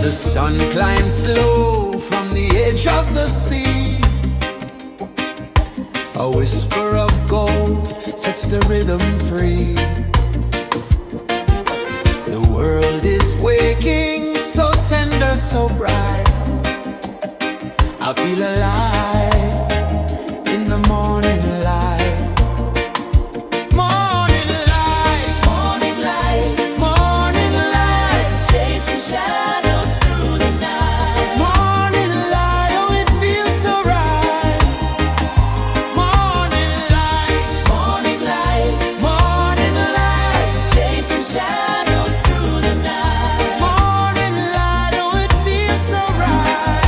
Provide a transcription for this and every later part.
The sun climbs slow from the edge of the sea. A whisper of gold sets the rhythm free. The world is waking, so tender, so bright. I feel alive in the morning light. Morning light, morning light, morning light, chasing shadows through the night. Morning light, oh it feels so right. Morning light, morning light, morning light, chasing shadows through the night. Morning light, oh it feels so right.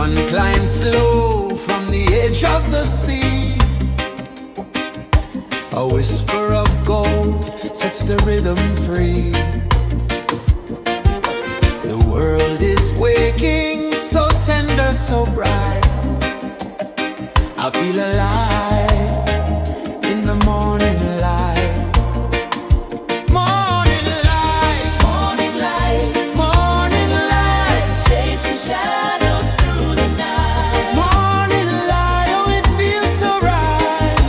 sun climbs slow from the edge of the sea. A whisper of gold sets the rhythm free. The world is waking, so tender, so bright. I feel alive in the morning light. Morning light, morning light, morning light, chasing shadows through the night. Morning light, oh it feels so right.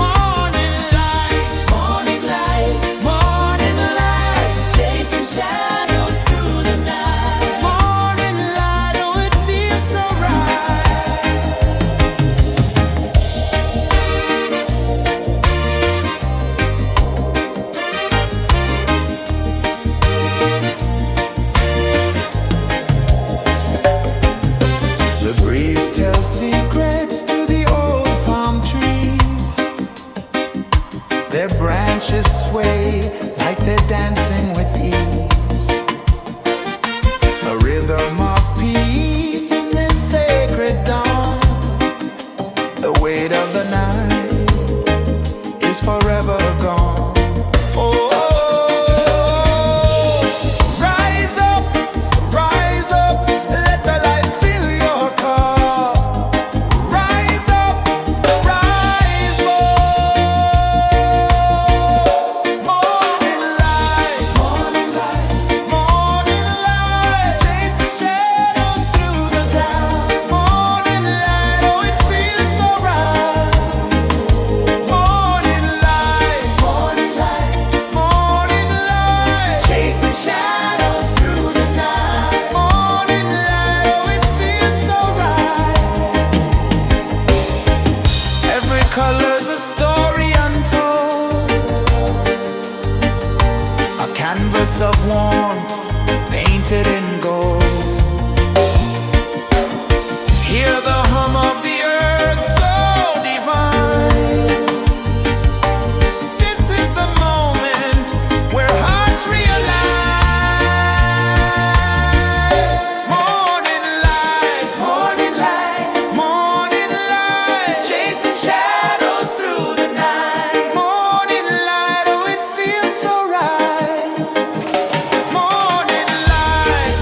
Morning light, morning light, morning light, chasing shadows through the night. Morning light, oh it feels so right. The breeze tells secrets to the old palm trees. Their branches sway like they're dancing with ease. A rhythm of peace in this sacred dawn. The weight of the night is forever gone. Oh, rise up, let the light fill your cup. Rise up, rise up. Morning light, morning light, morning light, chasing shadows through the cloud. Morning light, oh it feels so right. Morning light, morning light, morning light, chasing shadows through the night. Morning light, oh it feels so right. Every color's a story untold, a canvas of warmth painted in gold. Hear the hum of the earth so divine. This is the moment where hearts realign. Morning light, morning light, morning light, chasing shadows through the night. Morning light, oh it feels so right. Morning light,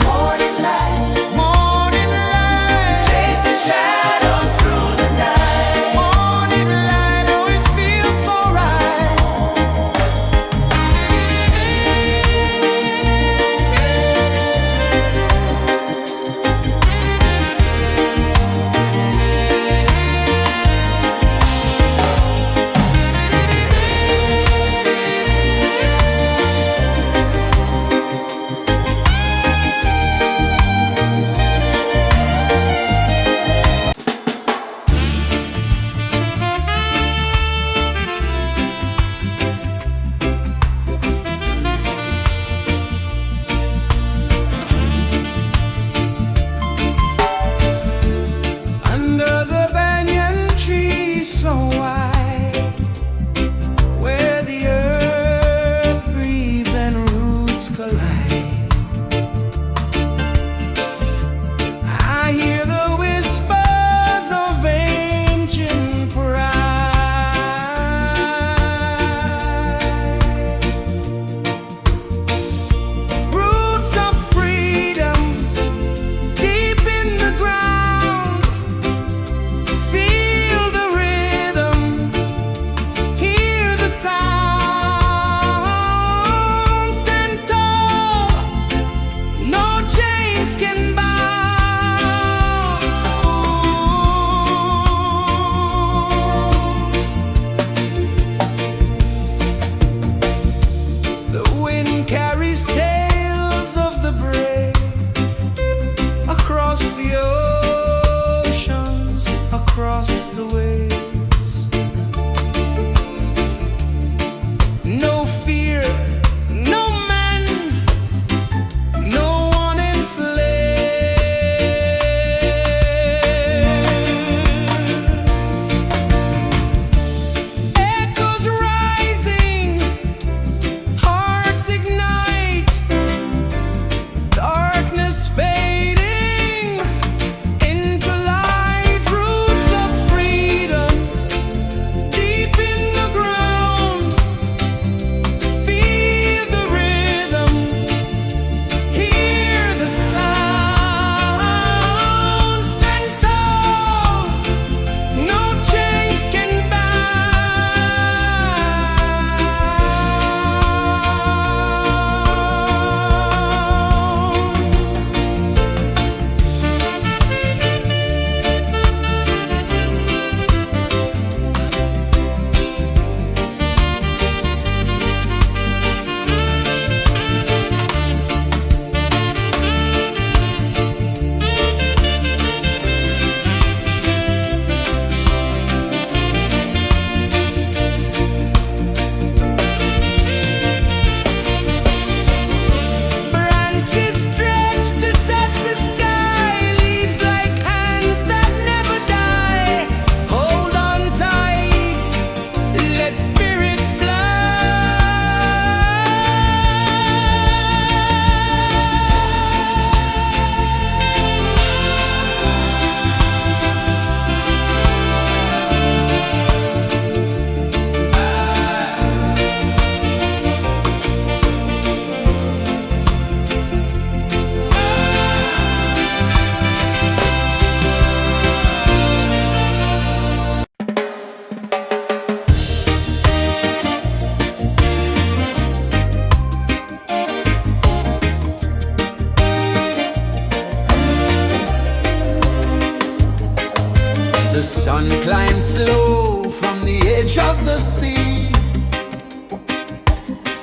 sun climbs slow from the edge of the sea.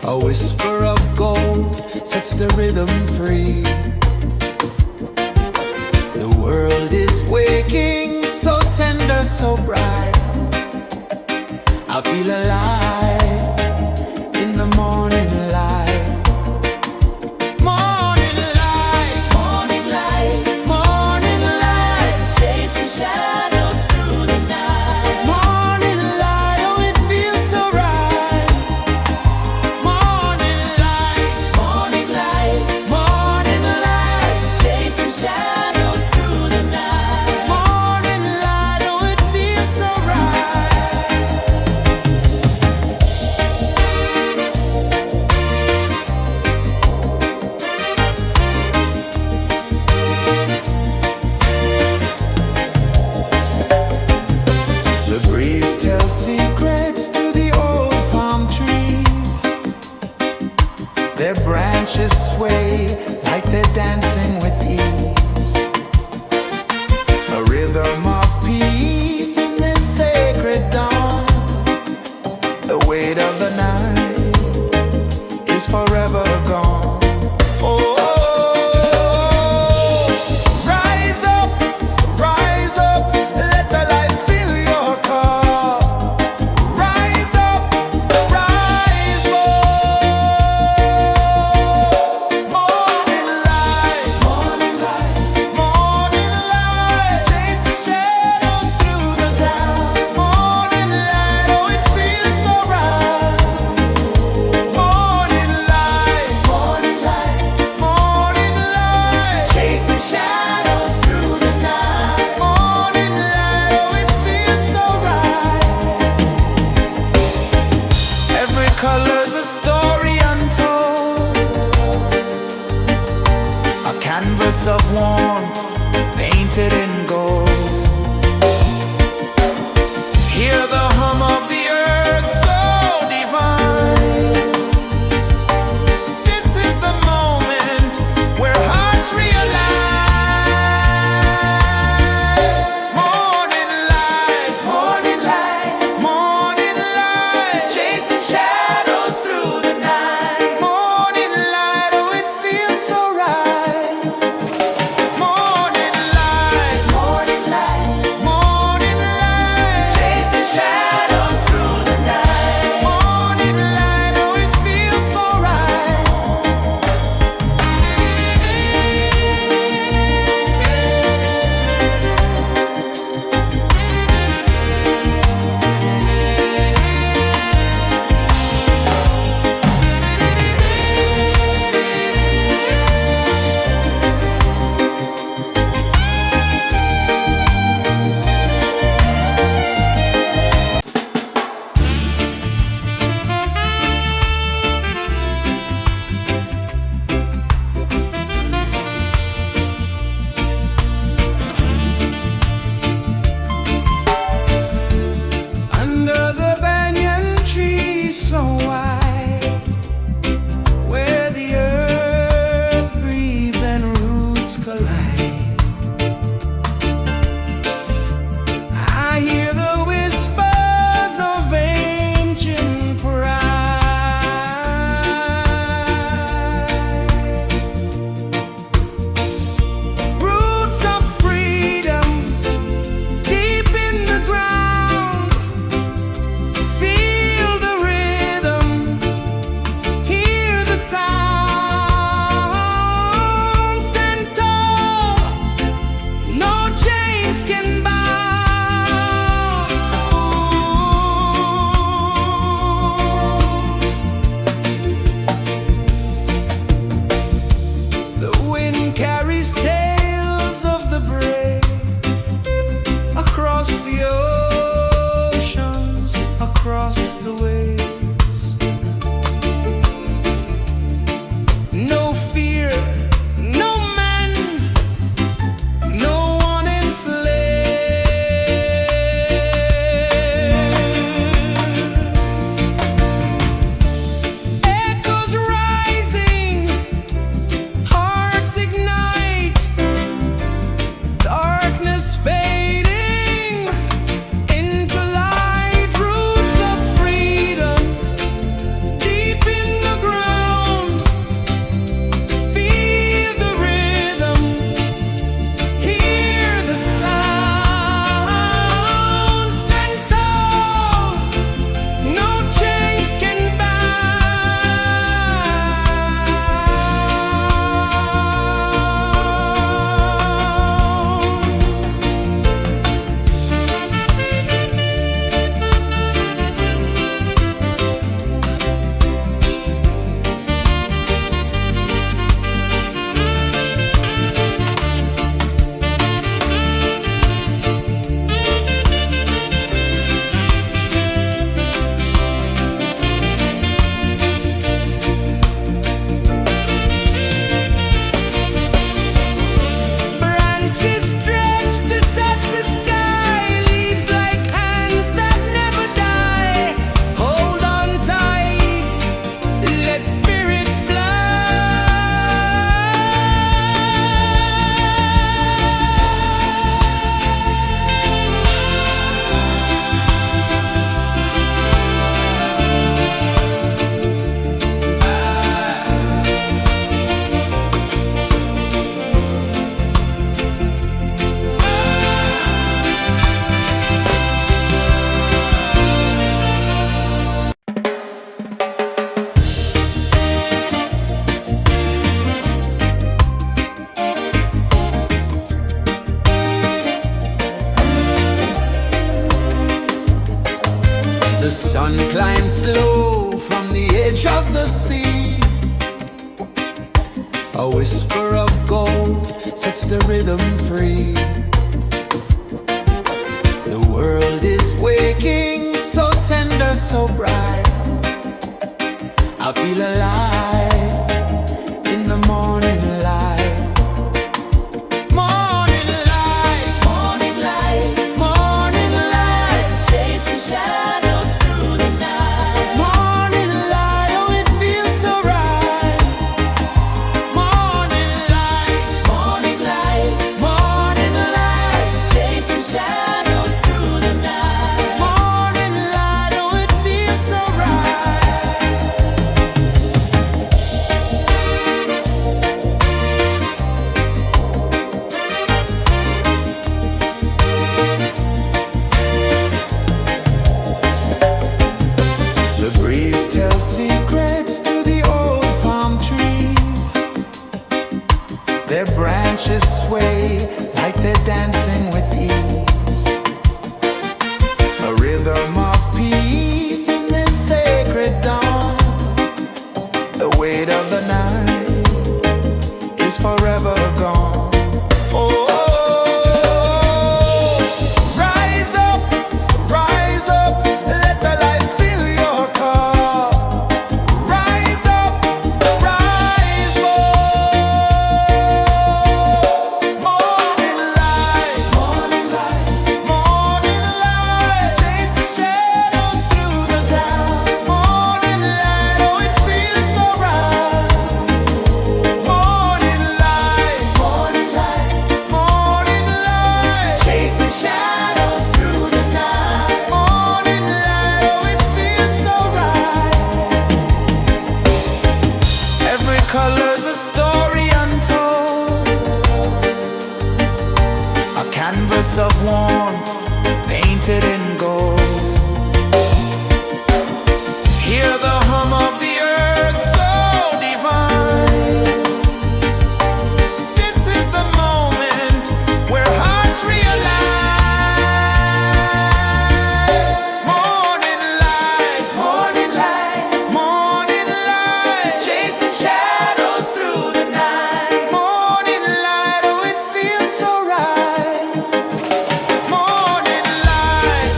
A whisper of gold sets the rhythm free. The world is waking, so tender, so bright. I feel alive in the morning light. Morning light, Morning light, morning light, chasing shadows through the night. morning light, oh it feels so right. Morning light, Morning light, morning light, chasing shadows through the night. morning light, oh it feels so right. The breeze tells secrets to the old palm trees. Their branches sway like they're dancing with ease. A rhythm of peace in this sacred dawn. The weight of the night is forever gone. Oh, rise up, let the light fill your cup. Rise up, rise more. Morning light, Morning light, morning light, chasing shadows through the cloud. Morning light, oh it feels so right. Morning light, morning light, morning light, chasing shadows through the night. morning light, oh it feels so right. Every color's a story untold, a canvas of warmth painted in gold. Hear the hum of the earth so divine. This is the moment where hearts realign. Morning light, Morning light, morning light, chasing shadows through the night. morning light, oh it feels so right. Morning light, figure of gold sets the rhythm free. The world is waking, so tender, so bright. I feel alive in the morning light. Morning light, Morning light, morning light, chasing shadows through the night. morning light, oh it feels so right. Morning light, Morning light, morning light, chasing shadows through the night. morning light, oh it feels so right. The breeze tells secrets to the old palm trees. Their branches sway like they're dancing with ease. A rhythm of peace in this sacred dawn. The weight of the night is forever gone. Oh, rise up, let the light fill your cup. Rise up, rise up. Morning light, morning light, chasing shadows through the cloud. Morning light, oh it feels so right. Morning light, morning light, chasing shadows through the night. Morning light, oh it feels so right. Every color's a story untold, a canvas of warmth painted in gold. Hear the hum of the earth so divine. This is the moment where hearts realign. Morning light, morning light, chasing shadows through the night. Morning light, oh it feels so right. Morning light,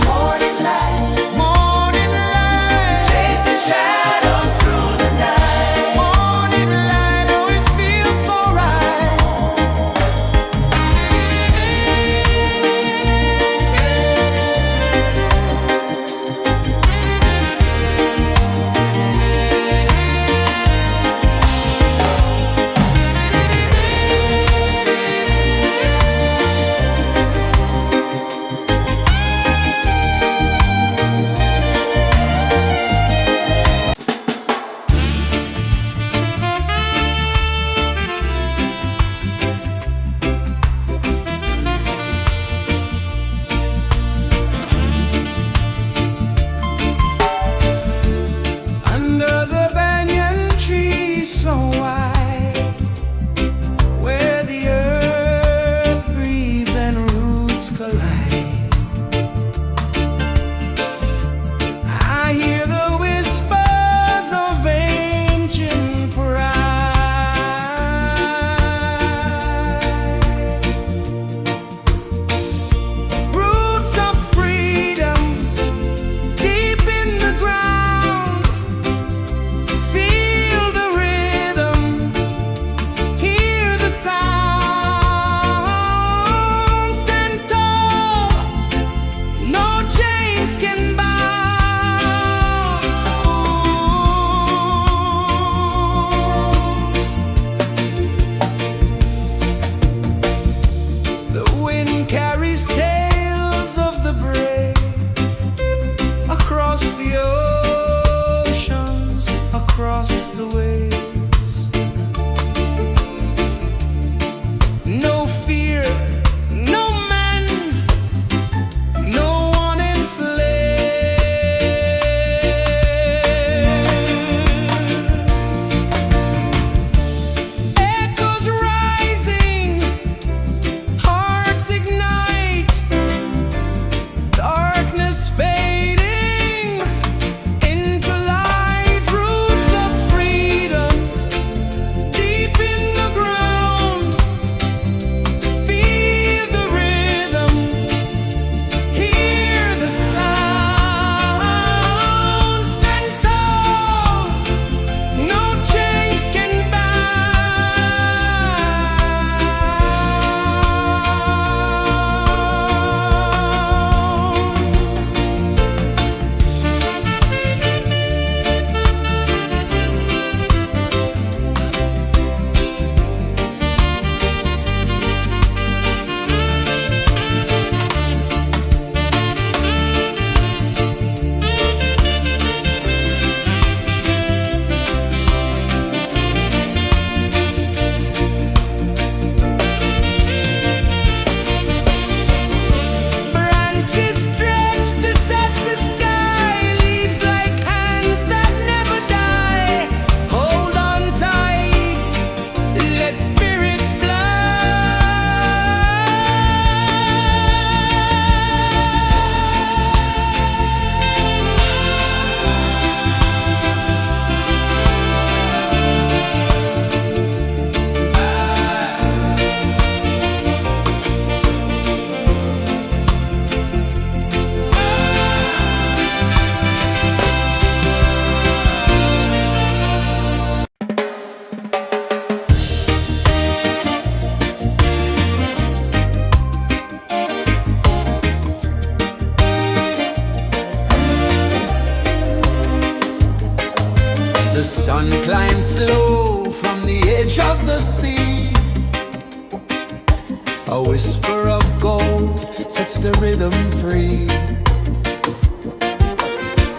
whisper of gold sets the rhythm free.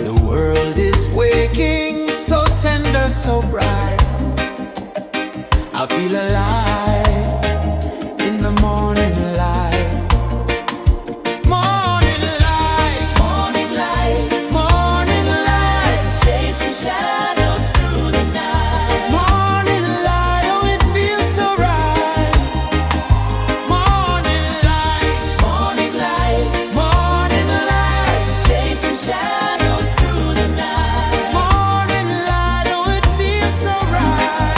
The world is waking, so tender, so bright. I feel alive in the morning light. Morning light, Morning light, morning light, chasing shadows through the night. morning light, oh it feels so right. Morning light, Morning light, morning light, chasing shadows through the night. morning light, oh it feels so right.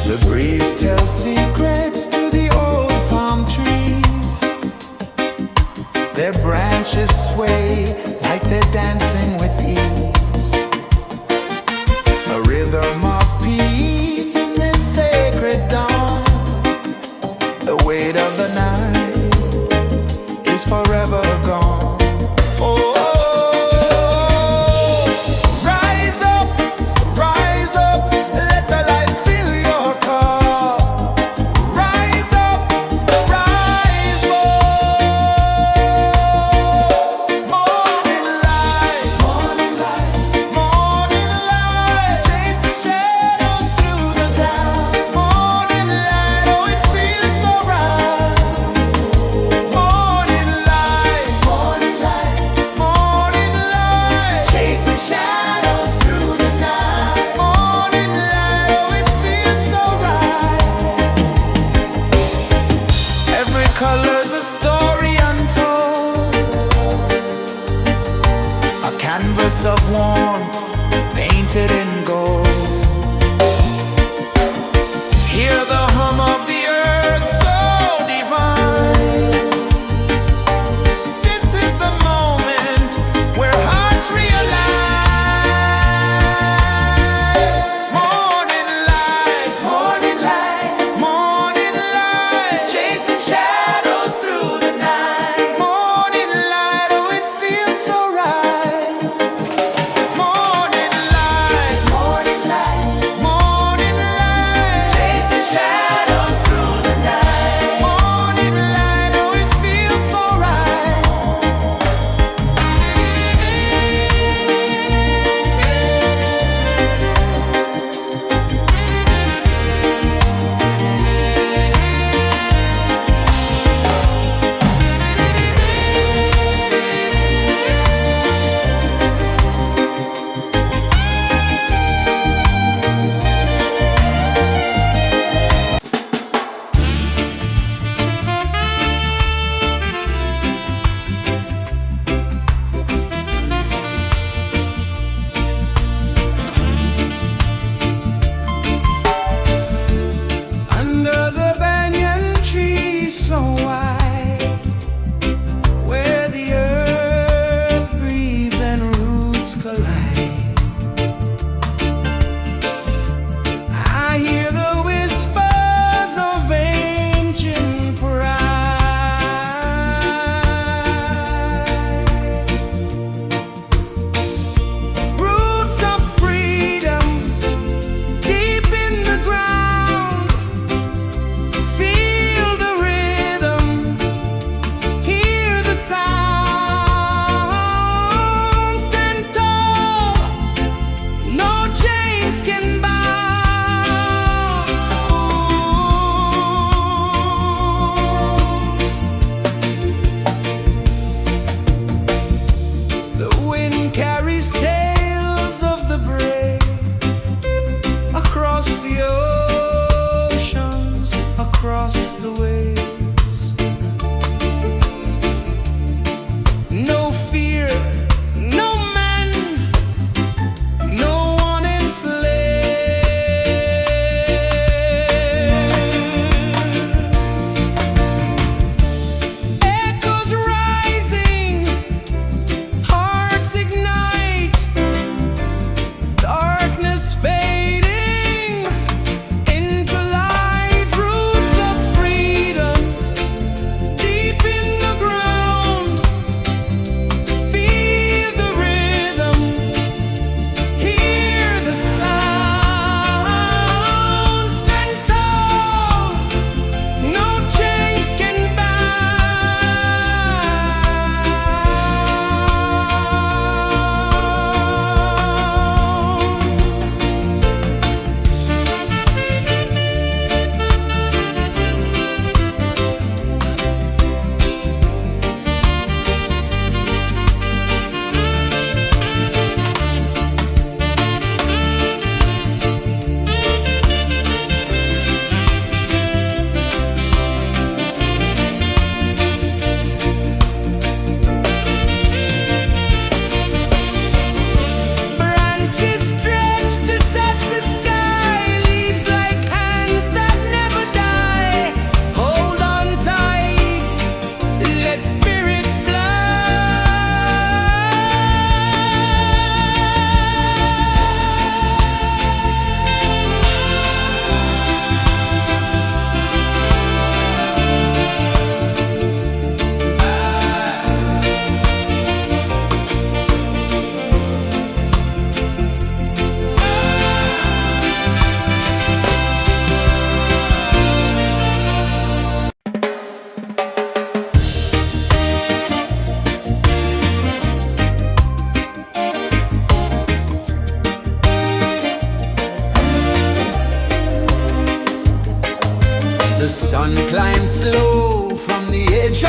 The breeze tells secrets to the old palm trees. Their branches sway like they're dancing with ease. A rhythm of peace in this sacred dawn. The weight of the night is forever gone. Oh, rise up, let the light fill your cup. Rise up, rise up. Morning light, morning light, morning light, chasing shadows through the cloud. Morning light, oh it feels so right. Morning light, morning light, morning light, chasing shadows through the night. Morning light, oh it feels so right. Every color's a story untold, a canvas of warmth painted in gold. Hear the hum of the earth so divine. This is the moment where hearts realign. Morning light, morning light, morning light, chasing shadows through the night. Morning light, oh it feels so right. Morning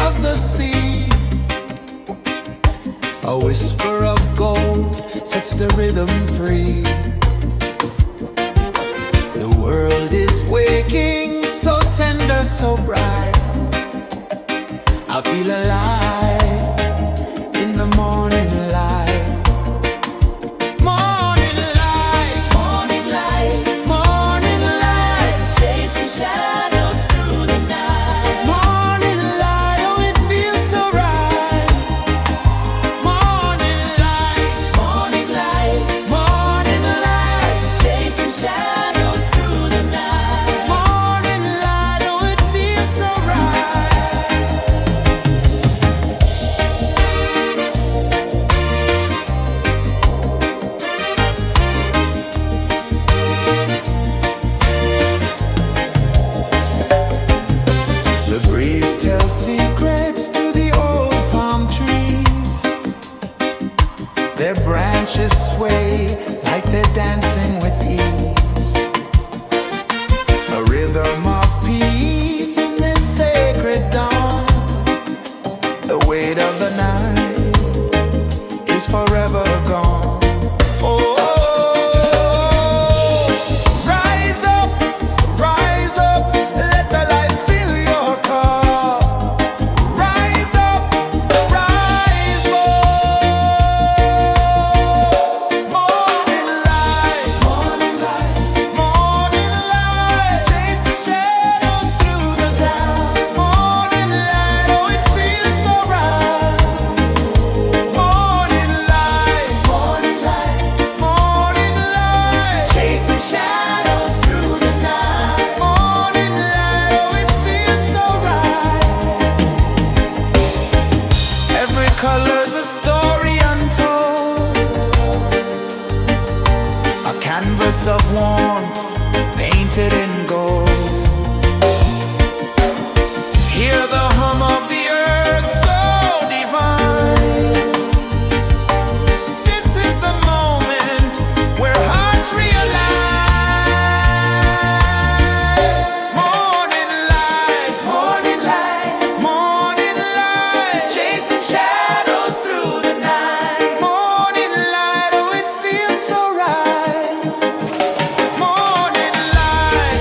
of the sea. A whisper of gold sets the rhythm free. The world is waking, so tender, so bright. I feel alive in the morning light. Morning light, Morning light, morning light, chasing shadows through the night. morning light, oh it feels so right. Morning light, Morning light, morning light, chasing shadows through the night. morning light, oh it feels so right. The breeze tells secrets to the old palm trees. Their branches sway like they're dancing with ease. A rhythm of peace in this sacred dawn. The weight of the night is forever gone. Oh, rise up, let the light fill your cup. Rise up, rise up. Morning light, morning light, chasing shadows through the cloud. Morning light, oh it feels so right. Morning light, morning light, chasing shadows through the night. Morning light, oh it feels so right. Every color's a story untold, a canvas of warmth painted in gold. Hear the hum of the earth so divine. This is the moment where hearts realign. Morning light, morning light, chasing shadows through the night. Morning light, oh it feels so right. Morning light,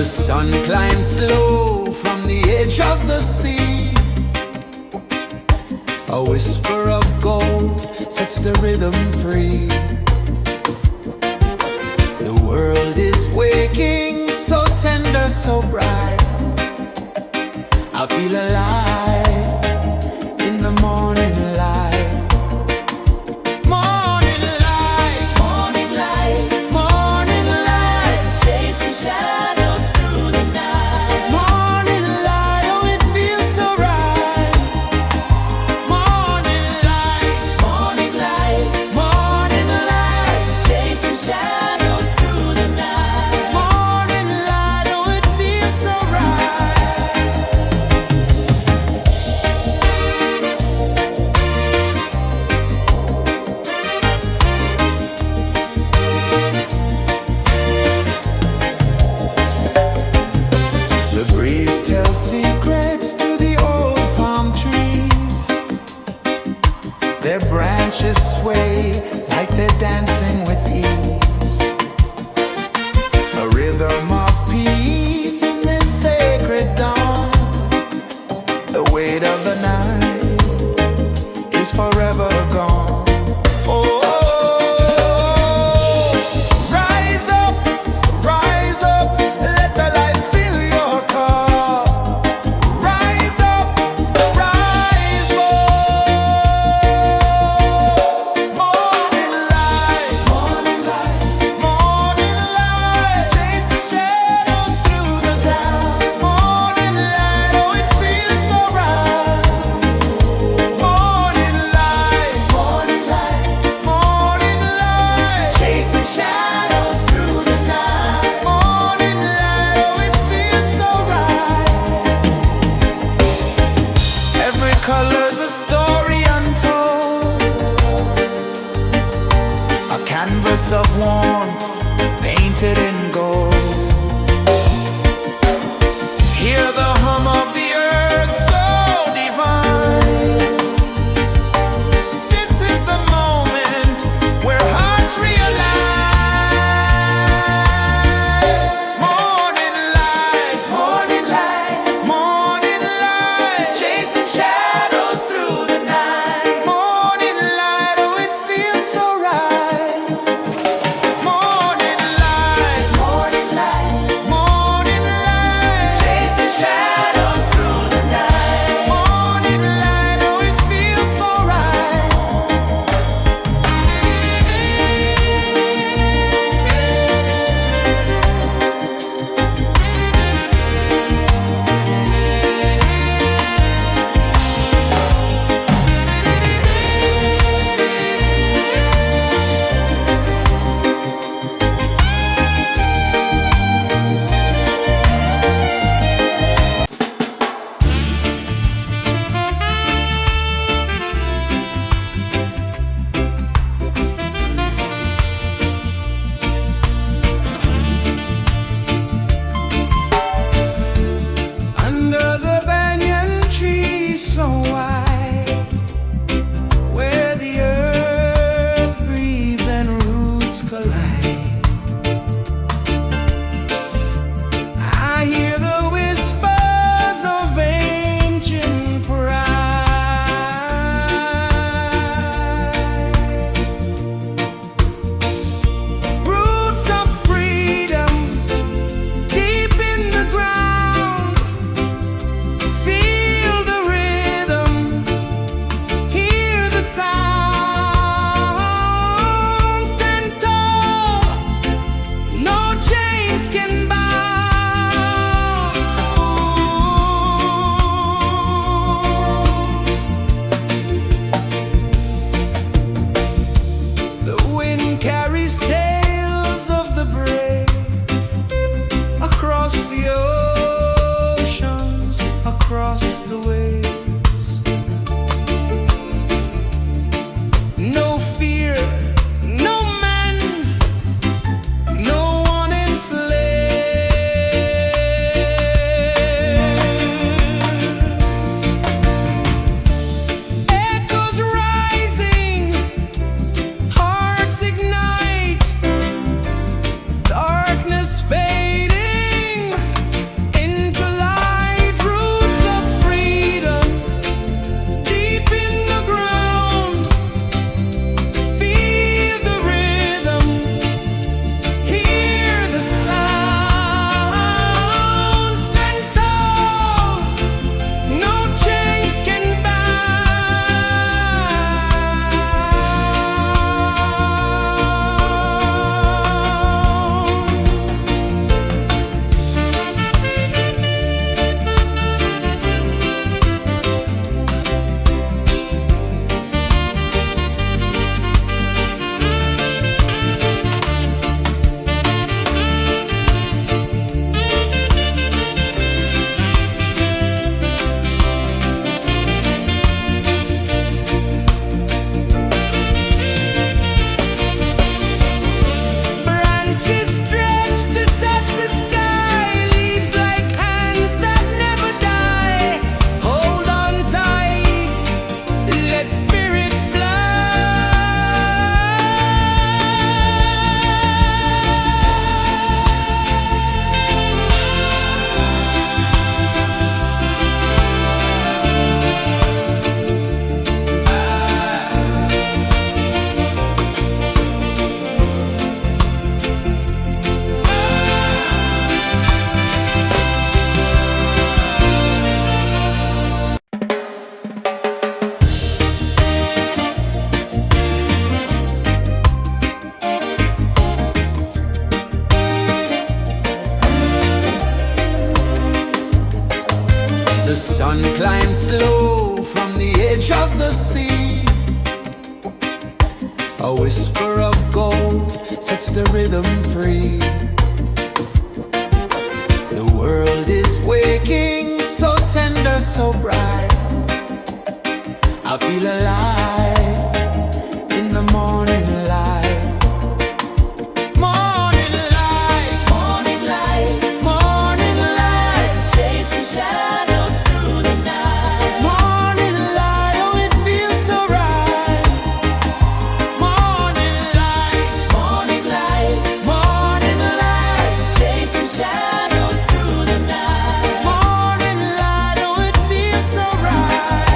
The sun climbs slow from the edge of the sea. A whisper of gold sets the rhythm free. The world is waking, so tender, so bright. I feel alive in the morning light. Morning light, Morning light, morning light, chasing shadows through the night. morning light, oh it feels so right. Morning light, Morning light, morning light, chasing shadows through the night. morning light, oh it feels so right. The breeze tells secrets to the old palm trees. Their branches sway like they're dancing with ease. A rhythm of peace in this sacred dawn. The weight of the night is forever gone. Oh, rise up, let the light fill your cup. Rise up, rise up. Morning light, morning light, morning light, chasing shadows through the cloud. Morning light, oh it feels so right. Morning light, morning light, morning light, chasing shadows through the night. Morning light, oh it feels so right. Every color's a story untold, a canvas of warmth painted in gold. Hear the hum of the earth so divine. This is the moment where hearts realign. Morning light, morning light, morning light, chasing shadows through the night. Morning light, oh it feels so right. Morning The sun climbs slow from the edge of the sea. A whisper of gold sets the rhythm free. The world is waking, so tender, so bright. I feel alive in the morning light. Morning light, Morning light, morning light, chasing shadows through the night. morning light, oh it feels so right. Morning light, Morning light, morning light, chasing shadows through the night. morning light, oh it feels so right.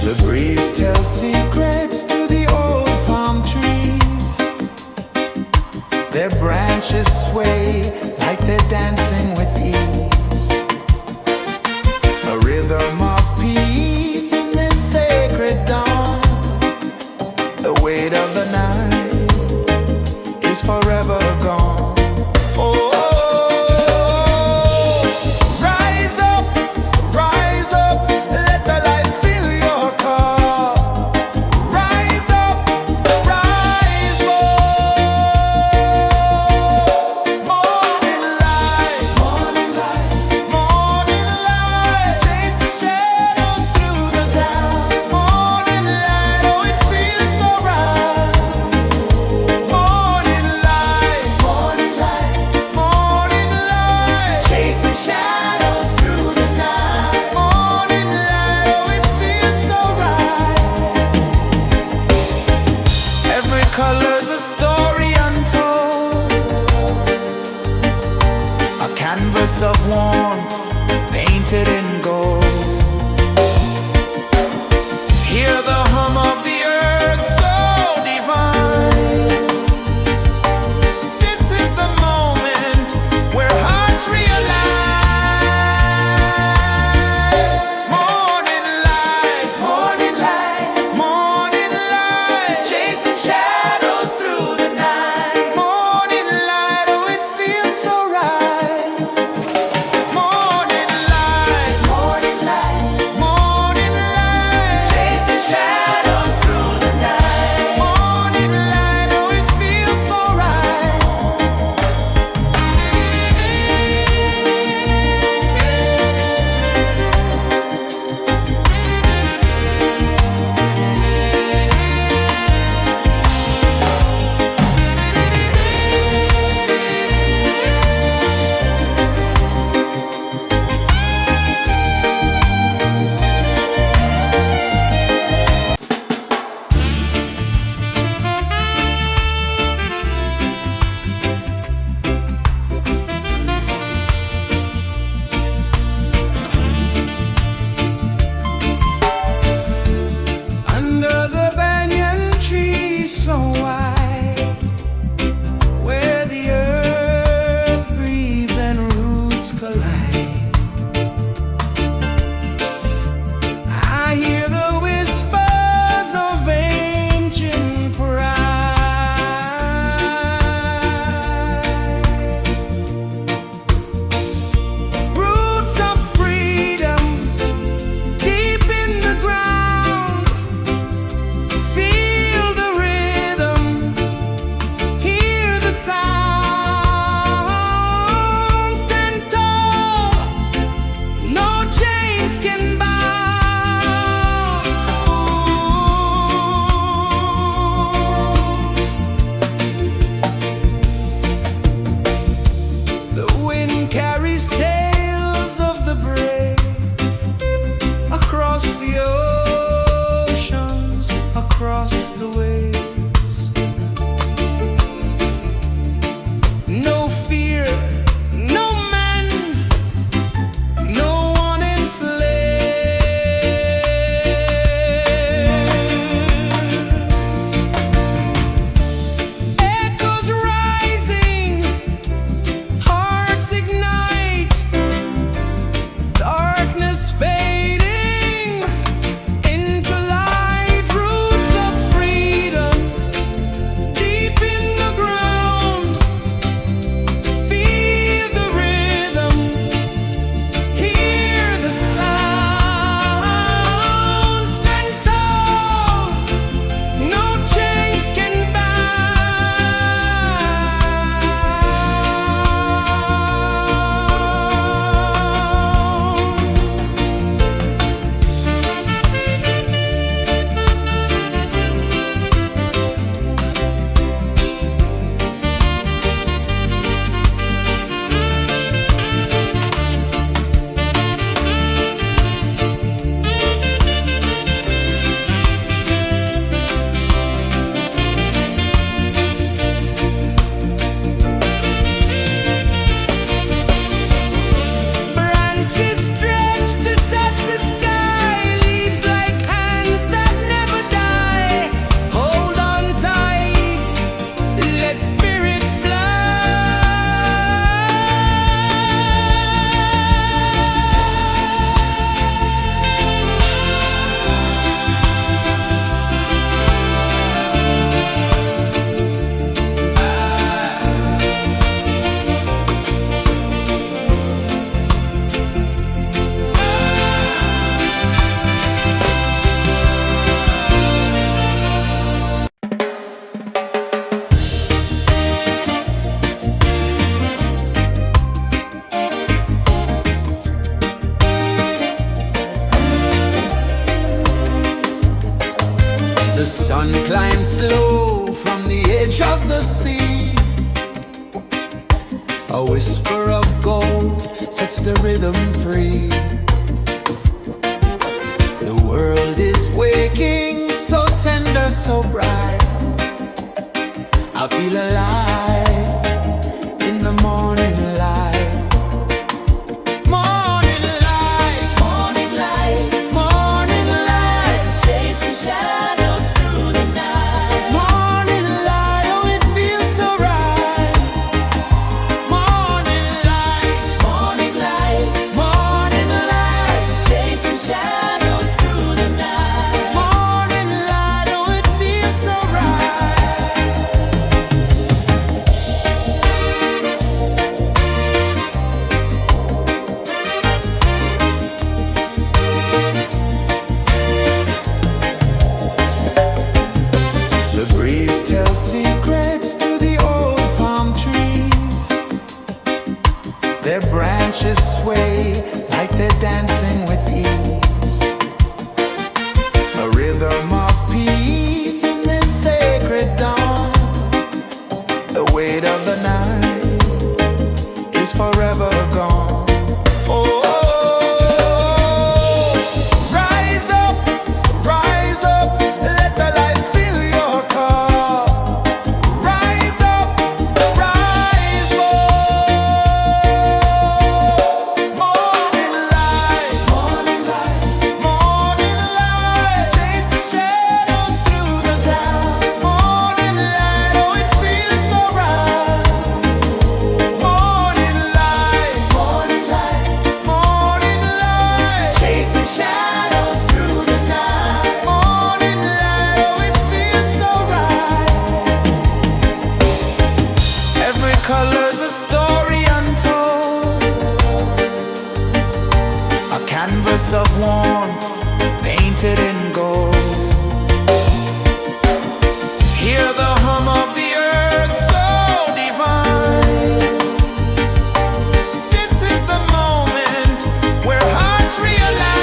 The breeze tells secrets to the old palm trees. Their branches sway like they're dancing with ease. A rhythm of peace in this sacred dawn. The weight of the night is forever gone. Oh, rise up, let the light fill your cup. Rise up, rise up. Morning light, morning light, morning light, chasing shadows through the cloud. Morning light, oh it feels so right. Morning light, morning light, morning light, chasing shadows through the night. Morning light, oh it feels so right. Every color's a story untold, a canvas of warmth painted in gold. Hear the hum of the earth so divine. This is the moment where hearts realign. Morning light, morning light, morning light, chasing shadows through the night. Morning light, oh it feels so right. Morning light, morning sun climbs slow from the edge of the sea. A whisper of gold sets the rhythm free. The world is waking, so tender, so bright. I feel alive in the morning light. Morning light, Morning light, morning light, chasing shadows through the night. morning light, oh it feels so right. Morning light, Morning light, morning light, chasing shadows through the night. morning light, oh it feels so right. The breeze tells secrets to the old palm trees. Their branches sway like they're dancing with ease. A rhythm of peace in this sacred dawn. The weight of the night is forever gone. Oh, rise up, let the light fill your cup. Rise up, rise up. Morning light, morning light, morning light, chasing shadows through the cloud. Morning light, oh it feels so right. Morning light, morning light, morning light, chasing shadows through the night. Morning light, oh it feels so right. Every color's a story untold, a canvas of warmth painted in gold. Hear the hum of the earth so divine. This is the moment where hearts realign.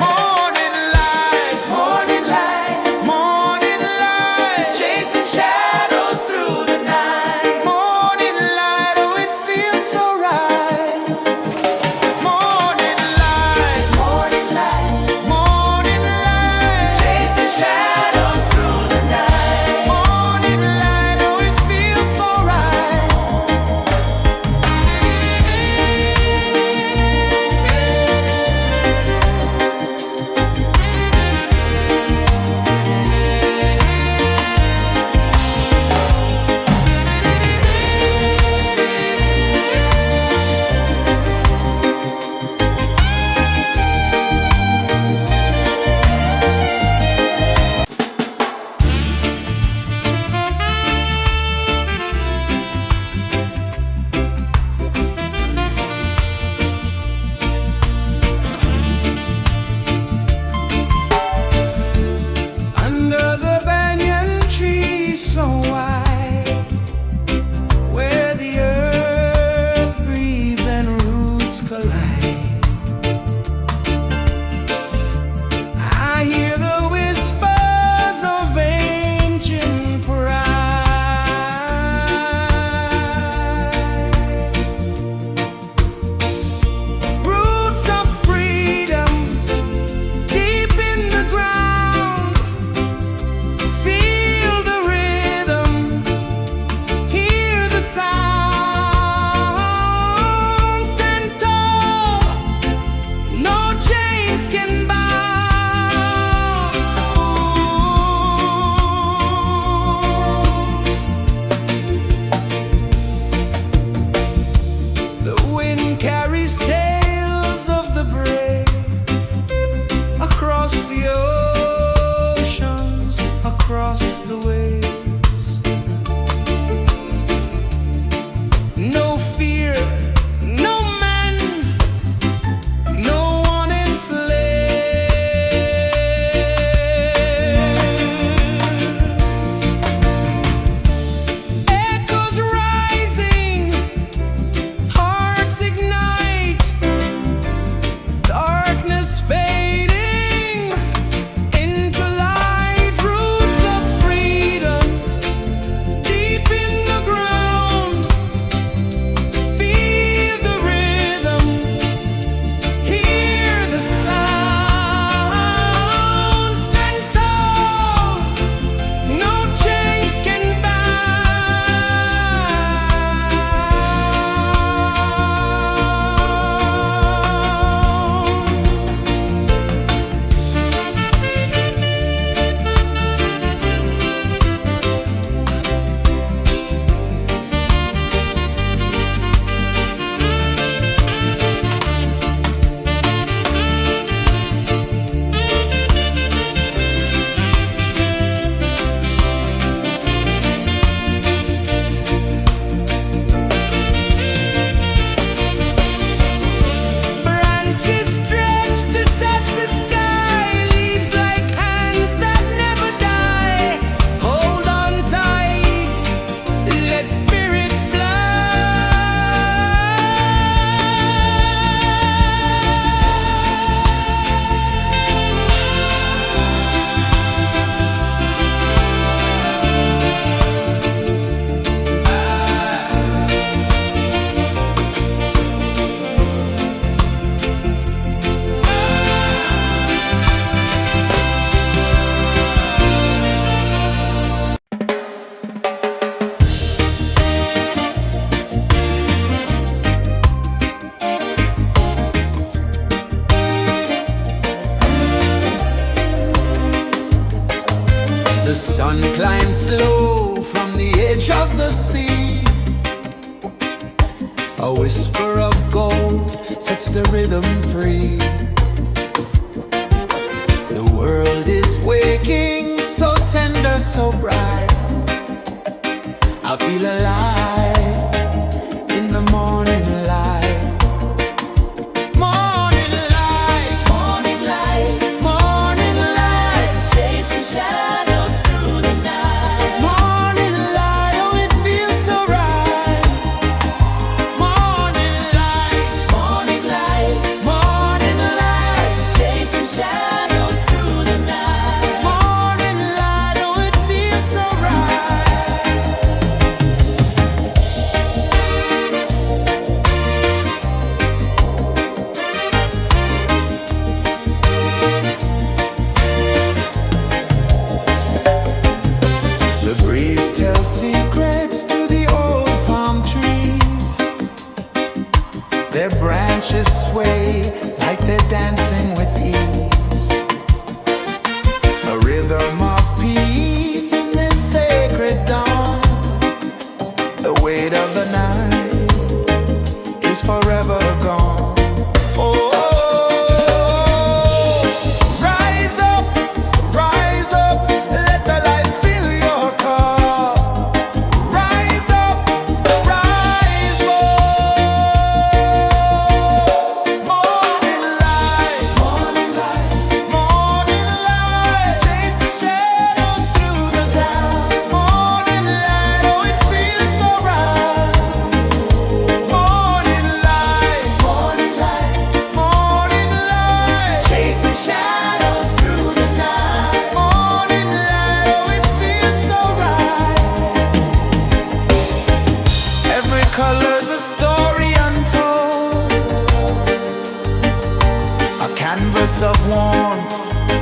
Morning light, morning light, morning light, chasing shadows through the night. Morning light, oh it feels so right. Morning light, morning light, morning light, chasing shadows through the night. Morning light, oh it feels so right. Under the banyan tree so wide, where the earth breathes and roots collide, I hear the whispers of ancient pride. Roots of freedom deep in the ground. Feel the rhythm, hear the sound. Stand tall, no chains can bound. The wind carries tales of the brave across the oceans, across the waves. No fear, no man, no one enslaves. Echoes rising, hearts ignite. sun climbs slow from the edge of the sea. A whisper of gold sets the rhythm free. The world is waking, so tender, so bright. I feel alive in the morning light. Morning light, Morning light, morning light, chasing shadows through the night. morning light, oh it feels so right. Morning light, Morning light, morning light, chasing shadows through the night. morning light, oh it feels so right. The breeze tells secrets to the old palm trees. Their branches sway like they're dancing with ease. A rhythm of peace in this sacred dawn. The weight of the night is forever gone. Oh, rise up, let the light fill your cup. Rise up, rise up. Morning light, morning light, morning light, chasing shadows through the cloud. Morning light, oh it feels so right. Morning light, morning light, morning light, chasing shadows through the night. Morning light, oh it feels so right. Every color's a story untold, a canvas of warmth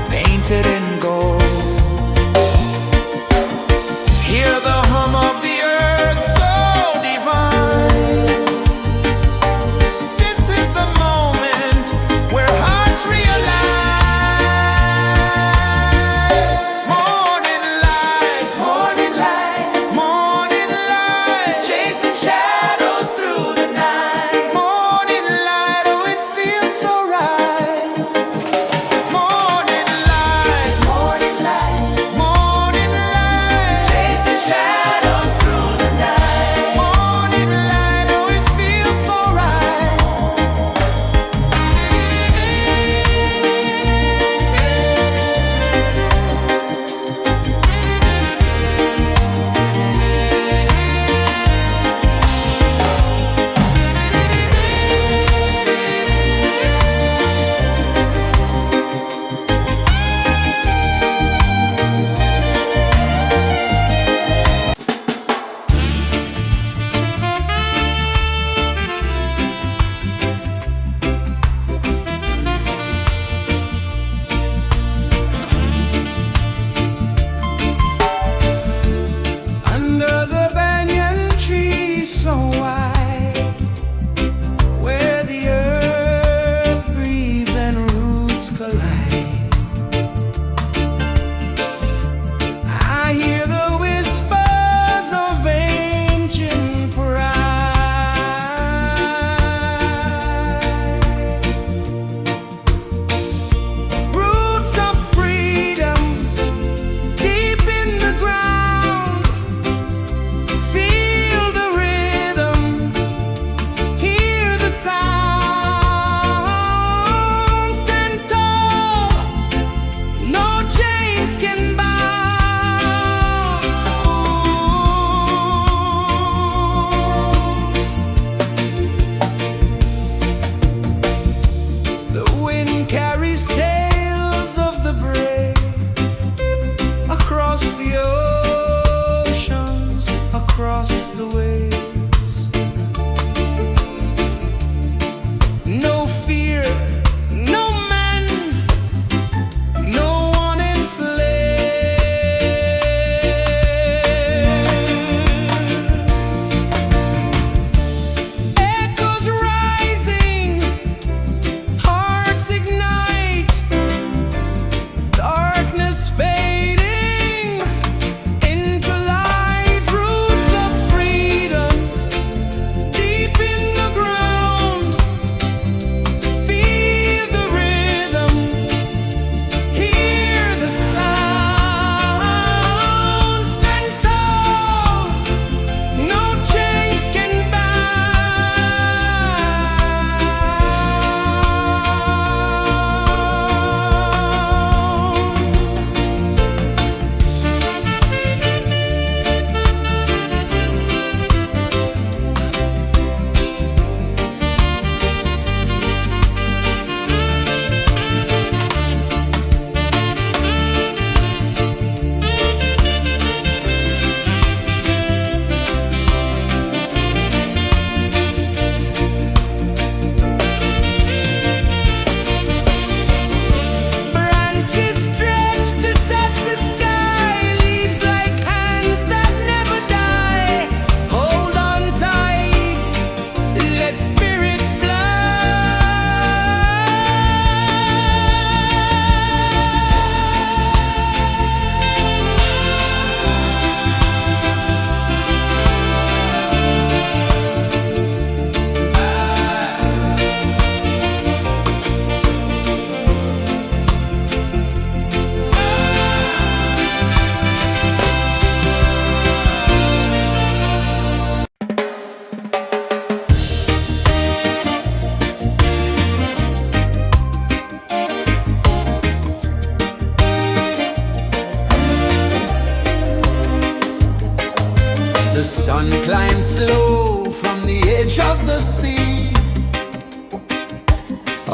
painted in gold. Hear the hum of the earth so divine. This is the moment where hearts realign. Morning light, morning light, morning light, chasing shadows through the night. Morning light, oh it feels so right. Morning light, morning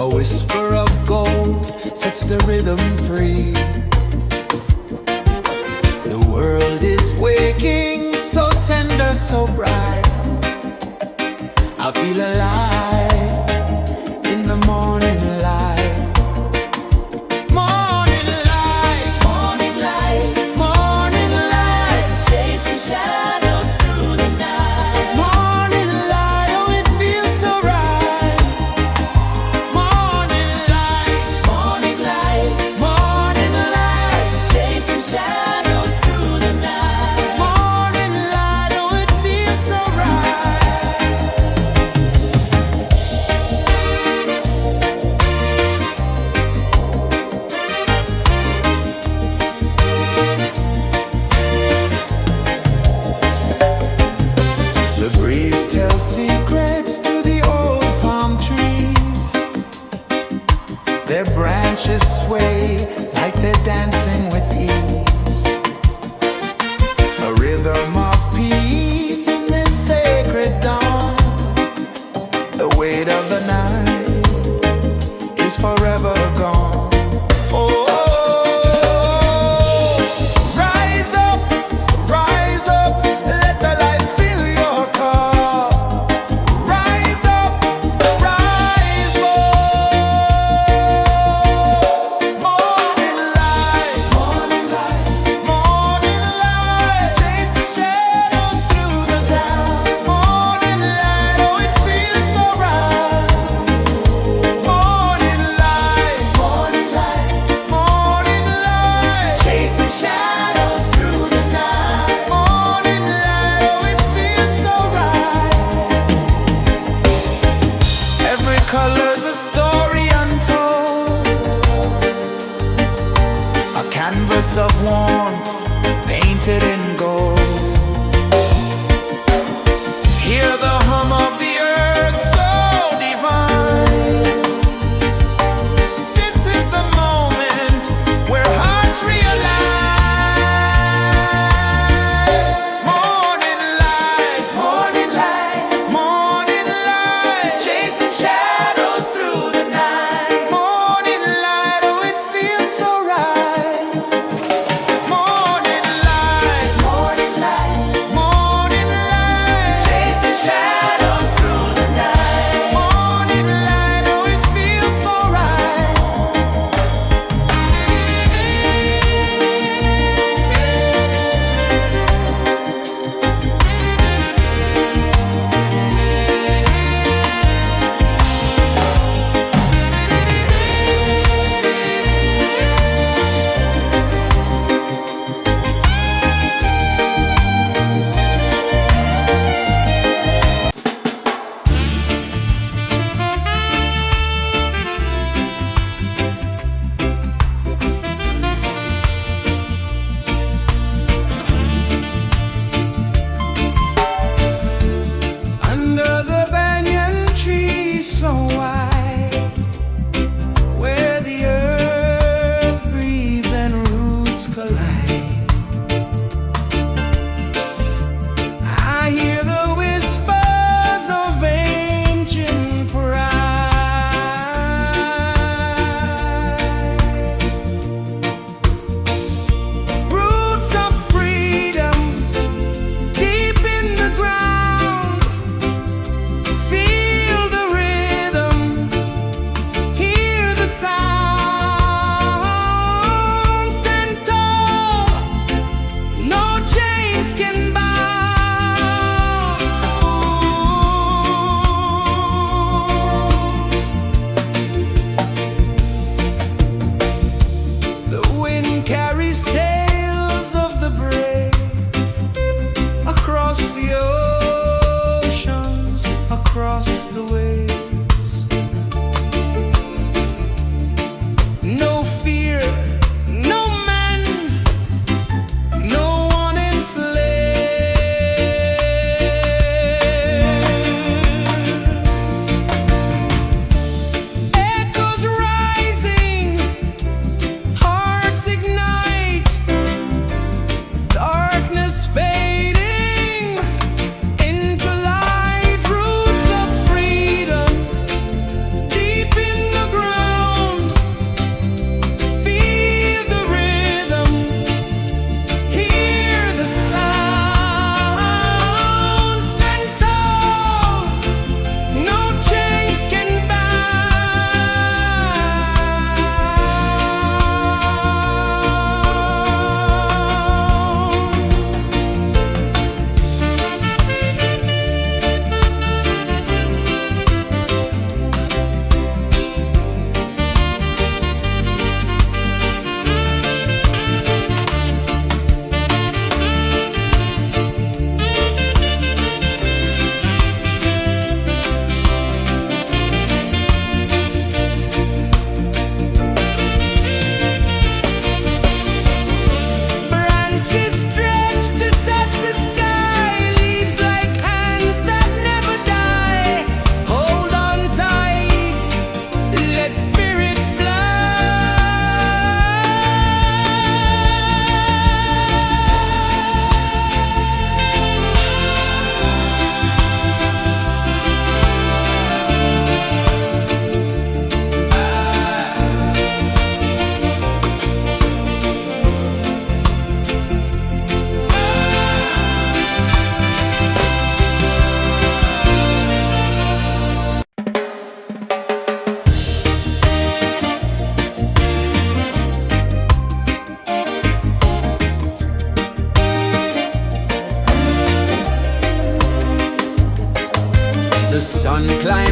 A whisper of gold sets the rhythm free. The world is waking, so tender, so bright. I feel alive in the morning light. Morning light, Morning light, morning light, chasing shadows through the night. morning light, oh it feels so right. Morning light, Morning light, morning light, chasing shadows through the night. morning light, oh it feels so right. The breeze tells secrets to the old palm trees. Their branches sway like they're dancing with ease. A rhythm of peace in this sacred dawn. The weight of the night is forever gone. Oh, rise up, let the light fill your cup. Rise up, rise up. Morning light, morning light, morning light, chasing shadows through the cloud. Morning light, oh it feels so right. Morning light, morning light, morning light, chasing shadows through the night. Morning light, oh it feels so right. Every color's a story untold, a canvas of warmth painted in gold. Hear the hum of the earth so divine. This is the moment where hearts realign. Morning light, morning light, morning light, chasing shadows through the night. Morning light, oh it feels so right. Morning light,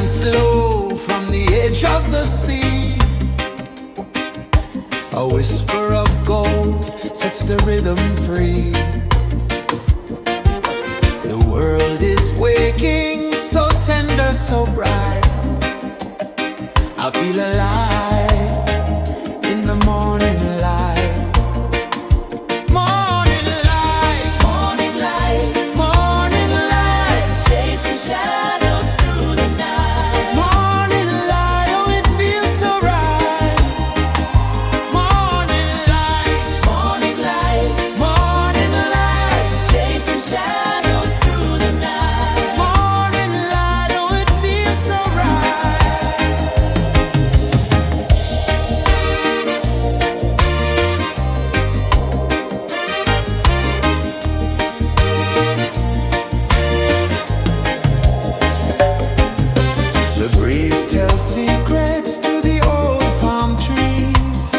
and slow from the edge of the sea. A whisper of gold sets the rhythm free. The world is waking, so tender, so bright. I feel alive in the morning light. Morning light, Morning light, morning light, chasing shadows through the night. morning light, oh it feels so right. Morning light, Morning light, morning light, chasing shadows through the night. morning light, oh it feels so right. The breeze tells secrets to the old palm trees.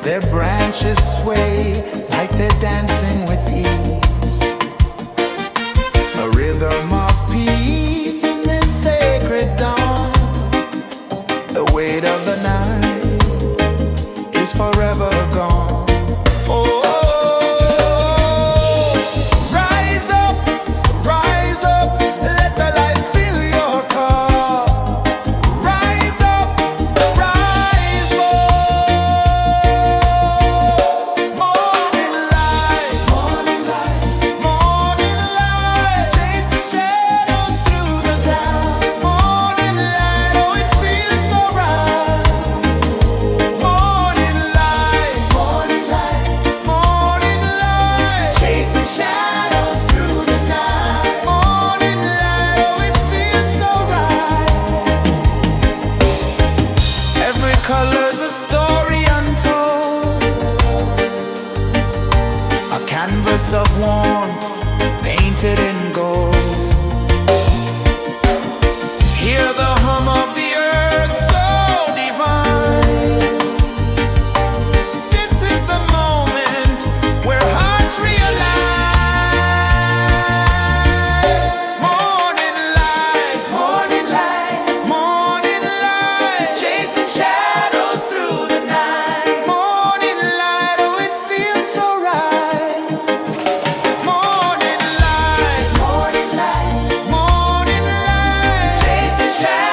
Their branches sway like they're dancing with ease. A rhythm of peace in this sacred dawn. The weight of the night is forever gone. Oh, rise up, let the light fill your cup. Rise up, rise up. Morning light, morning light, morning light, chasing shadows through the cloud. Morning light, oh it feels so right. Morning light, morning light, morning light, chasing shadows through the night. Morning light, oh it feels so right. Every color's a story untold, a canvas of warmth painted in gold. Hear the hum of the earth so divine. This is the moment where hearts realign. Morning light, morning light, morning light, chasing shadows through the night. Morning light, oh it feels so right. Morning light, Morning light, morning light, chasing shadows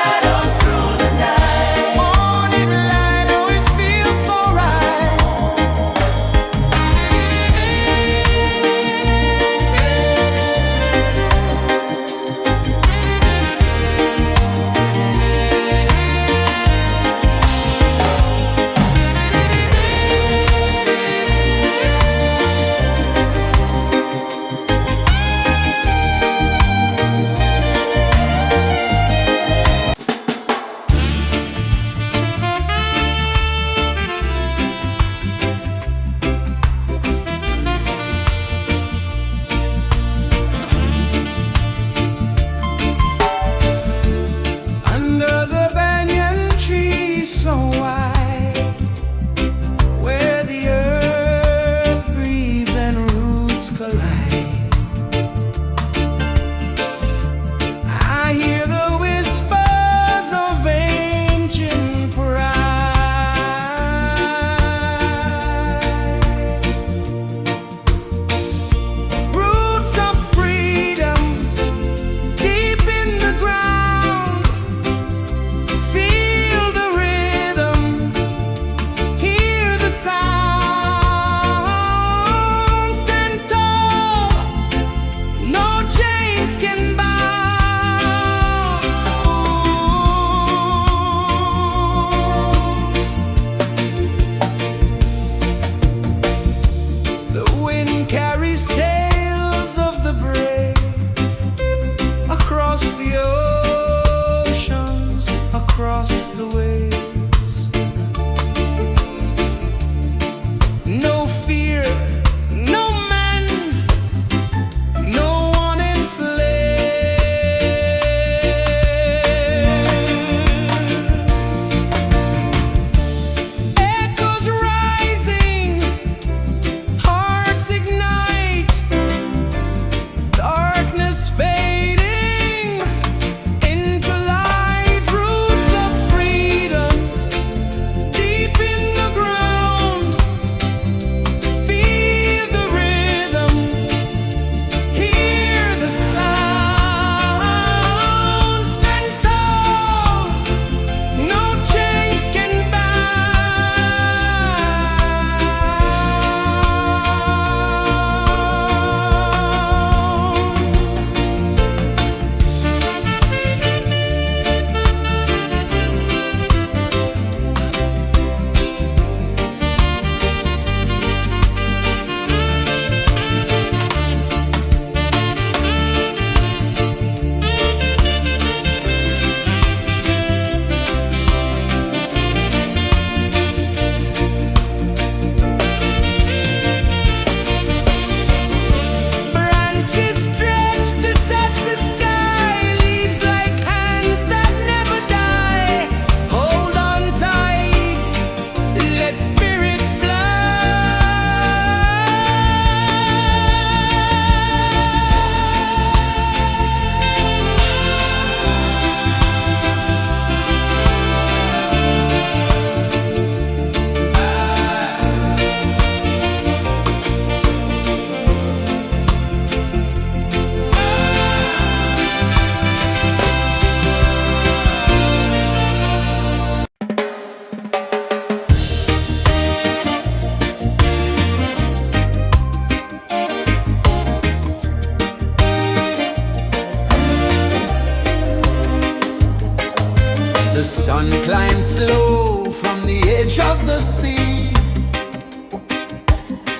The sun climbs slow from the edge of the sea.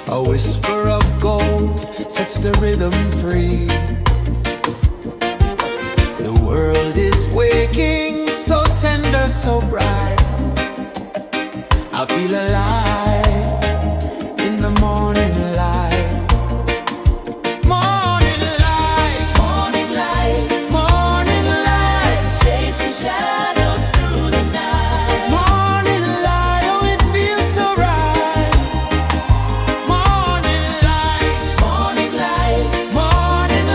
A whisper of gold sets the rhythm free. The world is waking, so tender, so bright. I feel alive in the morning light. Morning light, Morning light, morning light, chasing shadows through the night. morning light, oh it feels so right. Morning light, Morning light, morning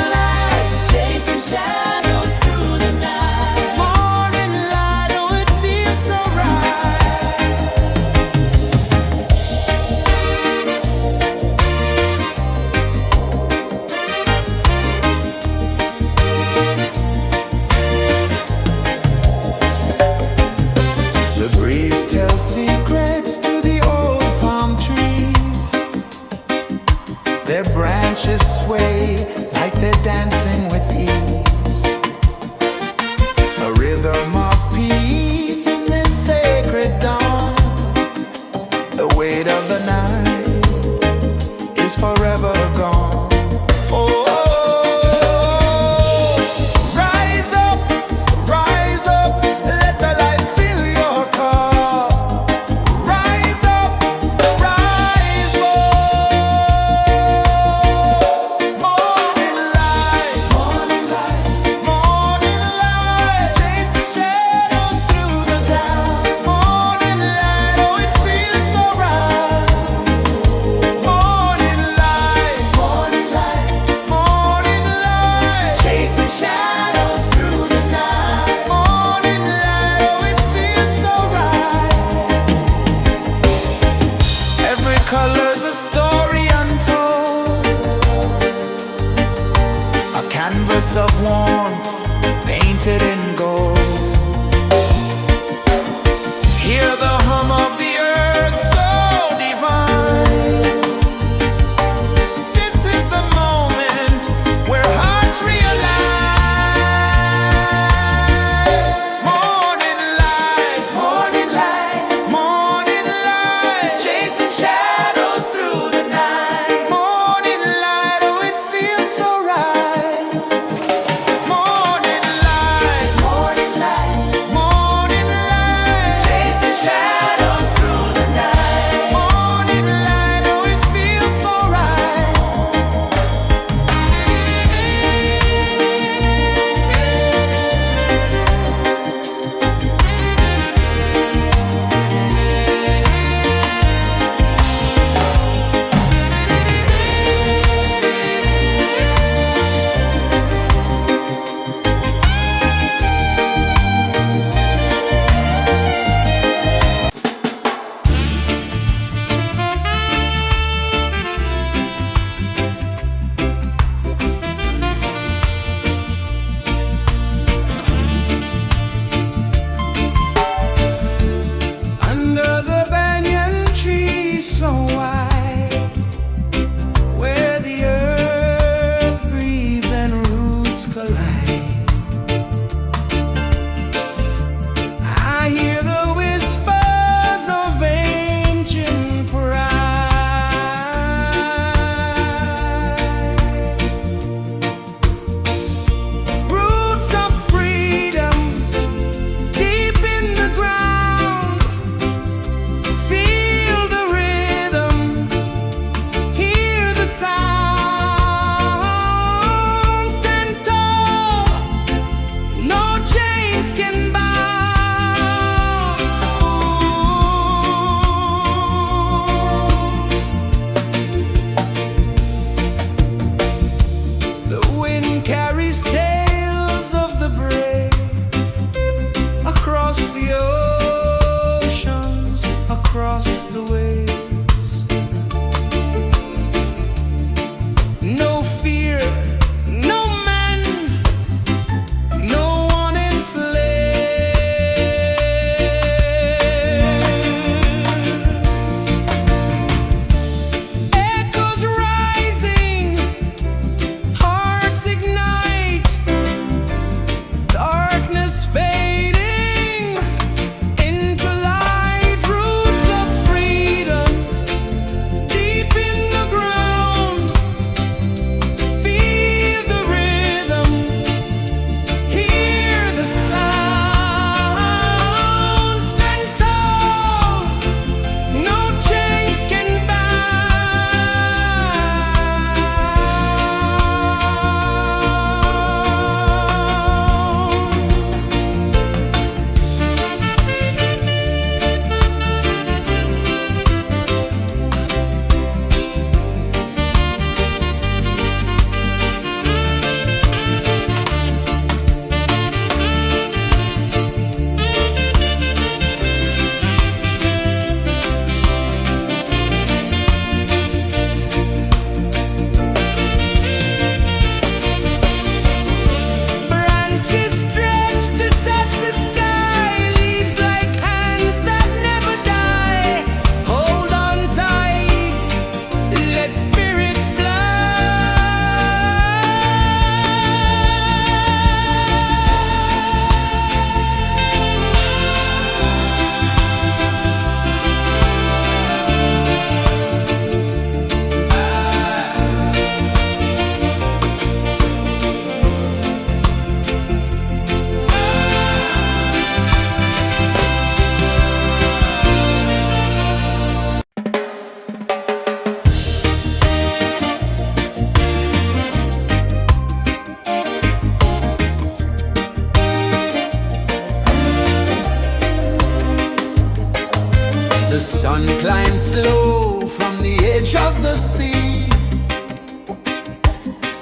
The sun climbs slow from the edge of the sea.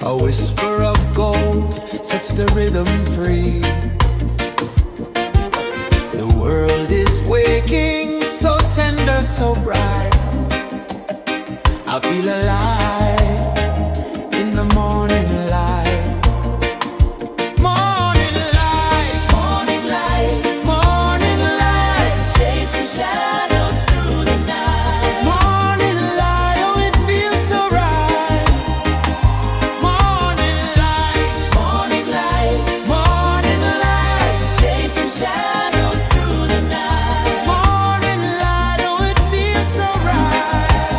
A whisper of gold sets the rhythm free. The world is waking, so tender, so bright. I feel alive in the morning light. Morning light, Morning light, morning light, chasing shadows through the night. morning light, oh it feels so right. Morning light, Morning light, morning light, chasing shadows through the night. morning light, oh it feels so right.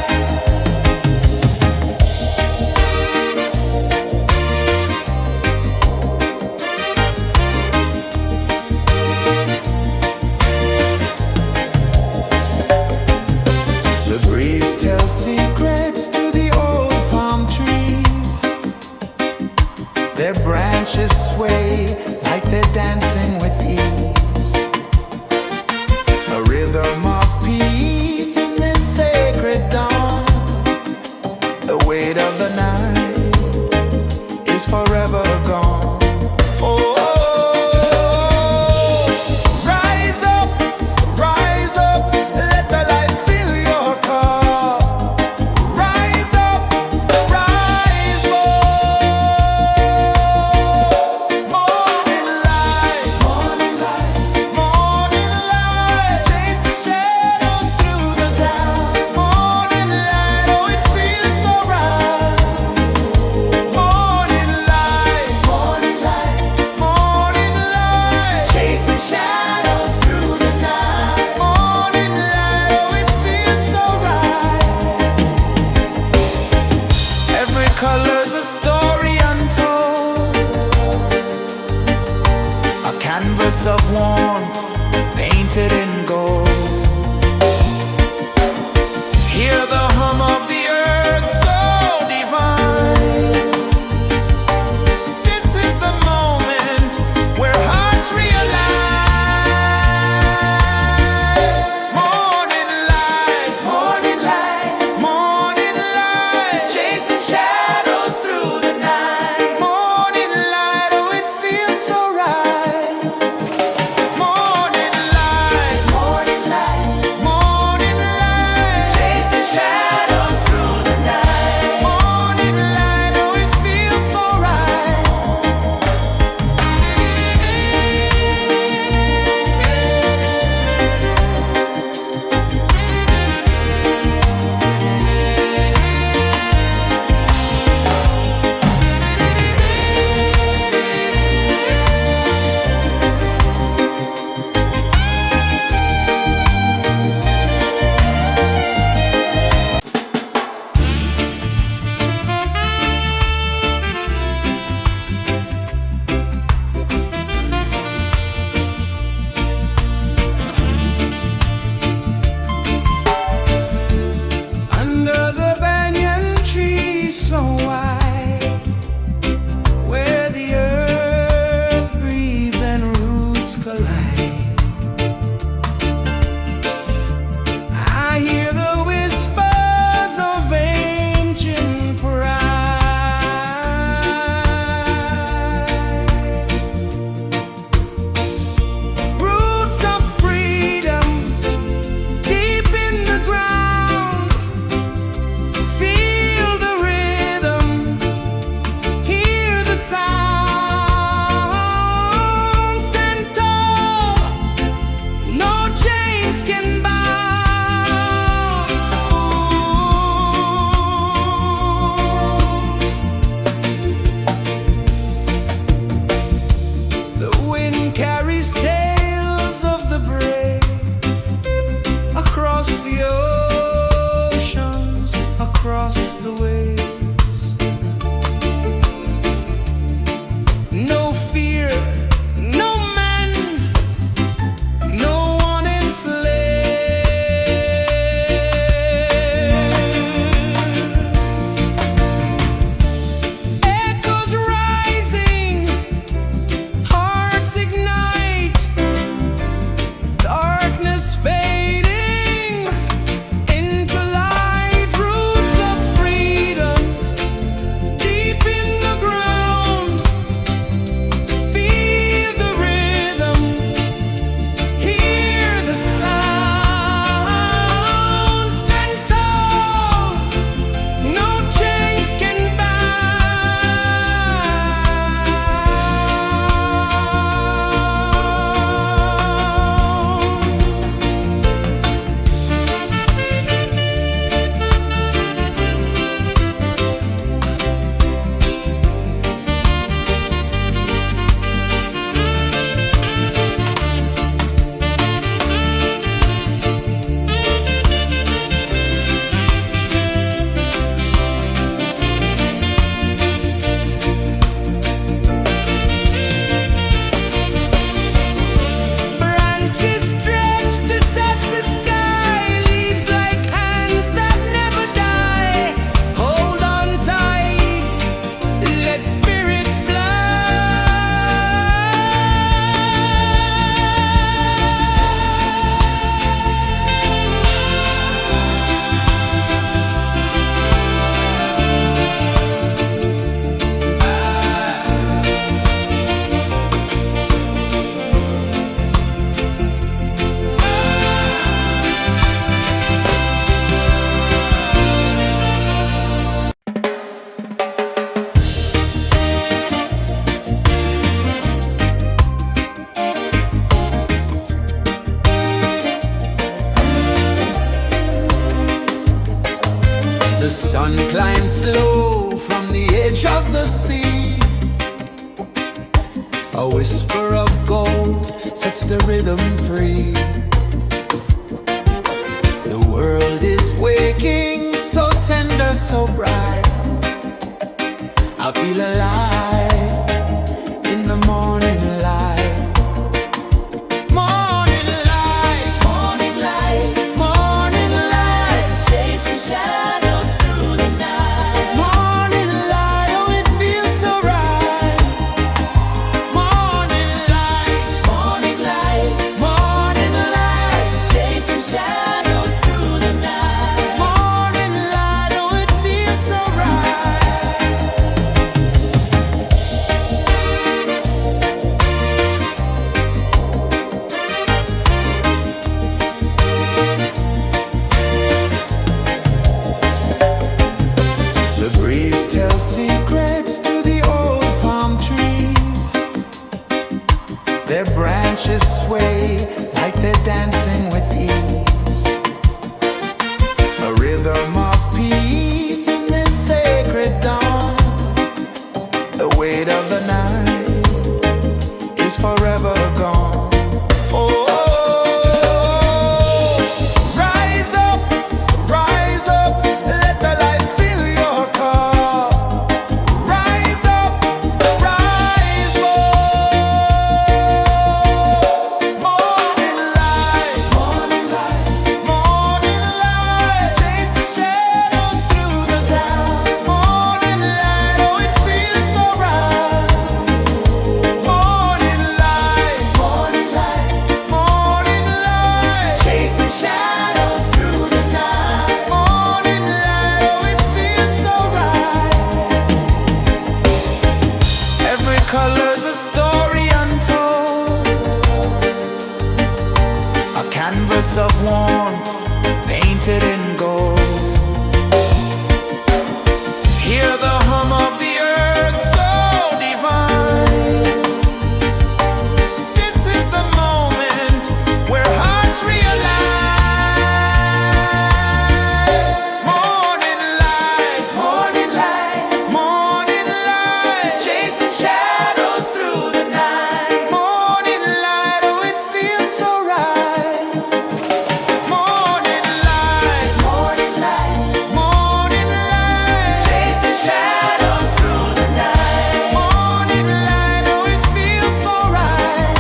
One climbs slow from the edge of the sea. A whisper of gold sets the rhythm free. The world is waking, so tender, so bright. I feel alive in the morning light. Morning light, Morning light, morning light, chasing shadows through the night. morning light, oh it feels so right. Morning light, Morning light, morning light, chasing shadows through the night. morning light, oh it feels so right. The breeze tells secrets to the old palm trees. Their branches sway like they're dancing with ease. A rhythm of peace in this sacred dawn. The weight of the night is forever gone. Oh, rise up, let the light fill your cup. Rise up, rise up. Morning light, morning light, morning light, chasing shadows through the cloud. Morning light, oh it feels so right. Morning light, morning light, morning light, chasing shadows through the night. Morning light, oh it feels so right. Every color's a story untold, a canvas of warmth painted in gold. Hear the hum of the earth so divine. This is the moment where hearts realign. Morning light, morning light, morning light, chasing shadows through the night. Morning light, oh it feels so right. Morning light, morning light, morning light, chasing shadows through the night. Morning light, oh it feels so right.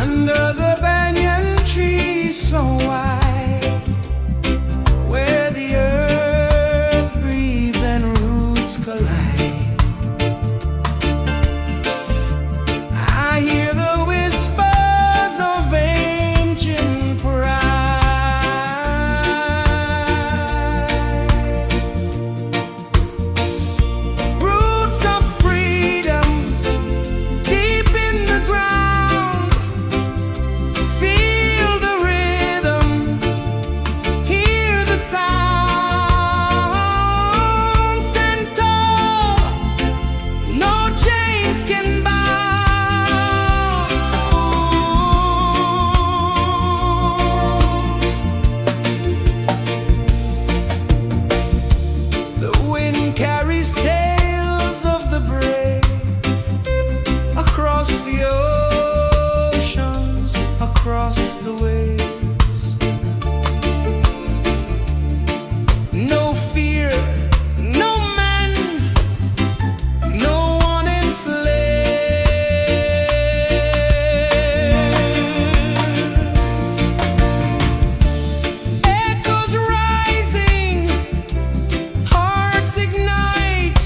Under the banyan tree so wide, where the earth breathes and roots collide, I hear the whispers of ancient pride. Roots of freedom deep in the ground. Feel the rhythm, hear the sound. Stand tall, no chains can bound. The wind carries tales of the brave across the oceans, across the waves. No fear, no man, no one enslaves. Echoes rising, hearts ignite.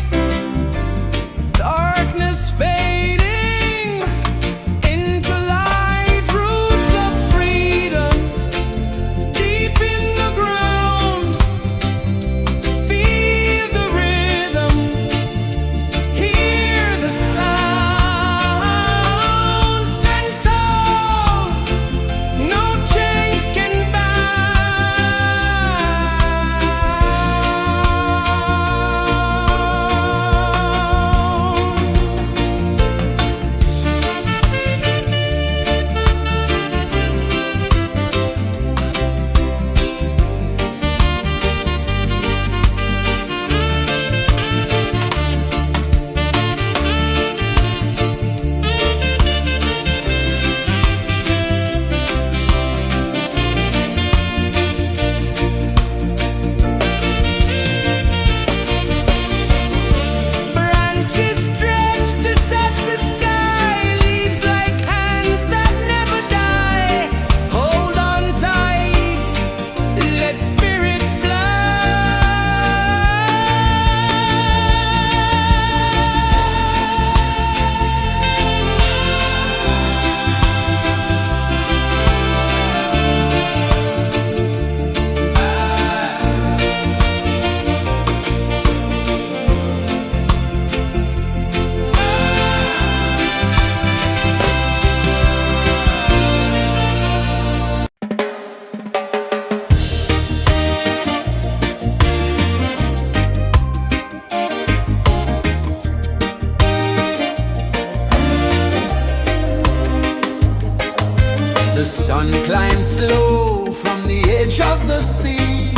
One climbs slow from the edge of the sea.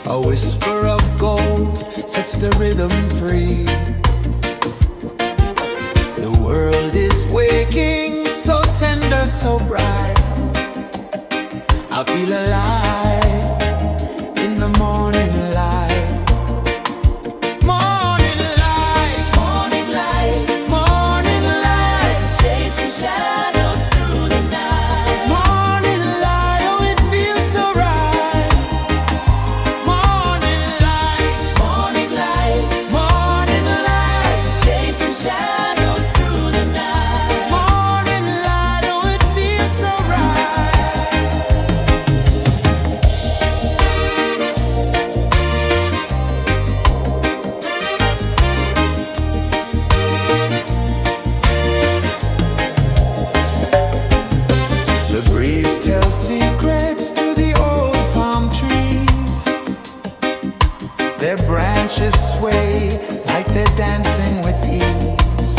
A whisper of gold sets the rhythm free. The world is waking, so tender, so bright. I feel alive in the morning light. Morning light, Morning light, morning light, chasing shadows through the night. morning light, oh it feels so right. Morning light, Morning light, morning light, chasing shadows through the night. morning light, oh it feels so right. The breeze tells secrets to the old palm trees. Their branches sway like they're dancing with ease.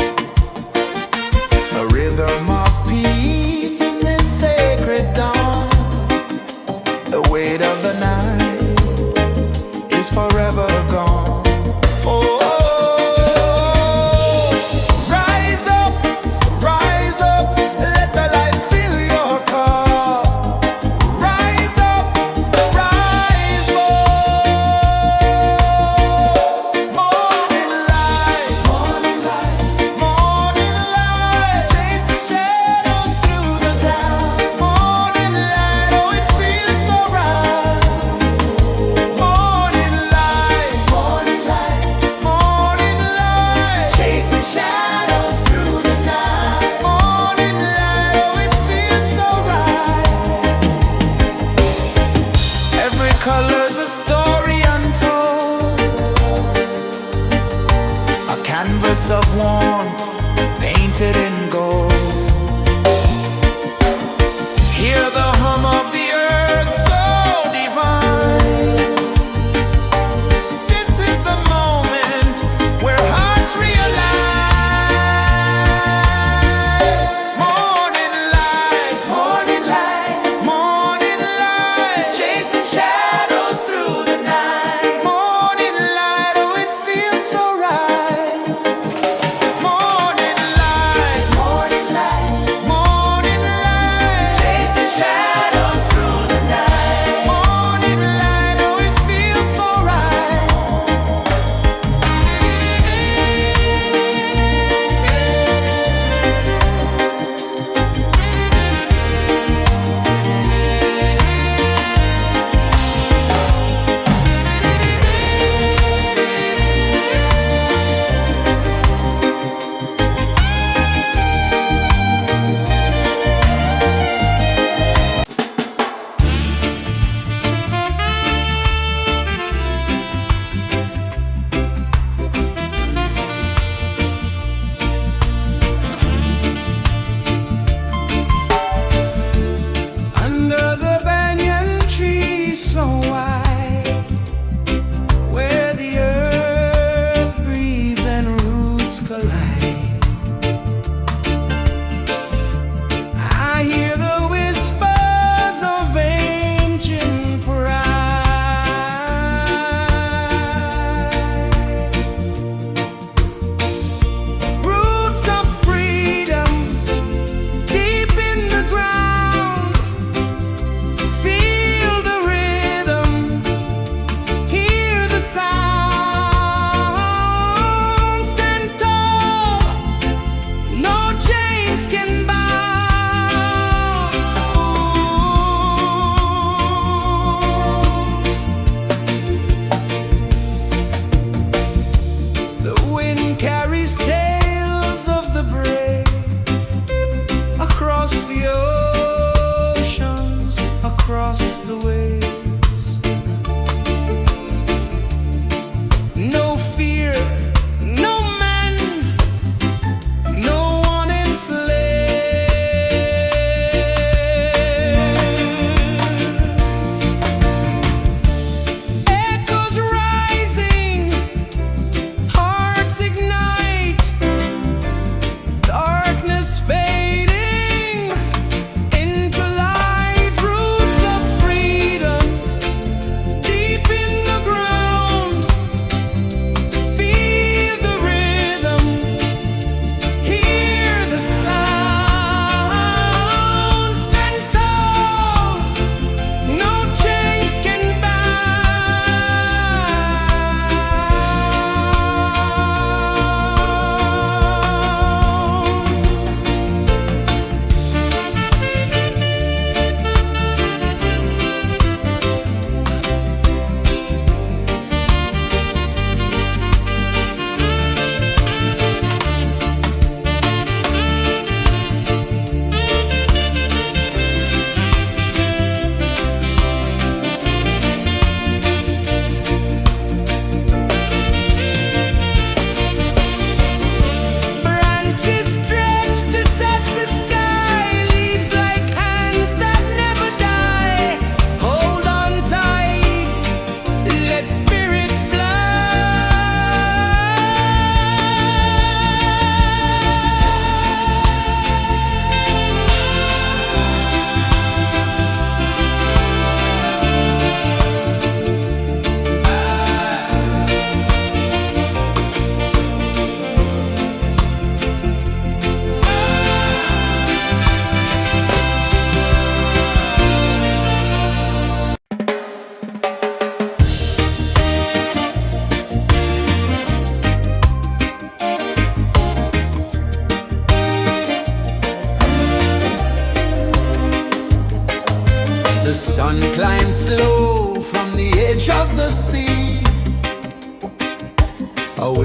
A rhythm of peace in this sacred dawn. The weight of the night is forever gone. Oh, rise up, let the light fill your cup. Rise up, rise up. Morning light, morning light, chasing shadows through the cloud. Morning light, oh it feels so right. Morning light, morning light, chasing shadows through the night. Morning light, oh it feels so right. Every color's a story untold, a canvas of warmth painted in gold. Hear the hum of the earth so divine. This is the moment where hearts realign. Morning light, morning light, chasing shadows through the night. Morning light, oh it feels so right. Morning light,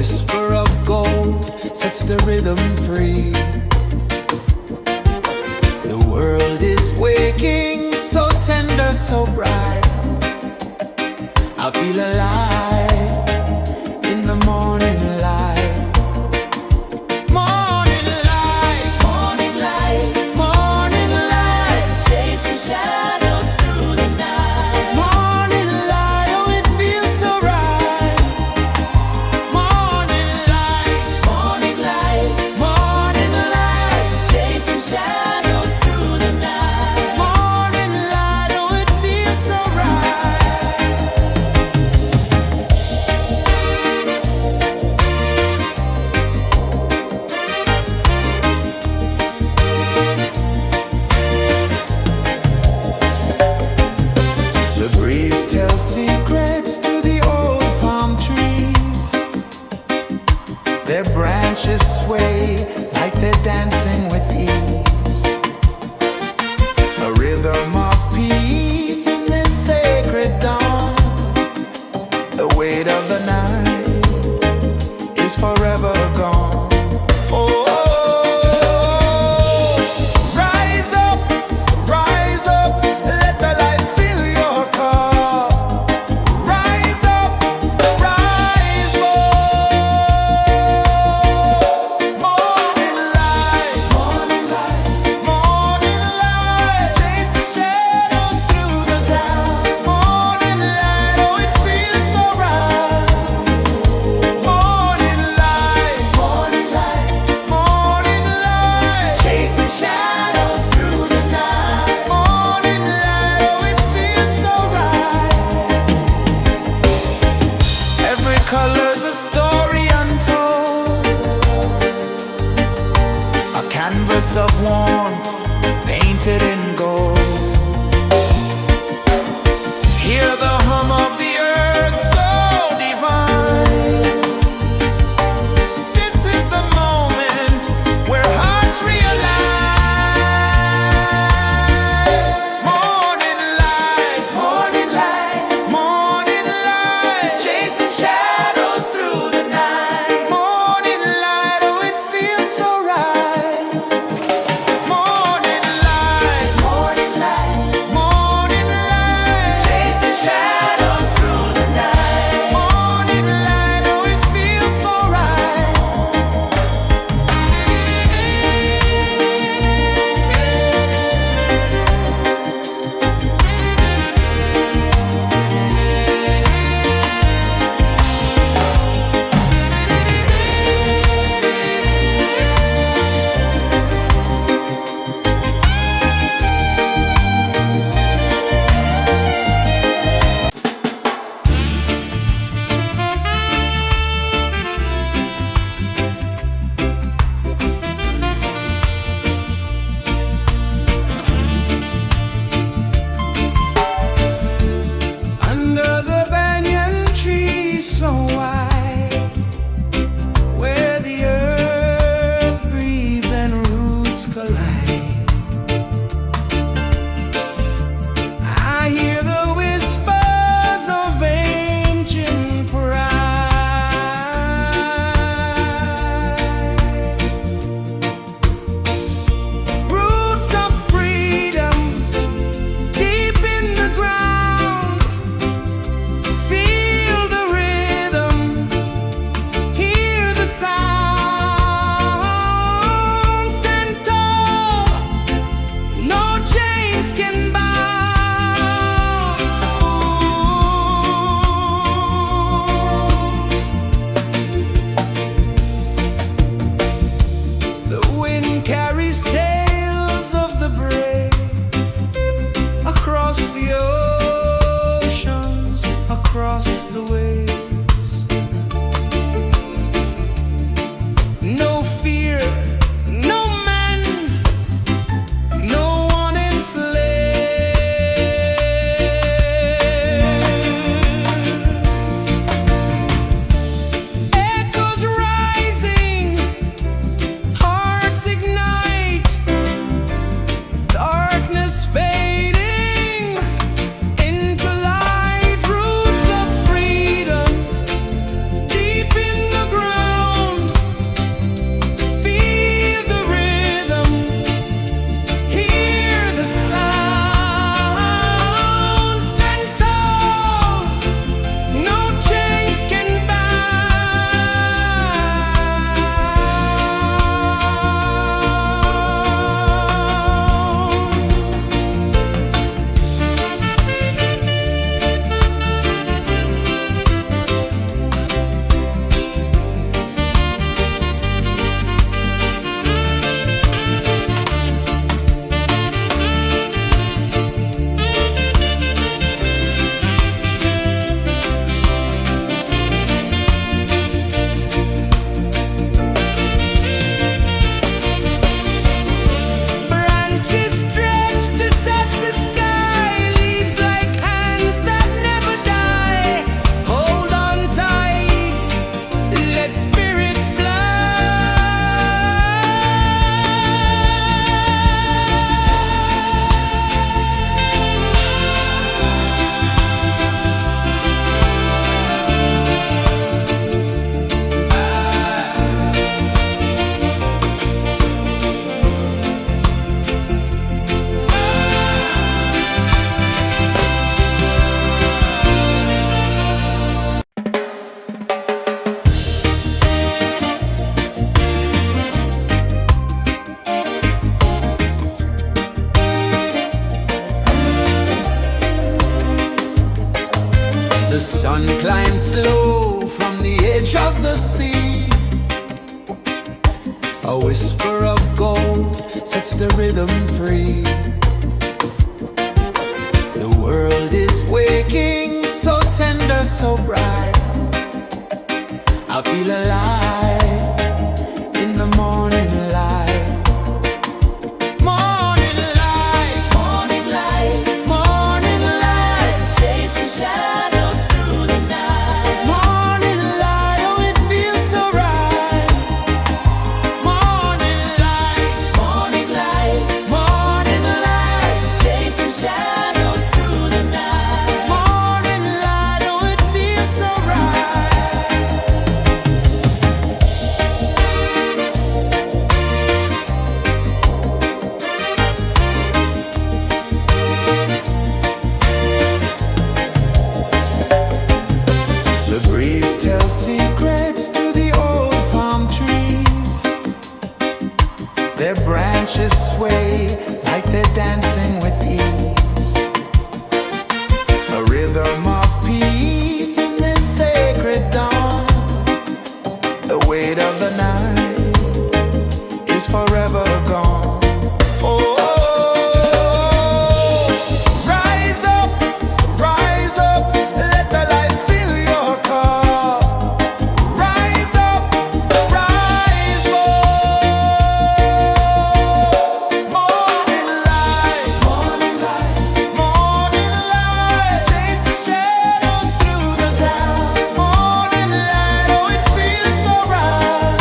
whisper of gold sets the rhythm free. The world is waking, so tender, so bright. I feel alive in the morning light. Morning light, Morning light, morning light, chasing shadows through the night. morning light, oh it feels so right. Morning light, Morning light, morning light, chasing shadows through the night. morning light, oh it feels so right. The breeze tells secrets to the old palm trees. Their branches sway like they're dancing with ease. A rhythm of peace in this sacred dawn. The weight of the night is forever gone. Oh, rise up, let the light fill your cup. Rise up, rise up. Morning light, morning light, chasing shadows through the cloud. Morning light, oh it feels so right. Morning light, chasing shadows through the night. Morning light, oh it feels so right. Every color's a story untold, a canvas of warmth painted in gold. Hear the hum of the earth so divine. This is the moment where hearts realign. Morning light, morning light, chasing shadows through the night. Morning light, oh it feels so right. Morning light, feel alive in the morning light. Morning light, Morning light, morning light, chasing shadows through the night. morning light, oh it feels so right. Morning light, Morning light, morning light, chasing shadows through the night. morning light, oh it feels so right. The breeze tells secrets to the old palm trees. Their branches sway like they're dancing with ease. A rhythm of peace in this sacred dawn. The weight of the night is forever gone. Oh, rise up, let the light fill your cup. Rise up, rise up. Morning light, morning light, morning light, chasing shadows through the cloud. Morning light, oh it feels so right.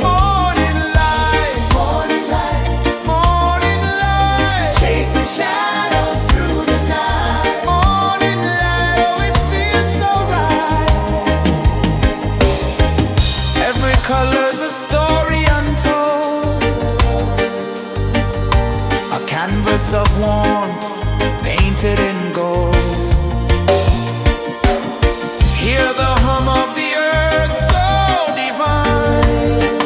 Morning light, morning light, morning light, chasing shadows through the night. Morning light, oh it feels so right. Every color's a story untold, a canvas of warmth painted in gold. Hear the hum of the earth so divine.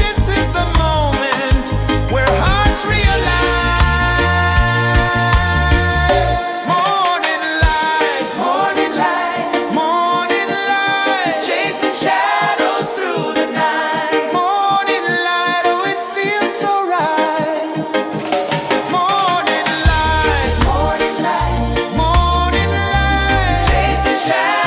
This is the moment where hearts realign. Morning light, morning light, morning light, chasing shadows through the night. Morning light, oh it feels so right. Morning light, morning light, morning light, chasing shadows.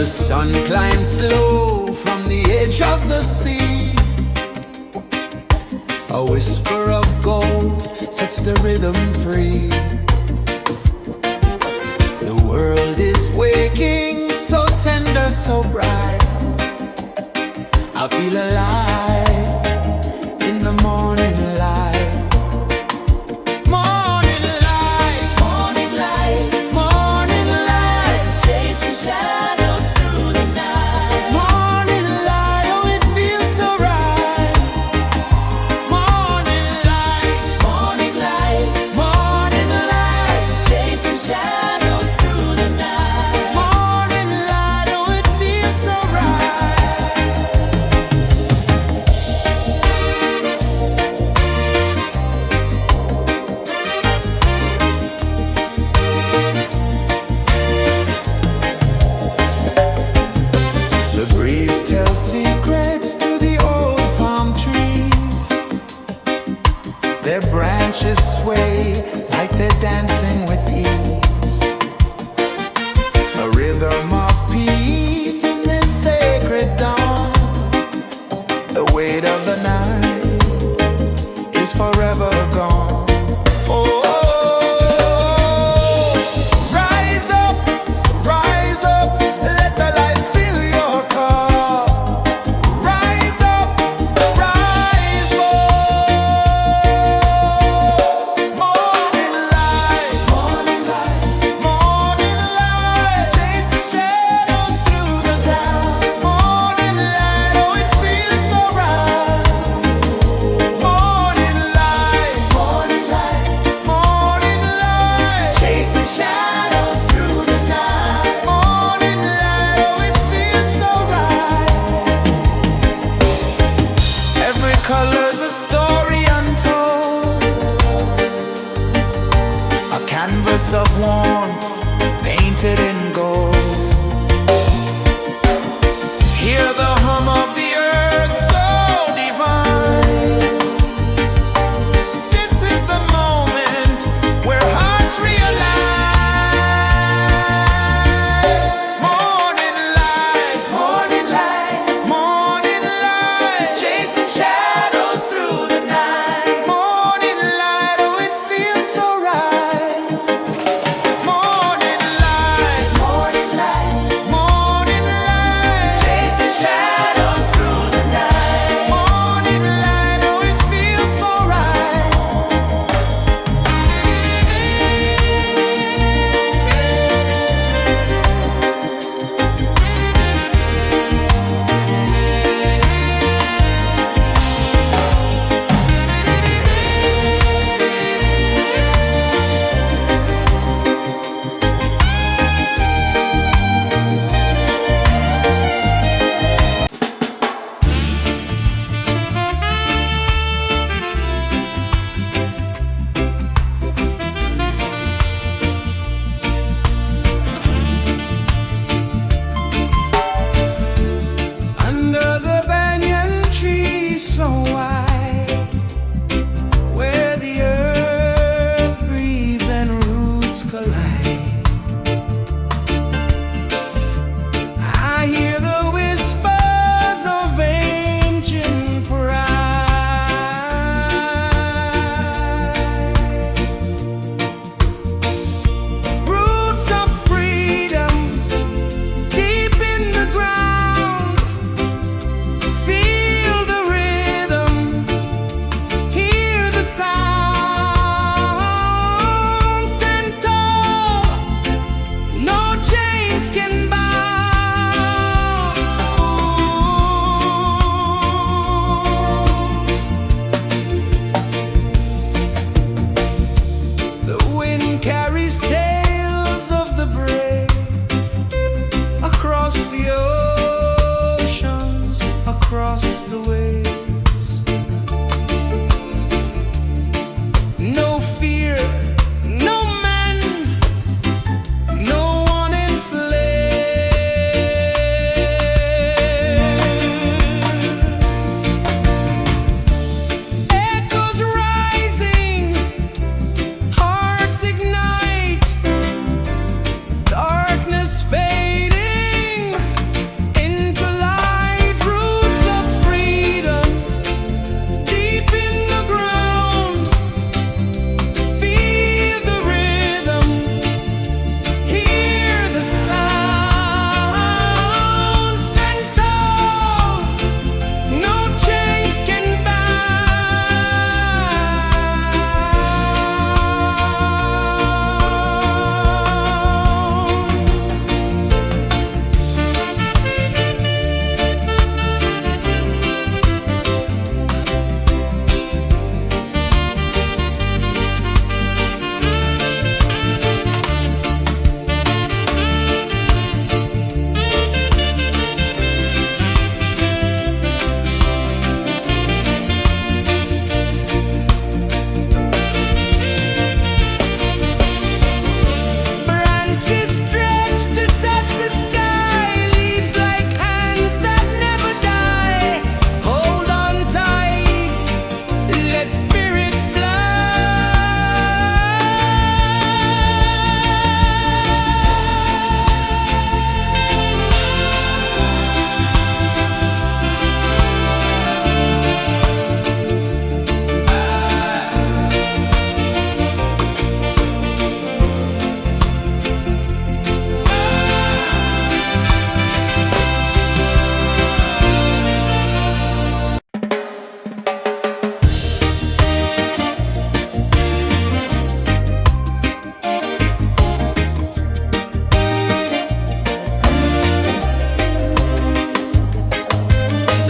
The sun climbs slow from the edge of the sea. A whisper of gold sets the rhythm free. The world is waking, so tender, so bright. I feel alive in the morning light. Morning light, Morning light, morning light, chasing shadows through the night. morning light, oh it feels so right. Morning light, Morning light, morning light, chasing shadows through the night. morning light, oh it feels so right. The breeze tells secrets to the old palm trees. Their branches sway like they're dancing with ease. A rhythm of peace in this sacred dawn. The weight of the night is forever gone. Oh, rise up, let the light fill your cup. Rise up, rise up. Morning light, morning light, morning light, chasing shadows through the cloud. Morning light, oh it feels so right. Morning light, morning light, morning light, chasing shadows through the night. Morning light, oh it feels so right. Every color's a story untold, a canvas of warmth painted in gold. Hear the hum of the earth so divine. This is the moment where hearts realign. Morning light, morning light, morning light, chasing shadows through the night. Morning light, oh it feels so right.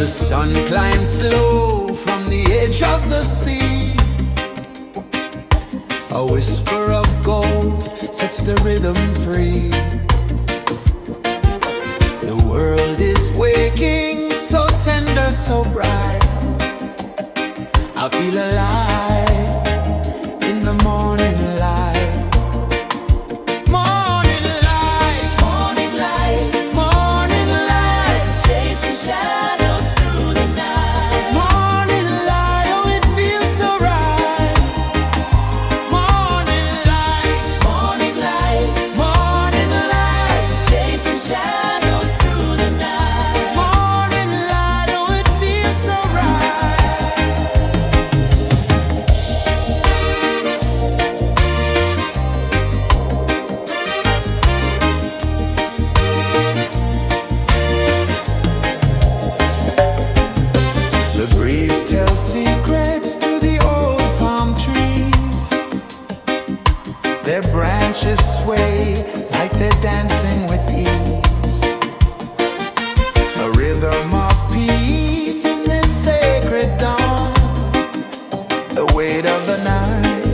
The sun climbs slow from the edge of the sea. A whisper of gold sets the rhythm free. The world is waking, so tender, so bright. I feel alive in the morning light. Morning light, Morning light, morning light, chasing shadows through the night. morning light, oh it feels so right. Morning light, Morning light, morning light, chasing shadows through the night. morning light, oh it feels so right. The breeze tells secrets to the old palm trees. Their branches sway like they're dancing with ease. A rhythm of peace in this sacred dawn. The weight of the night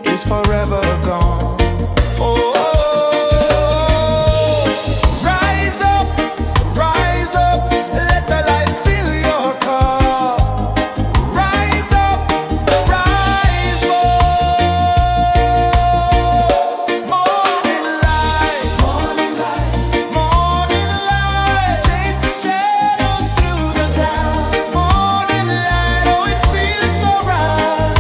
is forever gone. Oh, rise up, let the light fill your cup. Rise up, rise up. Morning light, morning light, morning light, chasing shadows through the cloud. Morning light, oh it feels so right.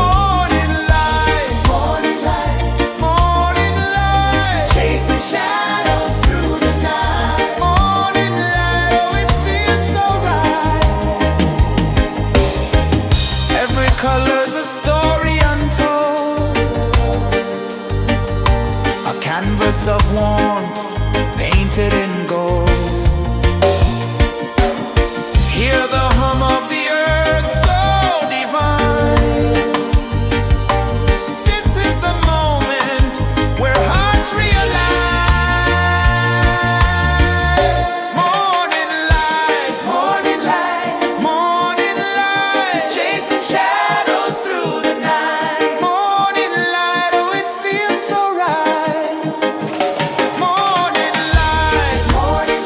Morning light, morning light, morning light, chasing shadows through the night. Morning light, oh it feels so right. Every color's a story untold, a canvas of warmth painted in gold. Hear the hum of the earth so divine. This is the moment where hearts realign. Morning light, morning light, morning light, chasing shadows through the night. Morning light, oh it feels so right. Morning light, morning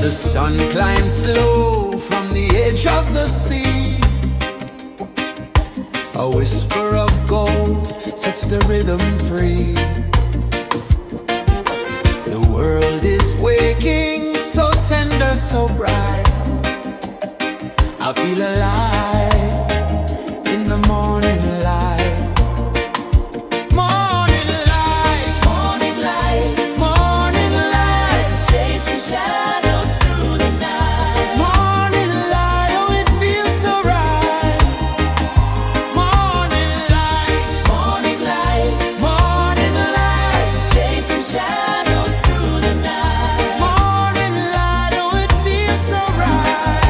The sun climbs slow from the edge of the sea. A whisper of gold sets the rhythm free. The world is waking, so tender, so bright. I feel alive in the morning light. Morning light, Morning light, morning light, chasing shadows through the night. morning light, oh it feels so right. Morning light, Morning light, morning light, chasing shadows through the night. morning light, oh it feels so right.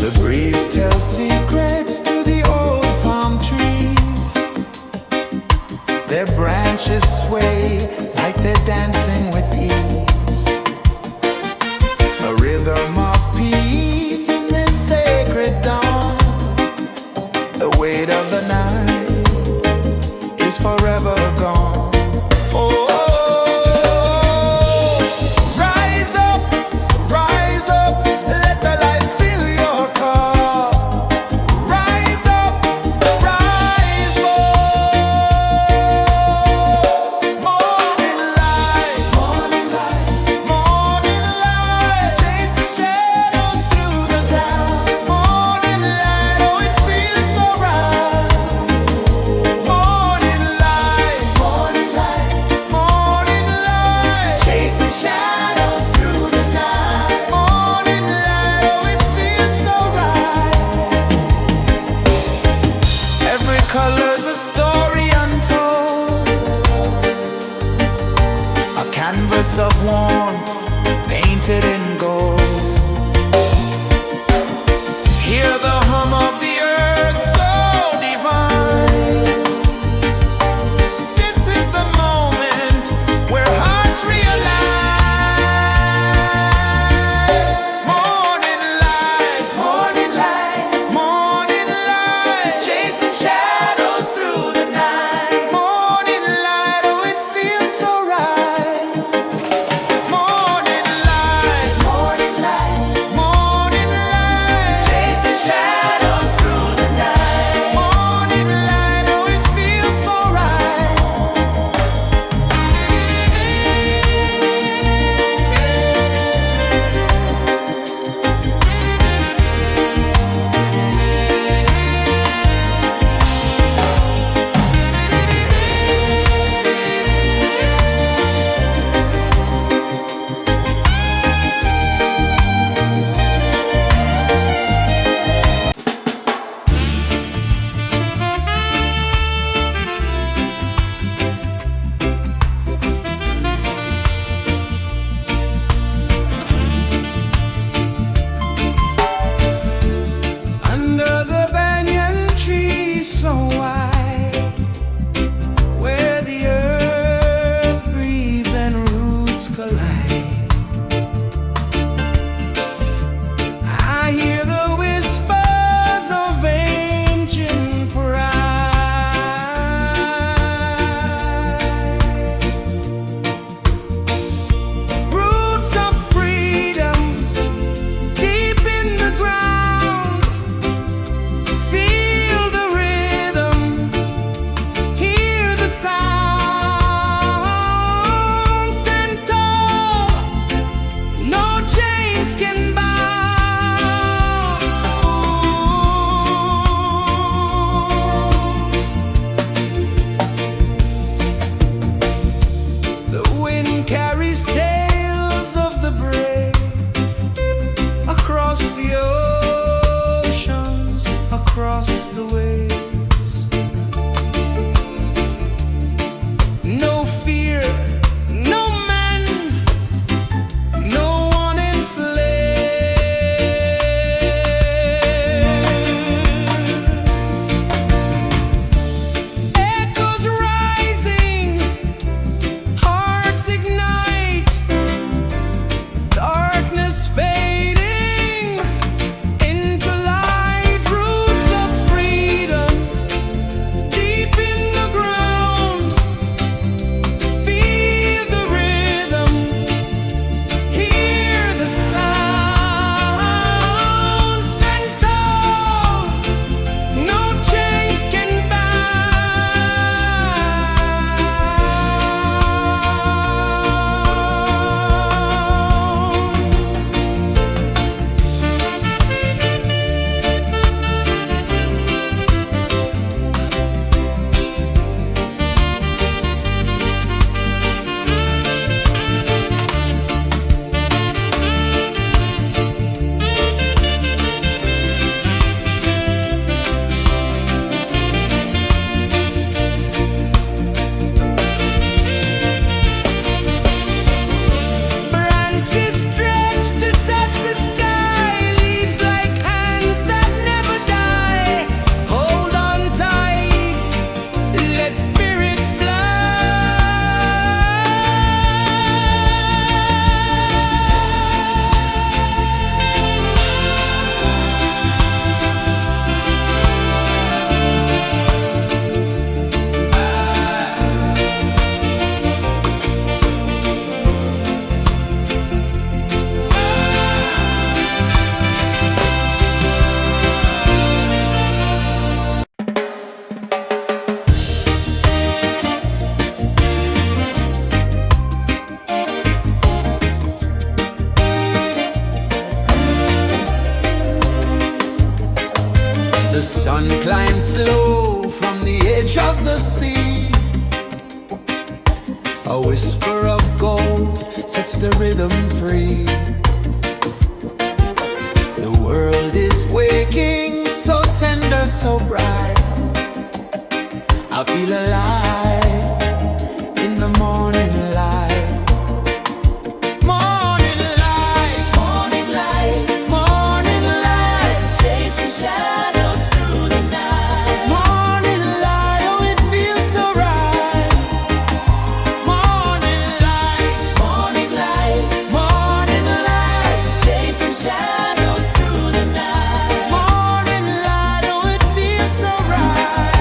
The breeze tells secrets to the old palm trees. Their branches sway like they're dancing with ease. A rhythm of peace in this sacred dawn. The weight of the night is forever gone. Oh, rise up, let the light fill your cup. Rise up, rise up. Morning light, morning light, morning light, chasing shadows through the cloud. Morning light, oh it feels so right. Morning light, morning light, morning light, chasing shadows through the night. Morning light, oh it feels so right. Every color's a story untold, a canvas of warmth painted in gold. Hear the hum of the earth so divine. This is the moment where hearts realign. Morning light, morning light, morning light, chasing shadows through the night. Morning light, oh it feels so right. Morning light, A whisper of gold sets the rhythm free. The world is waking, so tender, so bright. I feel alive in the morning light. Morning light, Morning light, morning light, chasing shadows through the night. morning light, oh it feels so right. Morning light, Morning light, morning light, chasing shadows through the night. morning light, oh it feels so right.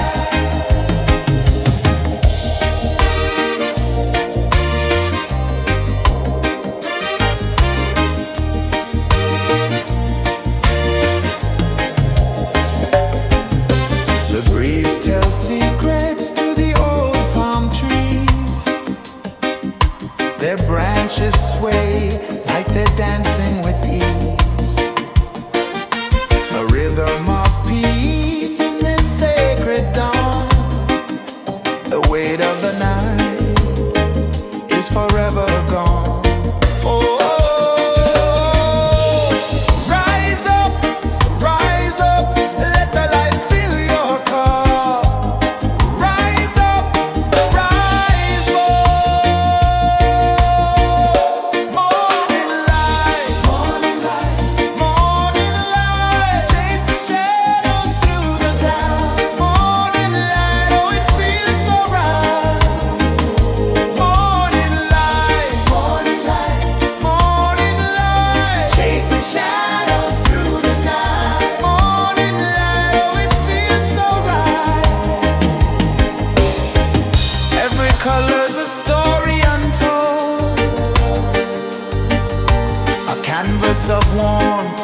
The breeze tells secrets to the old palm trees. Their branches sway like they're dancing with ease. A rhythm of peace in this sacred dawn. The weight of the night is forever gone. Oh, rise up, let the light fill your cup. Rise up, rise up. Morning light, morning light, morning light, chasing shadows through the cloud. Morning light, oh it feels so right. Morning light, morning light, morning light, chasing shadows through the night. Morning light, oh it feels so right. Every color's a story untold, a canvas of warmth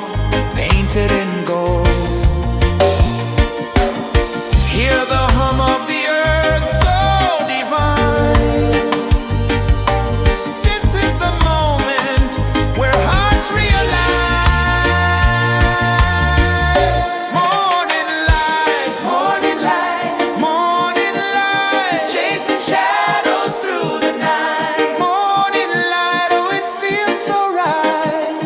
painted in gold. Hear the hum of the earth so divine. This is the moment where hearts realign. Morning light, morning light, morning light, chasing shadows through the night. Morning light, oh it feels so right.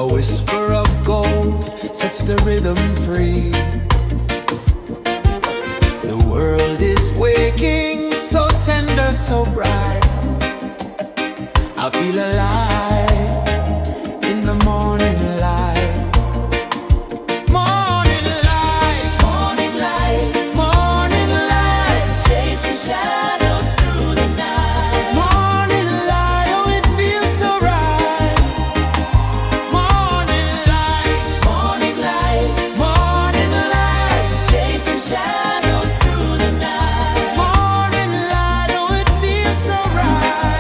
A whisper of gold sets the rhythm free. The world is waking, so tender, so bright. I feel alive in the morning light. Morning light, Morning light, morning light, chasing shadows through the night. morning light, oh it feels so right. Morning light, Morning light, morning light, chasing shadows through the night. morning light, oh it feels so right.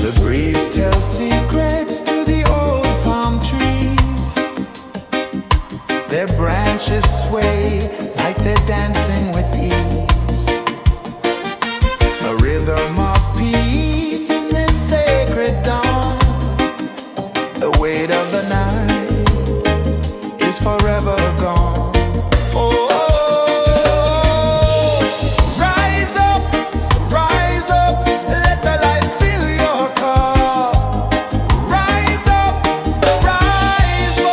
The breeze tells secrets to the old palm trees. Their branches sway like they're dancing with ease. A rhythm of peace in this sacred dawn. The weight of the night is forever gone. Oh, rise up, let the light fill your cup. Rise up, rise up.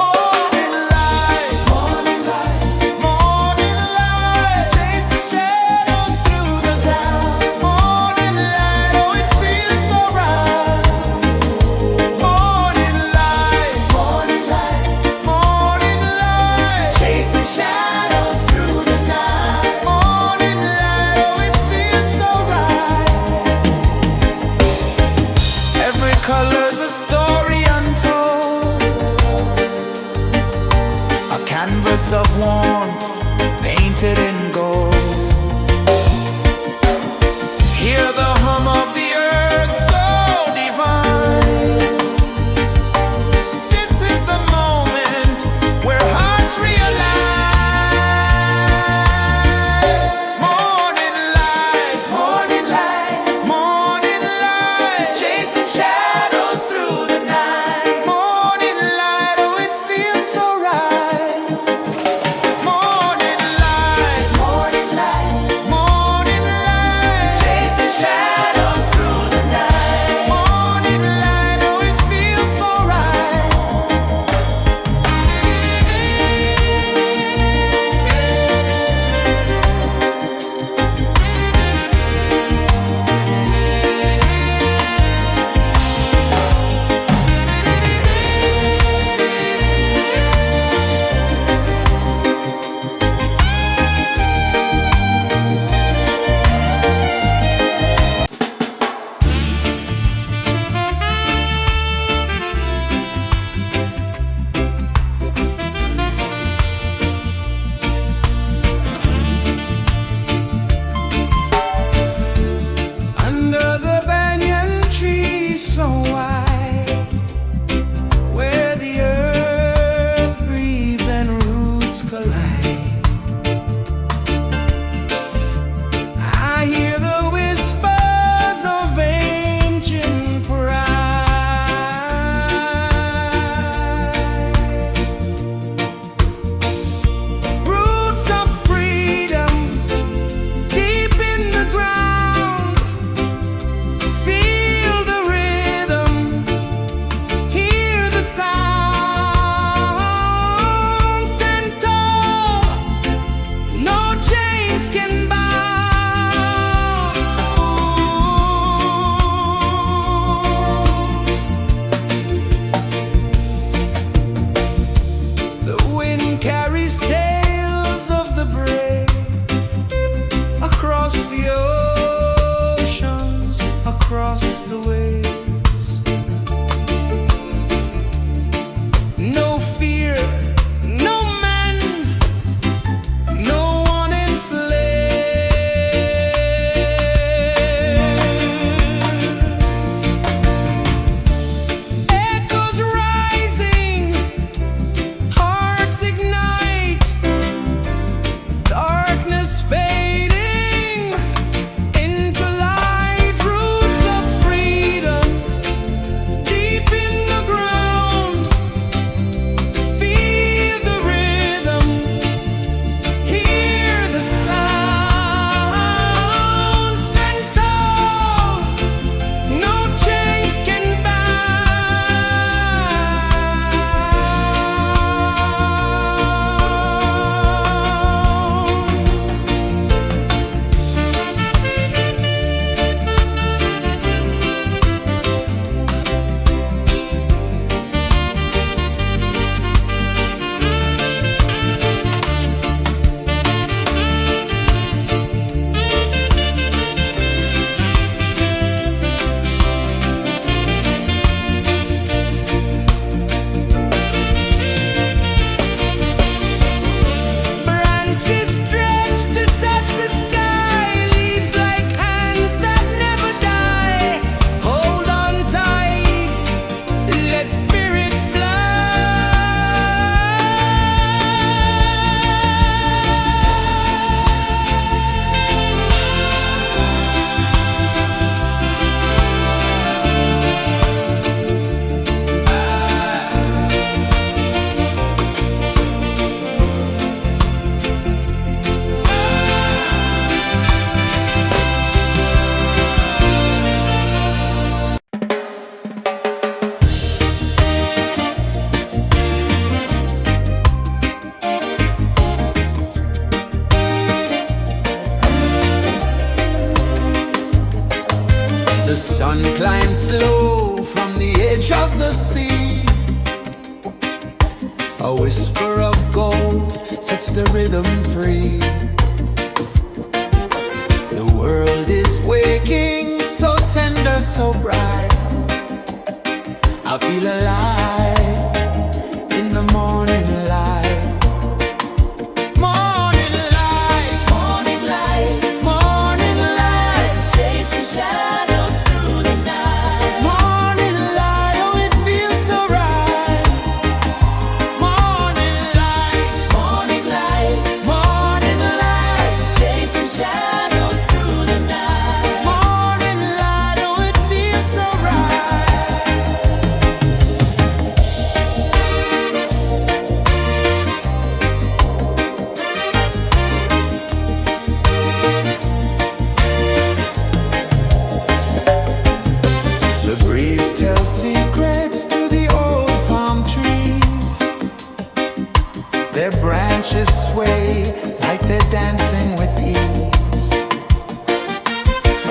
Morning light, morning light, chasing shadows through the cloud. Morning light, oh it feels so right. Morning light, morning light, chasing shadows through the night. Morning light, oh it feels so right. Every color's a story untold, a canvas of warmth painted in gold. Hear the hum of the earth so divine. This is the moment where hearts realign. Morning light, morning light, chasing shadows through the night. Morning light, oh it feels so right. Morning light, edge of the sea. A whisper of gold sets the rhythm free. The world is waking, so tender, so bright. I feel alive in the morning light. Morning light, Morning light, morning light, chasing shadows through the night. morning light, oh it feels so right. Morning light, Morning light, morning light, chasing shadows through the night. morning light, oh it feels so right. The breeze tells secrets to the old palm trees. Their branches sway like they're dancing with ease.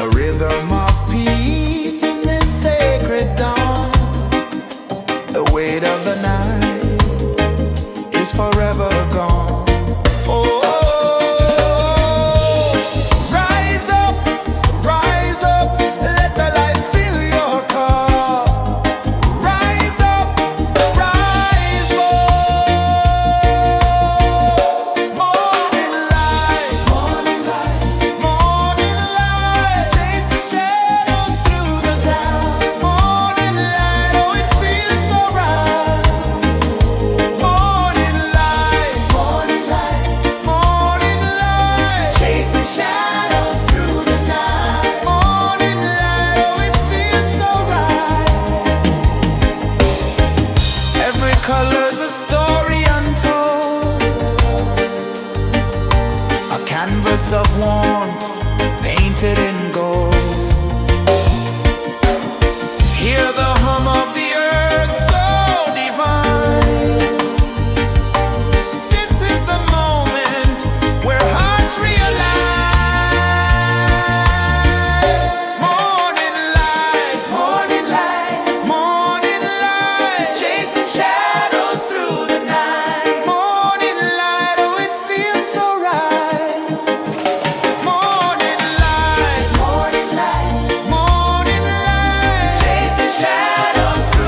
A rhythm of peace in this sacred dawn. The weight of the night is forever gone. Oh, rise up, let the light fill your cup. Rise up, rise up. Morning light, morning light, chasing shadows through the cloud. Morning light, oh it feels so right. Morning light, chasing shadows through the night. Morning light, oh it feels so right. Every color's a story untold, a canvas of warmth painted in gold. Hear the hum of the earth so divine. This is the moment where hearts realign. Morning light, morning light, chasing shadows through the night. Morning light, oh it feels so right. Morning light, chasing shadows through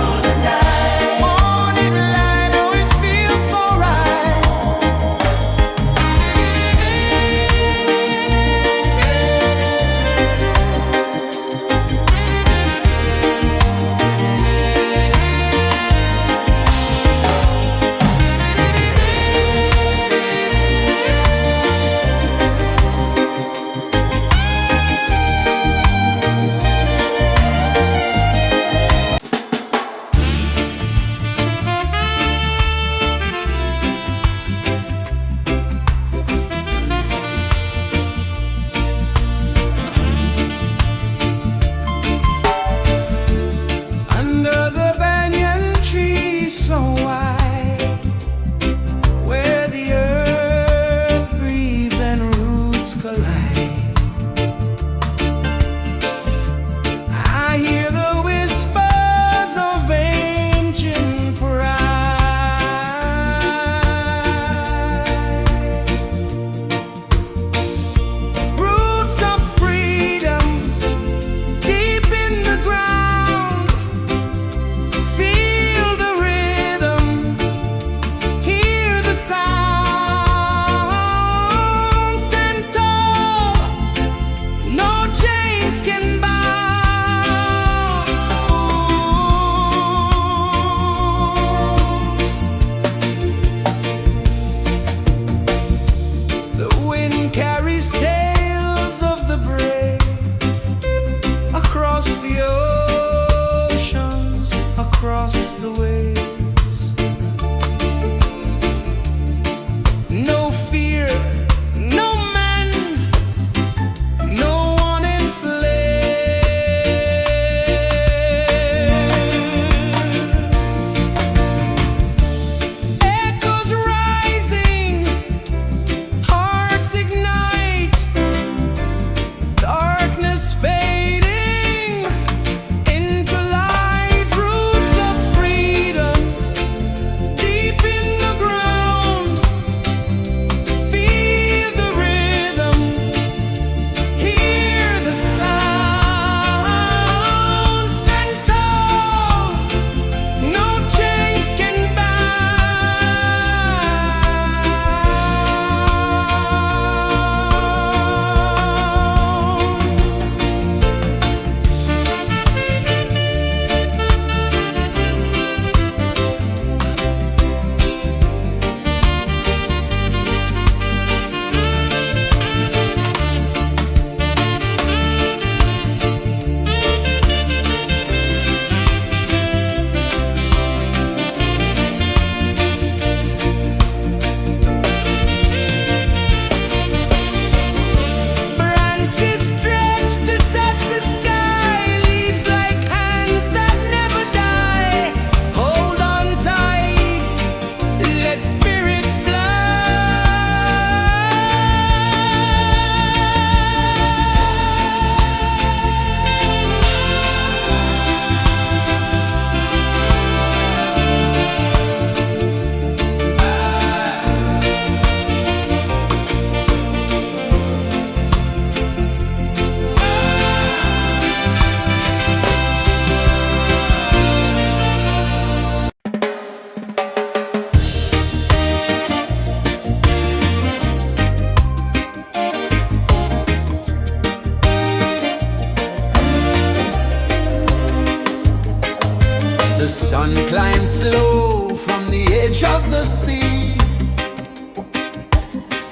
The sun climbs slow from the edge of the sea.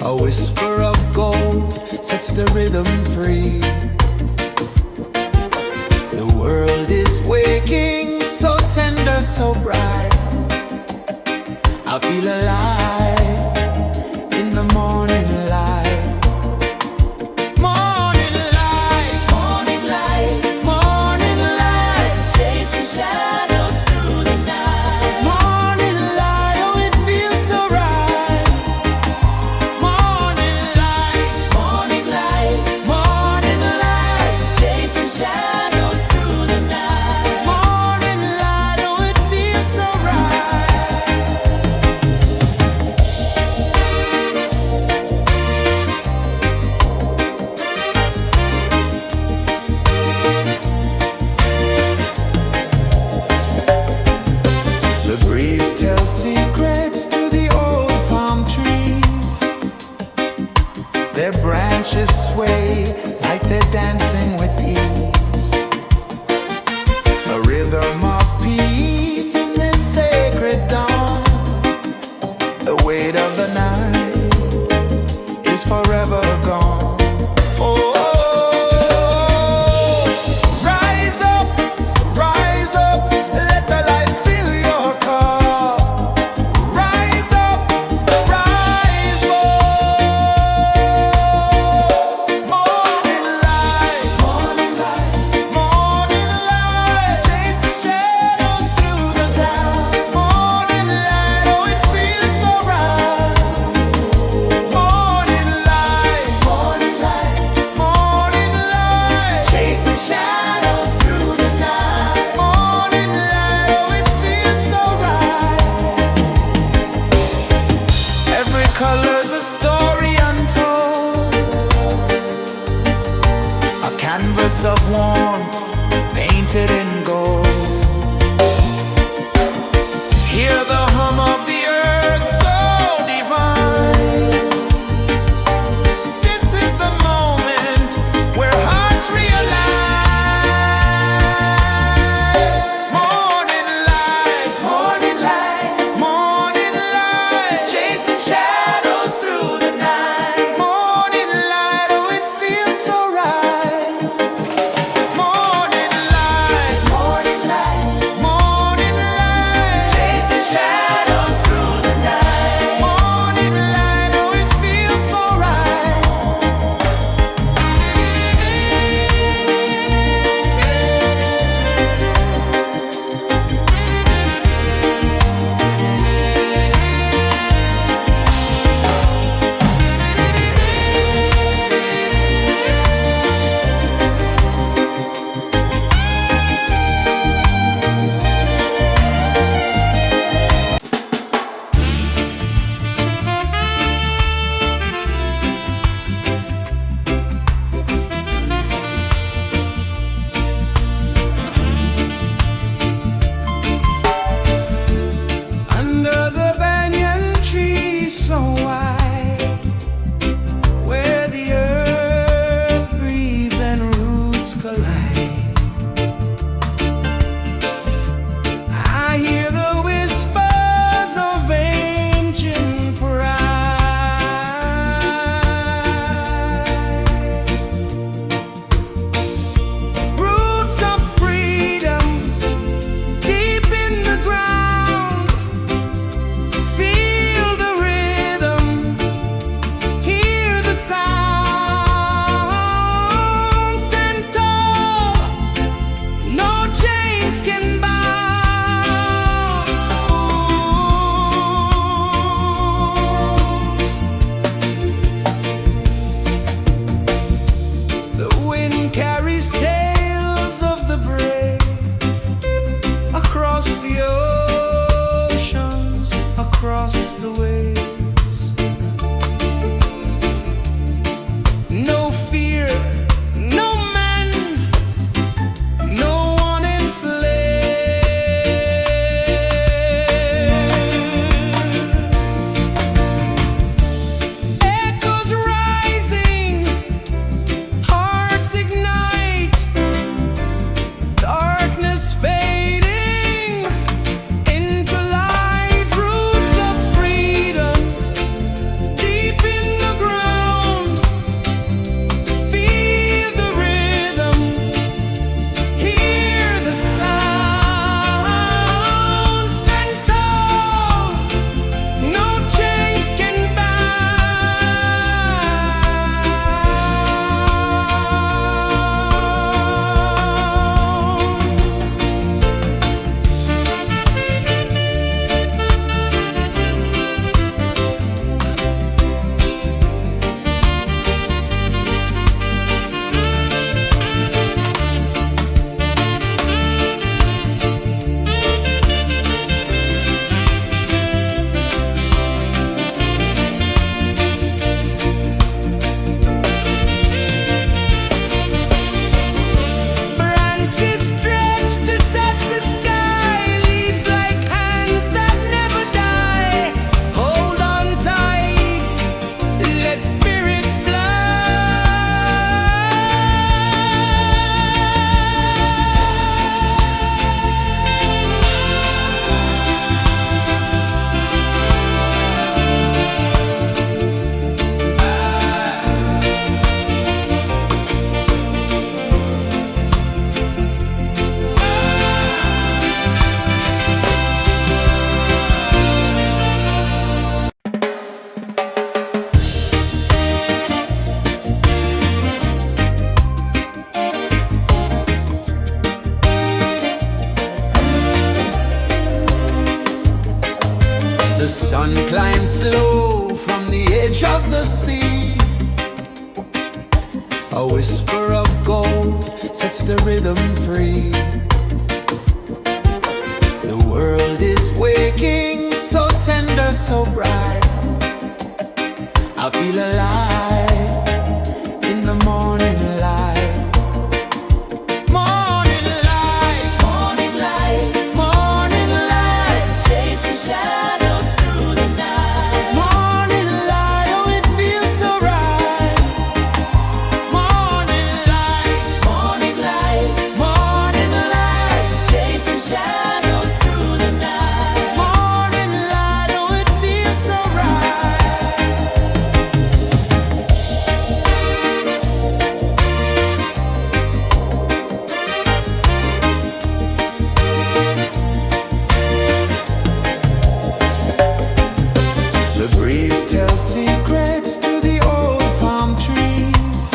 A whisper of gold sets the rhythm free. The world is waking, so tender, so bright. I feel alive in the morning light. Morning light, Morning light, morning light, chasing shadows through the night. morning light, oh it feels so right. Morning light, Morning light, morning light, chasing shadows through the night. morning light, oh it feels so right. The sun climbs slow from the edge of the sea. A whisper of gold sets the rhythm free. The world is waking, so tender, so bright. I feel alive in the morning light. Morning light, Morning light, morning light, chasing shadows through the night. morning light, oh it feels so right. Morning light, Morning light, morning light, chasing shadows through the night. morning light, oh it feels so right. The breeze tells secrets to the old palm trees.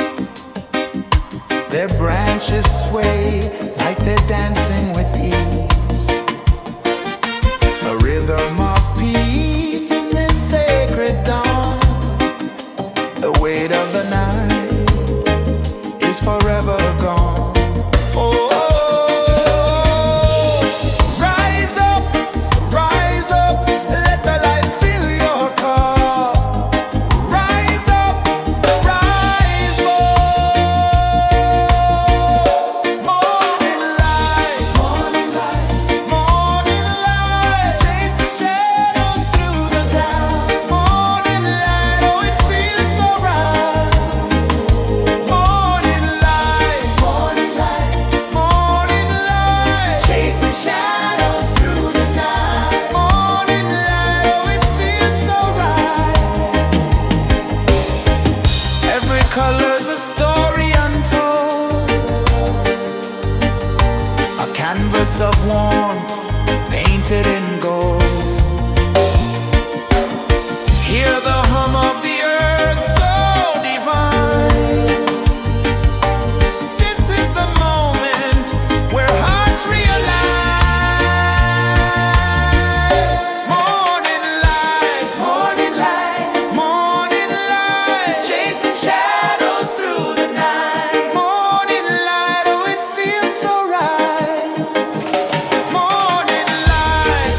Their branches sway like they're dancing with ease. A rhythm of peace in this sacred dawn. The weight of the night is forever gone. Oh, rise up, let the light fill your cup. Rise up, rise more. Morning light, morning light, chasing shadows through the cloud. Morning light, oh it feels so right. Morning light, morning light, chasing shadows through the night. Morning light, oh it feels so right. Every color's a story untold, a canvas of warmth painted in gold. Hear the hum of the earth so divine. This is the moment where hearts realign. Morning light, morning light, chasing shadows through the night. Morning light, oh it feels so right. Morning light,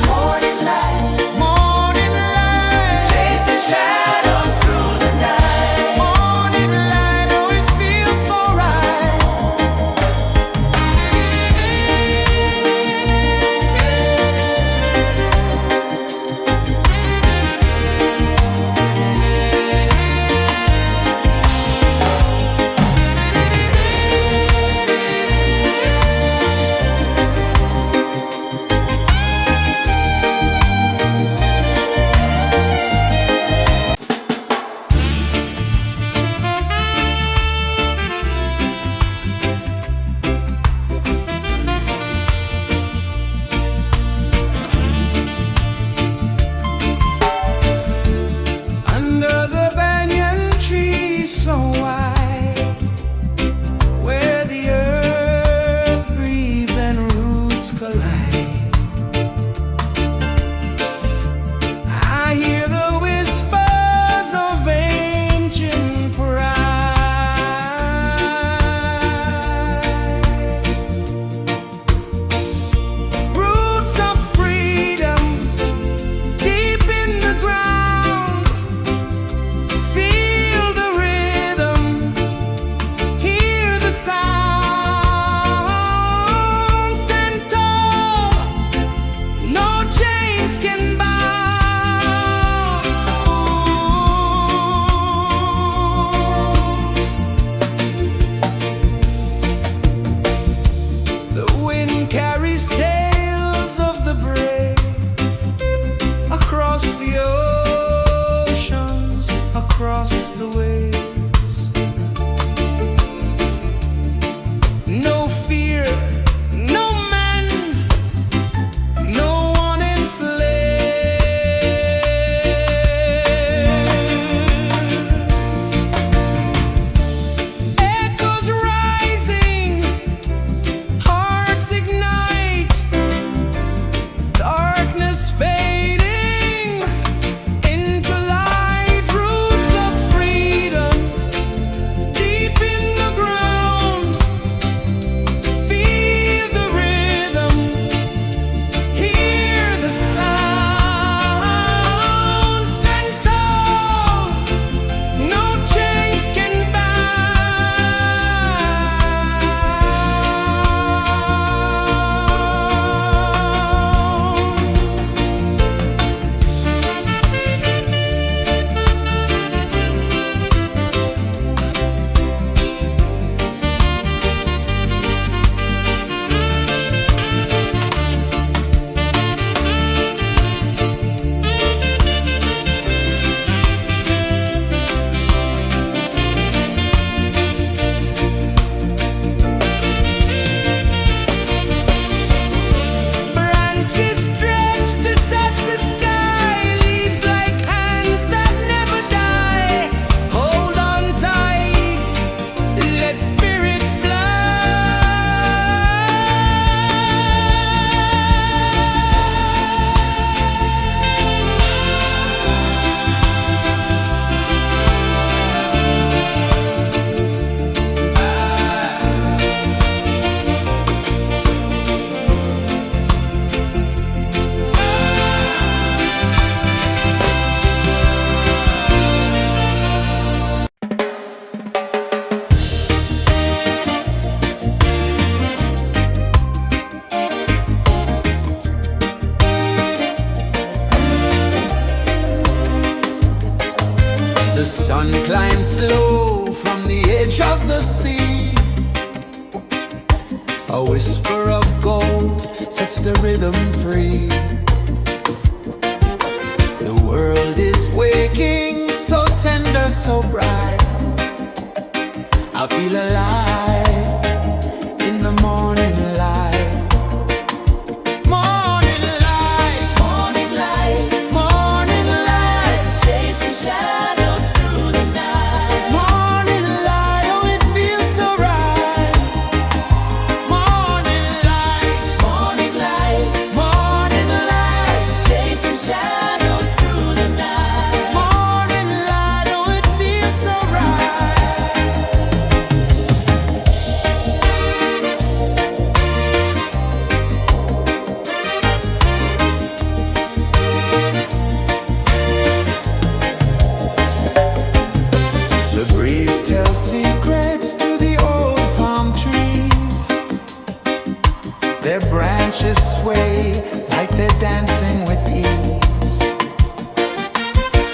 sway like they're dancing with ease.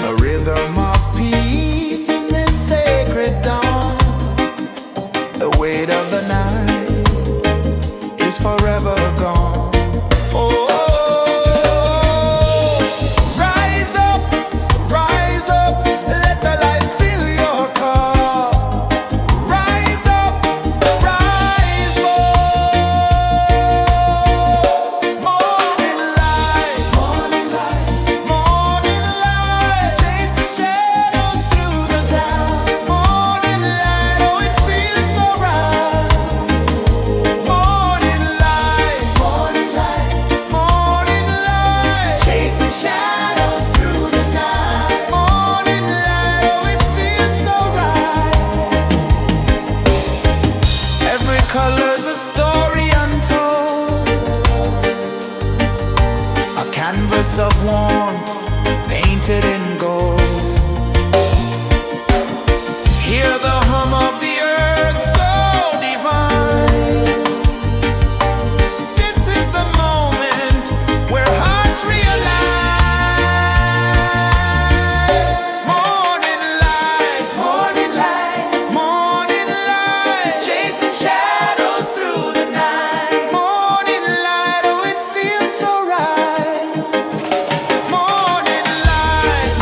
A rhythm of peace in this sacred dawn. The weight of the night is forever gone. Oh, rise up, let the light fill your car. Rise up, rise more. Morning light, morning light, chasing shadows through the cloud. Morning light, oh it feels so right. Morning light, chasing shadows through the night. Morning light, oh it feels so right. Every color's a story untold, a canvas of warmth painted in gold. Hear the hum of the earth so divine. This is the moment where hearts realign. Morning light, chasing shadows through the night. Morning light, oh it feels so right. Morning light,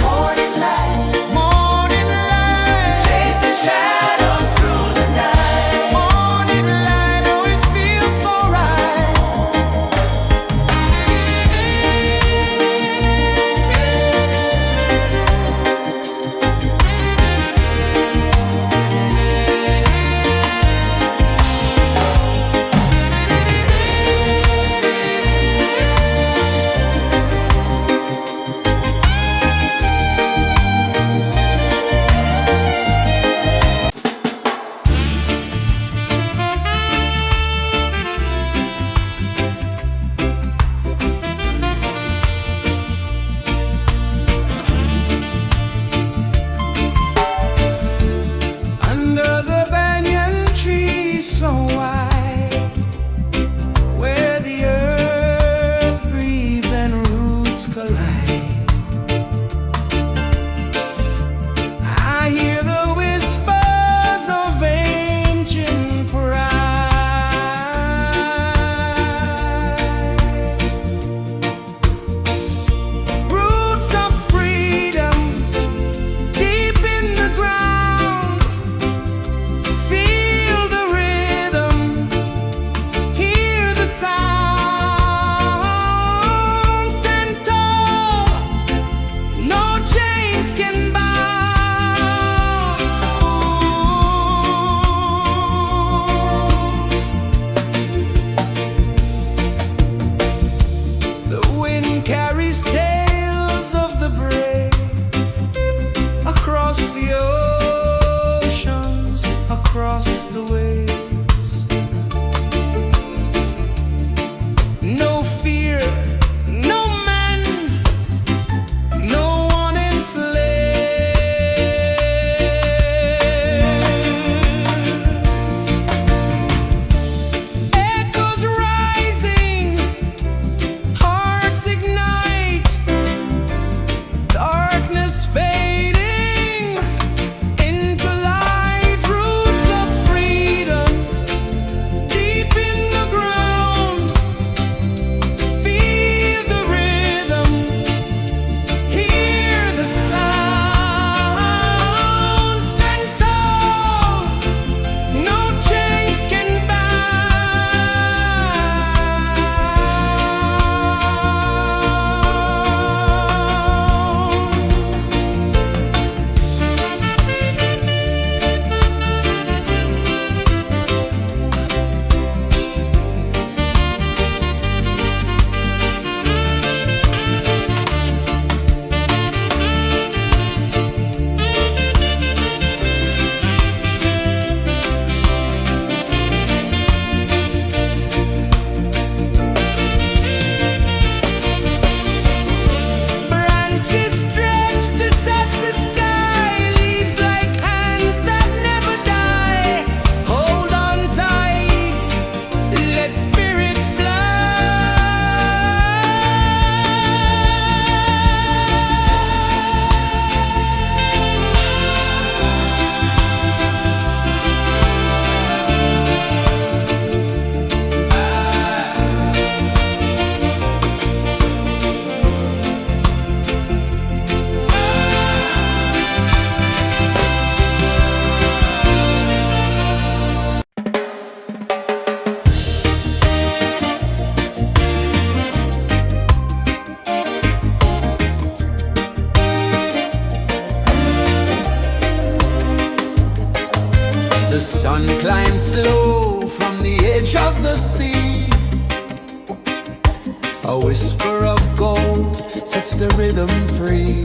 whisper of gold sets the rhythm free.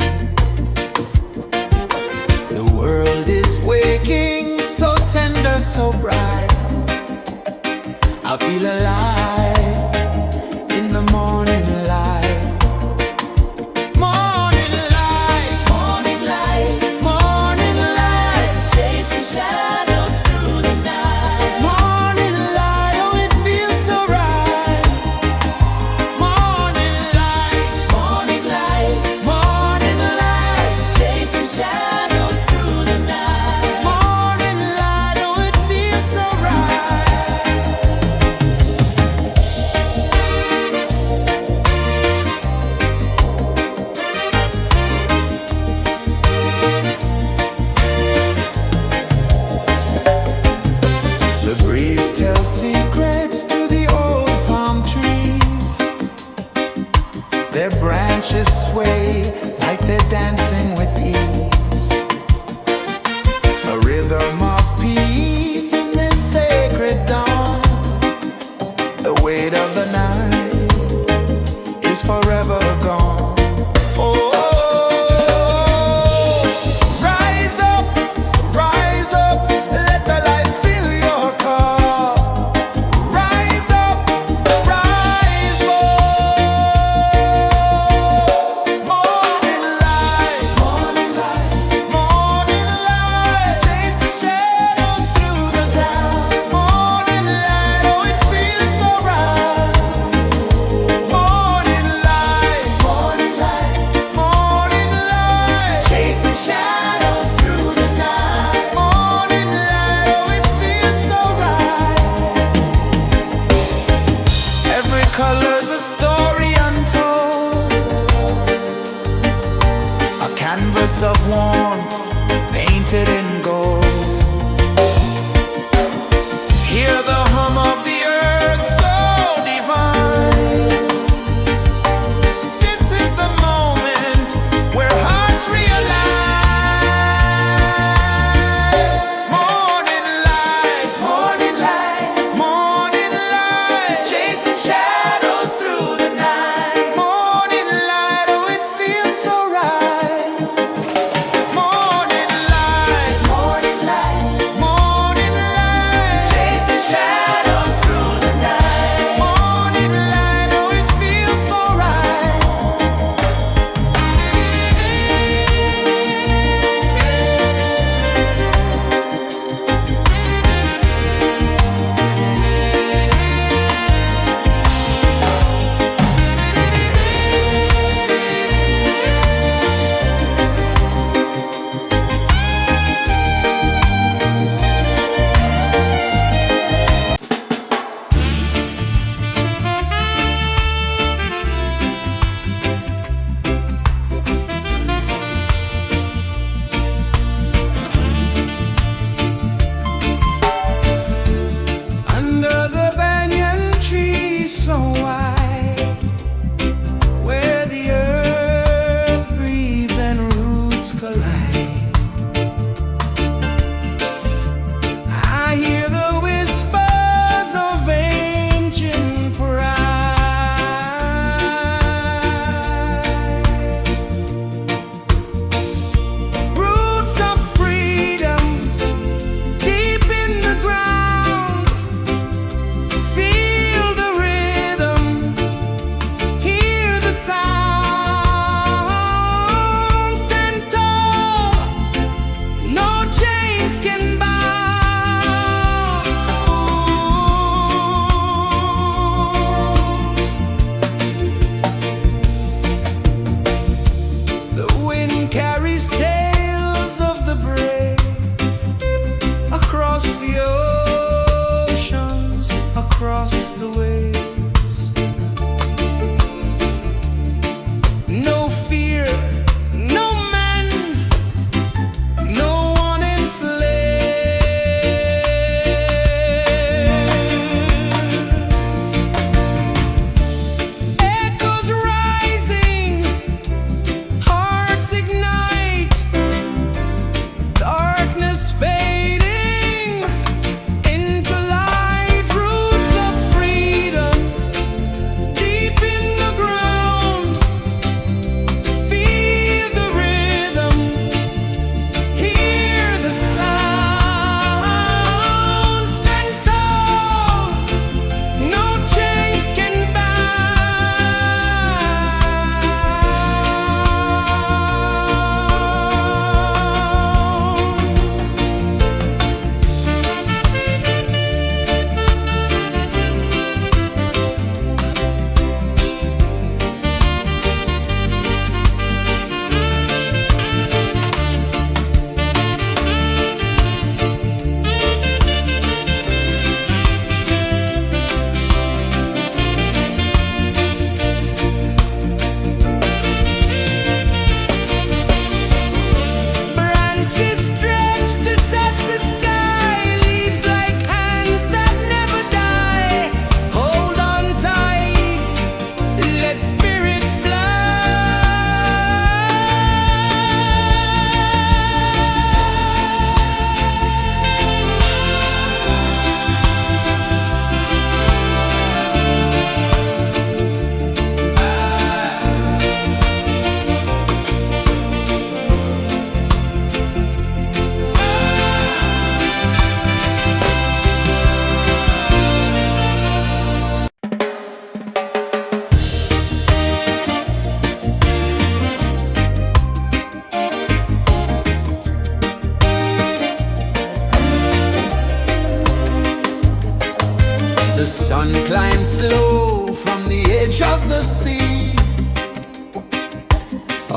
The world is waking, so tender, so bright. I feel alive in the morning light. Morning light, Morning light, morning light, chasing shadows through the night. morning light, oh it feels so right. Morning light, Morning light, morning light, chasing shadows through the night. morning light, oh it feels so right. The breeze tells secrets to the old palm trees. Their branches sway like they're dancing with ease. A rhythm of peace in this sacred dawn. The weight of the night is forever gone. Oh, rise up, let the light fill your cup. Rise up, rise up. Morning light, morning light, morning light, chasing shadows through the cloud. Morning light, oh it feels so right. Morning light, morning light,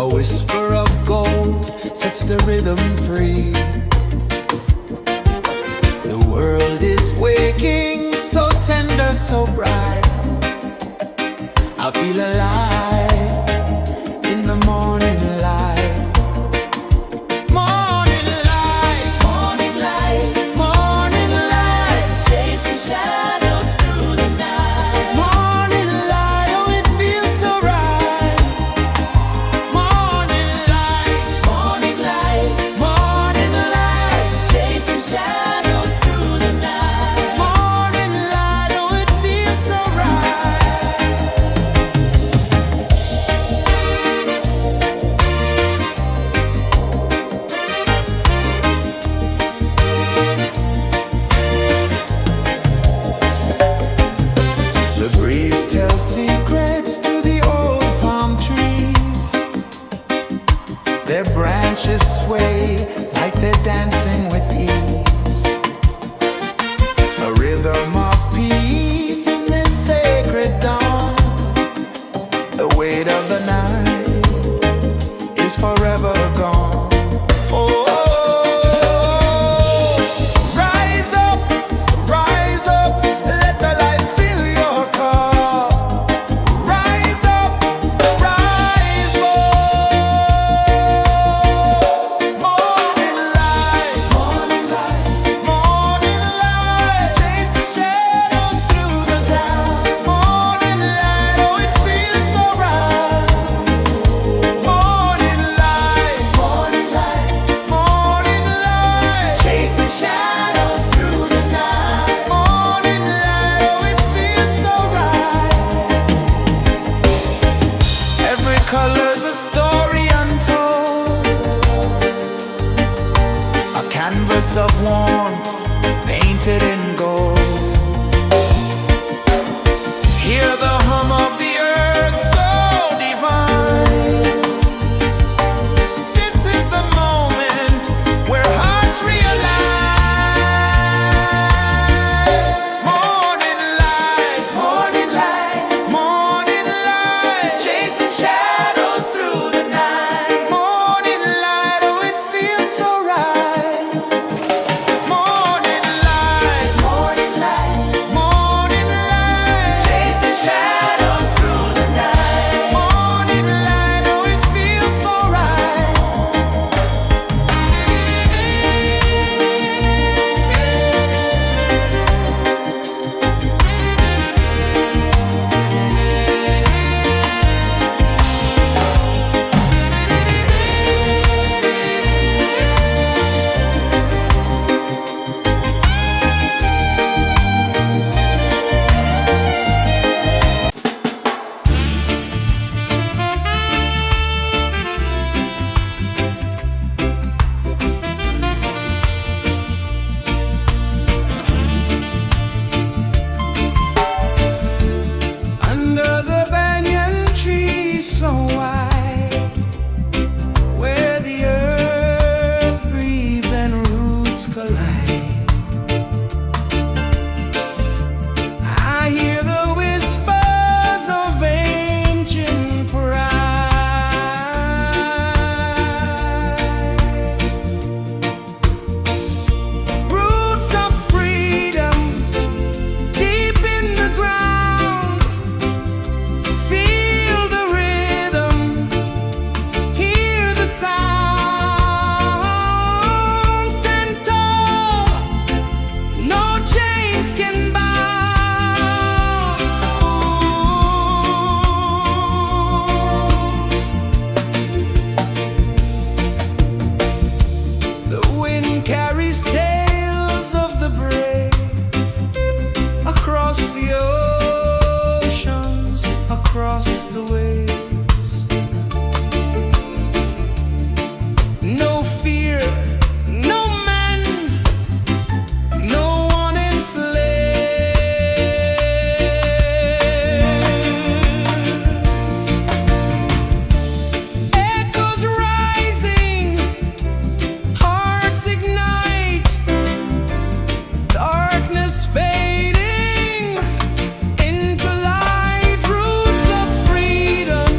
A whisper of gold sets the rhythm free. The world is waking, so tender, so bright. I feel alive in the morning light. Morning light, Morning light, morning light, chasing shadows through the night. morning light, oh it feels so right. Morning light, Morning light, morning light, chasing shadows through the night. morning light, oh it feels so right. The breeze tells secrets to the old palm trees. Their branches sway like they're dancing with ease. A rhythm of peace in this sacred dawn. The weight of the night is forever gone. Oh, rise up, let the light fill your cup. Rise up, rise up. Morning light, morning light, morning light, chasing shadows through the cloud. Morning light, oh it feels so right. Morning light, morning light, morning light, chasing shadows through the night. Morning light, oh it feels so right. Every color's a story untold, a canvas of warmth painted in gold. Hear the hum of the earth so divine. This is the moment where hearts realign. Morning light, morning light, morning light, chasing shadows through the night. Morning light, oh it feels so right. Morning light, morning light, morning light, chasing shadows through the night. Morning light, oh it feels so right. Under the banyan tree so wide, where the earth breathes and roots collide, I hear the whispers of ancient pride. Roots of freedom deep in the ground. Feel the rhythm, hear the sound. Stand tall, no chains can bound. The wind carries tales of the brave across the oceans, across the waves. No fear, no man, no one enslaves. Echoes rising, hearts ignite, darkness fading into light. Roots of freedom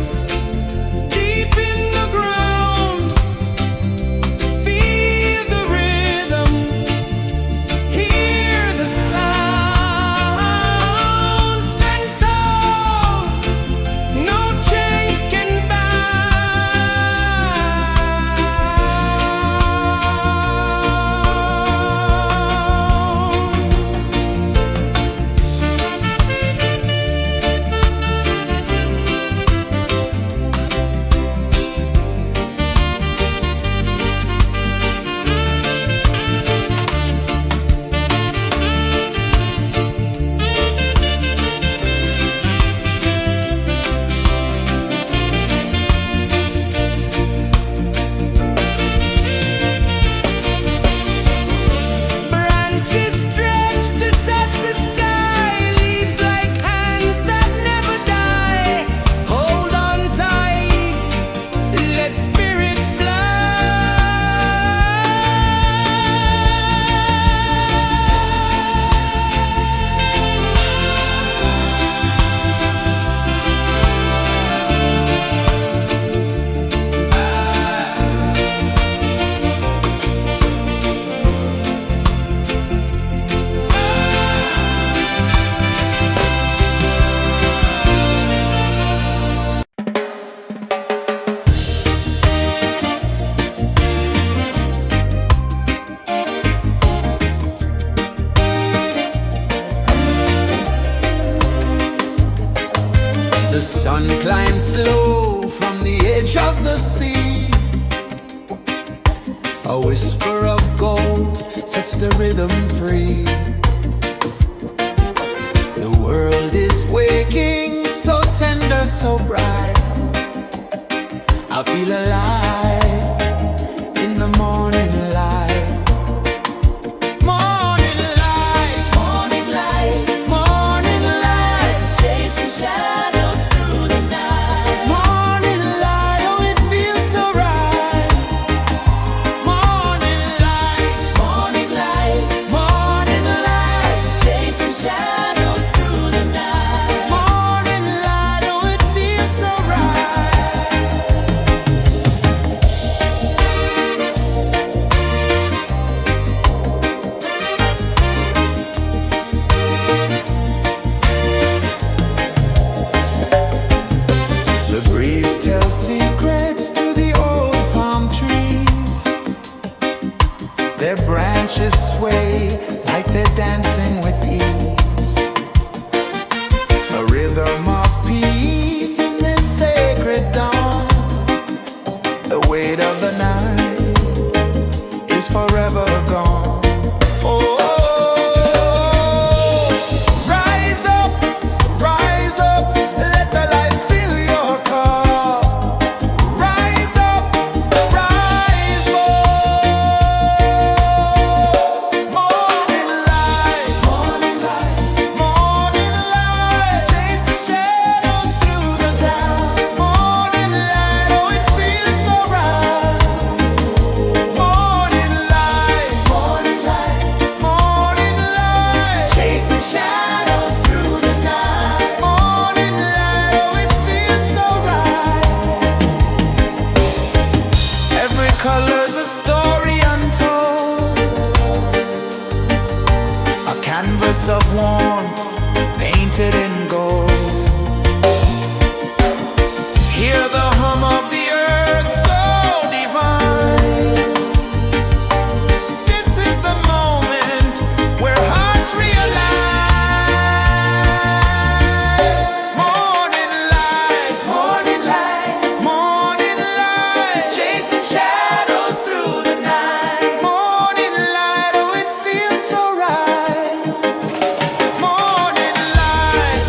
slow from the edge of the sea. A whisper of gold sets the rhythm free. The world is waking, so tender, so bright. I feel alive in the morning light. Morning light, Morning light, morning light, chasing shadows through the night. morning light, oh it feels so right. Morning light, Morning light, morning light, chasing shadows through the night. morning light, oh it feels so right. The breeze tells secrets to the old palm trees. Their branches sway like they're dancing with ease. A rhythm of peace in this sacred dawn. The weight of the night is forever gone. Oh, rise up, let the light fill your car. Rise up, rise up. Morning light, morning light, morning light, chasing shadows through the cloud. Morning light, oh it feels so right. Morning light, morning light, morning light, chasing shadows through the night. Morning light, oh it feels so right. Every color's a story untold, a canvas of warmth painted in gold. Hear the hum of the earth so divine. This is the moment where hearts realign. Morning light, morning light, morning light, chasing shadows through the night. Morning light, oh it feels so right. Morning light,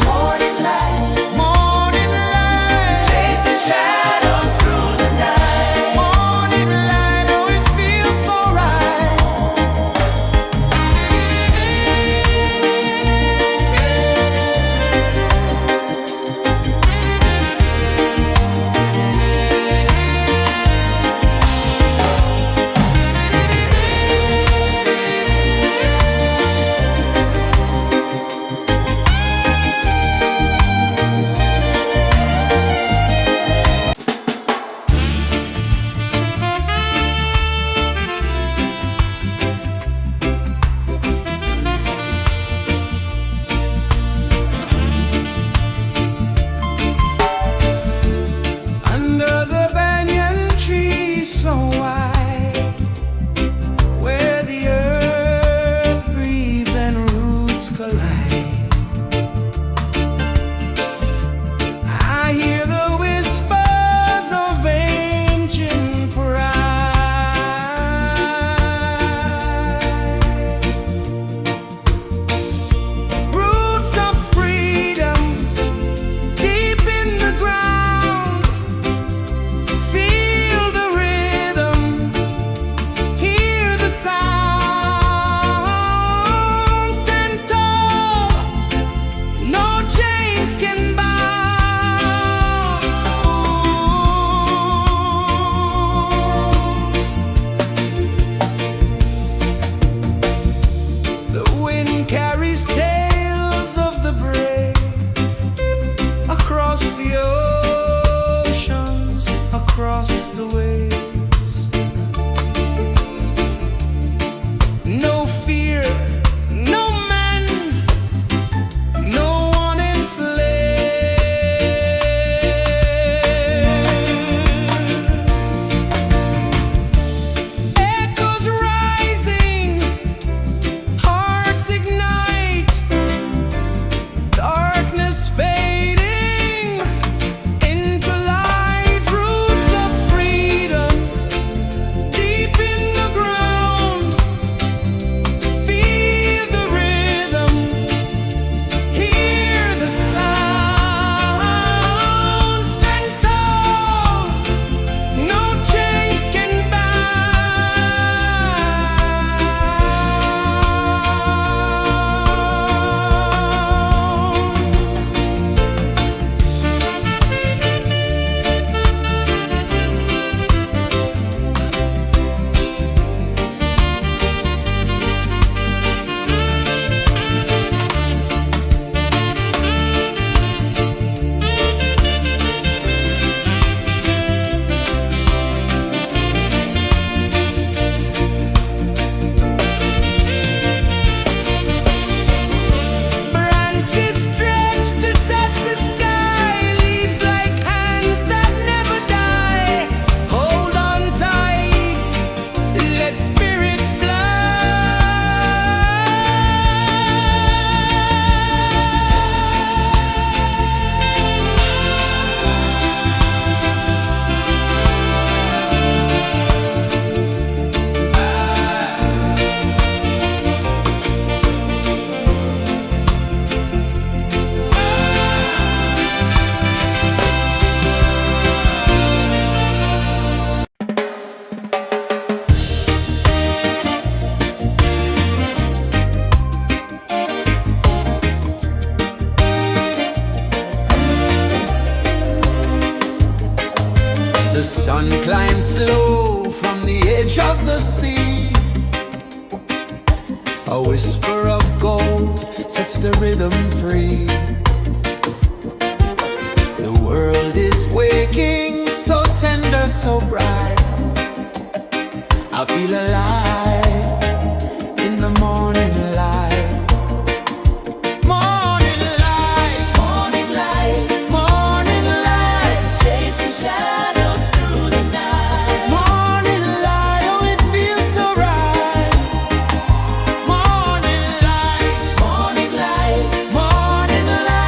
The sun climbs slow from the edge of the sea. A whisper of gold sets the rhythm free. The world is waking, so tender, so bright. I feel alive in the morning light. Morning light, Morning light, morning light, chasing shadows through the night. morning light, oh it feels so right. Morning light, Morning light, morning light.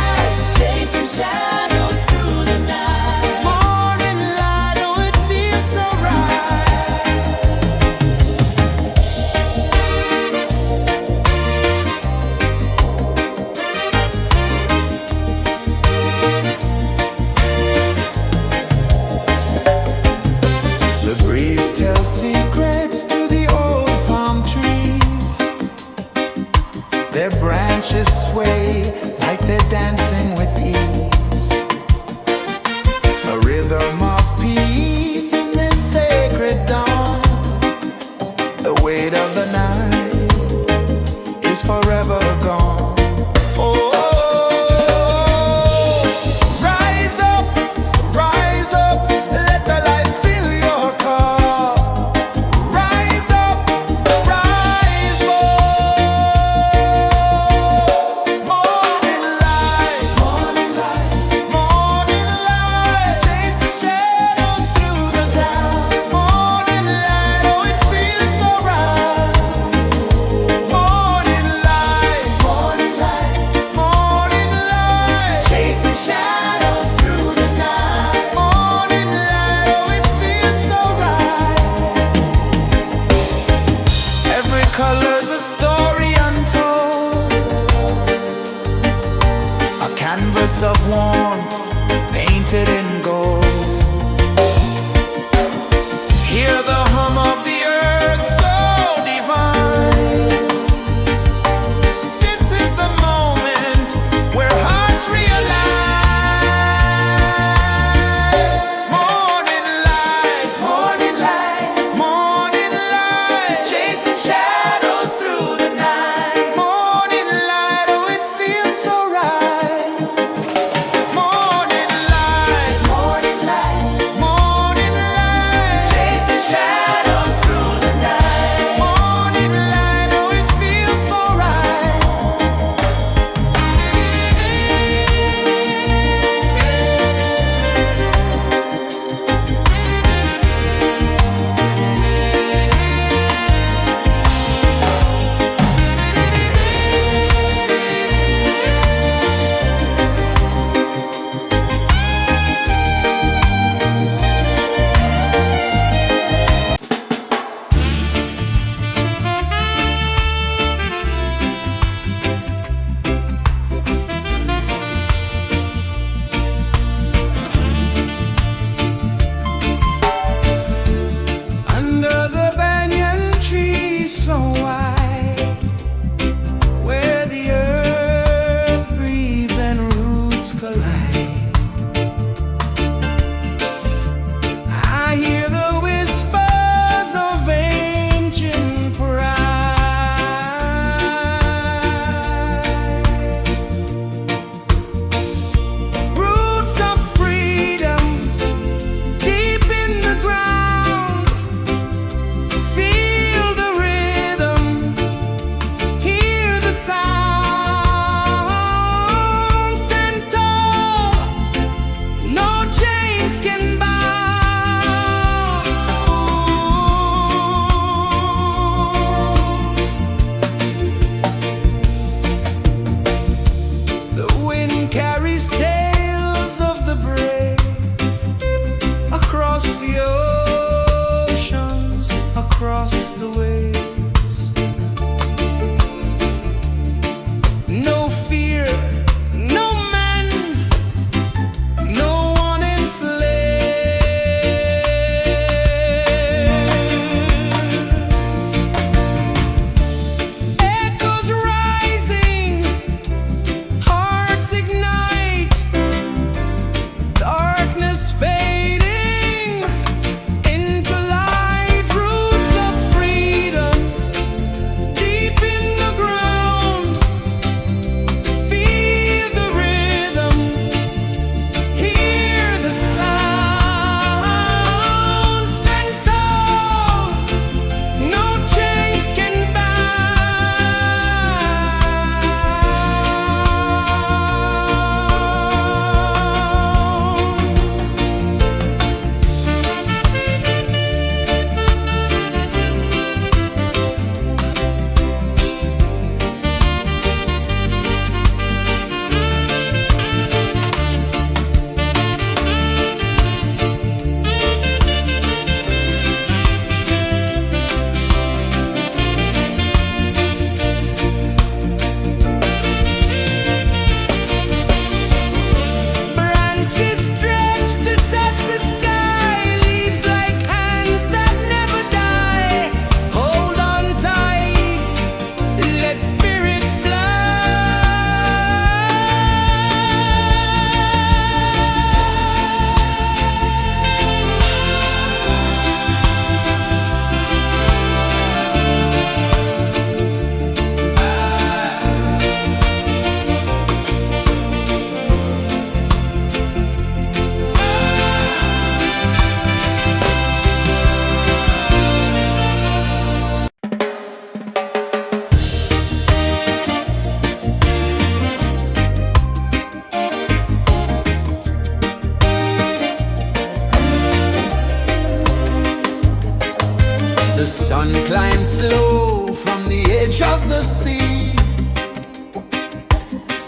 The sun climbs slow from the edge of the sea.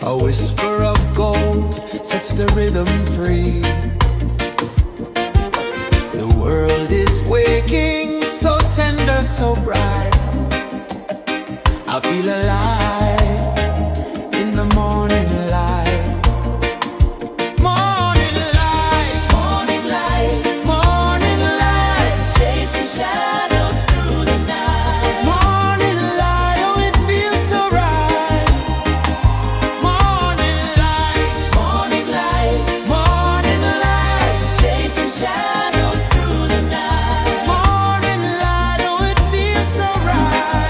A whisper of gold sets the rhythm free. The world is waking, so tender, so bright. I feel alive in the morning light. Morning light, Morning light, morning light, chasing shadows through the night. morning light, oh it feels so right. Morning light, Morning light, morning light, chasing shadows through the night. morning light, oh it feels so right.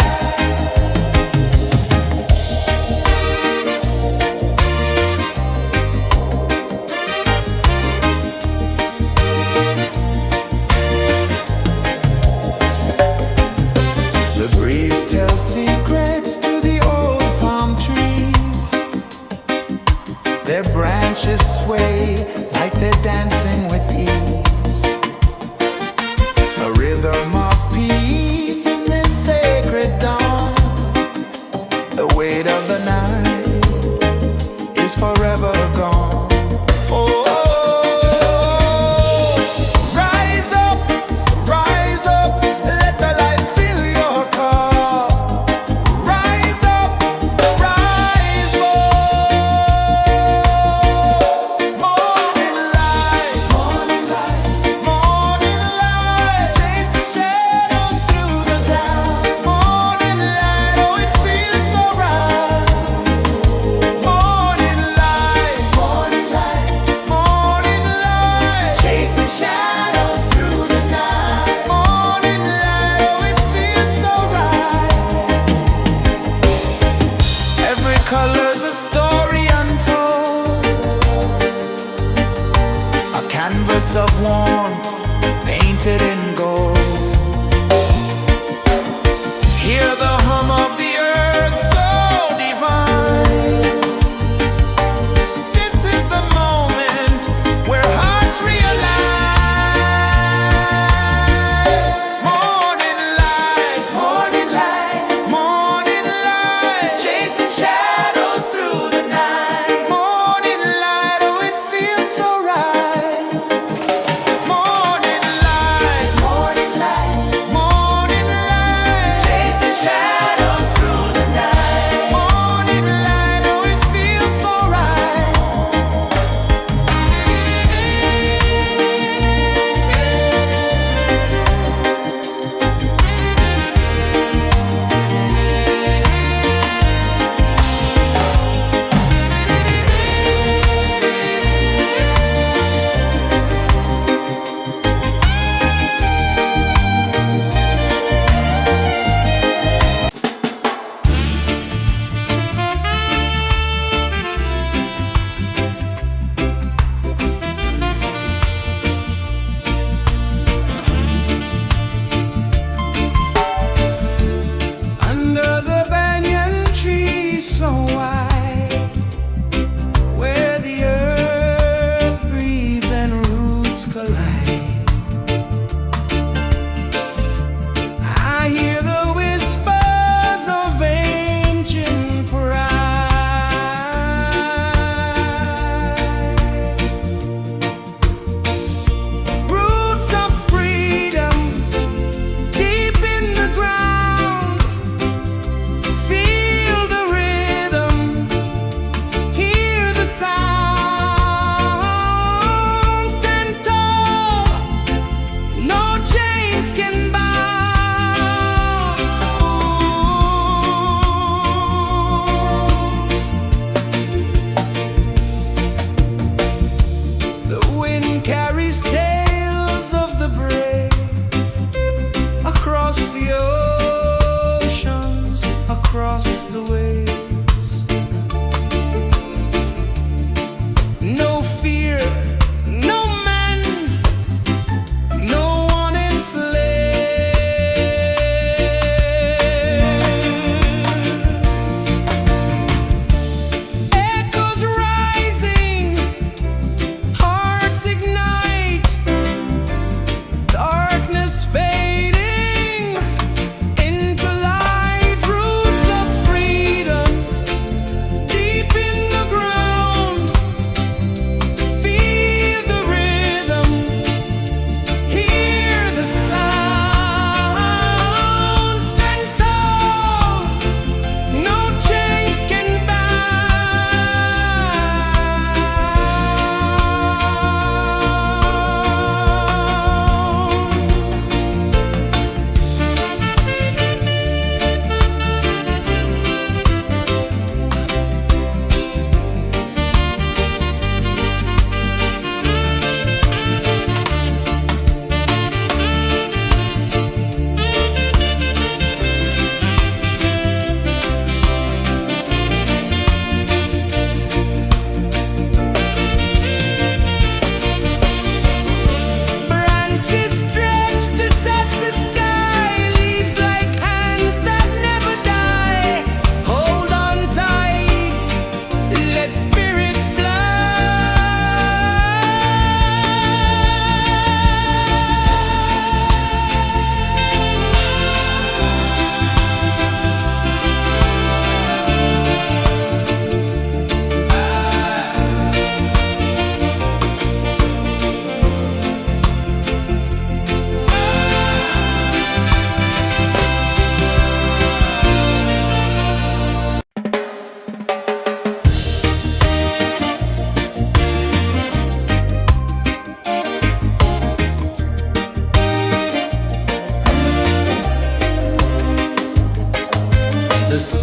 The breeze tells secrets to the old palm trees. Their branches sway like they're dancing with ease. A rhythm of peace in this sacred dawn. The weight of the night is forever gone. Oh, rise up, let the light fill your cup. Rise up, rise up. Morning light, morning light, chasing shadows through the cloud. Morning light, oh it feels so right. Morning light, chasing shadows through the night. Morning light, oh it feels so right. Every color's a story untold, a canvas of warmth painted in gold. Hear the hum of the earth so divine. This is the moment where hearts realign. Morning light, morning light, chasing shadows through the night. Morning light, oh it feels so right. Morning light,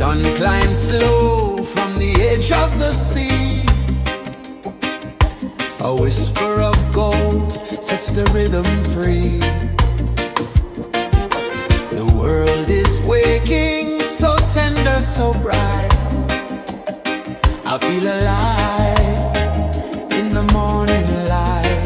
Sun climbs slow from the edge of the sea. A whisper of gold sets the rhythm free. The world is waking, so tender, so bright. I feel alive in the morning light.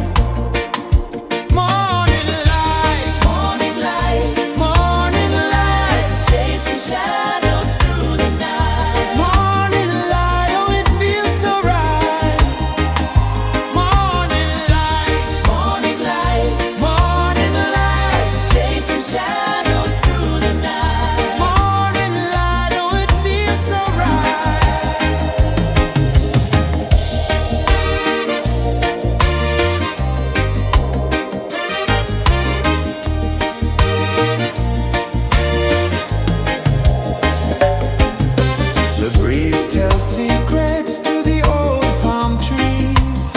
Morning light, Morning light, morning light, chasing shadows through the night. morning light, oh it feels so right. Morning light, Morning light, morning light, chasing shadows through the night. morning light, oh it feels so right. The breeze tells secrets to the old palm trees.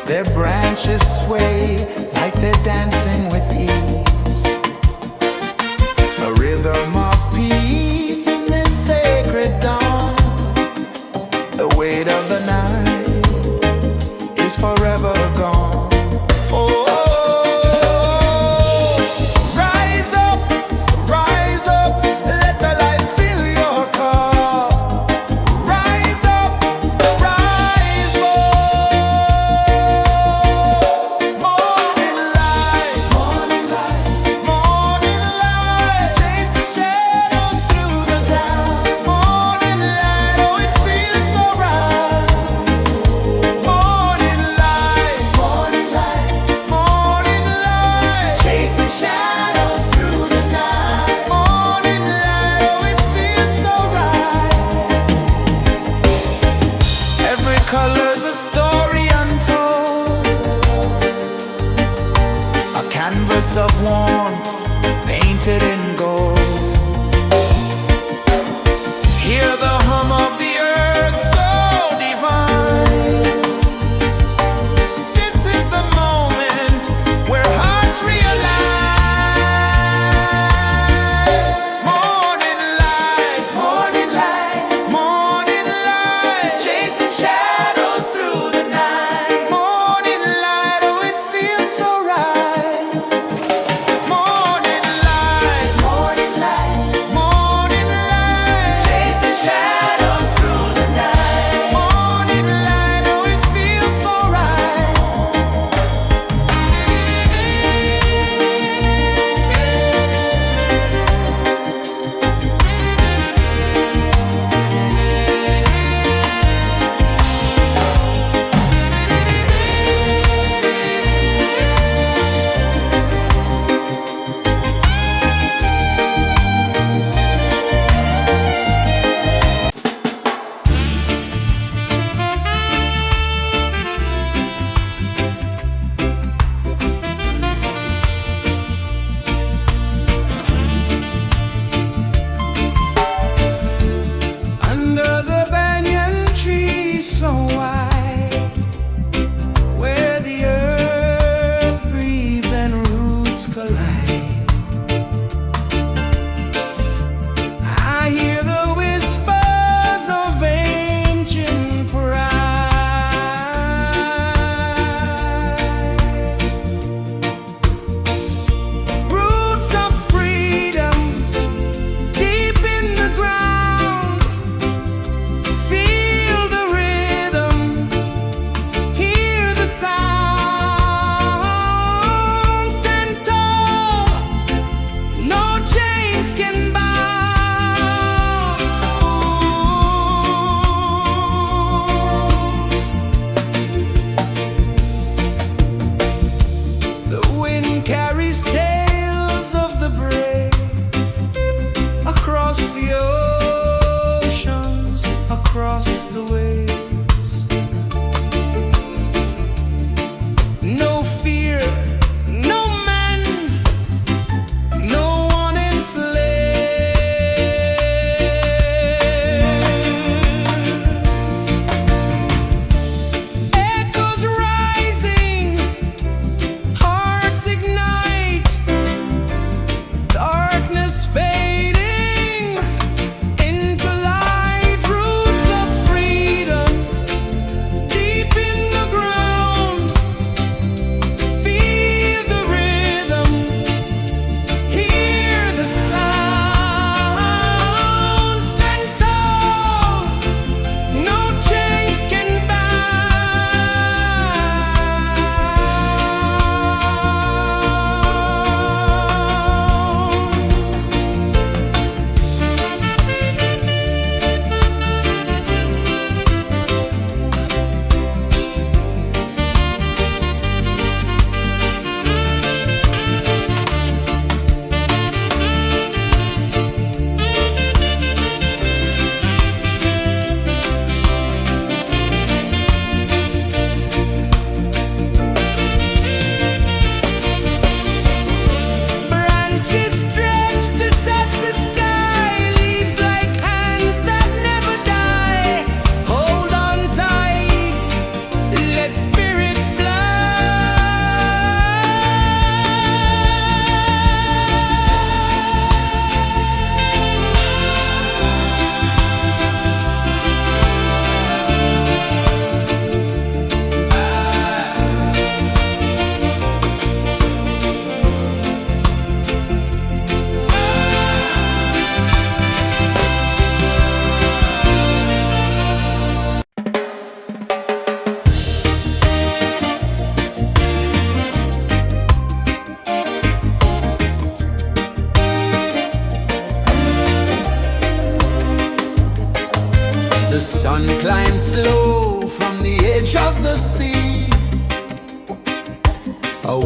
Their branches sway like they're dancing with ease. A rhythm of peace in this sacred dawn. The weight of the night is forever gone. Oh, rise up, let the light fill your cup. Rise up, rise up. Morning light, morning light, morning light, chasing shadows through the cloud. Morning light, oh it feels so right. Morning light, morning light, morning light, chasing shadows through the night. Morning light, oh it feels so right. Every color's a story untold, a canvas of warmth painted in gold. Hear the hum of the earth so divine. This is the moment where hearts realign. Morning light, morning light, morning light, chasing shadows through the night. Morning light, oh it feels so right. Morning light, morning light.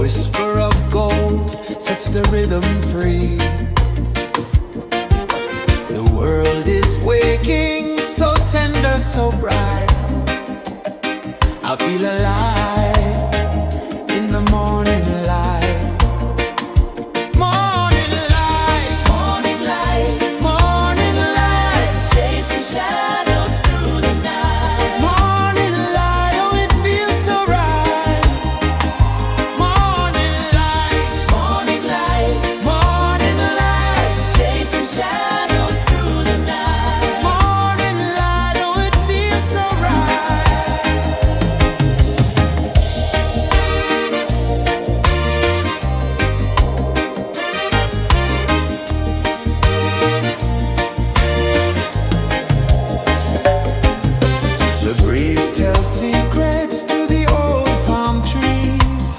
whisper of gold sets the rhythm free. The world is waking, so tender, so bright. I feel alive in the morning light. Morning light, Morning light, morning light, chasing shadows through the night. morning light, oh it feels so right. Morning light, Morning light, morning light, chasing shadows through the night. morning light, oh it feels so right. The breeze tells secrets to the old palm trees.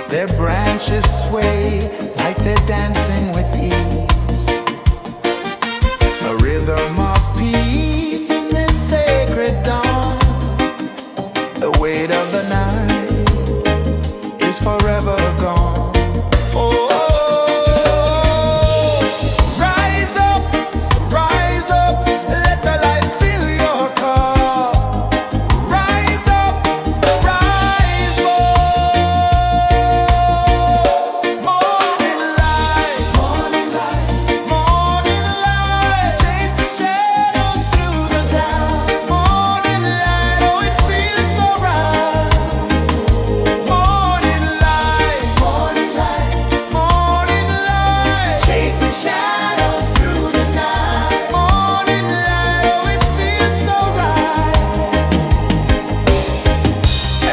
Their branches sway like they're dancing with ease. A rhythm of peace in this sacred dawn. The weight of the night is forever gone. Oh, rise up, let the light fill your cup. Rise up, rise up. Morning light, morning light, morning light, chasing shadows through the cloud. Morning light, oh it feels so right. Morning light, morning light, morning light, chasing shadows through the night. Morning light, oh it feels so right.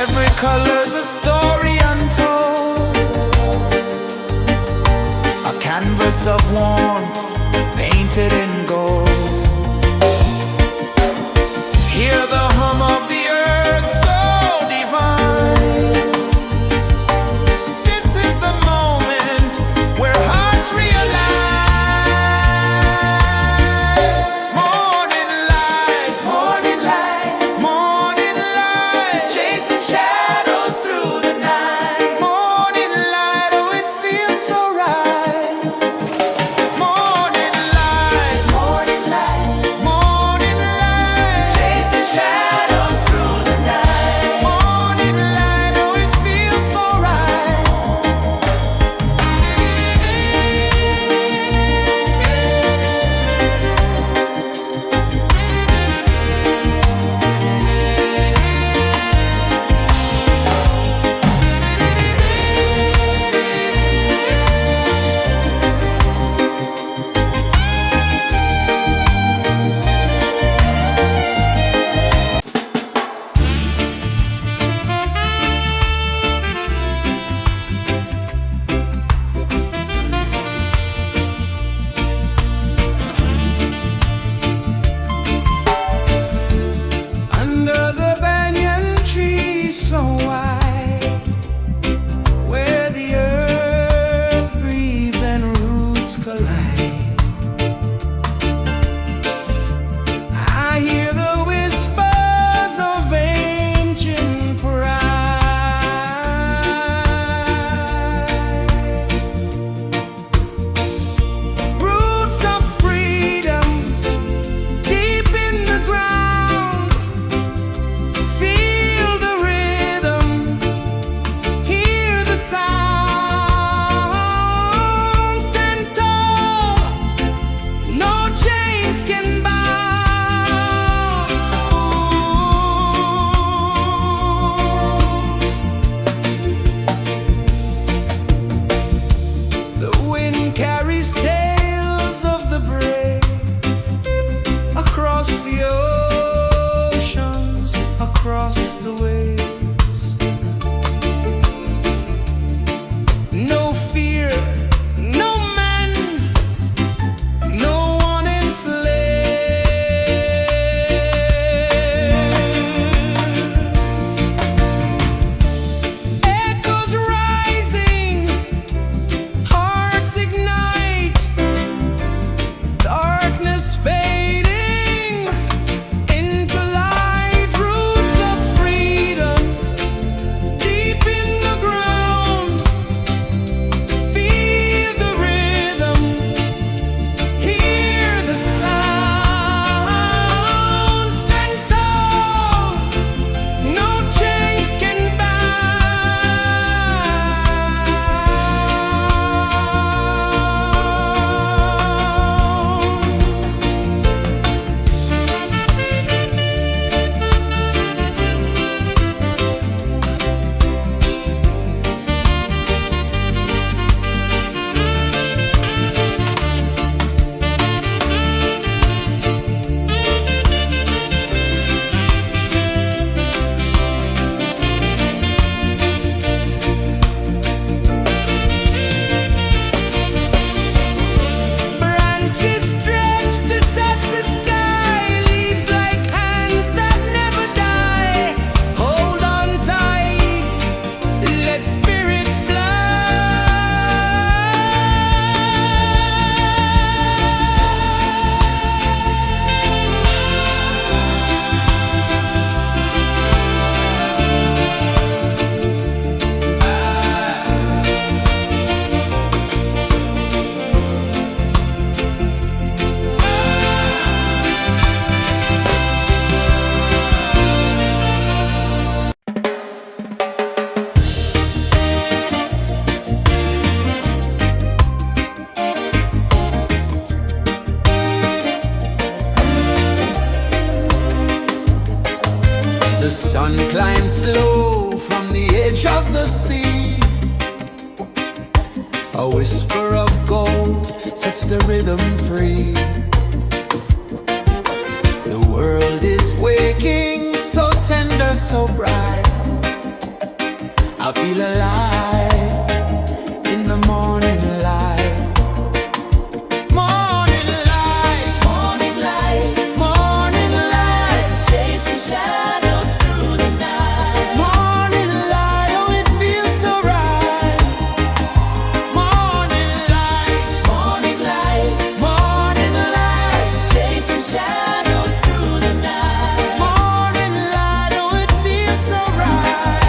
Every color's a story untold, a canvas of warmth painted in gold. Hear the hum of the earth so divine. This is the moment where hearts realign. Morning light, morning light, morning light, chasing shadows through the night. Morning light, oh it feels so right. Morning whisper of gold sets the rhythm free. The world is waking, so tender, so bright. I feel alive in the morning light. Morning light, Morning light, morning light, chasing shadows through the night. morning light. Oh, it feels so right. Morning light, Morning light, morning light, chasing shadows through the night. morning light. Oh, it feels so right.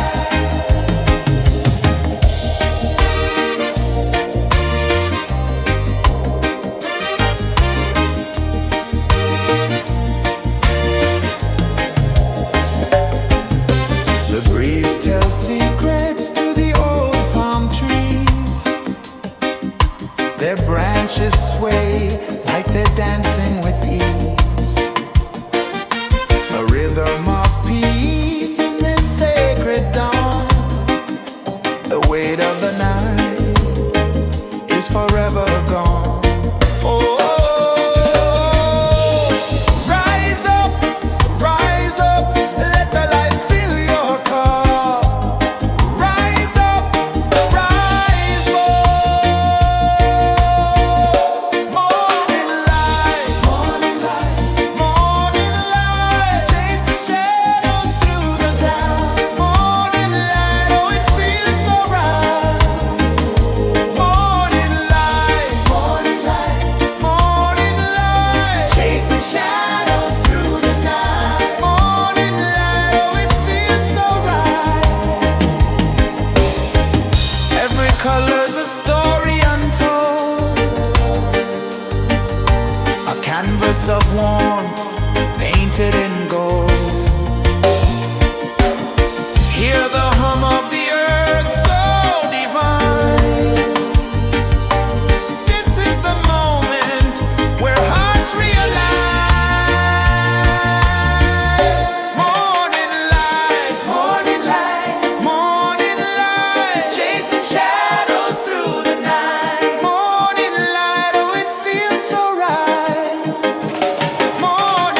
The breeze tells secrets to the old palm trees. Their branches sway like they're dancing with ease. A rhythm of peace in this sacred dawn. The weight of the night is forever gone. Oh, rise up, let the light fill your cup. Rise up, rise more. Morning light, morning light, chasing shadows through the cloud. Morning light, oh, it feels so right. Morning light, morning light, chasing shadows through the night. Morning light, oh, it feels so right. Every color's a story untold, a canvas of warmth painted in gold. Hear the hum of the earth so divine. This is the moment where hearts realign. Morning light, morning light, chasing shadows through the night. Morning light, oh, it feels so right. Morning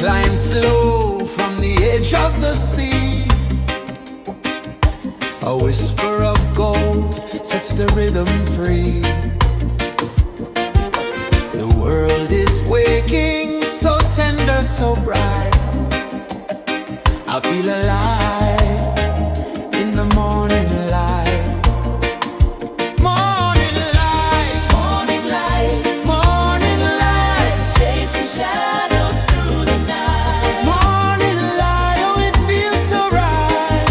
climb slow from the edge of the sea. A whisper of gold sets the rhythm free. The world is waking, so tender, so bright. I feel alive in the morning light. Morning light, Morning light, morning light, chasing shadows through the night. morning light, oh it feels so right.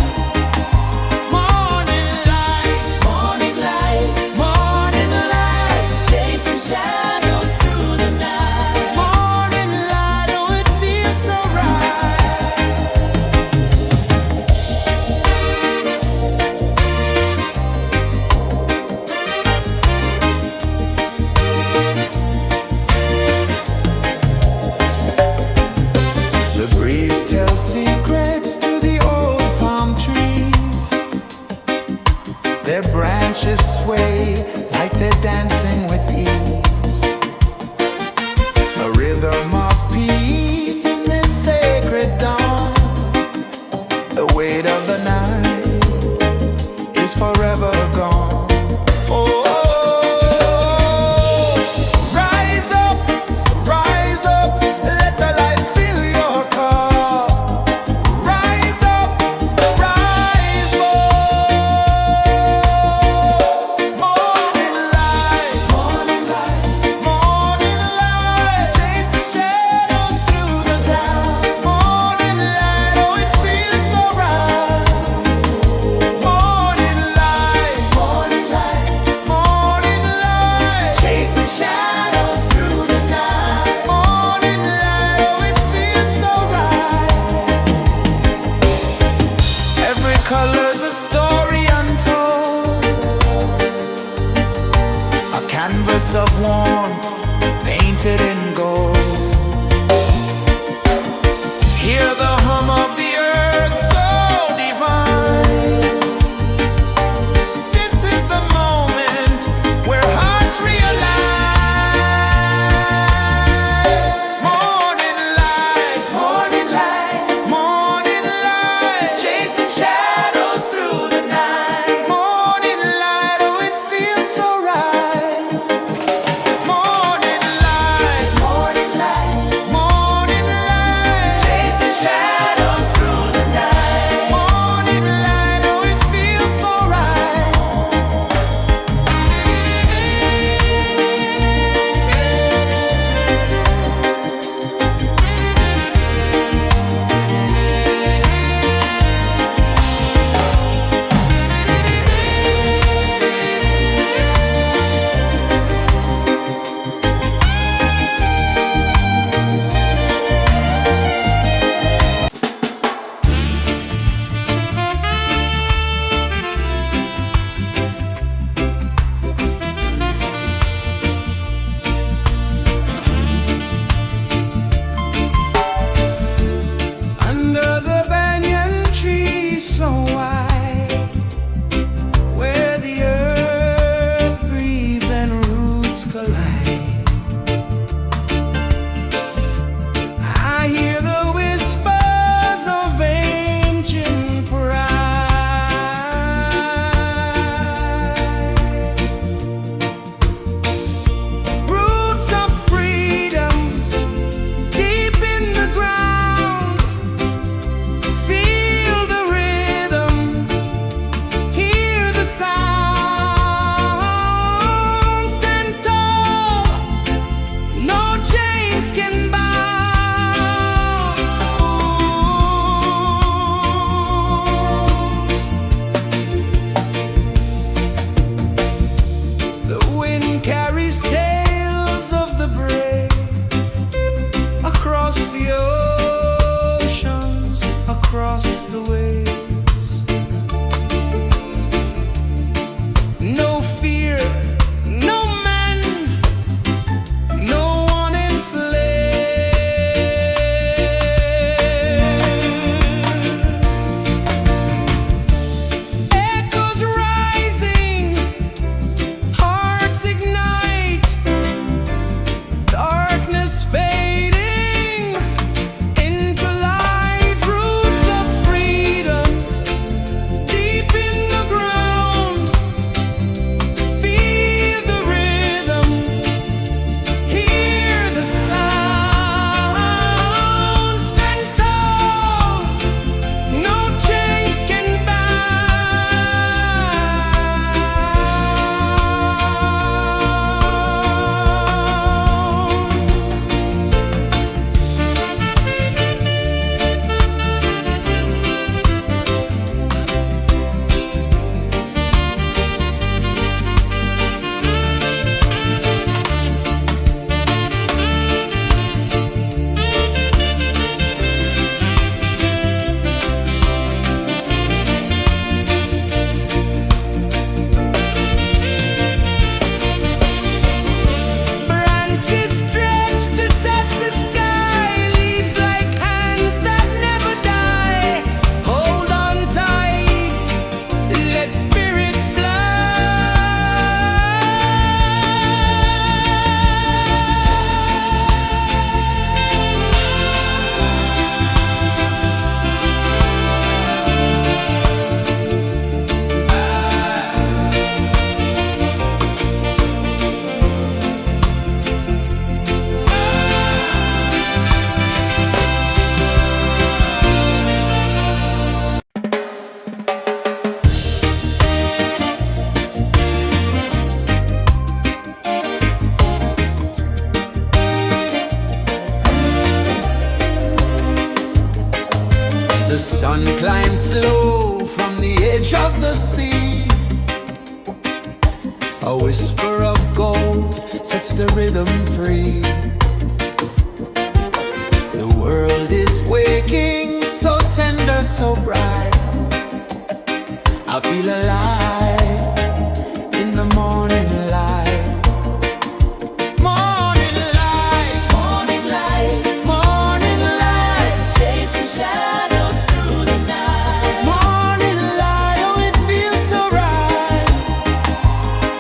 Morning light, Morning light, morning light, chasing shadows through the night. morning light, oh it feels so right. The sun climbs slow from the edge of the sea. A whisper of gold sets the rhythm free. The world is waking, so tender, so bright. I feel alive in the morning light. Morning light, Morning light, morning light, chasing shadows through the night. morning light, oh it feels so right.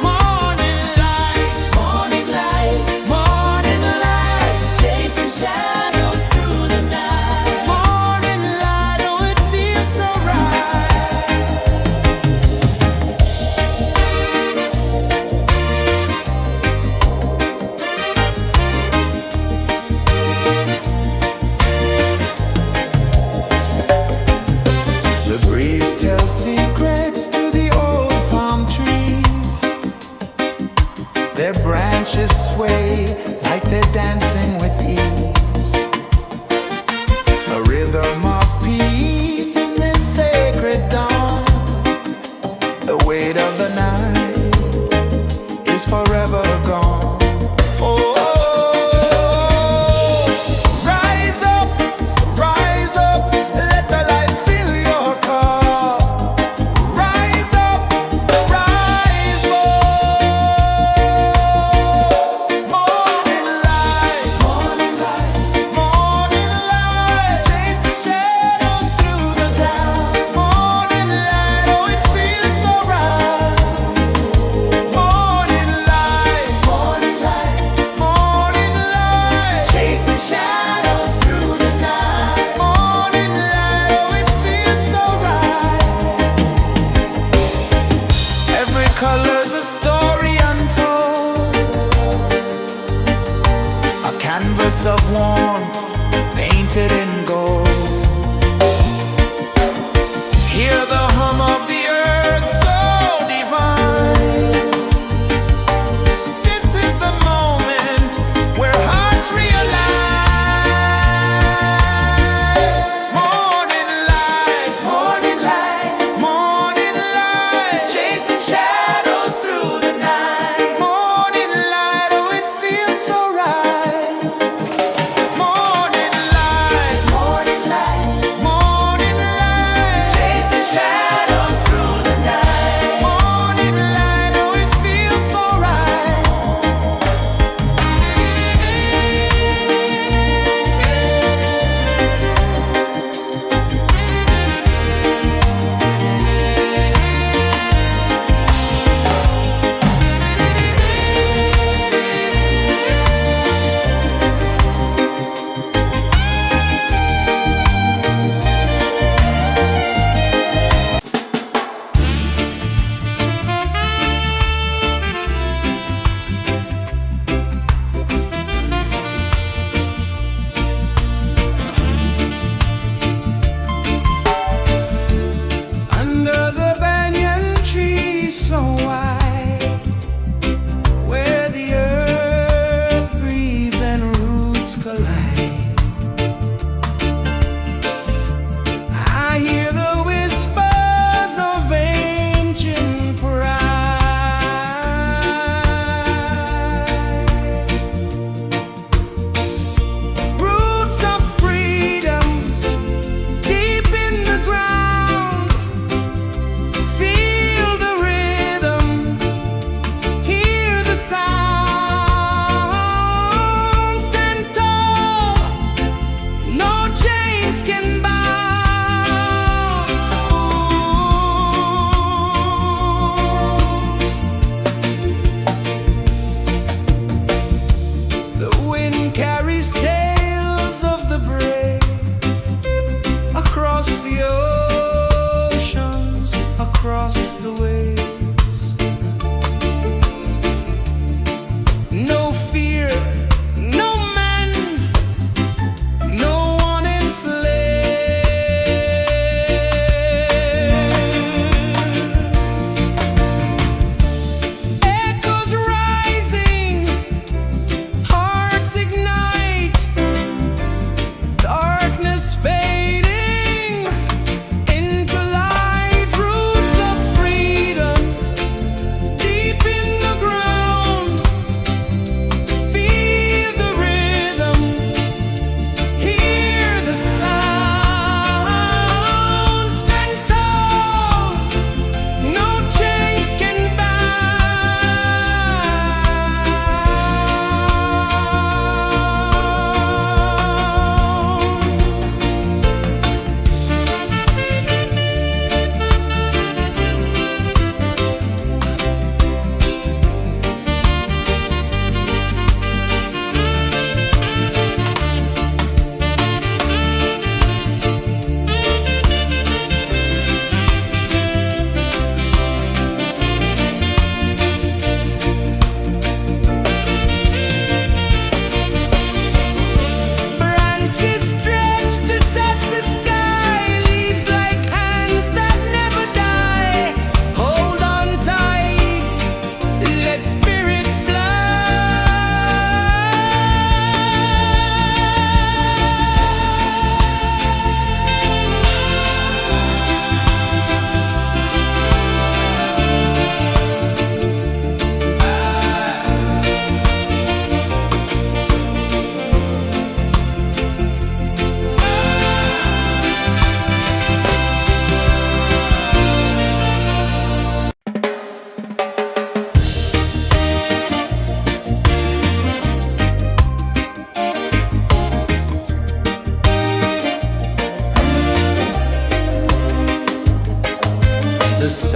Morning light, Morning light, morning light.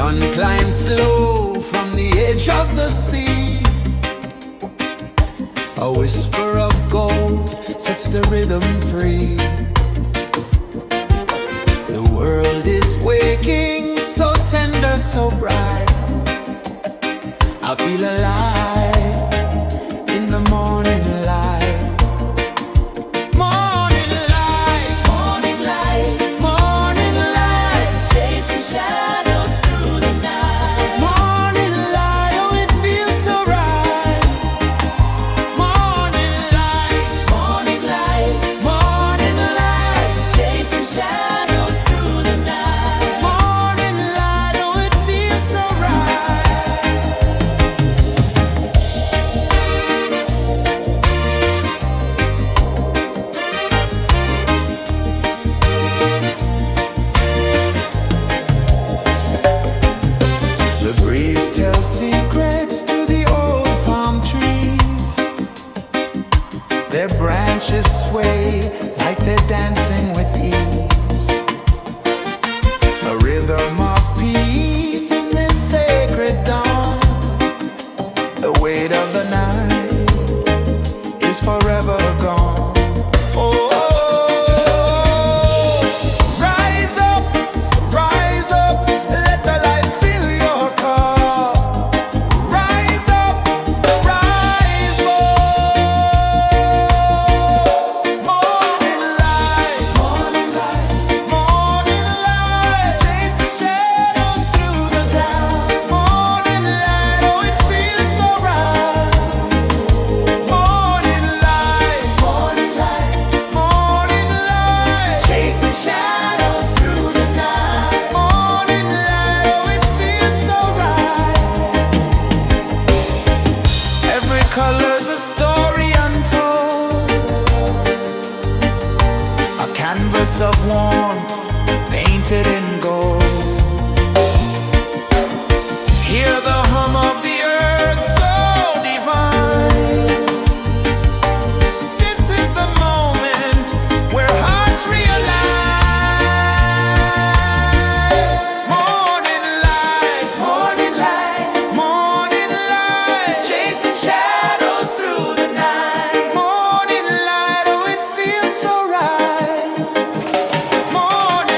sun climbs slow from the edge of the sea. A whisper of gold sets the rhythm free. The world is waking, so tender, so bright. I feel alive in the morning light. Morning light, Morning light, morning light, chasing shadows through the night. morning light, oh it feels so right. Morning light, Morning light, morning light, chasing shadows through the night. morning light, oh it feels so right. The breeze tells secrets to the old palm trees. Their branches sway like they're dancing with ease. A rhythm of peace in this sacred dawn. The weight of the night is forever gone. Oh, rise up, let the light fill your cup. Rise up, rise up. Morning light, morning light, morning light, chasing shadows through the cloud. Morning light, oh it feels so right. Morning light, morning light, morning light, chasing shadows through the night. Morning light, oh it feels so right. Every color's a story untold, a canvas of warmth painted in gold. Hear the hum of the earth so divine. This is the moment where hearts realign. Morning light, morning light, morning light, chasing shadows through the night. Morning light, oh it feels so right. Morning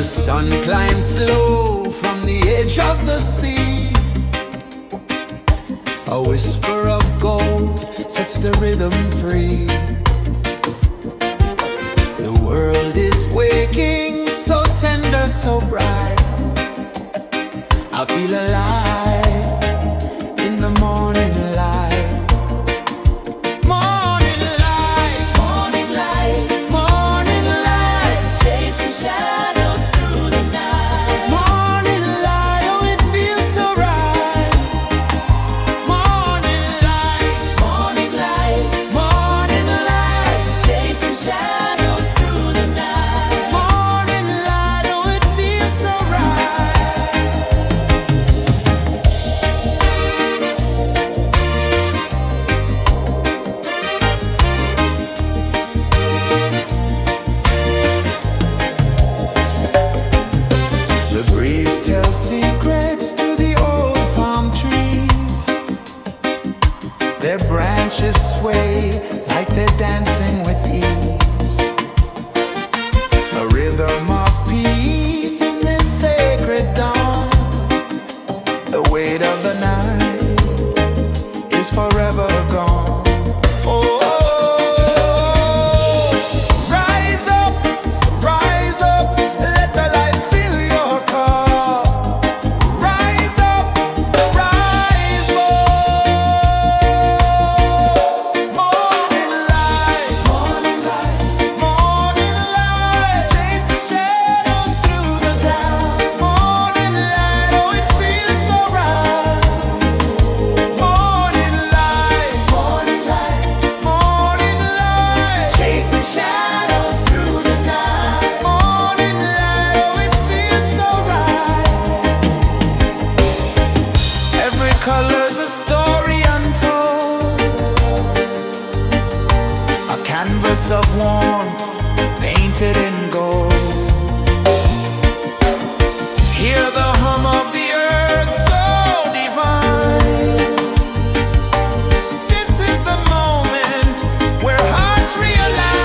sun climbs slow from the edge of the sea. A whisper of gold sets the rhythm free. The world is waking, so tender, so bright. I feel alive in the morning light. Morning light, Morning light, morning light, chasing shadows through the night. morning light, oh it feels so right. Morning light, Morning light, morning light, chasing shadows through the night. morning light, oh it feels so right. The breeze tells secrets to the old palm trees. Their branches sway like they're dancing with ease. A rhythm of peace in this sacred dawn. The weight of the night is forever gone. Oh, rise up, let the light fill your car. Rise up, rise up. Morning light, morning light, morning light, chasing shadows through the cloud. Morning light, oh it feels so right. Morning light, morning light, morning light, chasing shadows through the night. Morning light, oh it feels so right. Every color's a story untold, a canvas of warmth painted in gold. Hear the hum of the earth so divine. This is the moment where hearts realign.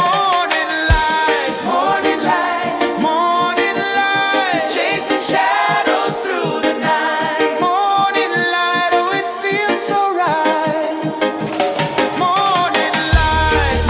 Morning light, morning light, morning light, chasing shadows through the night. Morning light, oh it feels so right. Morning light,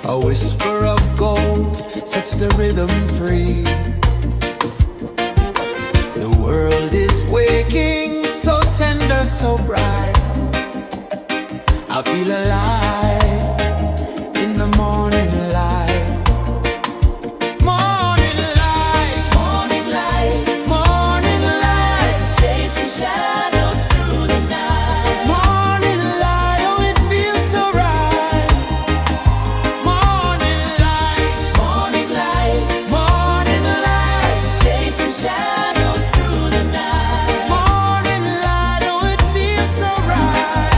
A whisper of gold sets the rhythm free. The world is waking, so tender, so bright. I feel alive in the morning light. Morning light, Morning light, morning light, chasing shadows through the night. morning light, oh it feels so right. Morning light, Morning light, morning light, chasing shadows through the night. morning light, oh it feels so right.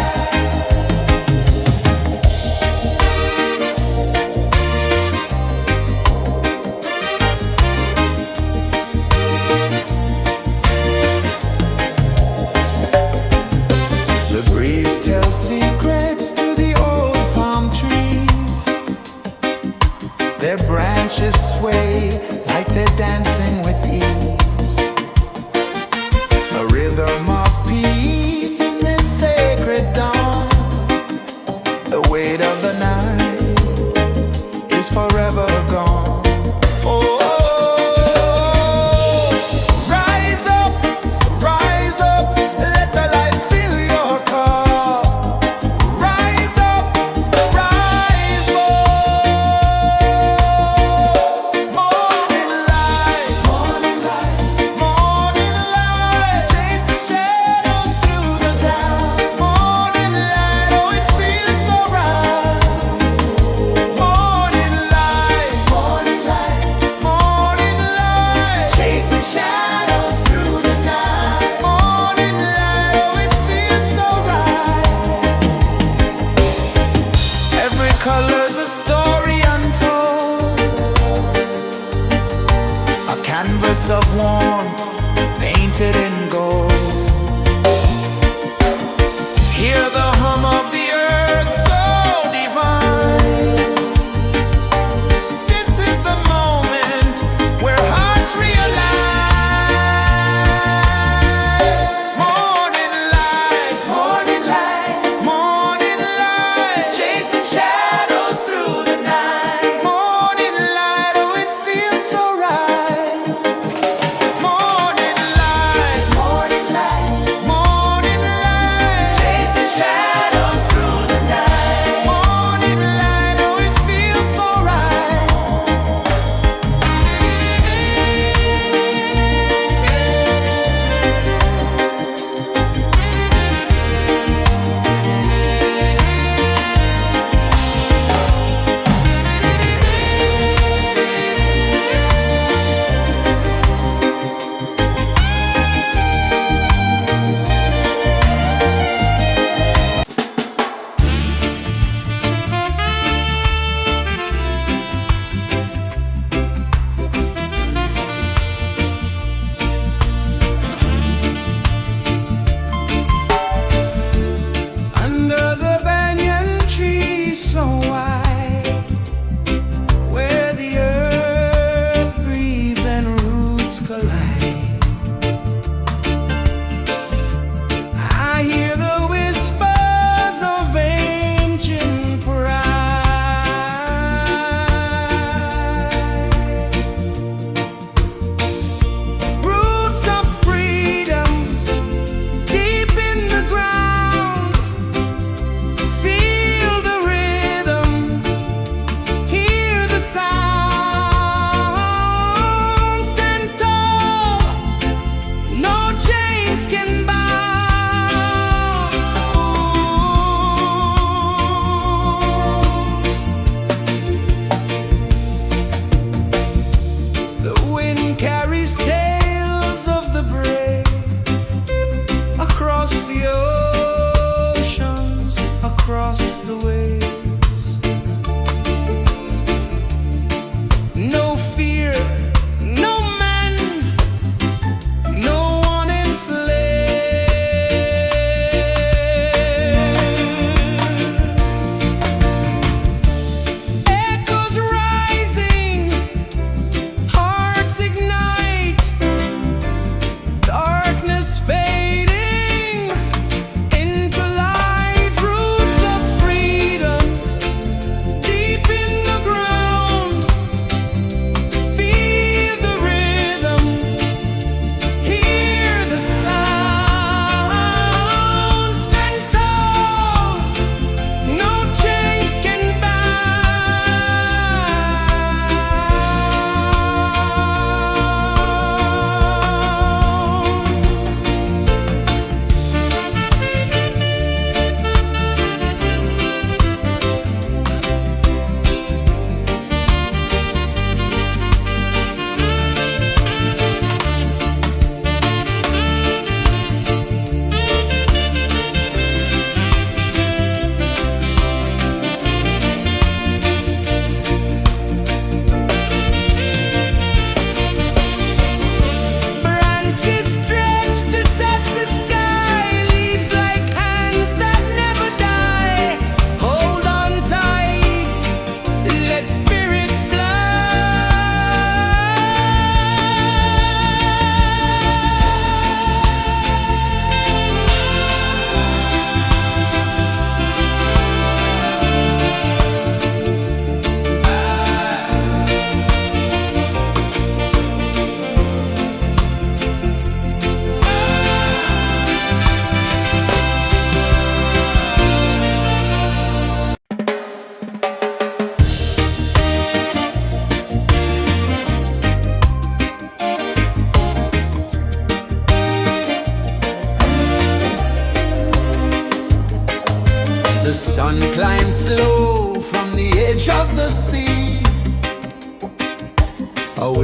The breeze tells secrets to the old palm trees. Their branches sway like they're dancing with ease. A rhythm of peace in this sacred dawn. The weight of the night is forever gone. Oh, rise up, let the light fill your cup. Rise up, rise up. Morning light, morning light, morning light, chasing shadows through the cloud. Morning light, oh it feels so right. Morning light, morning light, morning light, chasing shadows through the night. Morning light, oh it feels so right. Every color's a story untold, a canvas of warmth painted in gold. Hear the hum of the earth so divine. This is the moment where hearts realign. Morning light, morning light, morning light, chasing shadows through the night. Morning light, oh it feels so right. Morning light,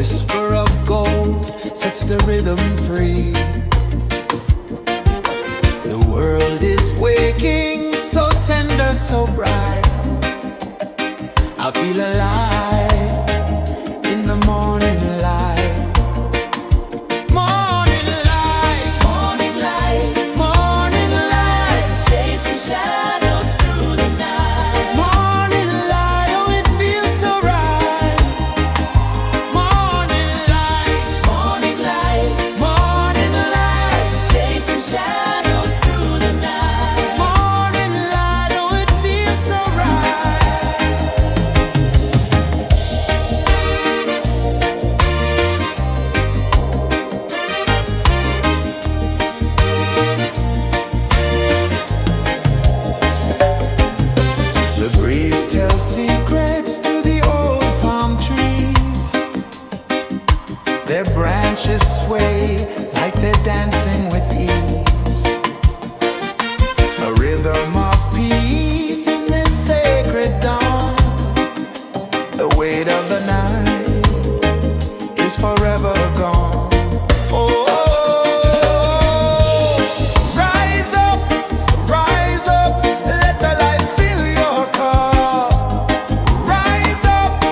whisper of gold sets the rhythm free. The world is waking, so tender, so bright. I feel alive in the morning light. Morning light, Morning light, morning light, chasing shadows through the night. morning light, oh it feels so right. Morning light, Morning light, morning light, chasing shadows through the night. morning light, oh it feels so right. The breeze tells secrets to the old palm trees. Their branches sway like they're dancing with ease. A rhythm of peace in this sacred dawn. The weight of the night is forever gone. Oh, rise up, let the light fill your cup. Rise up,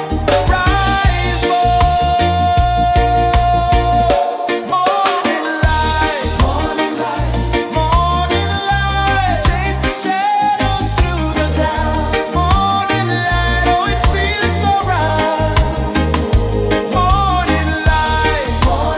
rise more. Morning light, morning light, morning light, chasing shadows through the cloud. Morning light, oh it feels so right. Morning light, morning light,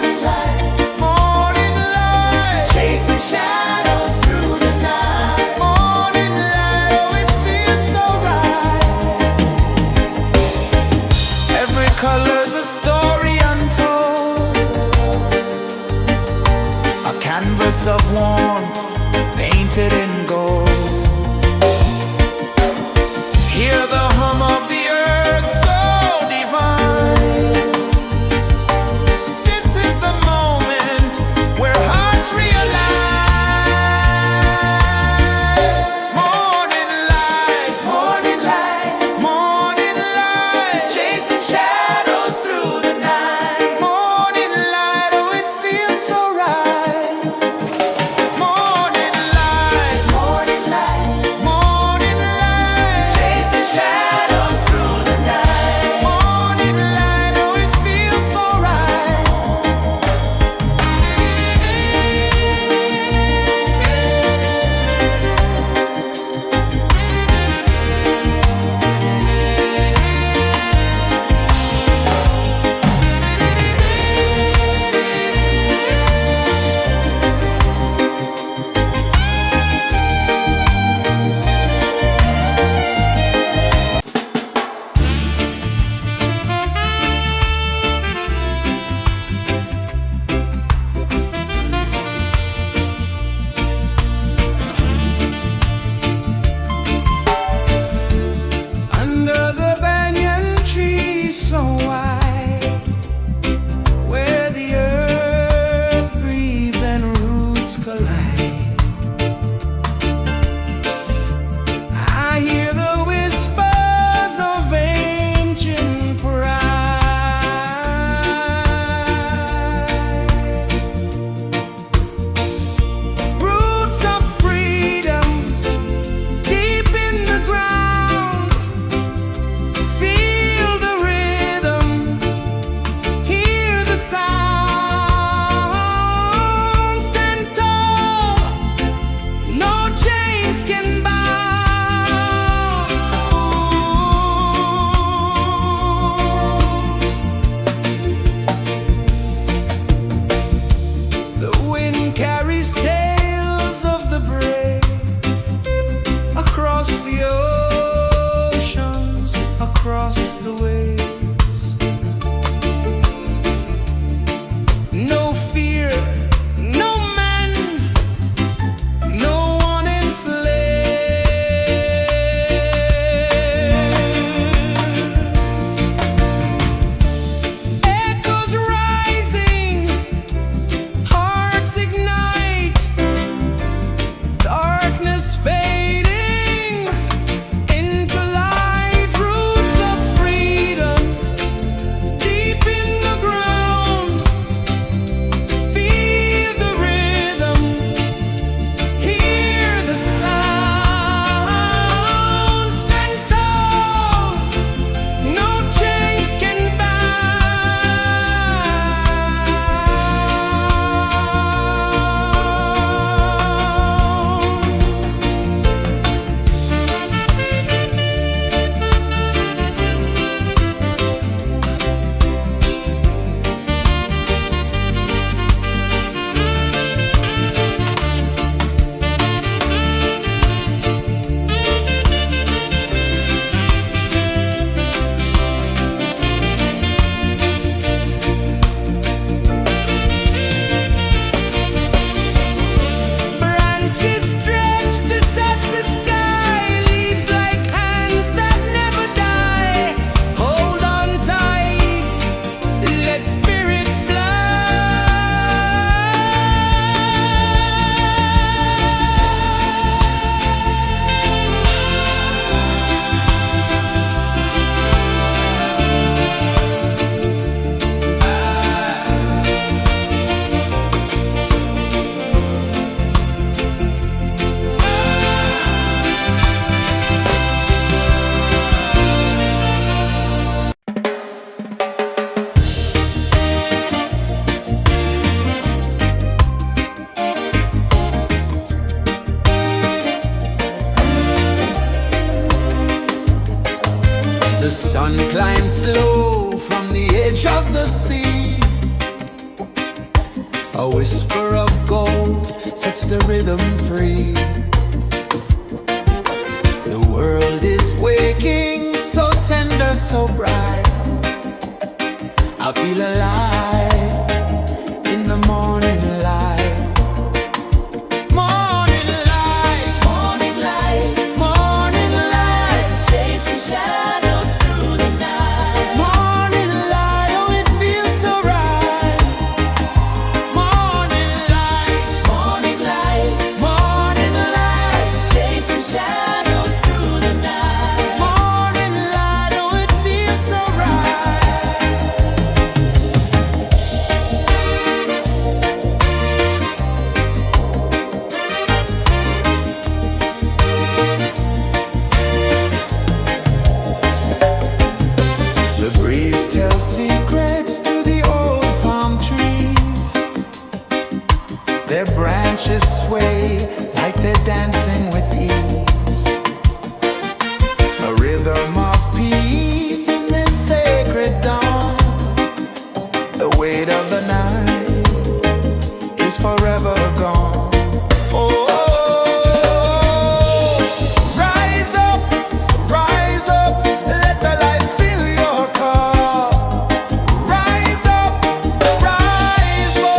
of the sea. A whisper of gold sets the rhythm free. The world is waking, so tender, so bright. I feel alive in the morning light. Morning light, Morning light, morning light, chasing shadows through the night. morning light, oh it feels so right. Morning light, Morning light, morning light, chasing shadows through the night. morning light, oh it feels so right. The breeze tells secrets to the old palm trees. Their branches sway like they're dancing with ease. A rhythm of peace in this sacred dawn. The weight of the night is forever gone. Oh, rise up, let the light fill your cup. Rise up, rise up.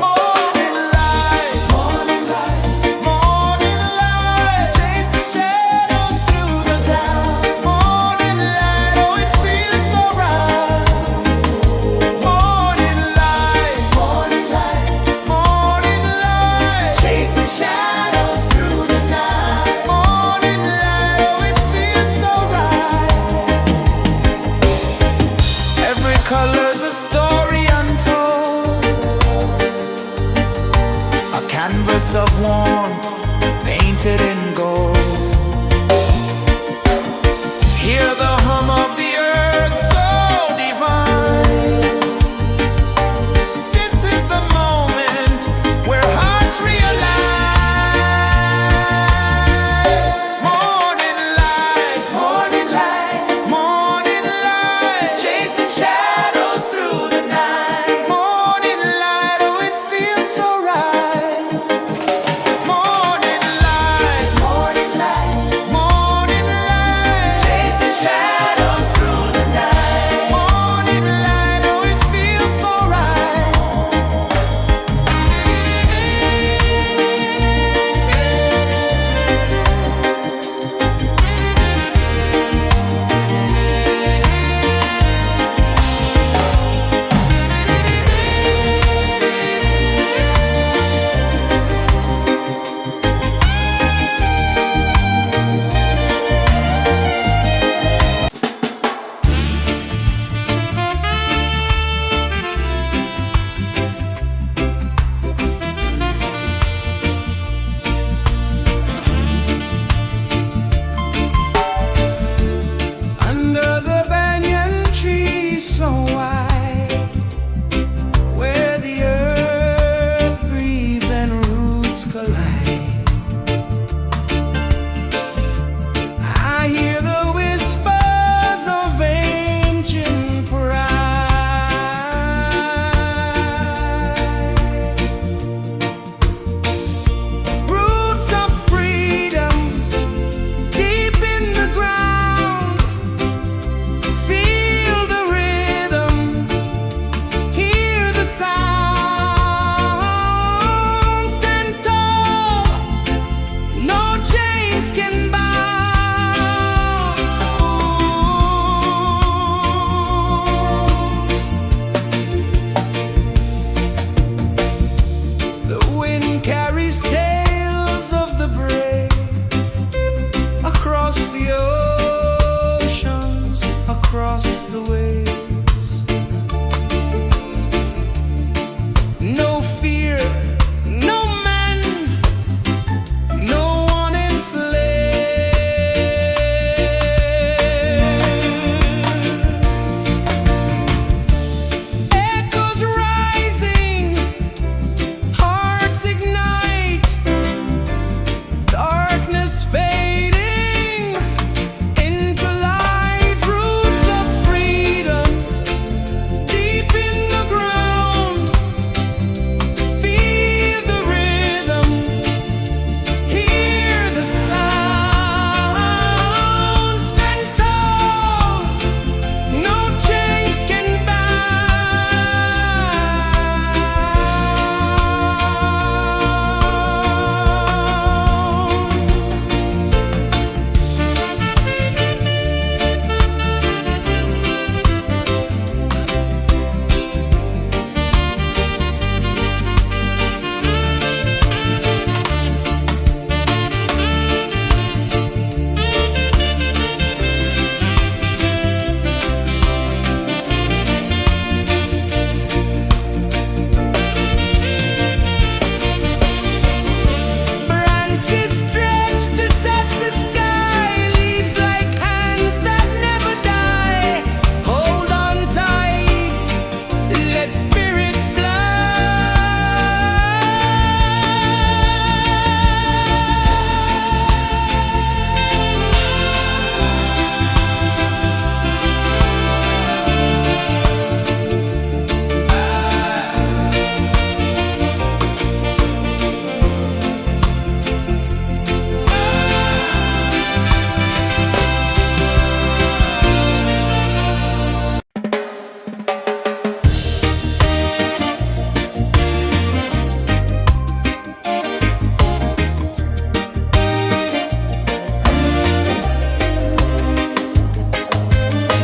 Morning light, morning light, morning light, chasing shadows through the cloud. Morning light, oh it feels so right. Morning light, morning light, morning light, chasing shadows through the night. Morning light, oh it feels so right. Every color's a story untold, a canvas of warmth painted in gold. Hear the hum of the earth so divine. This is the moment where hearts realign. Morning light, morning light, morning light, chasing shadows through the night. Morning light, oh it feels so right. Morning light,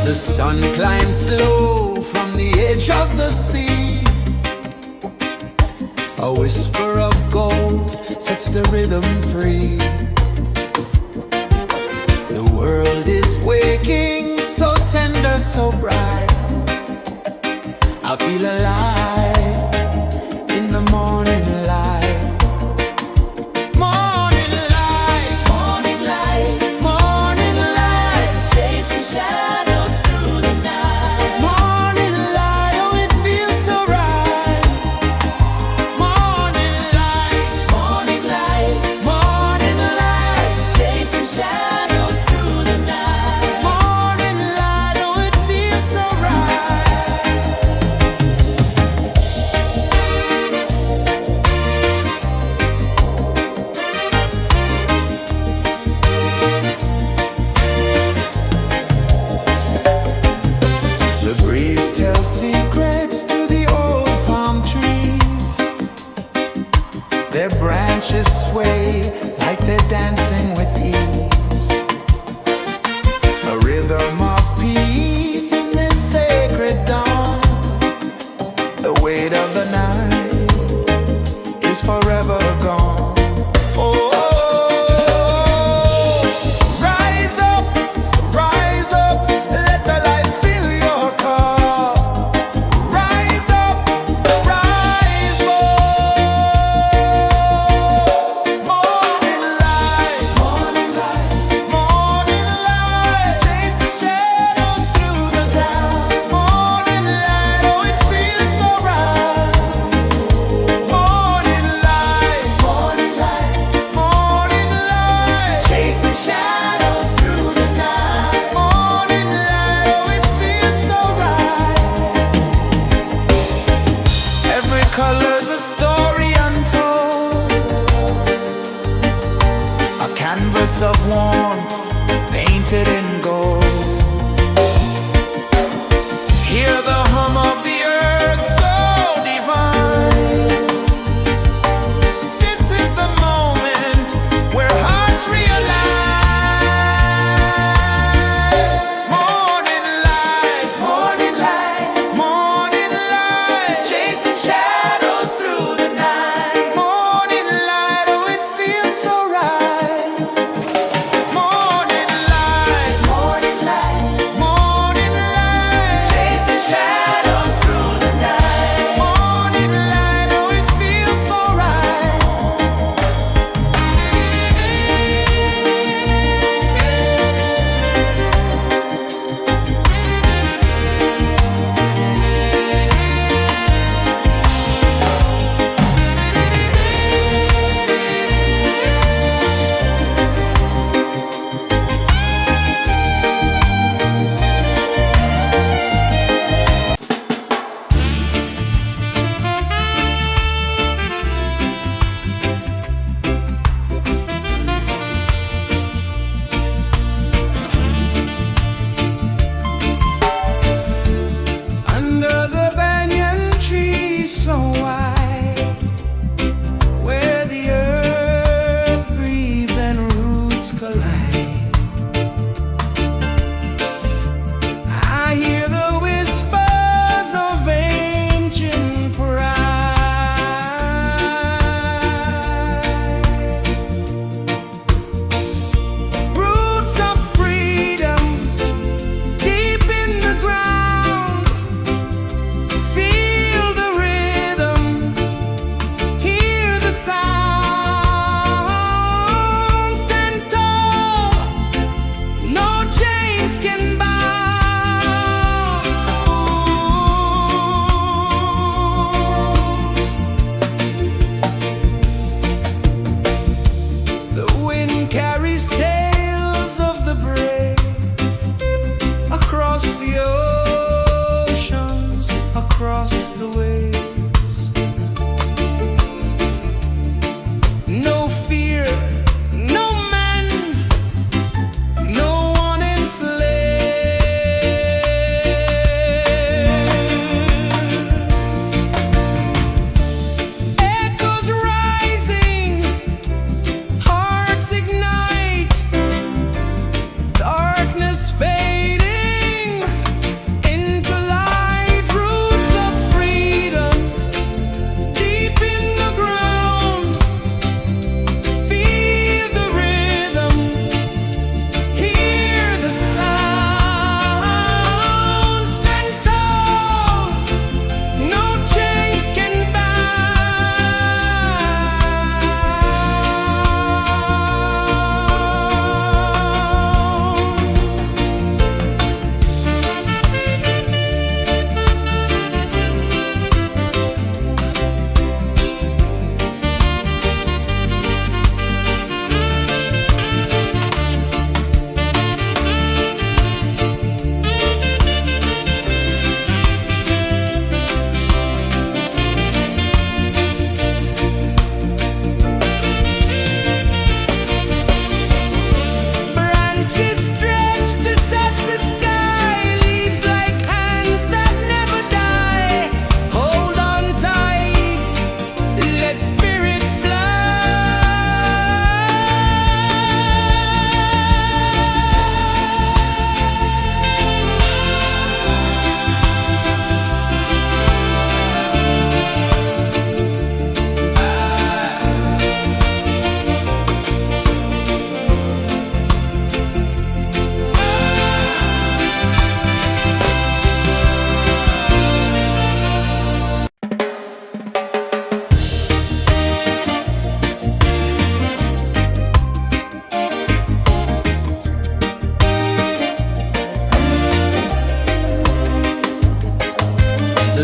The sun climbs slow from the edge of the sea. A whisper of gold sets the rhythm free. The world is waking, so tender, so bright. I feel alive in the morning light. Morning light, Morning light, morning light, chasing shadows through the night. morning light, oh it feels so right. Morning light, Morning light, morning light, chasing shadows through the night. morning light, oh it feels so right. The breeze tells secrets to the old palm trees. Their branches sway like they're dancing with ease. A rhythm of peace in this sacred dawn. The weight of the night is forever gone. Oh, rise up, let the light fill your cup. Rise up, rise up. Morning light, morning light, morning light, chasing shadows through the cloud. Morning light, oh it feels so right. Morning light, morning light, morning light, chasing shadows through the night. Morning light, oh it feels so right. Every color's a story untold, a canvas of warmth painted in gold. Hear the hum of the earth so divine. This is the moment where hearts realign. Morning light, morning light, morning light, chasing shadows through the night. Morning light, oh it feels so right. Morning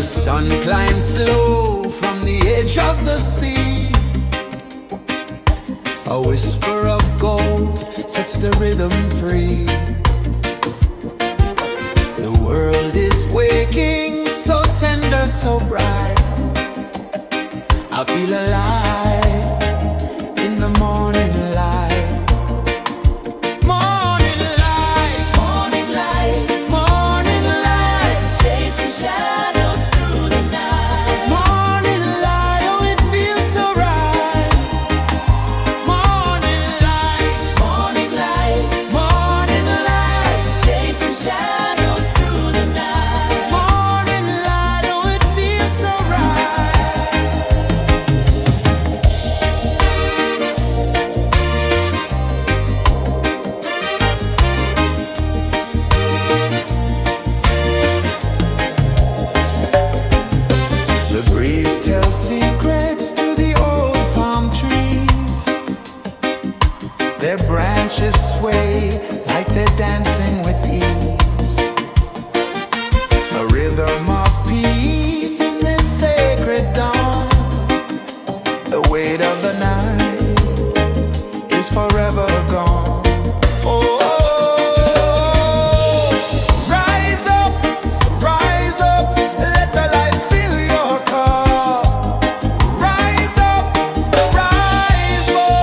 The sun climbs slow from the edge of the sea. A whisper of gold sets the rhythm free. The world is waking, so tender, so bright. I feel alive in the morning light. Morning light, Morning light, morning light, chasing shadows through the night. morning light, oh it feels so right. Morning light, Morning light, morning light, chasing shadows through the night. morning light, oh it feels so right. The breeze tells secrets to the old palm trees. Their branches sway like they're dancing with ease. A rhythm of peace in this sacred dawn. The weight of the night is forever gone. Oh, rise up, let the light fill your cup. Rise up, rise more.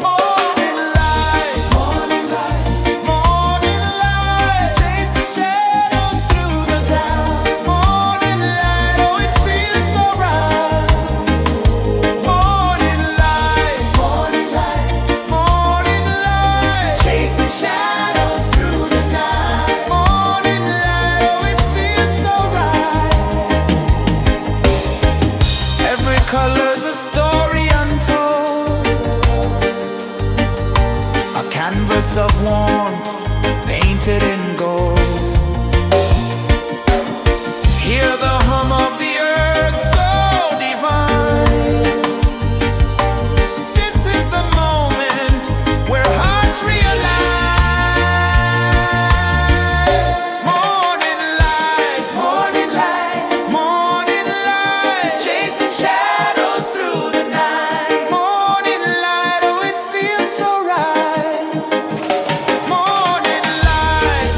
Morning light, morning light, morning light, chasing shadows through the cloud. Morning light, oh it feels so right. Morning light, morning light, morning light, chasing shadows through the night. Morning light, oh it feels so right. Every color's a story untold, a canvas of warmth painted in gold. Hear the hum of the earth so divine. This is the moment where hearts realign. Morning light, morning light, morning light, chasing shadows through the night. Morning light, oh it feels so right. Morning light,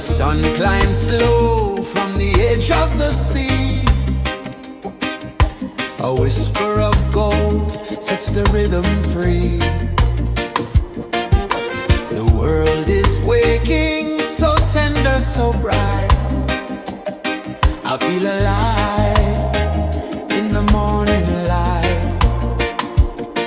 sun climbs slow from the edge of the sea. A whisper of gold sets the rhythm free. The world is waking, so tender, so bright. I feel alive in the morning light.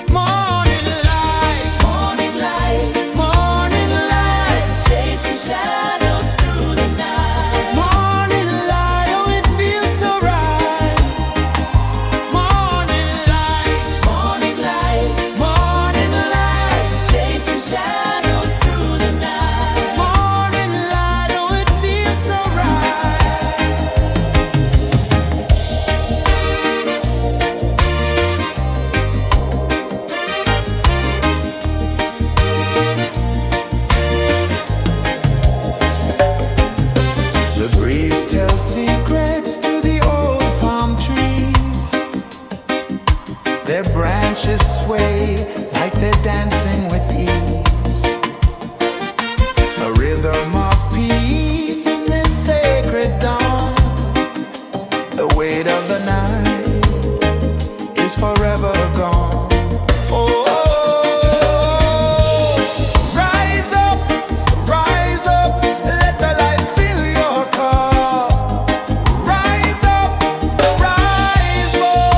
Morning light, Morning light, morning light, chasing shadows through the night. morning light, oh it feels so right. Morning light, Morning light, morning light, chasing shadows through the night. morning light, oh it feels so right. The breeze tells secrets to the old palm trees. Their branches sway like they're dancing with ease. A rhythm of peace in this sacred dawn. The weight of the night is forever gone. Oh, rise up, let the light fill your cup. Rise up, rise more.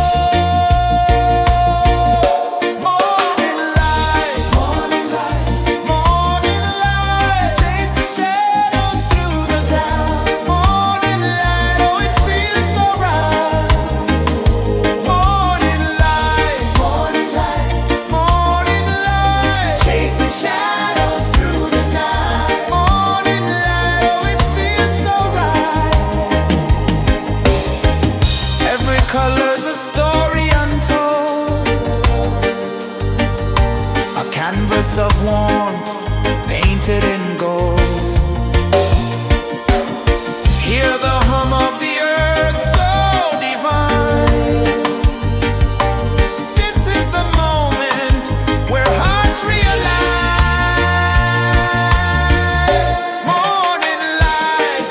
Morning light, morning light, chasing shadows through the cloud. Morning light, oh it feels so right. Morning light, morning light, chasing shadows through the night. Morning light, oh it feels so right. Every color's a story untold, a canvas of warmth painted in gold. Hear the hum of the earth so divine. This is the moment where hearts realign. Morning light,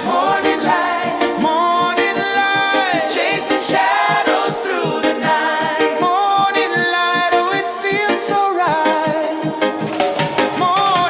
morning light, chasing shadows through the night. Morning light, oh it feels so right. Morning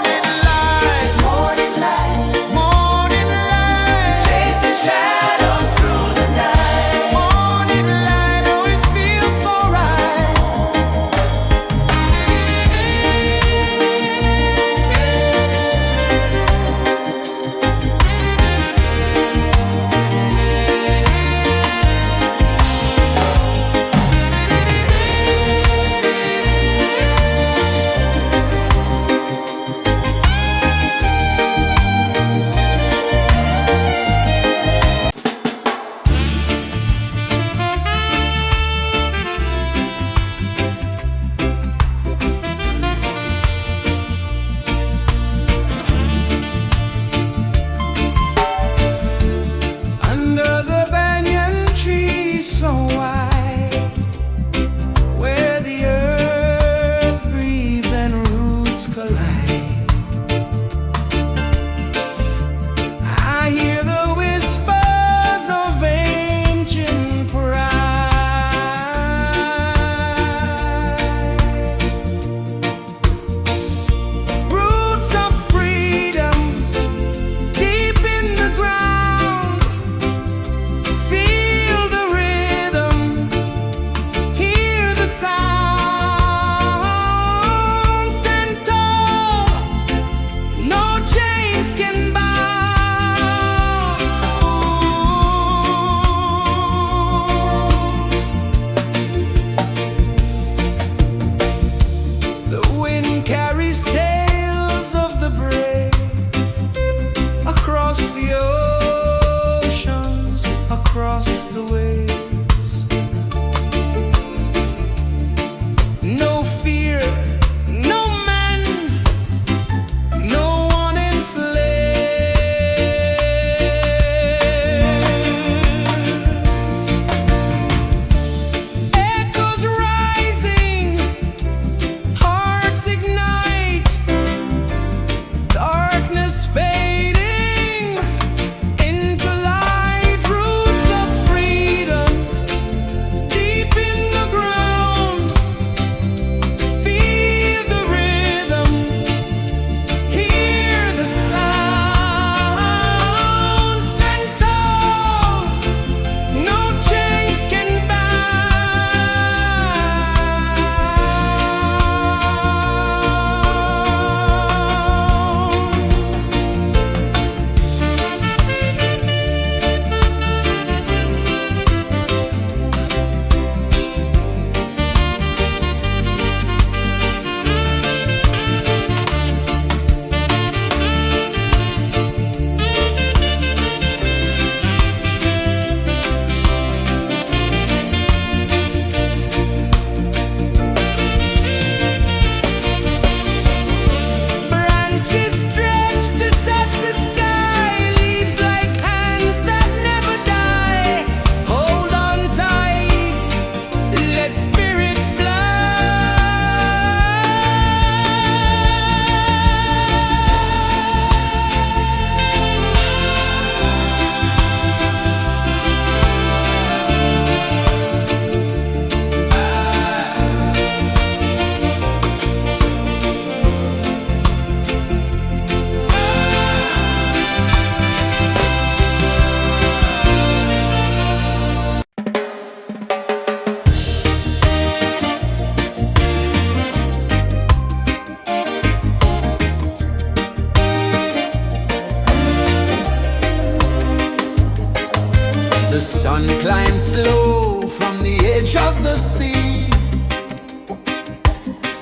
Sun climbs slow from the edge of the sea.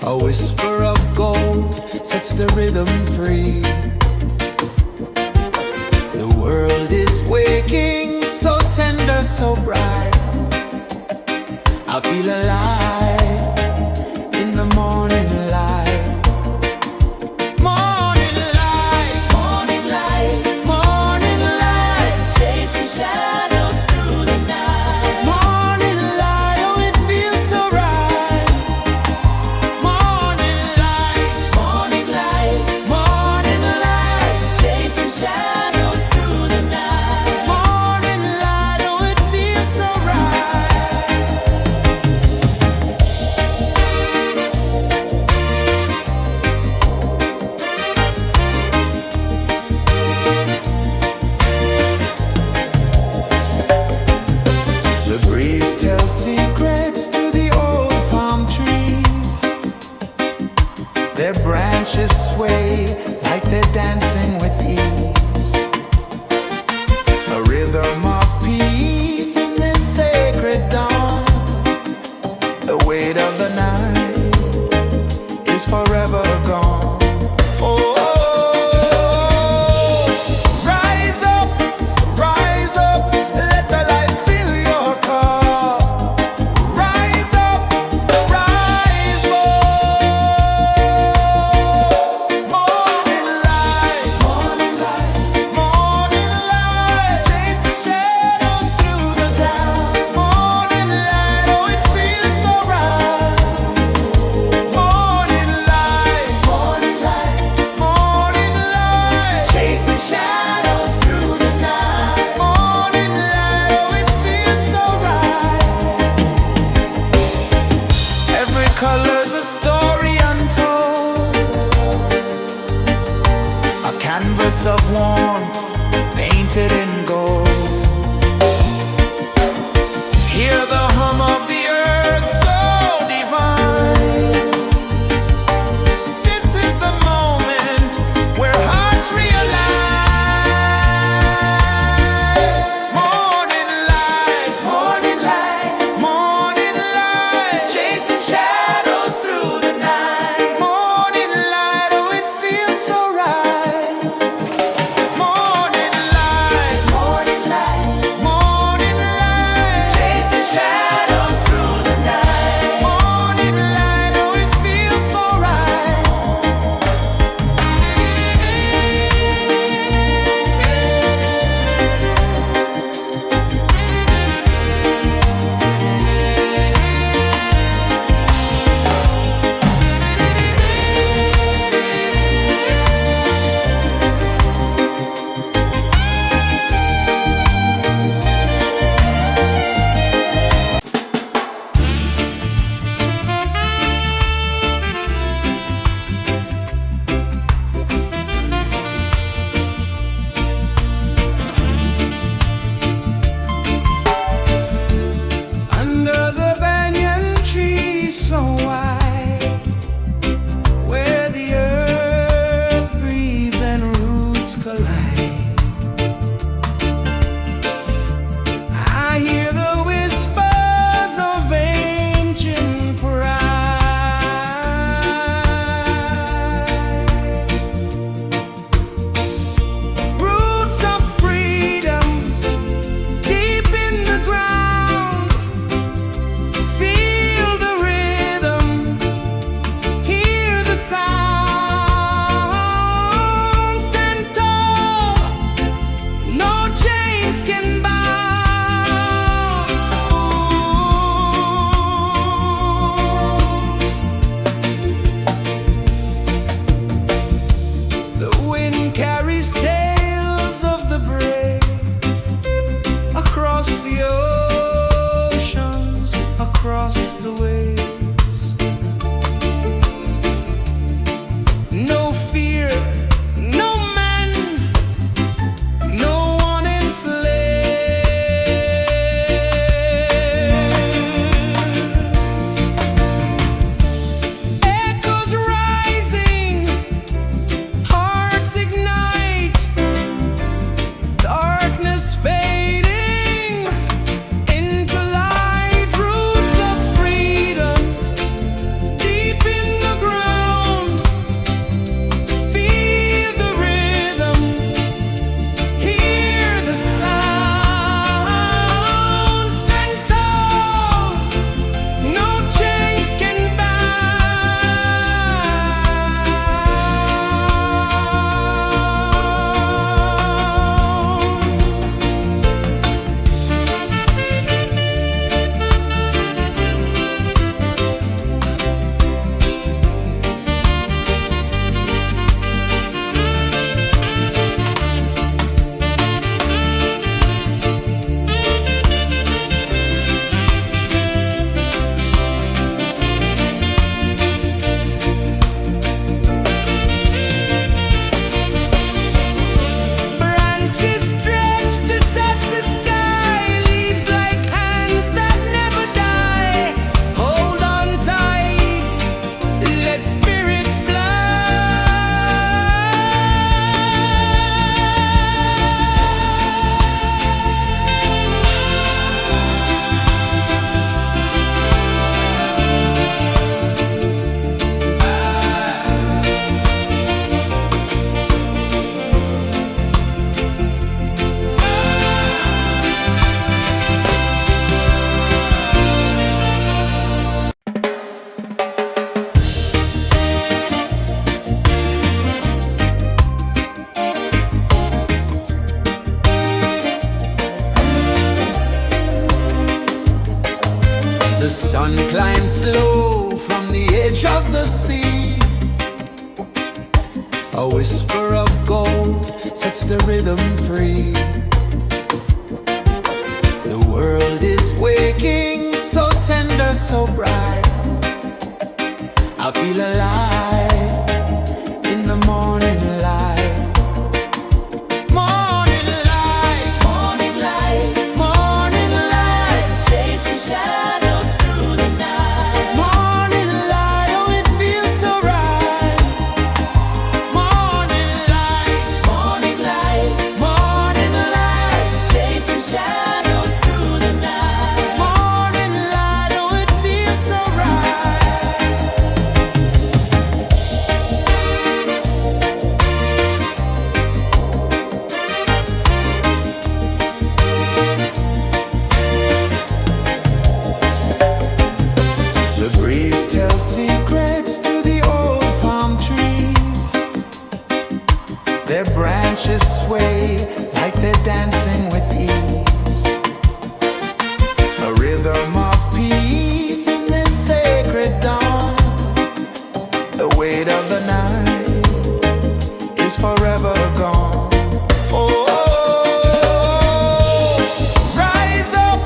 A whisper of gold sets the rhythm free. The world is waking, so tender, so bright. I feel alive in the morning light. Morning light, Morning light, morning light, chasing shadows through the night. morning light, oh it feels so right. Morning light, Morning light, morning light, chasing shadows through the night. morning light, oh it feels so right. The breeze tells secrets to the old palm trees. Their branches sway like they're dancing with ease. A rhythm of peace in this sacred dawn. The weight of the night is forever gone. Oh, rise up, let the light fill your cup. Rise up, rise up. Morning light, morning light, chasing shadows through the cloud. Morning light, oh it feels so right. Morning light, chasing shadows through the night. Morning light, oh it feels so right. Every color's a story untold, a canvas of warmth painted in gold. Hear the hum of the earth so divine. This is the moment where hearts realign. Morning light, morning light, chasing shadows through the night. Morning light, oh it feels so right. Morning light, A whisper of gold sets the rhythm free. The world is waking, so tender, so bright. I feel alive in the morning light. Morning light, Morning light, morning light, chasing shadows through the night. morning light, oh it feels so right. Morning light, Morning light, morning light, chasing shadows through the night. morning light, oh it feels so right. The breeze tells secrets to the old palm trees. Their branches sway like they're dancing with ease. A rhythm of peace in this sacred dawn. The weight of the night is forever gone. Oh, rise up,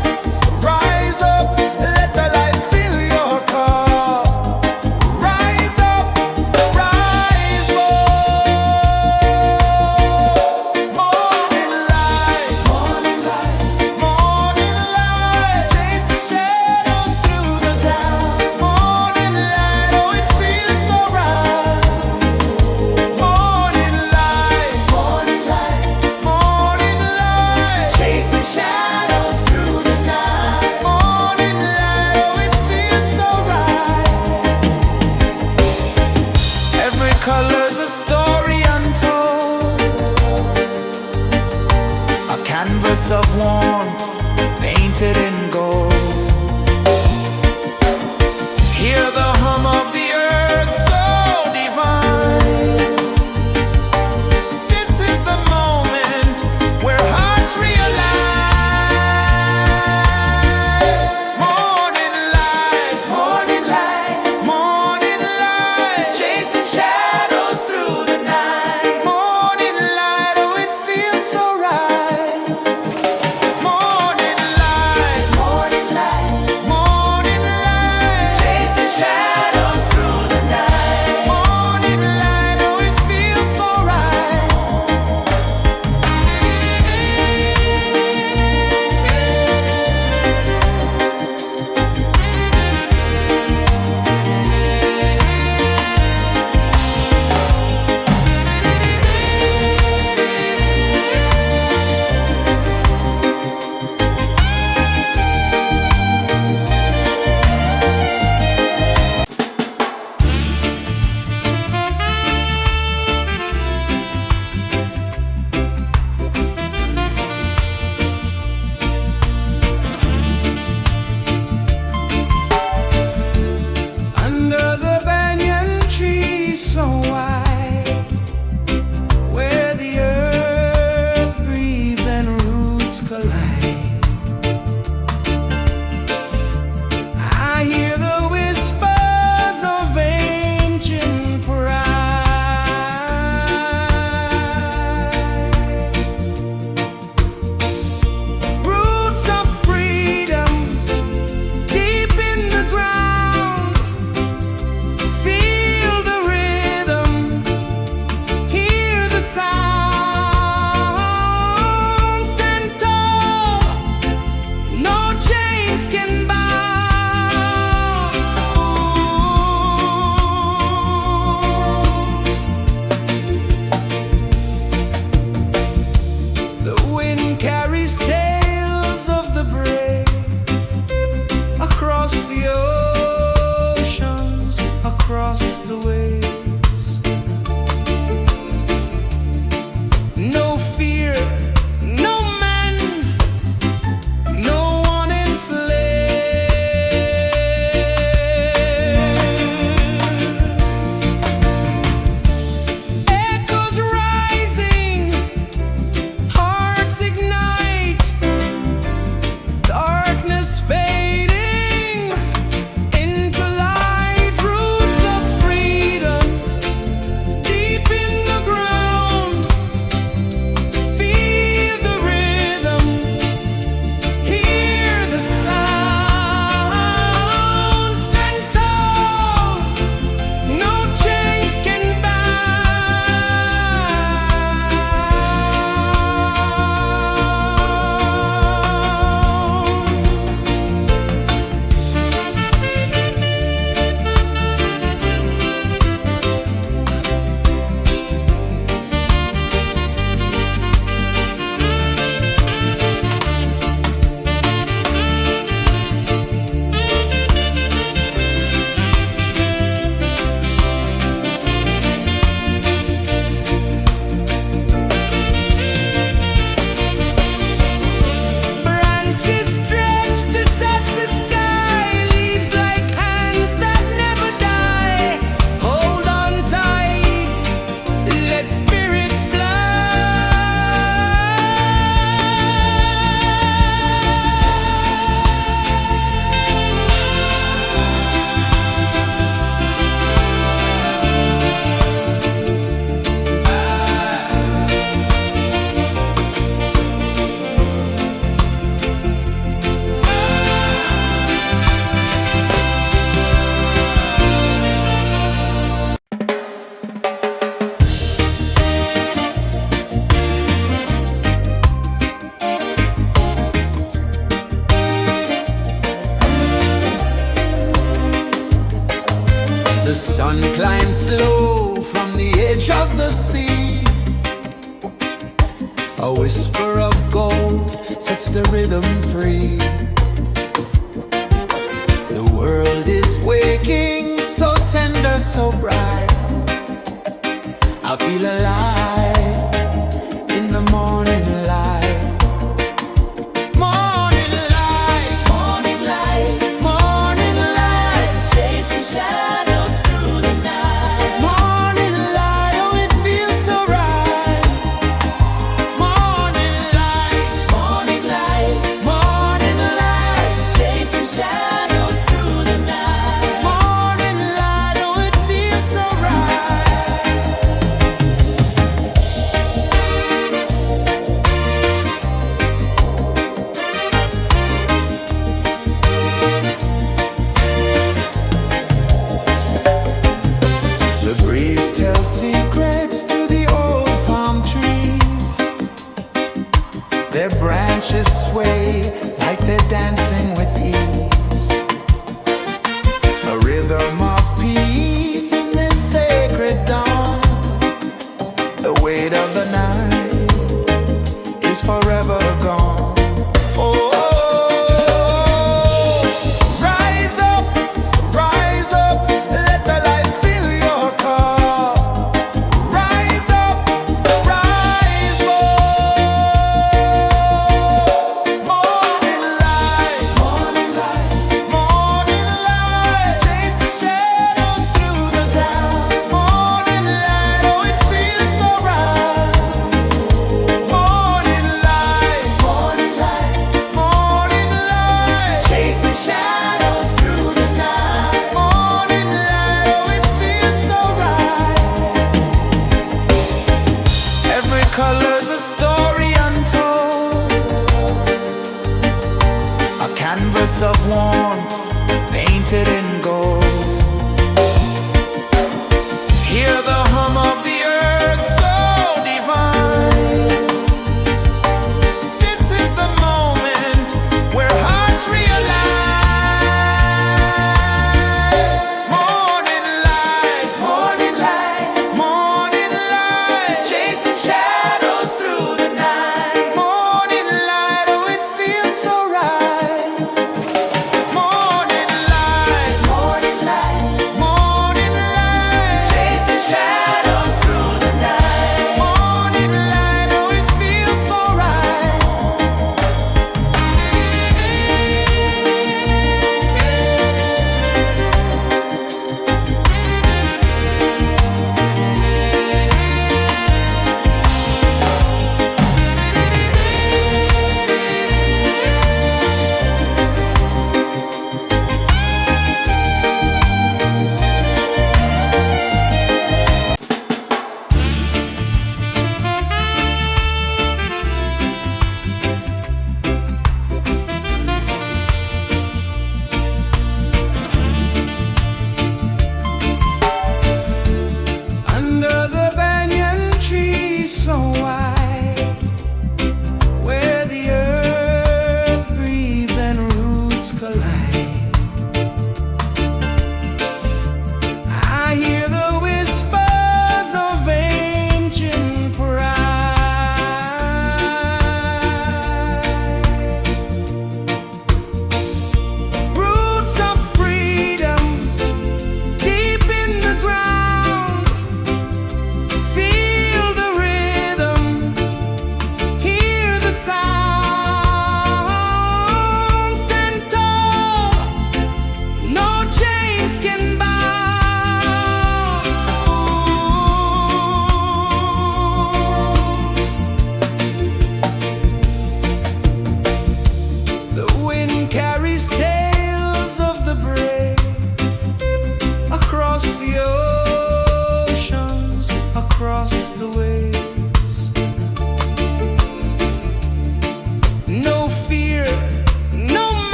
let the light fill your cup. Rise up, rise up. Morning light, morning light, morning light, chasing shadows through the cloud. Morning light, oh it feels so right. Morning light, morning light, morning light, chasing shadows through the night. Morning light, oh it feels so right. Every color's a story untold, a canvas of warmth painted in gold. Hear the hum of the earth so divine. This is the moment where hearts realign. Morning light, morning light, morning light, chasing shadows through the night. Morning light, oh it feels so right. Morning light, slow from the edge of the sea. A whisper of gold sets the rhythm free. The world is waking, so tender, so bright. I feel alive in the morning light. Morning light, Morning light, morning light, chasing shadows through the night. morning light, oh it feels so right. Morning light, Morning light, morning light, chasing shadows through the night. morning light, oh it feels so right. The breeze tells secrets to the old palm trees. Their branches sway like they're dancing with ease. A rhythm of peace in this sacred dawn. The weight of the night is forever gone. Oh, rise up, let the light fill your car. Rise up, rise up. Morning light, morning light, morning light, chasing shadows through the cloud. Morning light, oh it feels so right. Morning light, morning light, morning light, chasing shadows through the night. Morning light, oh it feels so right. Every color's a story untold, a canvas of warmth painted in gold. Hear the hum of the earth so divine. This is the moment where hearts realign. Morning light, morning light, morning light, chasing shadows through the night. Morning light, oh it feels so right. Morning light, morning light, morning light, chasing shadows.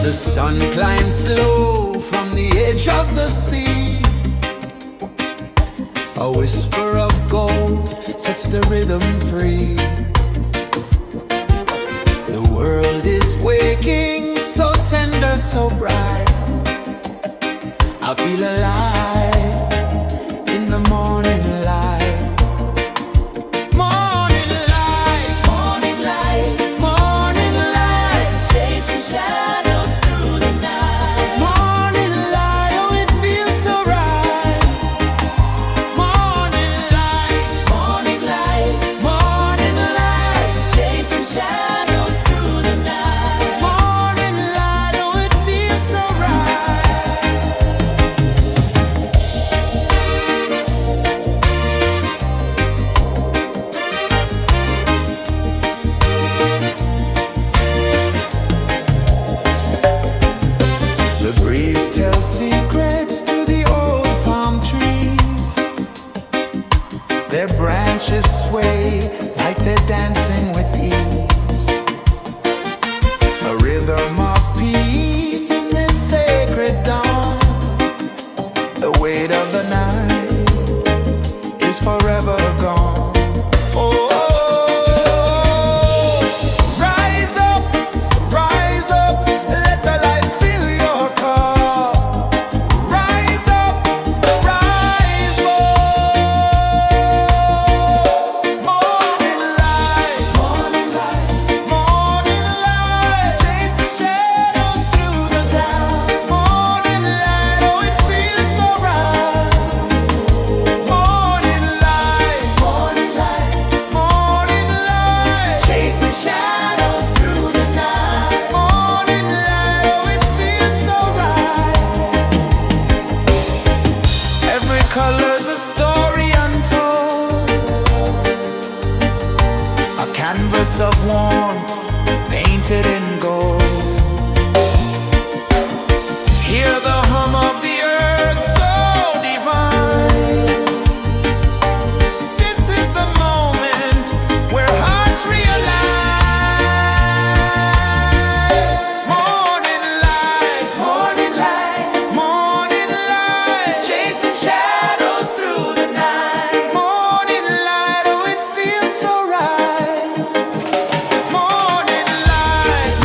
The sun climbs slow from the edge of the sea. A whisper of gold sets the rhythm free. The world is waking, so tender, so bright. I feel alive in the morning light. Morning light, Morning light, morning light, chasing shadows through the night. morning light, oh it feels so right. Morning light, Morning light, morning light, chasing shadows through the night. morning light, oh it feels so right. The breeze tells secrets to the old palm trees. Their branches sway like they're dancing with ease. A rhythm of peace in this sacred dawn. The weight of the night is forever gone. Oh, rise up, let the light fill your cup. Rise up, rise up. Morning light, morning light, morning light, chasing shadows through the cloud. Morning light, oh it feels so right. Morning light, morning light, morning light, chasing shadows through the night. Morning light, oh it feels so right. Every color's a story untold, a canvas of warmth painted in gold. Hear the hum of the earth so divine. This is the moment where hearts realign. Morning light, morning light, morning light, chasing shadows through the night. Morning light, oh it feels so right. Morning light,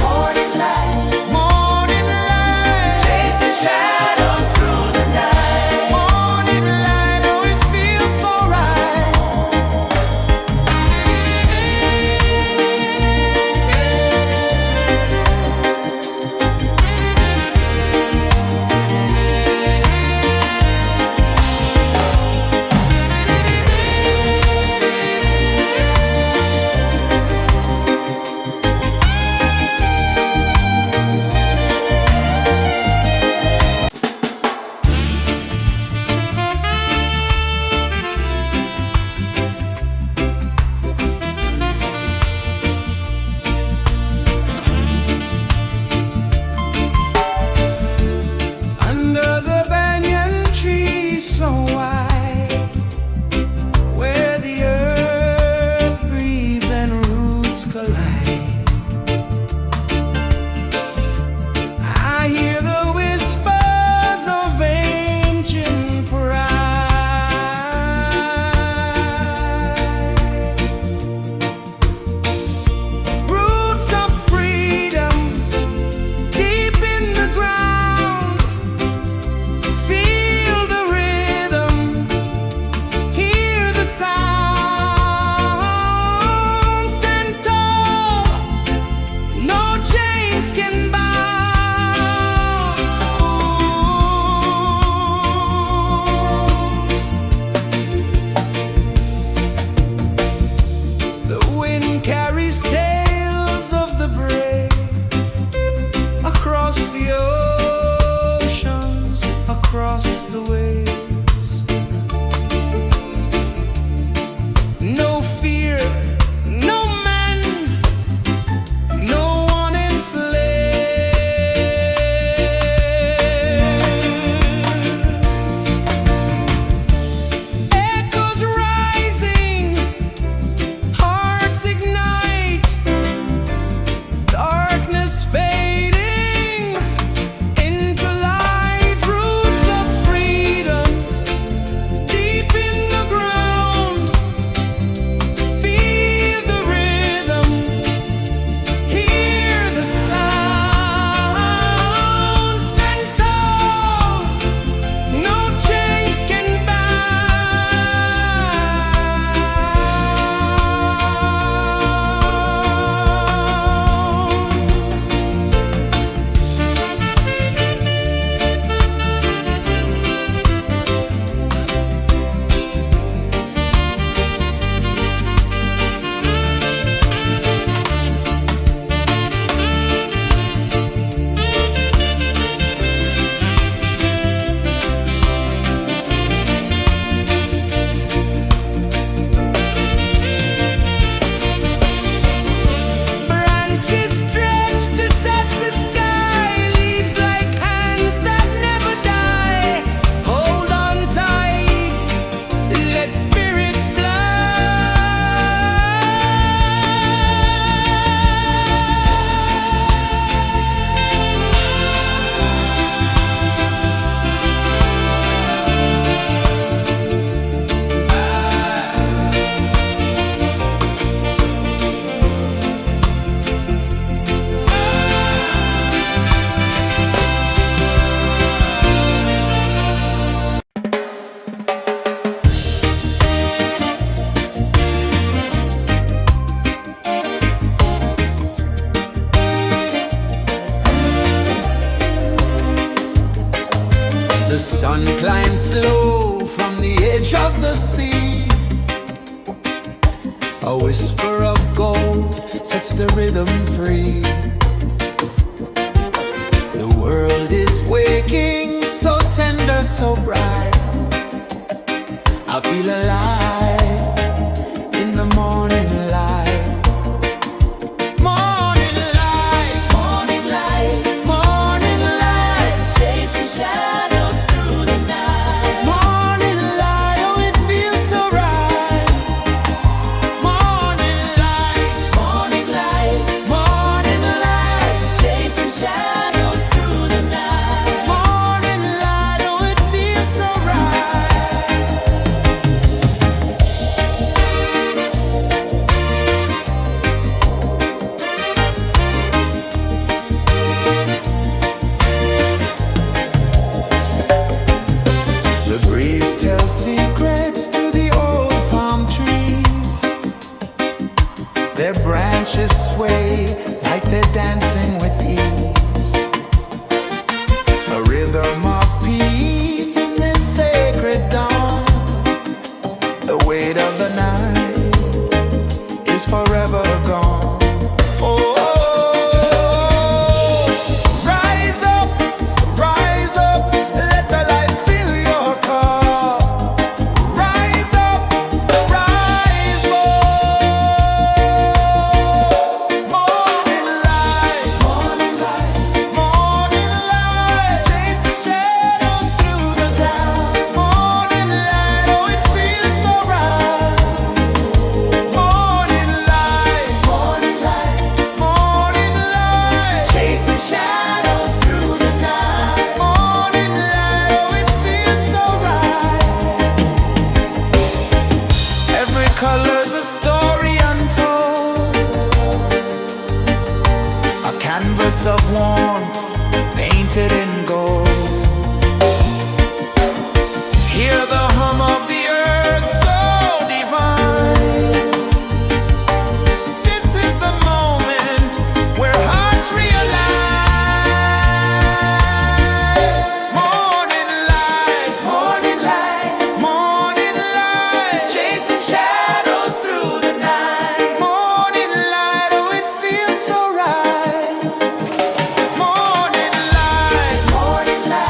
sun climbs slow from the edge of the sea. A whisper of gold sets the rhythm free. The world is waking, so tender, so bright. I feel alive in the morning light. Morning light, Morning light, morning light, chasing shadows through the night. morning light, oh it feels so right. Morning light, Morning light, morning light, chasing shadows through the night. morning light, oh it feels so right. The breeze tells secrets to the old palm trees. Their branches sway like they're dancing with ease. A rhythm of peace in this sacred dawn. The weight of the night is forever gone. Oh, rise up, let the light fill your cup. Rise up, rise more. Morning light, morning light, morning light, chasing shadows through the cloud. Morning light, oh it feels so right. Morning light, morning light, morning light, chasing shadows through the night. Morning light, oh it feels so right. Every color's a story untold, a canvas of warmth painted in gold. Hear the hum of the earth so divine. This is the moment where hearts realign. Morning light, morning light, morning light, chasing shadows through the night. Morning light, oh it feels so right. Morning light, morning light,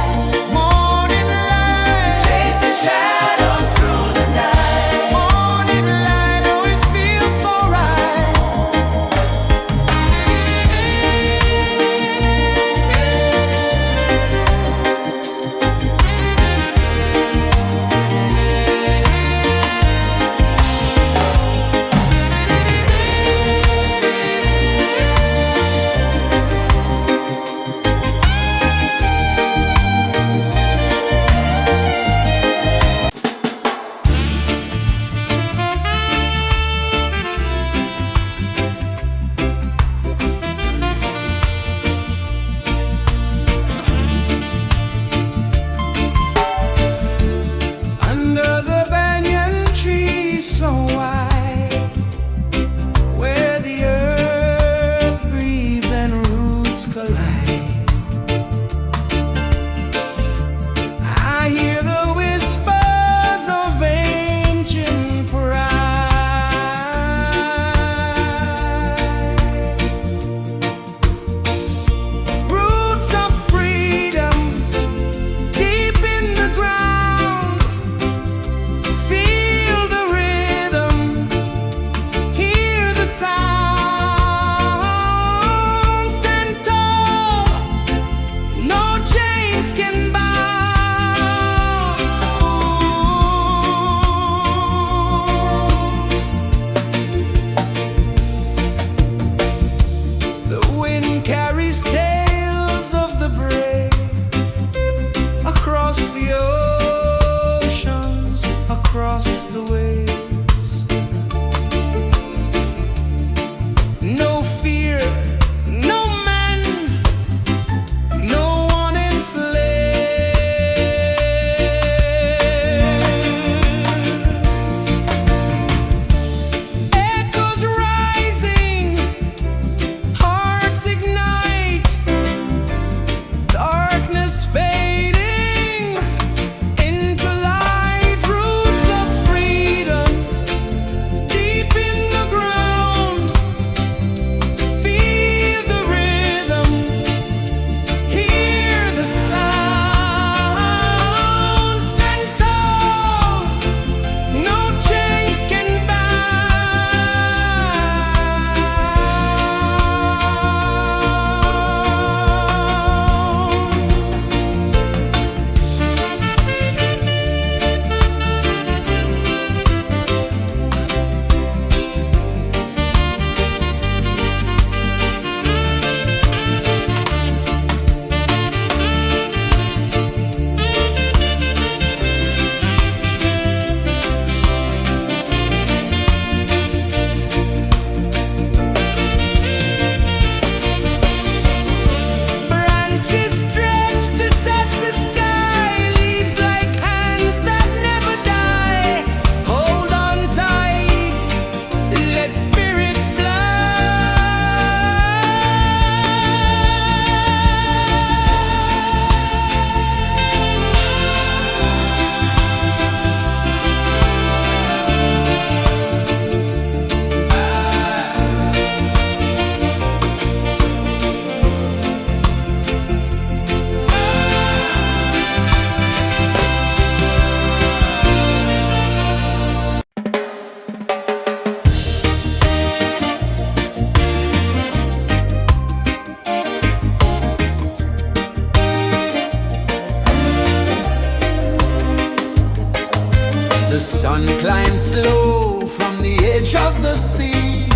sun climbs slow from the edge of the sea.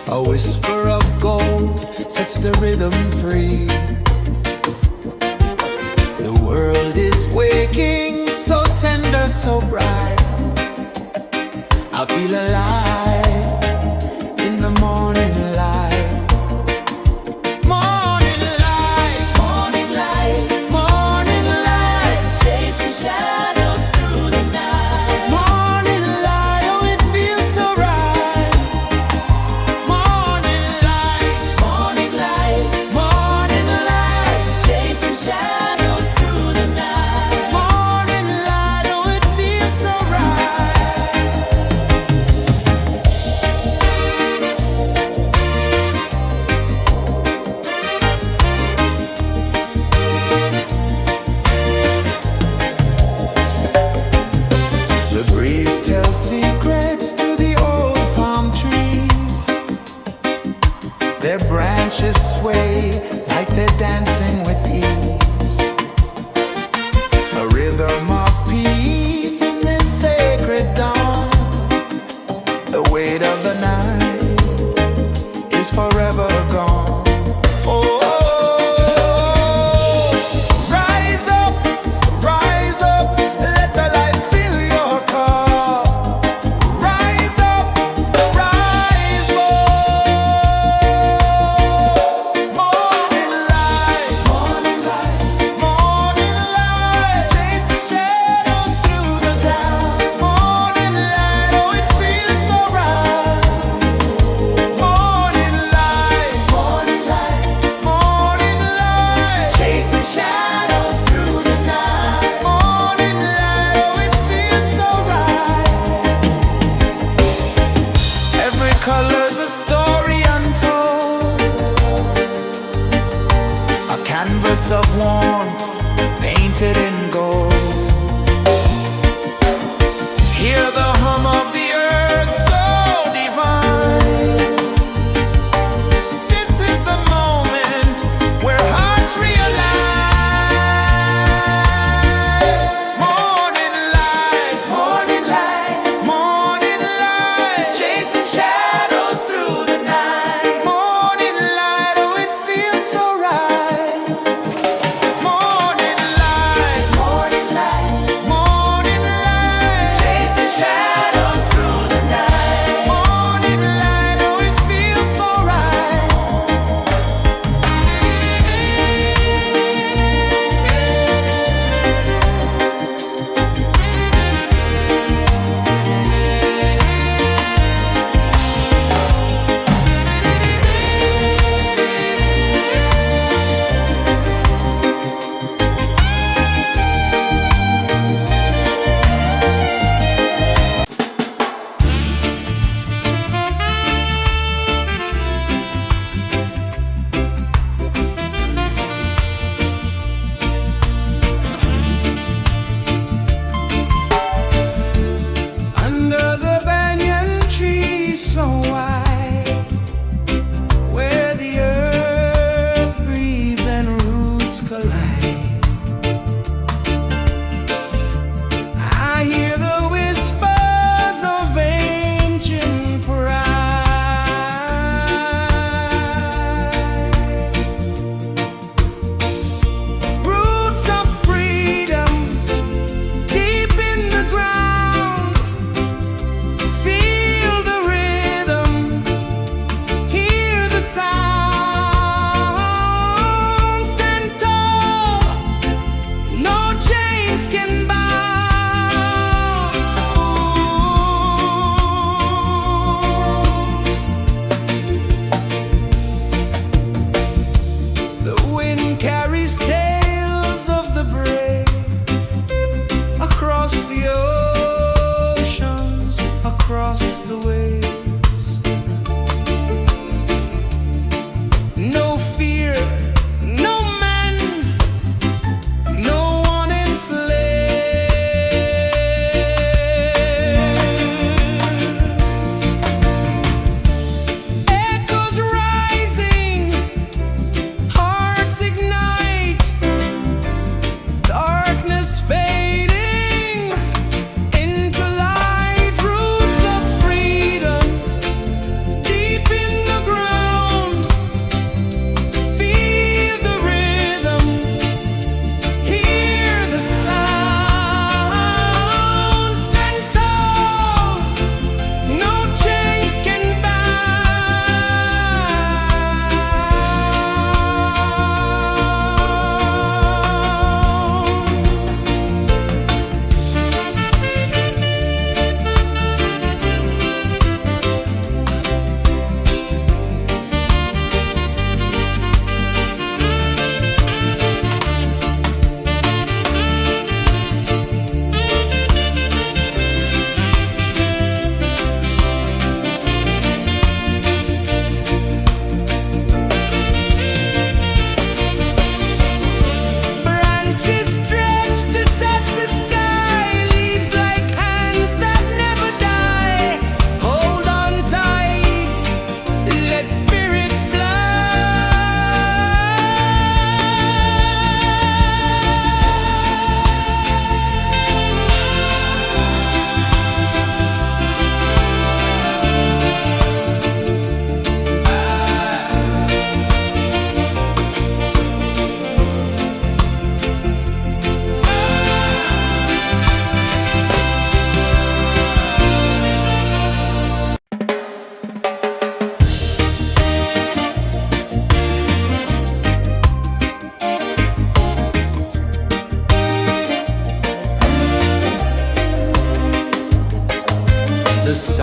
A whisper of gold sets the rhythm free. The world is waking, so tender, so bright. I feel alive in the morning light. Morning light, Morning light, morning light, chasing shadows through the night. morning light, oh it feels so right. Morning light, Morning light, morning light, chasing shadows through the night. morning light, oh it feels so right. The breeze tells secrets to the old palm trees. Their branches sway like they're dancing with ease. A rhythm of peace in this sacred dawn. The weight of the night is forever gone. Oh, rise up, let the light fill your cup. Rise up, rise more. Morning light, morning light, morning light, chasing shadows through the cloud. Morning light, oh it feels so right. Morning light, morning light, morning light, chasing shadows through the night. Morning light, oh it feels so right. Every color's a story untold, a canvas of warmth painted in gold. Hear the hum of the earth so divine. This is the moment where hearts realign. Morning light, morning light, morning light, chasing shadows through the night. Morning light, oh it feels so right. Morning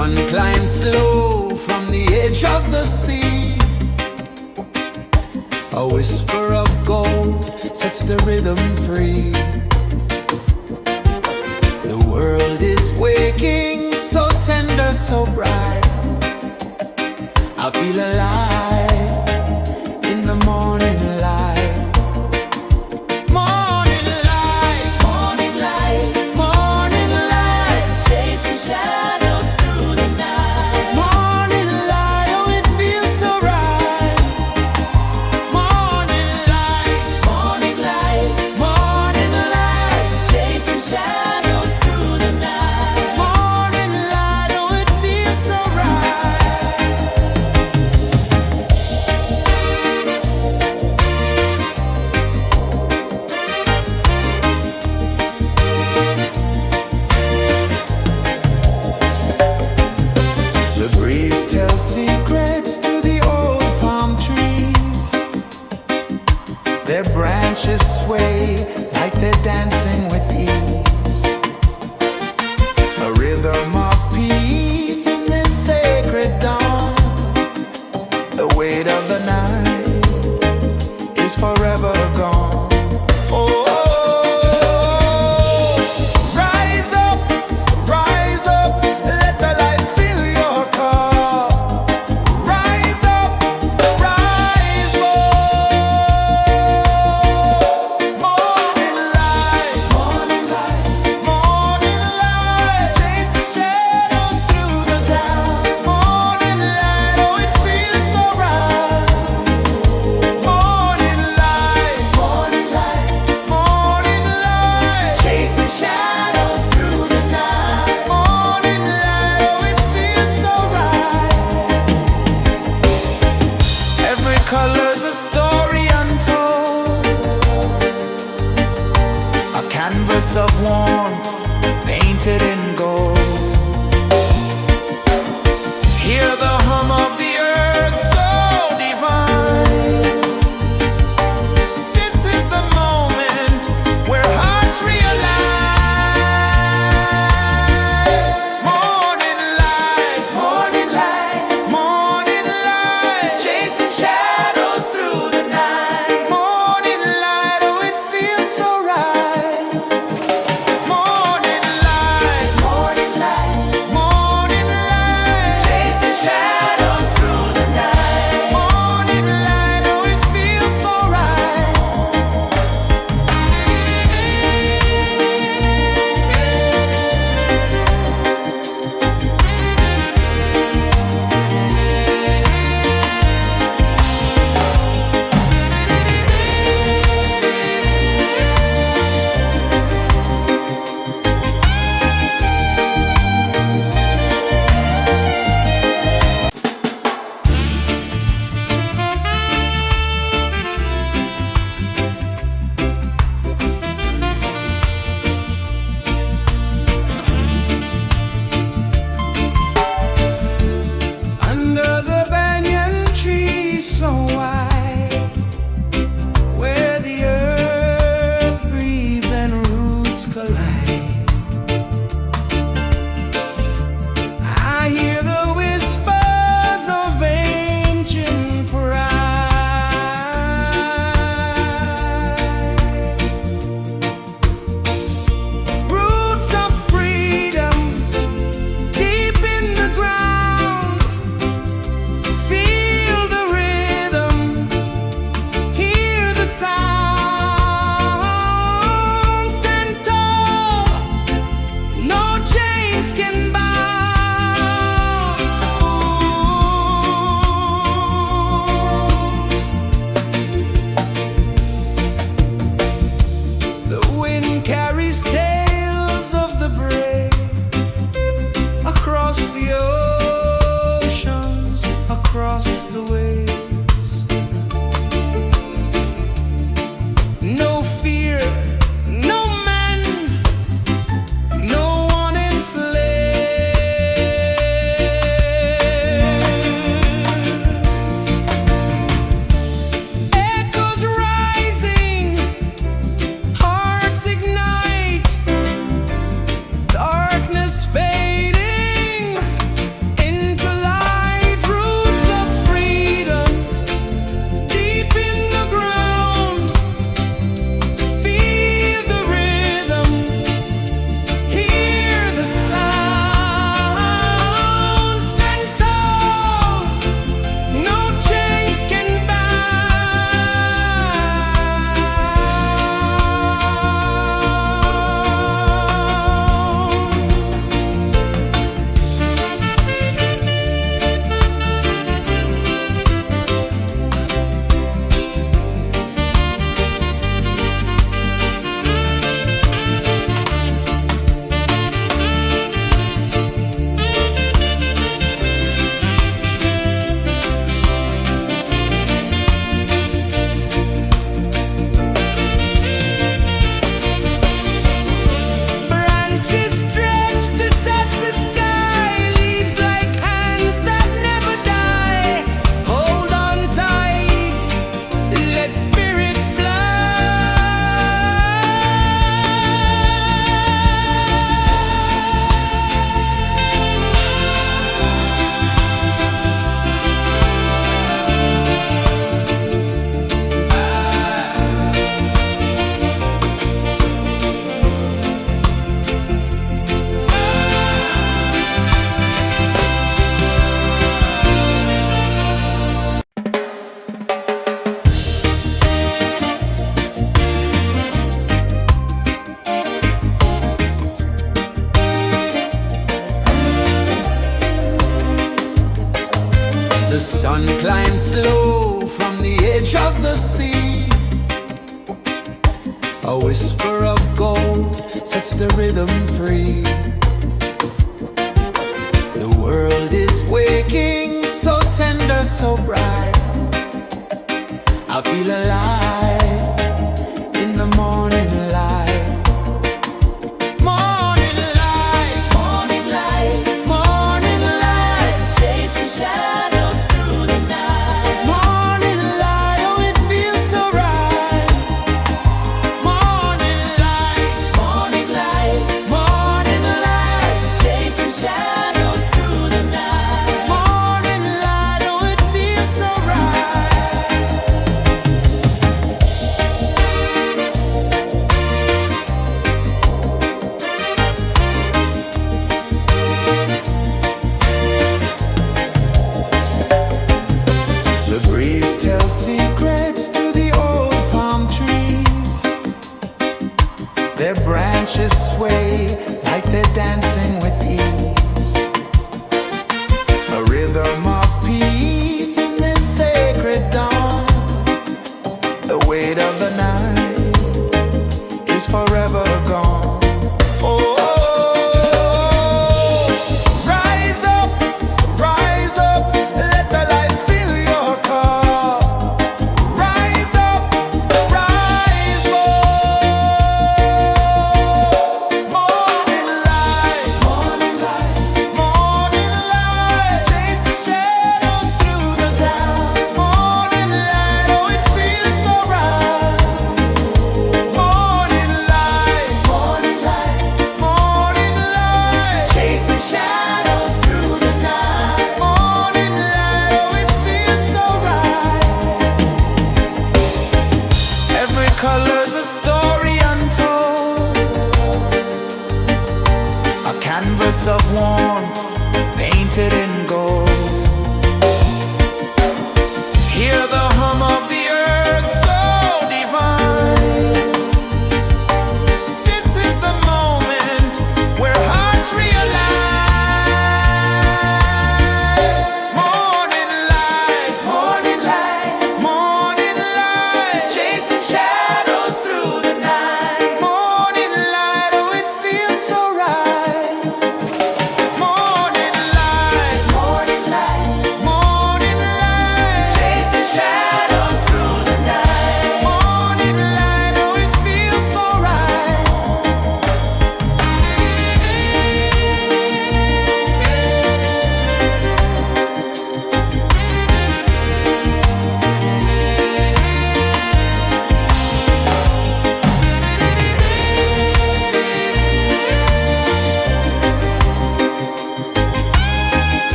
sun climbs slow from the edge of the sea. A whisper of gold sets the rhythm free. The world is waking, so tender, so bright. I feel alive in the morning light. Morning light, Morning light, morning light, chasing shadows through the night. morning light, oh it feels so right. Morning light, Morning light, morning light, chasing shadows through the night. morning light, oh it feels so right. The breeze tells secrets to the old palm trees. Their branches sway like they're dancing with ease. A rhythm of peace in this sacred dawn. The weight of the night is forever gone. Oh, rise up, let the light fill your cup. Rise up, rise up. Morning light, morning light, morning light, chasing shadows through the cloud. Morning light, oh it feels so right. Morning light, morning light, morning light, chasing shadows through the night. Morning light, oh it feels so right. Every color's a story untold, a canvas of warmth painted in gold. Hear the hum of the earth so divine. This is the moment where hearts realign. Morning light, morning light, morning light, chasing shadows through the night. Morning light, oh it feels so right. Morning A whisper of gold sets the rhythm free. The world is waking, so tender, so bright. I feel alive in the morning light. Morning light, Morning light, morning light, chasing shadows through the night. morning light, oh it feels so right. Morning light, Morning light, morning light, chasing shadows through the night. morning light, oh it feels so right. The breeze tells secrets to the old palm trees. Their branches sway like they're dancing with ease. A rhythm of peace in this sacred dawn. The weight of the night is forever gone. Oh, rise up, let the light fill your cup. Rise up, rise up. Morning light, morning light, morning light, chasing shadows through the cloud. Morning light, oh it feels so right. Morning light, morning light, morning light, chasing shadows through the night. Morning light, oh it feels so right. Every color's a story untold, a canvas of warmth painted in gold. Hear the hum of the earth so divine. This is the moment where hearts realign. Morning light, morning light, morning light, chasing shadows through the night. Morning light, oh it feels so right. Morning light, morning light, morning light, chasing shadows through the night. Morning light, oh it feels so right.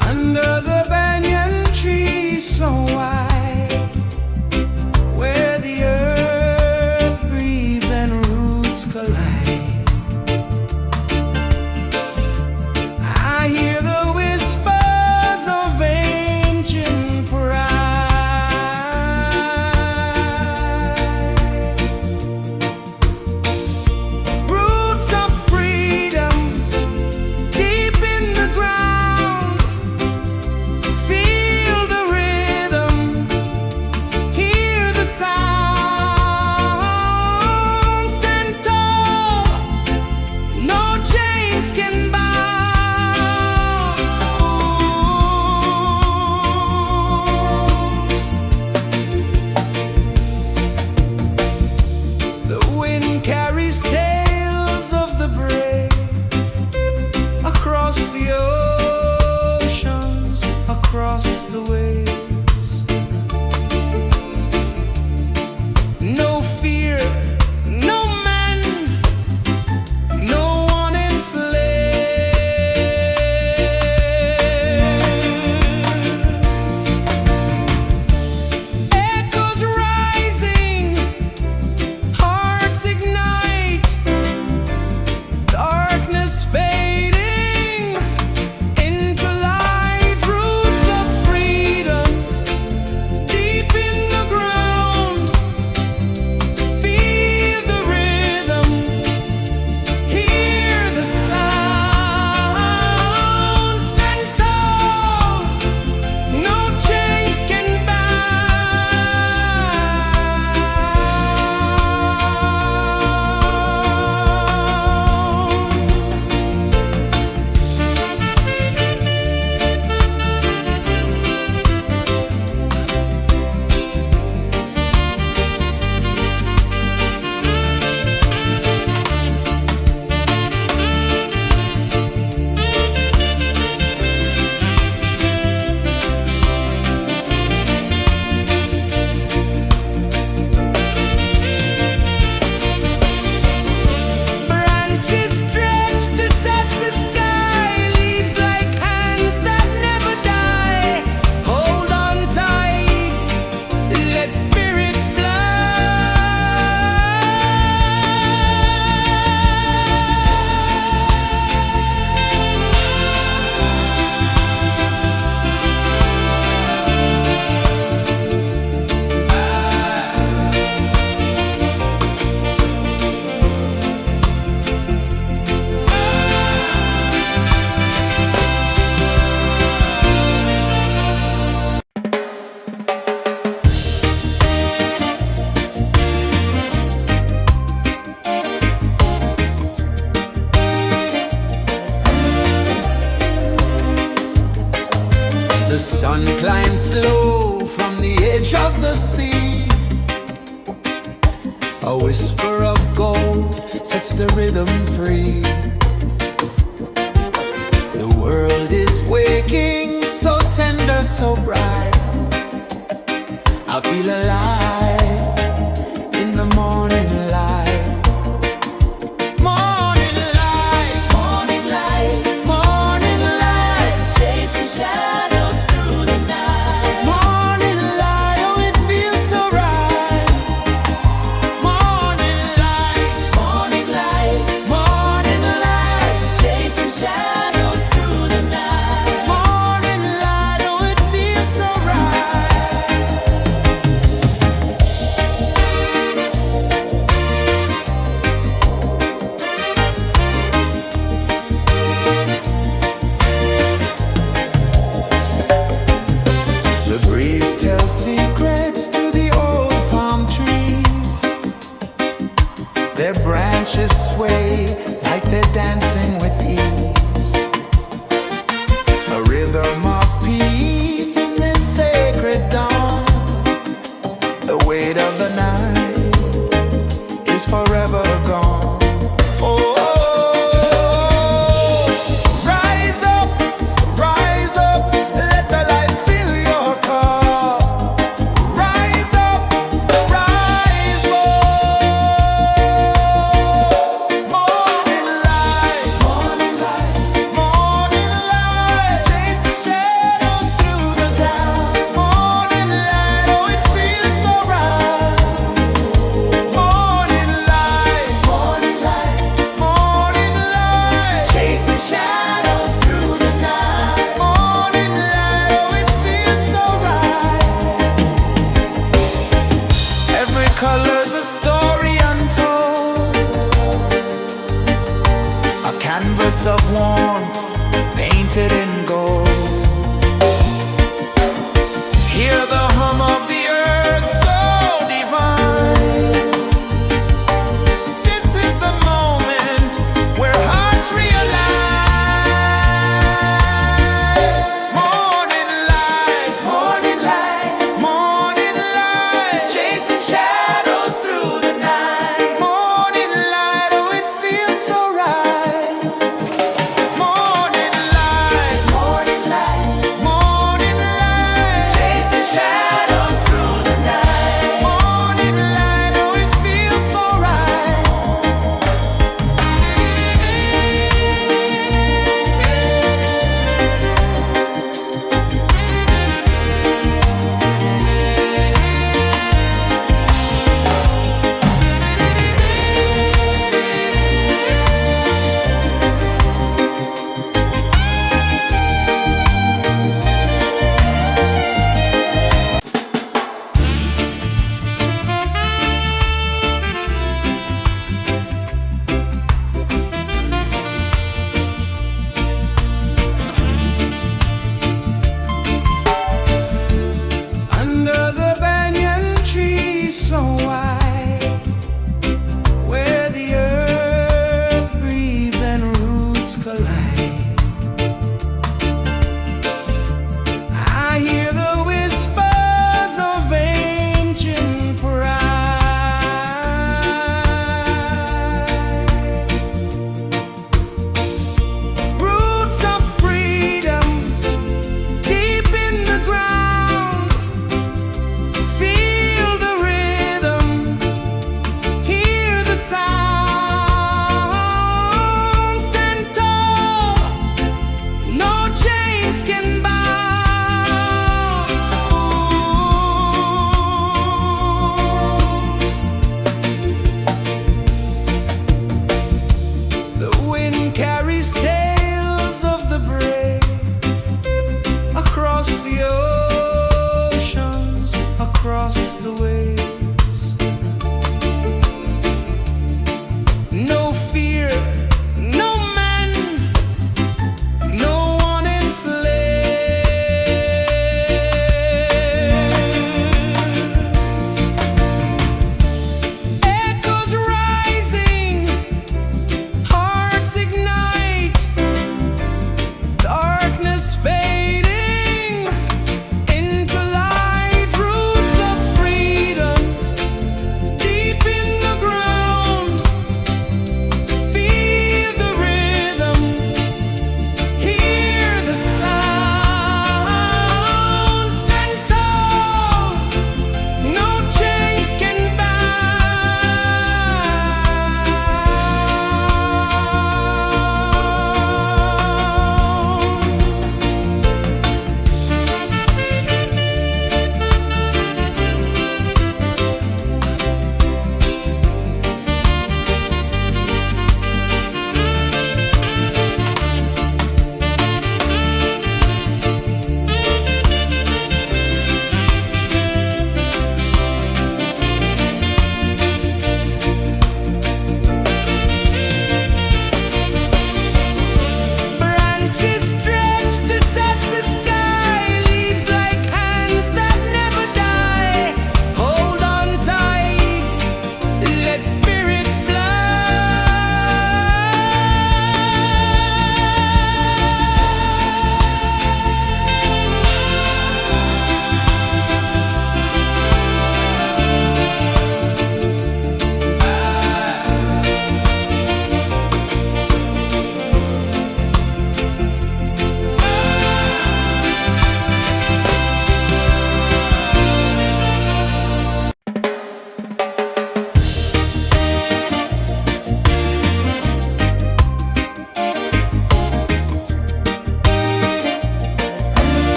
Under the banyan tree so wide, where the earth breathes and roots collide, I hear the whispers of ancient pride. Roots of freedom deep in the ground. Feel the rhythm, hear the sound. Stand tall, no chains can bound. The wind carries tales of the brave across the oceans, across the waves. No fear, no man, no one enslaves. Echoes rising, hearts ignite, darkness fading into light. Roots of freedom climb slow from the edge of the sea. A whisper of gold sets the rhythm free. The world is waking, so tender, so bright. I feel alive in the morning light. Morning light, Morning light, morning light, chasing shadows through the night. morning light, oh it feels so right. Morning light, Morning light, morning light, chasing shadows through the night. morning light, oh it feels so right. The breeze tells secrets to the old palm trees. Their branches sway like they're dancing with ease. A rhythm of peace in this sacred dawn. The weight of the night is forever gone. Oh, rise up, let the light fill your cup. Rise up, rise up. Morning light, morning light, morning light, chasing shadows through the cloud. Morning light, oh it feels so right. Morning light, morning light, morning light, chasing shadows through the night. Morning light, oh it feels so right. Every color's a story untold, a canvas of warmth painted in gold. Hear the hum of the earth so divine. This is the moment where hearts realize. Morning light, morning light, morning light, chasing shadows through the night. Morning light, oh it feels so right. Morning light, morning light, morning light, chasing shadows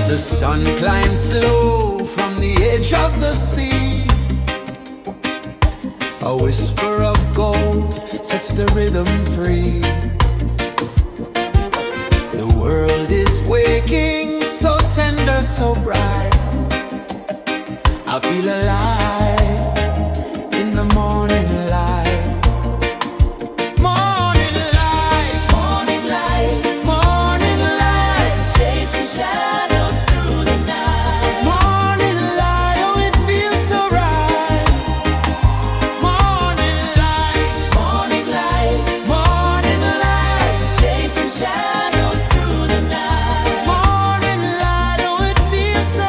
The sun climbs slow from the edge of the sea. A whisper of gold sets the rhythm free. The world is waking, so tender, so bright. I feel alive in the morning light. Morning light, Morning light, morning light, chasing shadows through the night. morning light, oh it feels so right. Morning light, Morning light, morning light, chasing shadows through the night. morning light, oh it feels so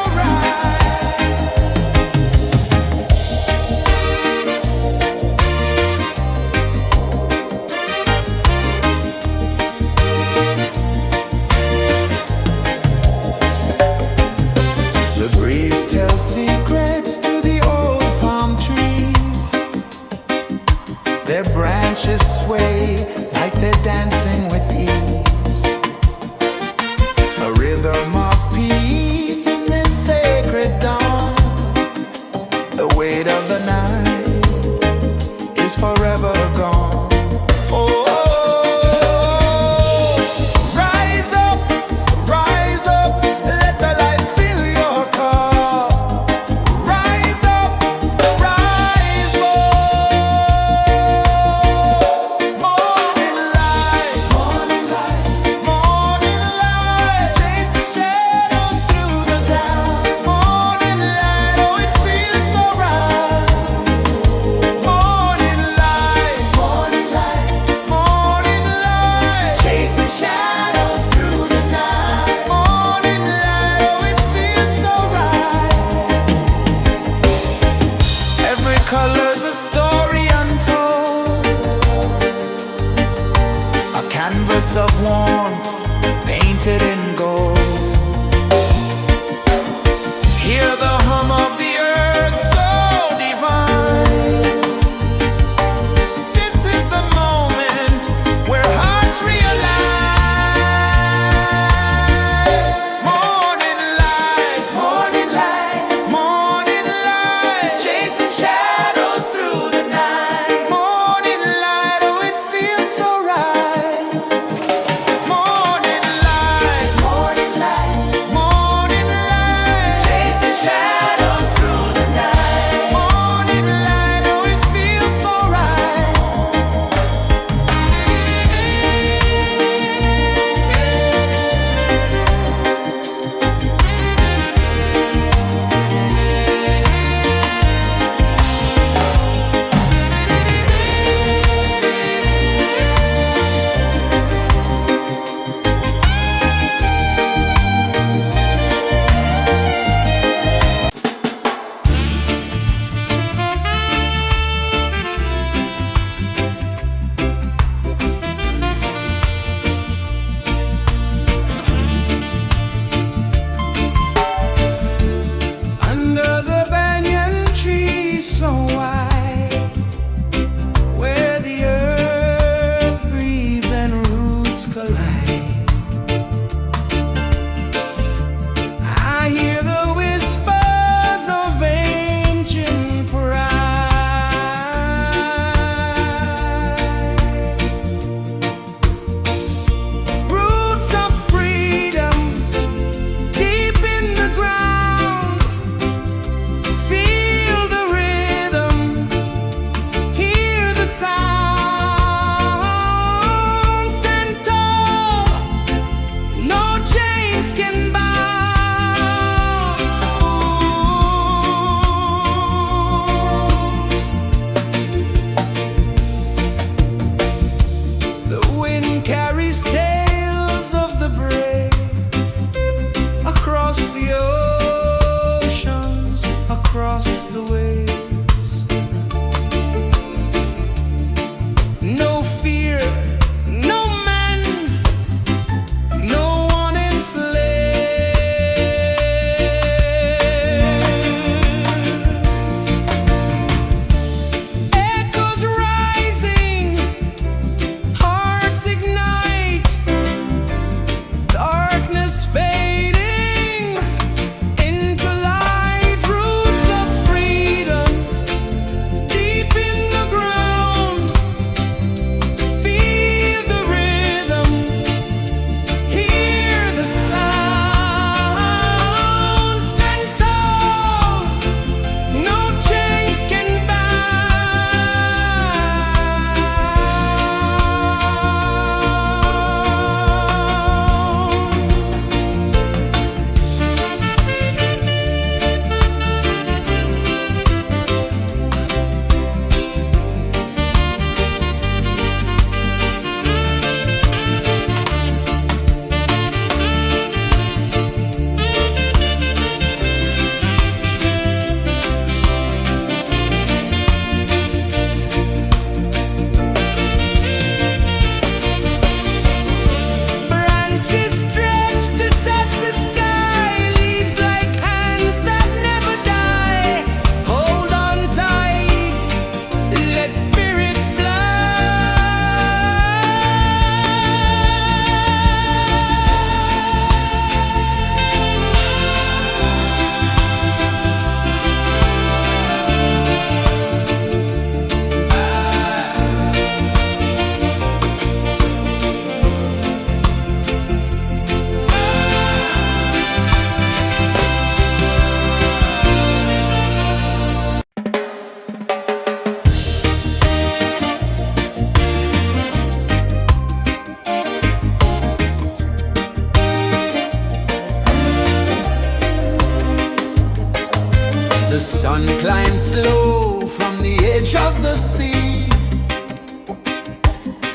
The sun climbs slow from the edge of the sea.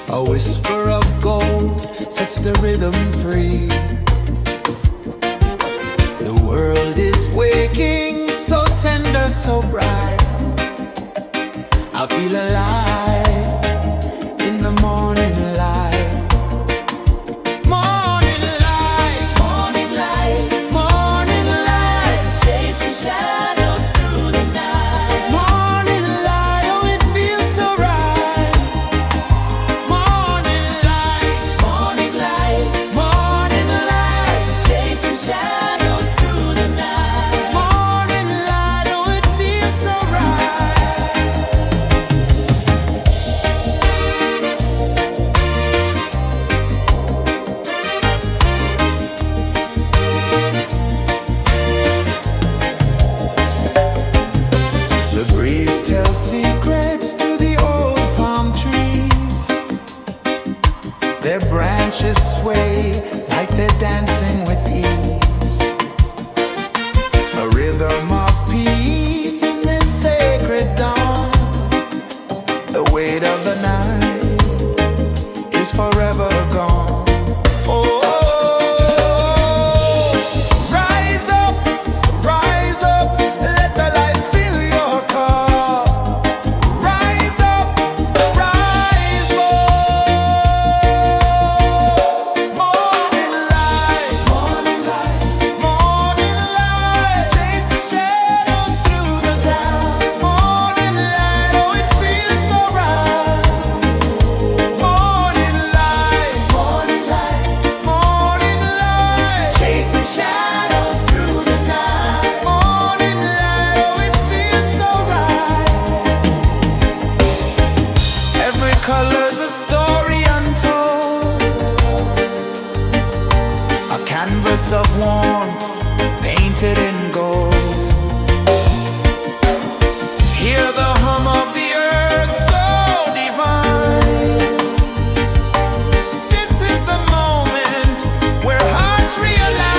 A whisper of gold sets the rhythm free. The world is waking, so tender, so bright. I feel alive in the morning light. Morning light, Morning light, morning light, chasing shadows through the night. morning light, oh it feels so right. Morning light, Morning light, morning light, chasing shadows through the night. morning light, oh it feels so right. The breeze tells secrets to the old palm trees. Their branches sway like they're dancing with ease. A rhythm of peace in this sacred dawn. The weight of the night is forever gone. Oh, rise up, let the light fill your cup. Rise up, rise up. Morning light, morning light, morning light, chasing shadows through the cloud. Morning light, oh it feels so right. Morning light, morning light, morning light, chasing shadows through the night. Morning light, oh it feels so right. Every color's a story untold, a canvas of warmth painted in gold. Hear the hum of the earth so divine. This is the moment where hearts realign.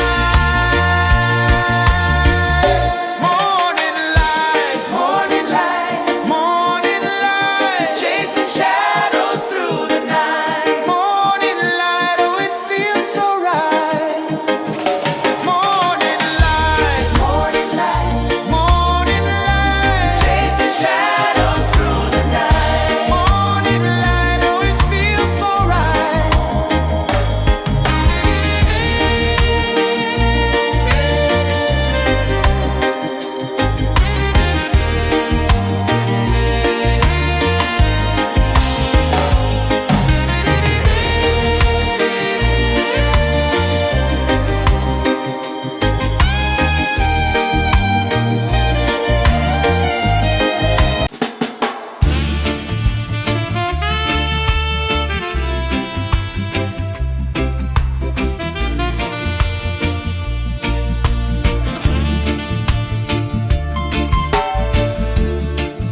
Morning light, morning light, morning light, chasing shadows through the night. Morning light, oh it feels so right. Morning light, morning light, morning light, chasing shadows through the night. Morning light, oh it feels so right.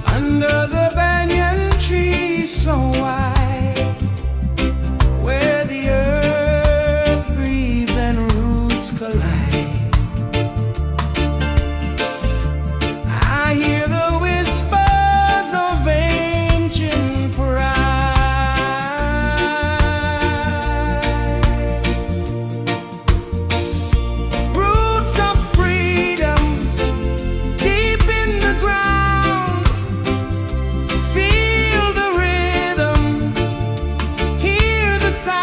Under the banyan tree so wide, where the earth breathes and roots collide, I hear the whispers of ancient pride. Roots of freedom deep in the ground. Feel the rhythm, hear the sound.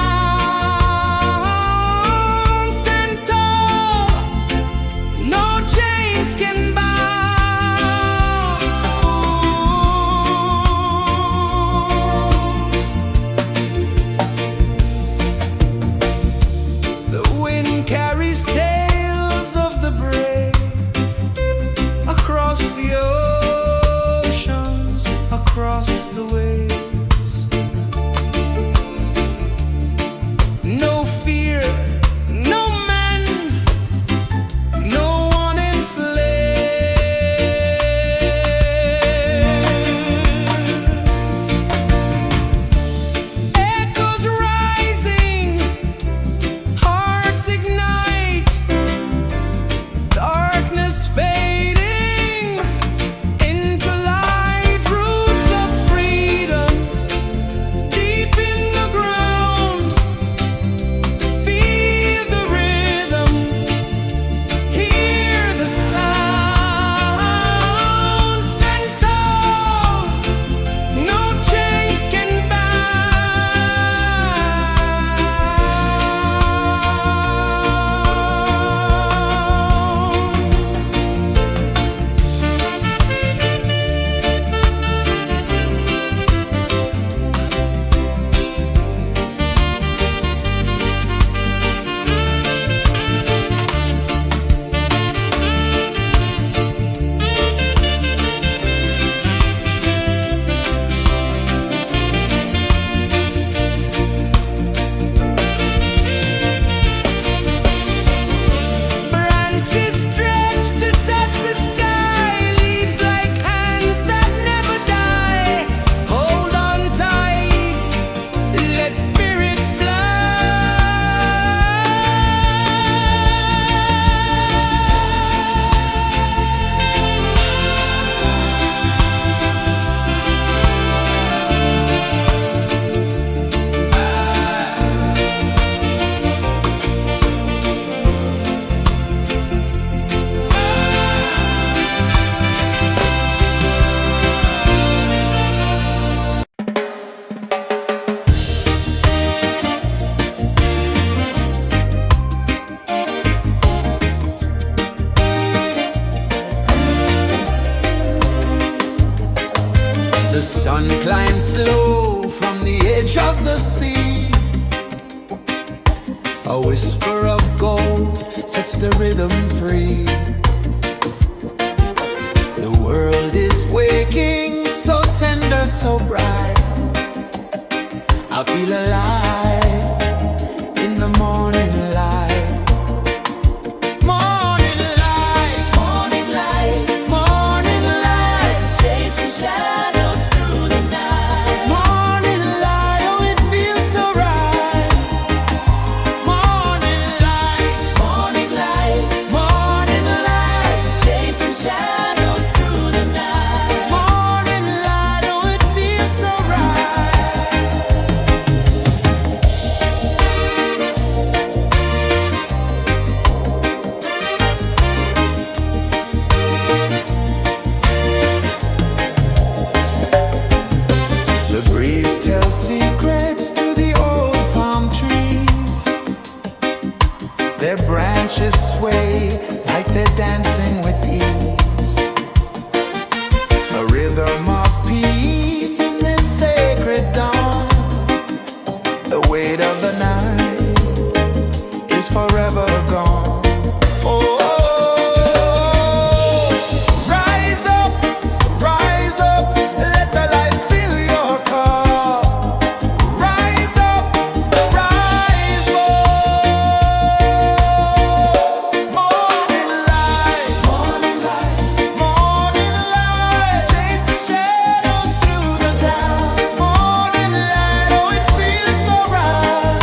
Stand tall sun climbs slow from the edge of the sea. A whisper of gold sets the rhythm free. The world is waking, so tender, so bright. I feel alive in the morning light. Morning light, Morning light, morning light, chasing shadows through the night. morning light, oh it feels so right. Morning light, Morning light, morning light, chasing shadows through the night. morning light, oh it feels so right. The breeze tells secrets to the old palm trees. Their branches sway like they're dancing with ease. A rhythm of peace in this sacred dawn. The weight of the night is forever gone. Oh, rise up, let the light fill your cup. Rise up, rise up. Morning light, morning light, morning light, chasing shadows through the cloud. Morning light, oh it feels so right.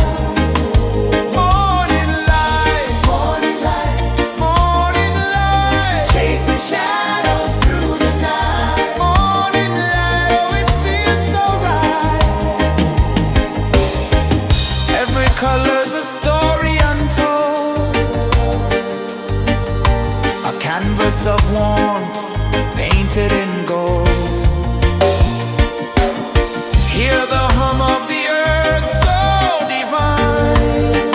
Morning light, morning light, morning light, chasing shadows through the night. Morning light, oh it feels so right. Every color's a story untold, a canvas of warmth painted in gold. Hear the hum of the earth so divine.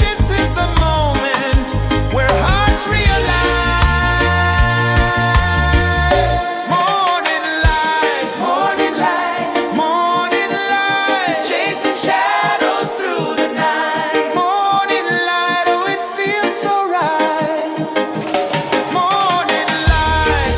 This is the moment where hearts realign. Morning light, morning light, morning light, chasing shadows through the night. Morning light, oh it feels so right. Morning light,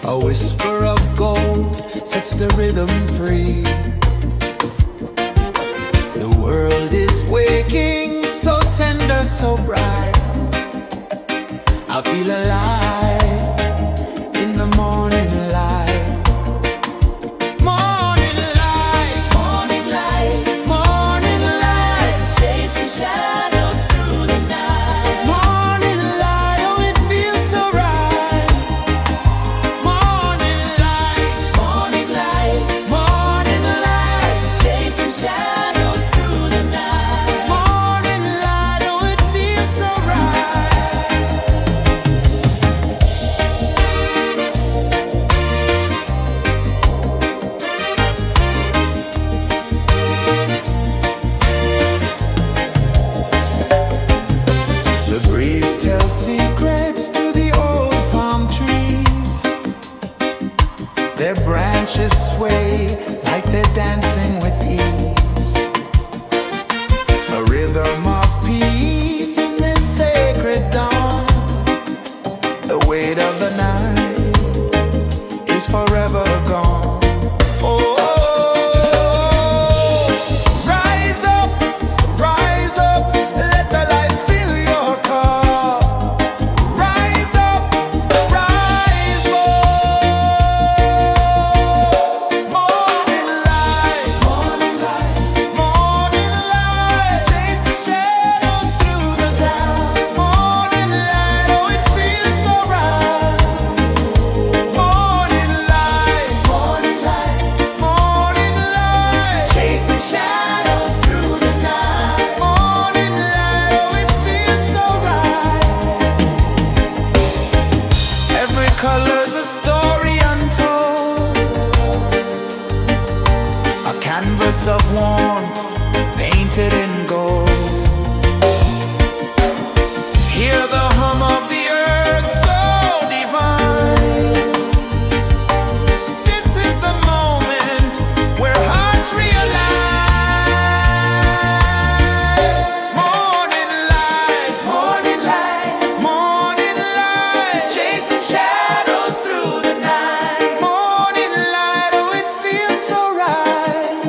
A whisper of gold sets the rhythm free. The world is waking, so tender, so bright. I feel alive in the morning light. Morning light, Morning light, morning light, chasing shadows through the night. morning light, oh it feels so right. Morning light, Morning light, morning light, chasing shadows through the night. morning light, oh it feels so right. The breeze tells secrets to the old palm trees. Their branches sway like they're dancing with ease. A rhythm of peace in this sacred dawn. The weight of the night is forever gone. Oh, rise up, let the light fill your cup. Rise up, rise up. Morning light, morning light, morning light, chasing shadows through the cloud. Morning light, oh it feels so right. Morning light, morning light, morning light, chasing shadows through the night. Morning light, oh it feels so right. Every color's a story untold, a canvas of warmth painted in gold. Hear the hum of the earth so divine. This is the moment where hearts realign. Morning light, morning light, morning light, chasing shadows through the night. Morning light, oh it feels so right.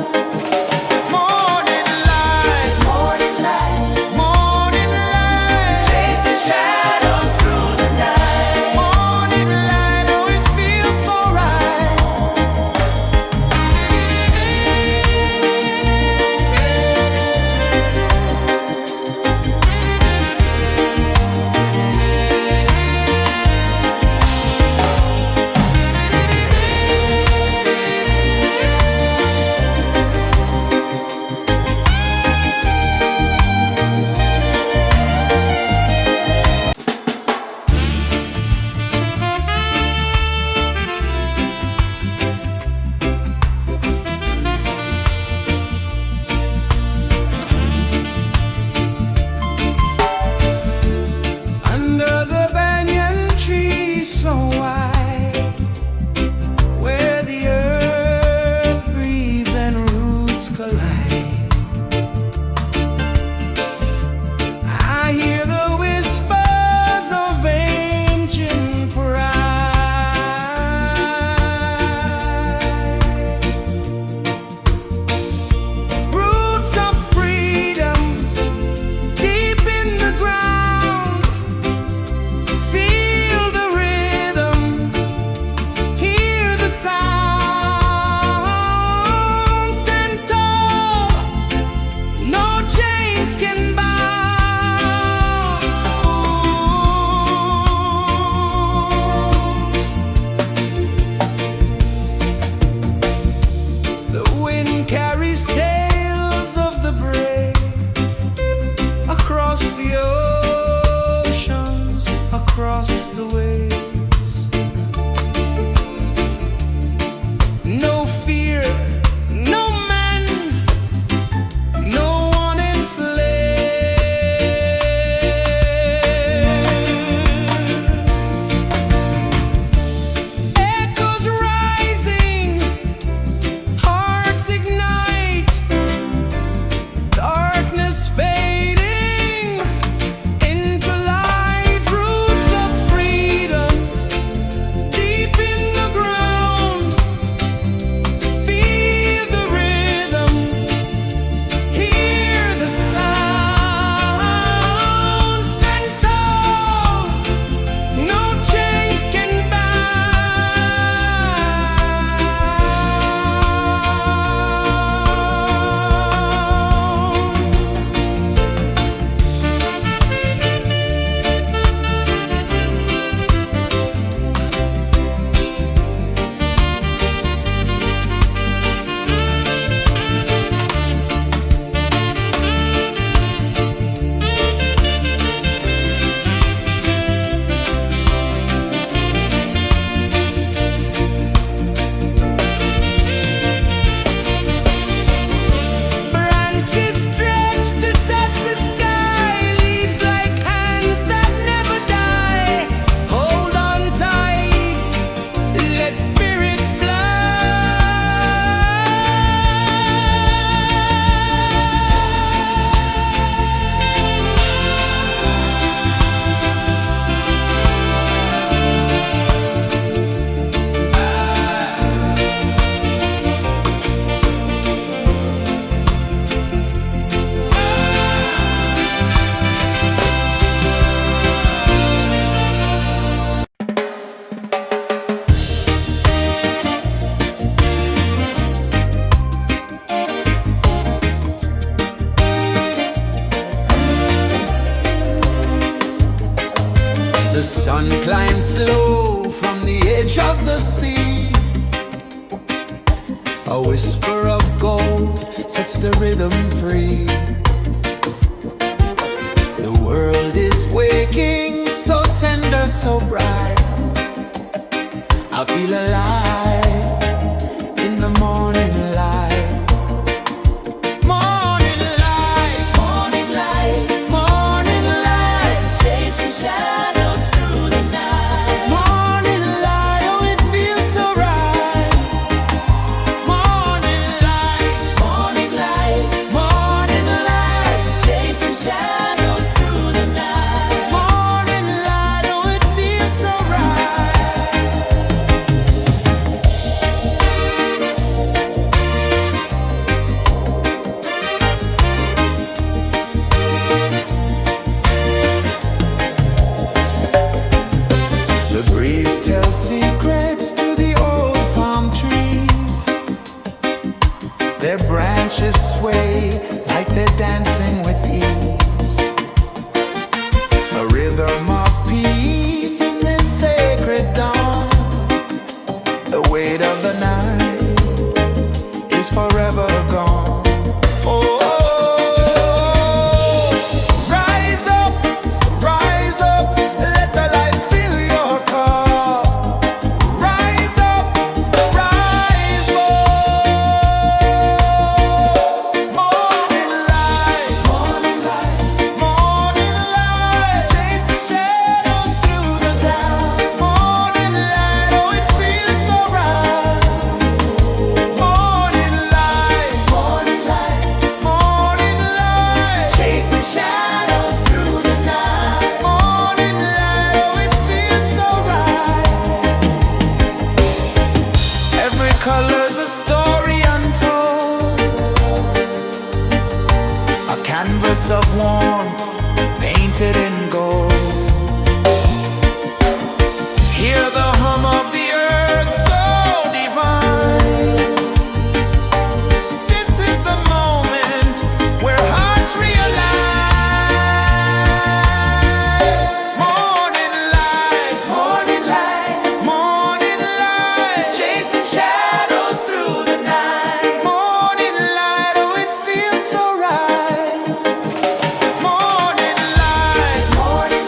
A whisper of gold sets the rhythm free. The world is waking, so tender, so bright. I feel alive in the morning light. Morning light, Morning light, morning light, chasing shadows through the night. morning light, oh it feels so right. Morning light, Morning light, morning light, chasing shadows through the night. morning light, oh it feels so right. The breeze tells secrets to the old palm trees. Their branches sway like they're dancing with ease. A rhythm of peace in this sacred dawn. The weight of the night is forever gone. Oh, rise up, let the light fill your car. Rise up, rise up. Morning light, morning light, morning light, chasing shadows through the cloud. Morning light, oh it feels so right. Morning light, morning light, morning light, chasing shadows through the night. Morning light, oh it feels so right. Every color's a story untold, a canvas of warmth painted in gold. Hear the hum of the earth so divine. This is the moment where hearts realign. Morning light, morning light, morning light, chasing shadows through the night. Morning light, oh it feels so right. Morning light, morning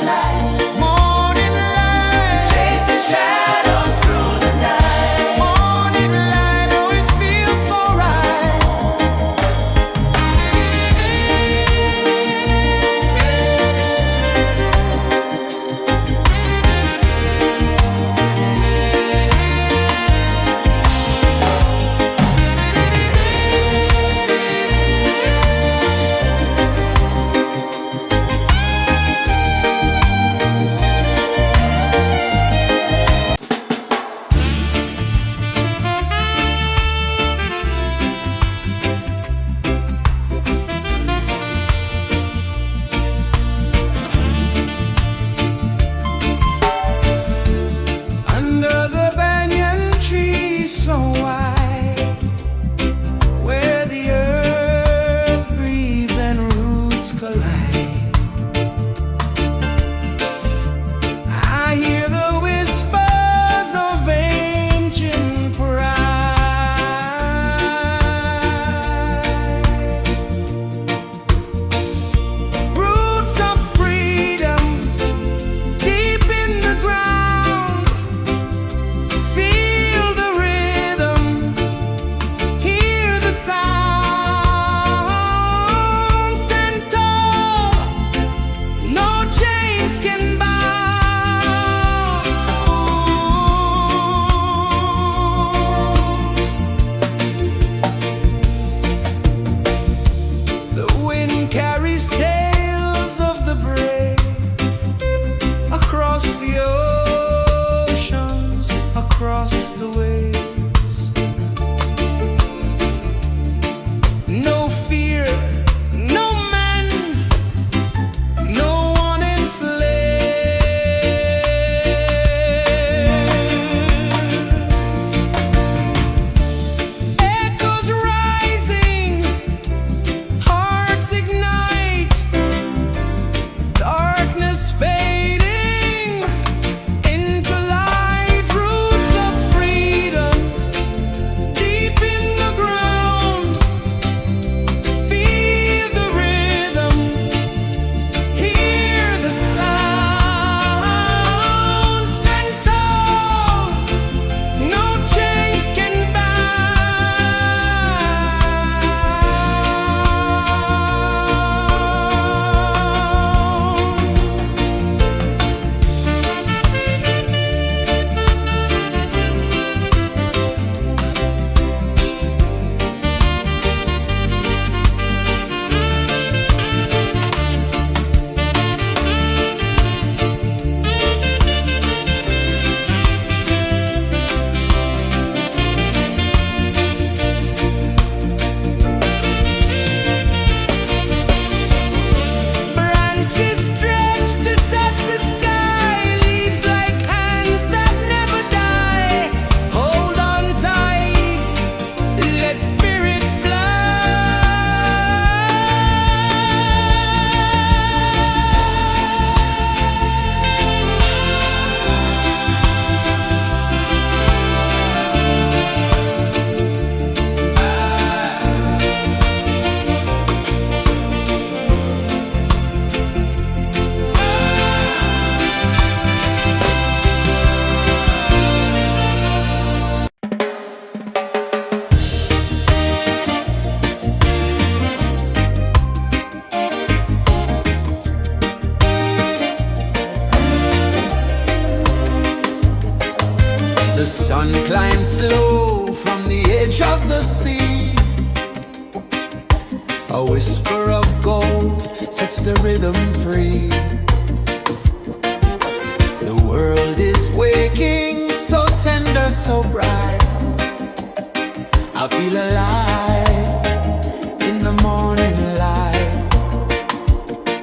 sun climbs slow from the edge of the sea. A whisper of gold sets the rhythm free. The world is waking, so tender, so bright. I feel alive in the morning light.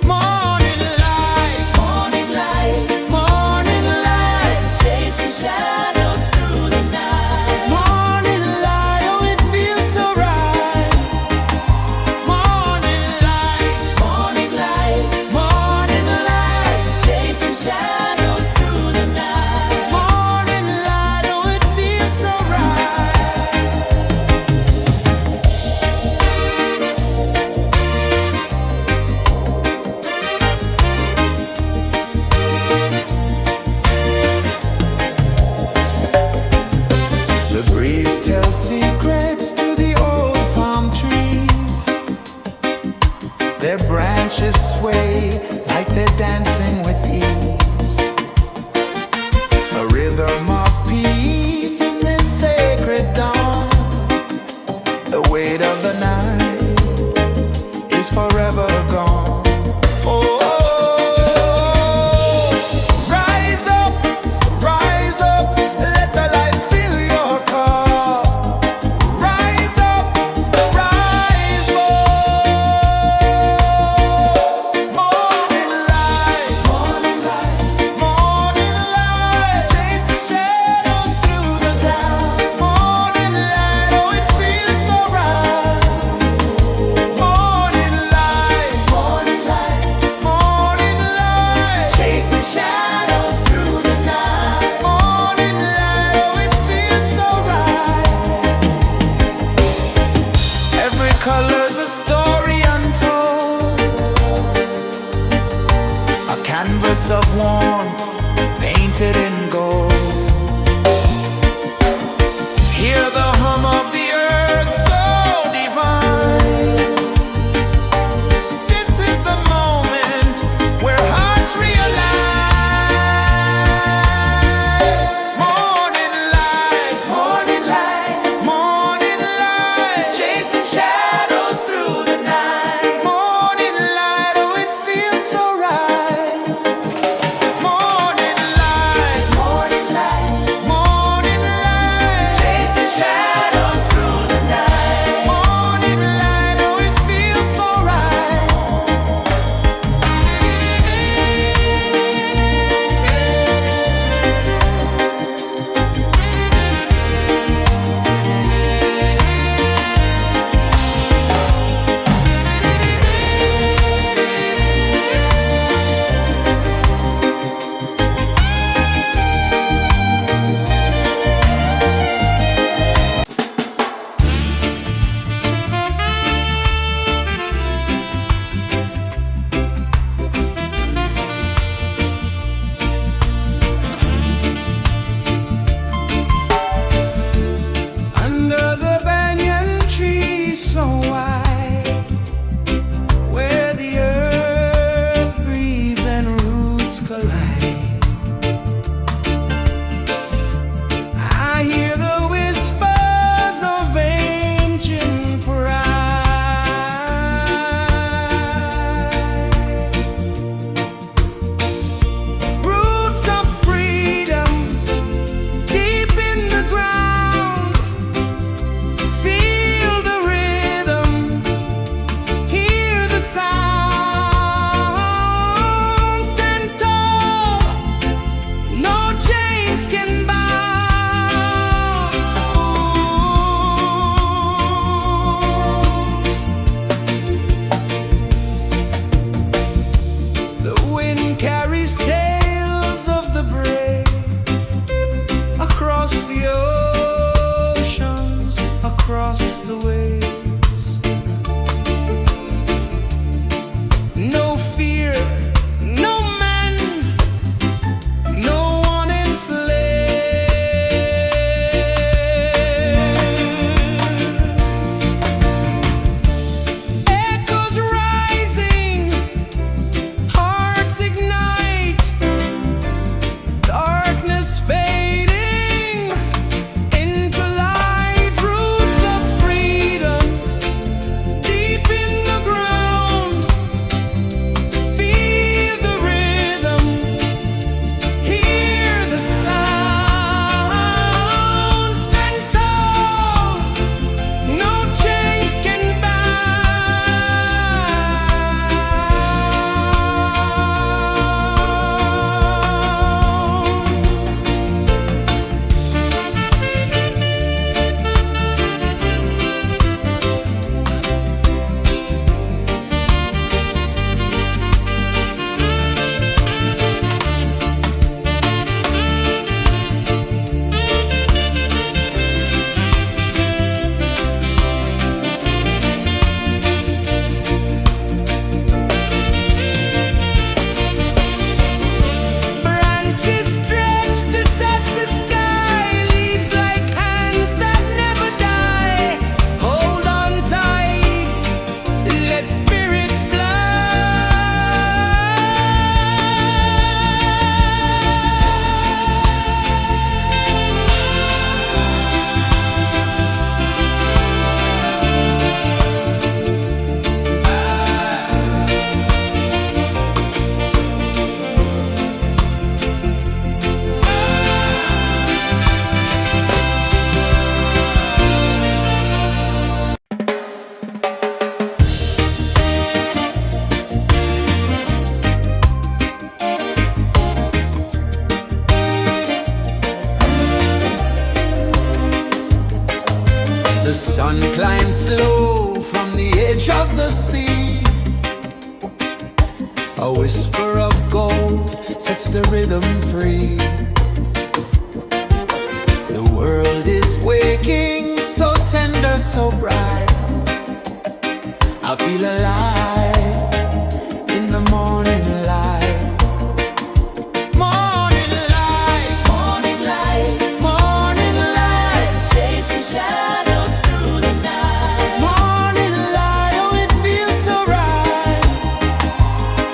Morning light, Morning light, morning light, chasing shadows through the night. morning light, oh it feels so right. Morning light, Morning light, morning light, chasing shadows through the night. morning light, oh it feels so right. The sun climbs slow from the edge of the sea. A whisper of gold sets the rhythm free. The world is waking, so tender, so bright. I feel alive in the morning light. Morning light, Morning light, morning light, chasing shadows through the night. morning light, oh it feels so right.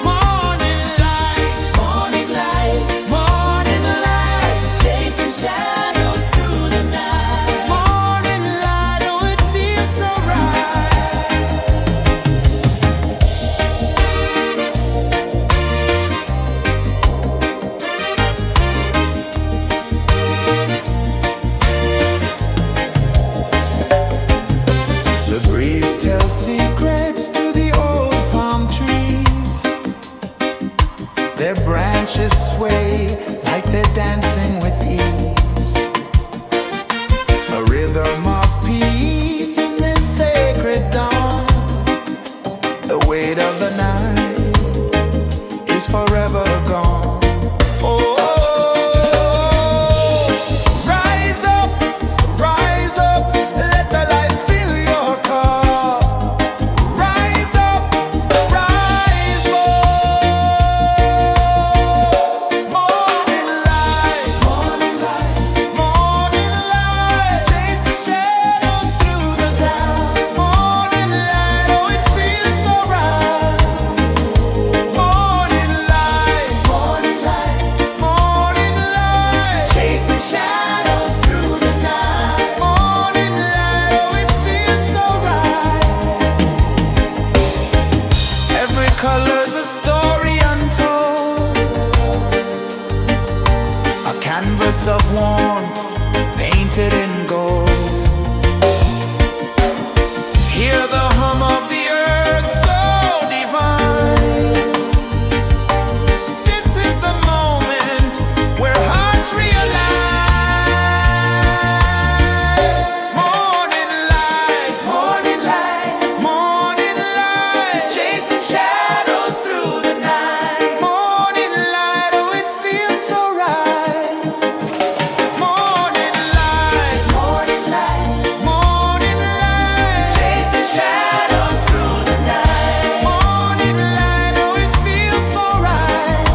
Morning light, Morning light, morning light, chasing shadows through the night. morning light, oh it feels so right. The breeze tells secrets to the old palm trees. Their branches sway like they're dancing with ease. A rhythm of peace in this sacred dawn. The weight of the night is forever gone. Oh, rise up, let the light fill your cup. Rise up, rise up. Morning light, morning light, morning light, chasing shadows through the cloud. Morning light, oh it feels so right. Morning light, morning light, morning light, chasing shadows through the night. Morning light, oh it feels so right. Every color's a story untold, a canvas of warmth painted in gold. Hear the hum of the earth so divine. This is the moment where hearts realign. Morning light, morning light, morning light, chasing shadows through the night. Morning light, oh it feels so right. Morning light, morning light, morning light, chasing shadows through the night. Morning light, oh it feels so right.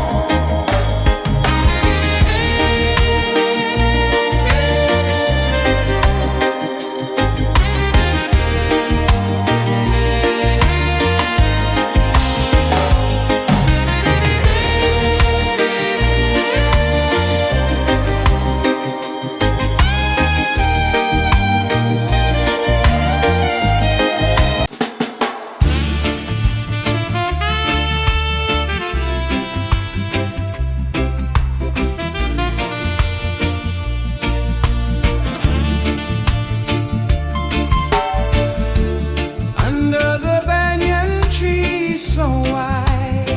Under the banyan tree so wide,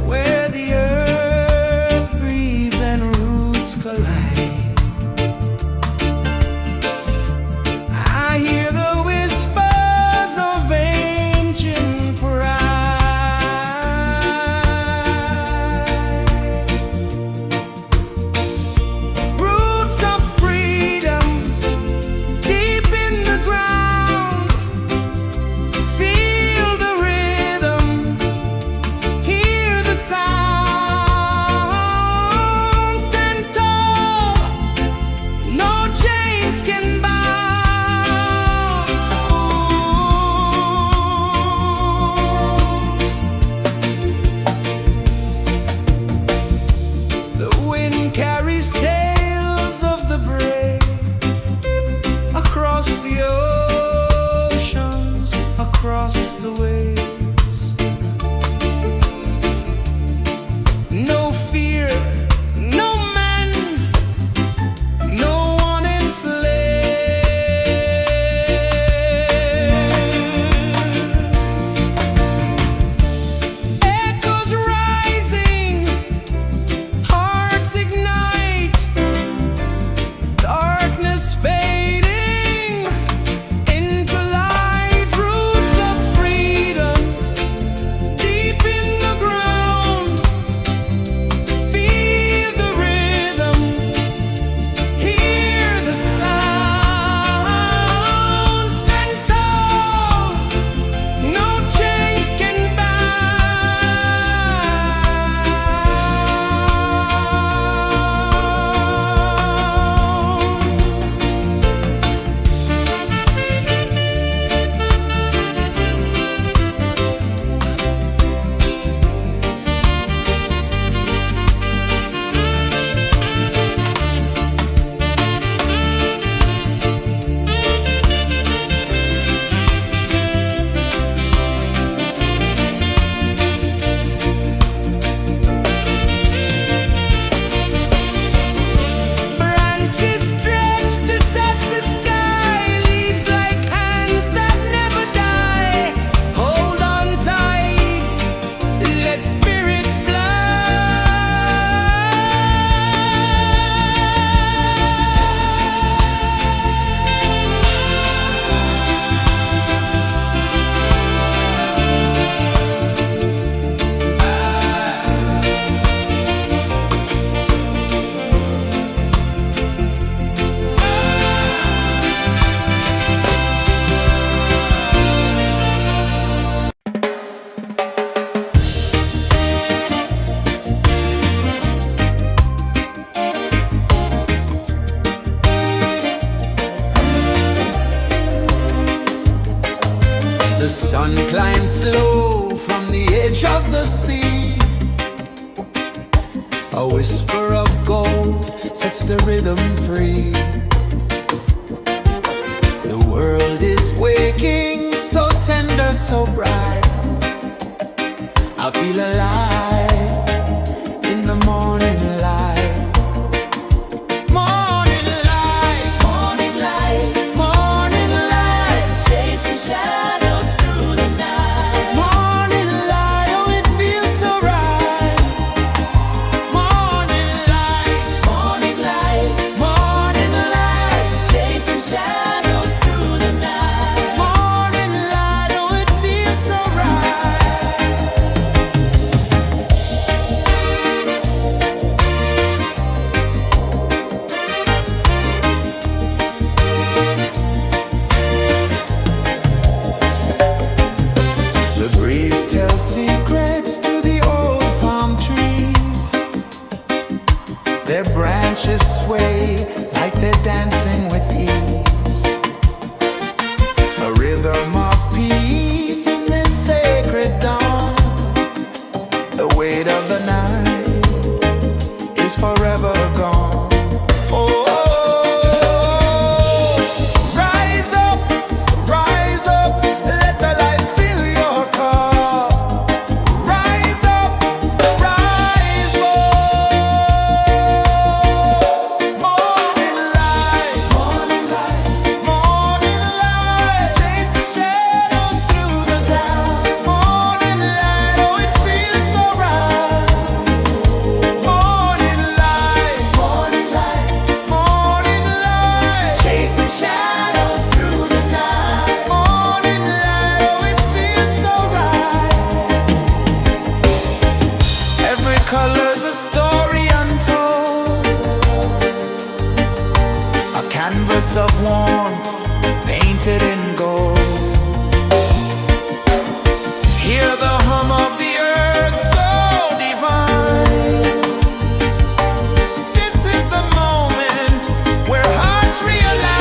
where the earth breathes and roots collide, I hear the whispers of ancient pride. Roots of freedom deep in the ground. Feel the rhythm, hear the sound. Stand tall, no chains can bound. The wind carries tales of the brave across the oceans, across the waves. No fear, no man, no one enslaved. sun climbs slow from the edge of the sea. A whisper of gold sets the rhythm free. The world is waking, so tender, so bright. I feel alive in the morning light. Morning light, Morning light, morning light, chasing shadows through the night. morning light, oh it feels so right. Morning light, Morning light, morning light, chasing shadows through the night. morning light, oh it feels so right. The breeze tells secrets to the old palm trees. Their branches sway like they're dancing with ease. A rhythm of peace in this sacred dawn. The weight of the night is forever gone. Oh, rise up, let the light fill your cup. Rise up, rise up. Morning light, morning light, morning light, chasing shadows through the cloud. Morning light, oh it feels so right. Morning light, morning light, morning light, chasing shadows through the night. Morning light, oh it feels so right. Every color's a story untold, a canvas of warmth painted in gold. Hear the hum of the earth so divine. This is the moment where hearts realign.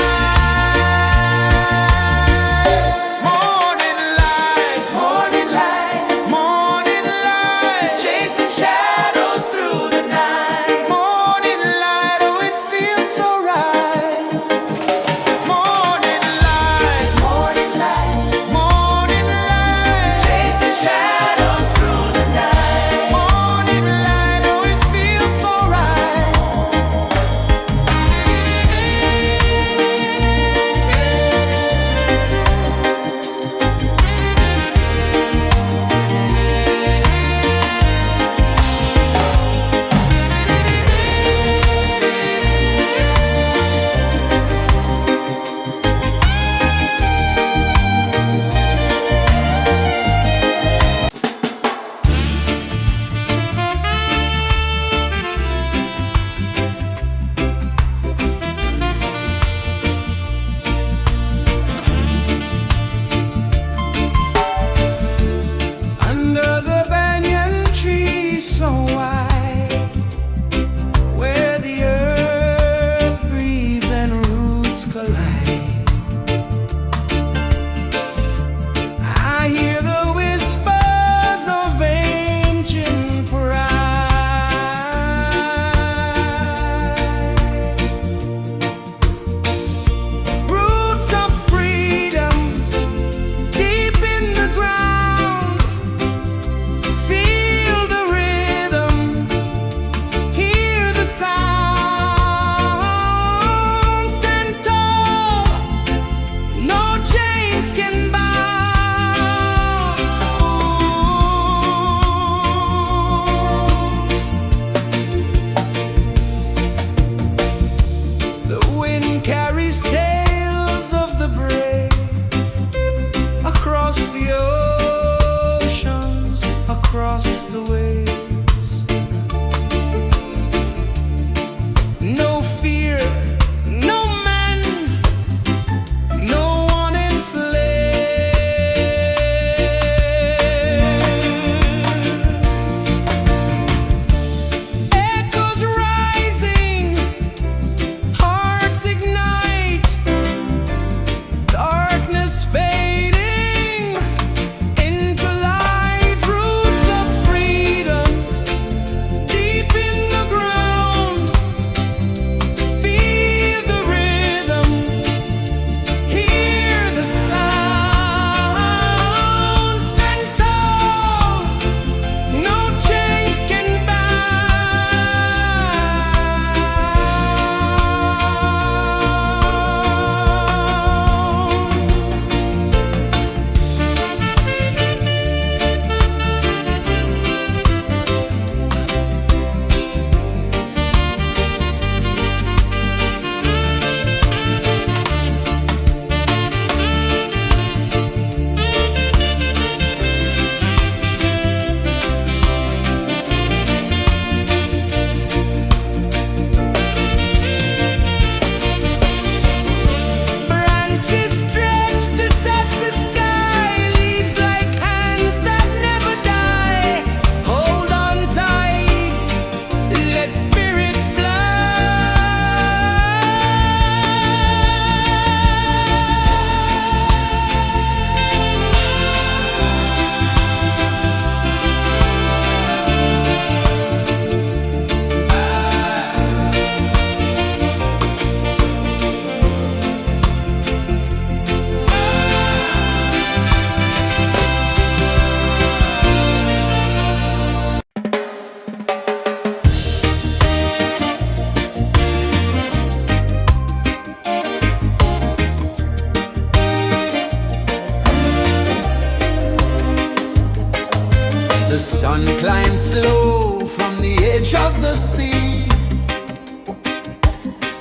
Morning light, morning light, morning light, chasing shadows through the night. Morning light, oh it feels so right. Morning light, Sun climbs slow from the edge of the sea.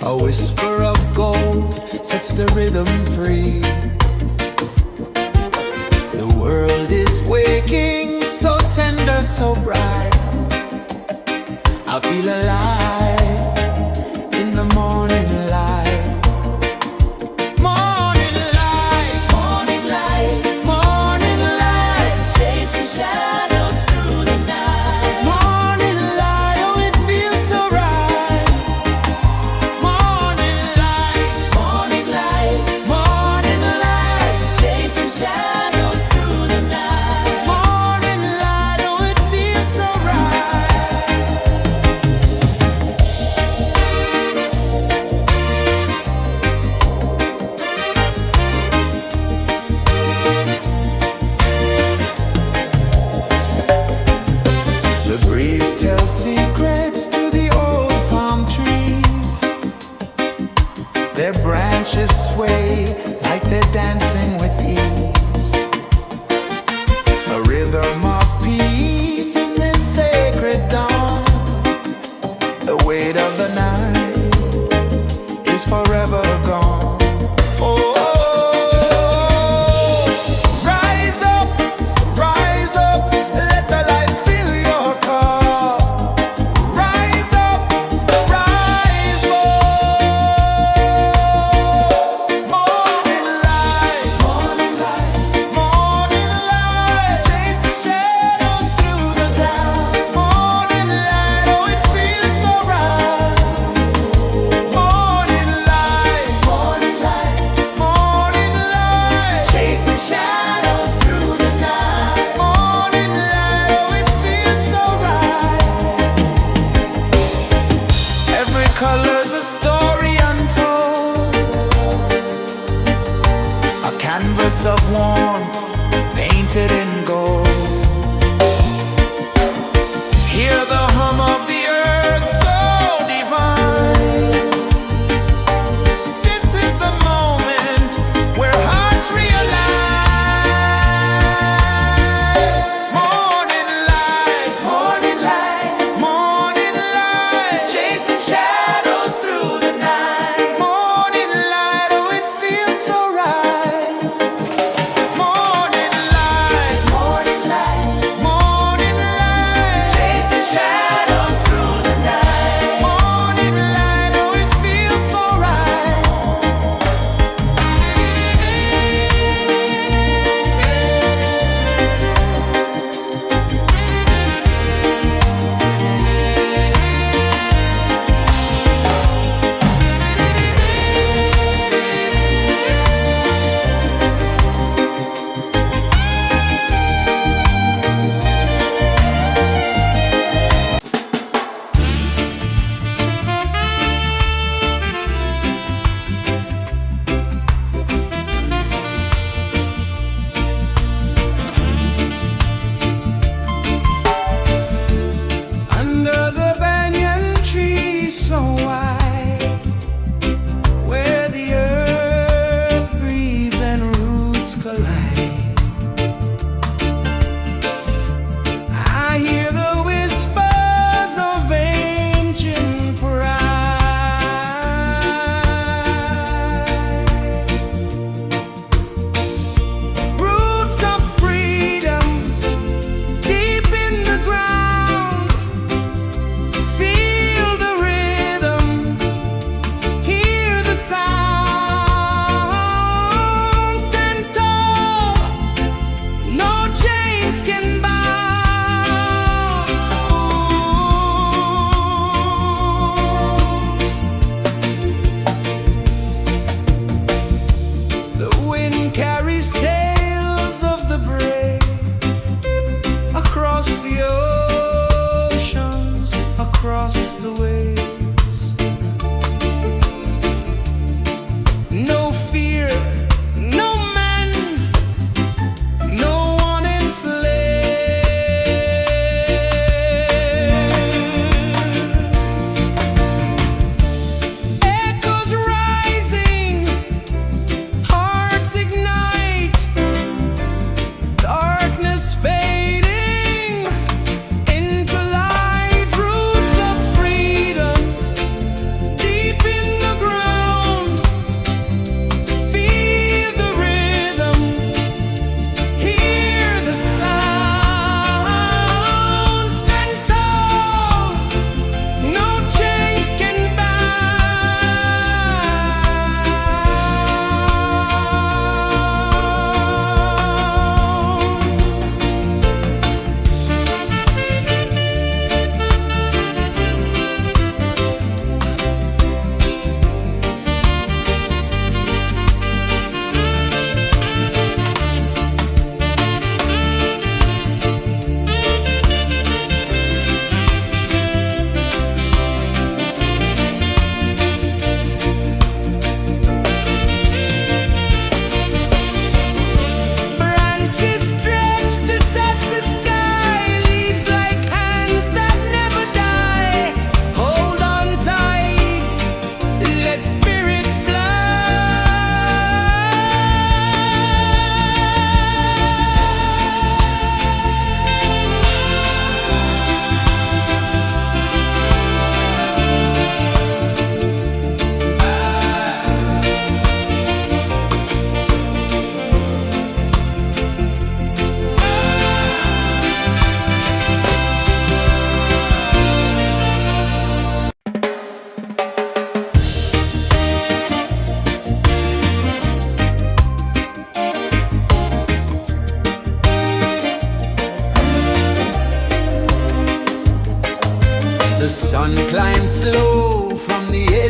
A whisper of gold sets the rhythm free. The world is waking, so tender, so bright. I feel alive in the morning light. Morning light, Morning light, morning light, chasing shadows through the night. morning light, oh it feels so right. Morning light, Morning light, morning light, chasing shadows through the night. morning light, oh it feels so right. The breeze tells secrets to the old palm trees. Their branches sway like they're dancing with ease. A rhythm of peace in this sacred dawn. The weight of the night is forever gone. Oh, rise up, let the light fill your cup. Rise up, rise up. Morning light, morning light, chasing shadows through the cloud. Morning light, oh it feels so right. Morning light, chasing shadows through the night. Morning light, oh it feels so right. Every color's a story untold, a canvas of warmth painted in gold. Hear the hum of the earth so divine. This is the moment where hearts realign. Morning light, morning light, chasing shadows through the night. Morning light, oh it feels so right. Morning light,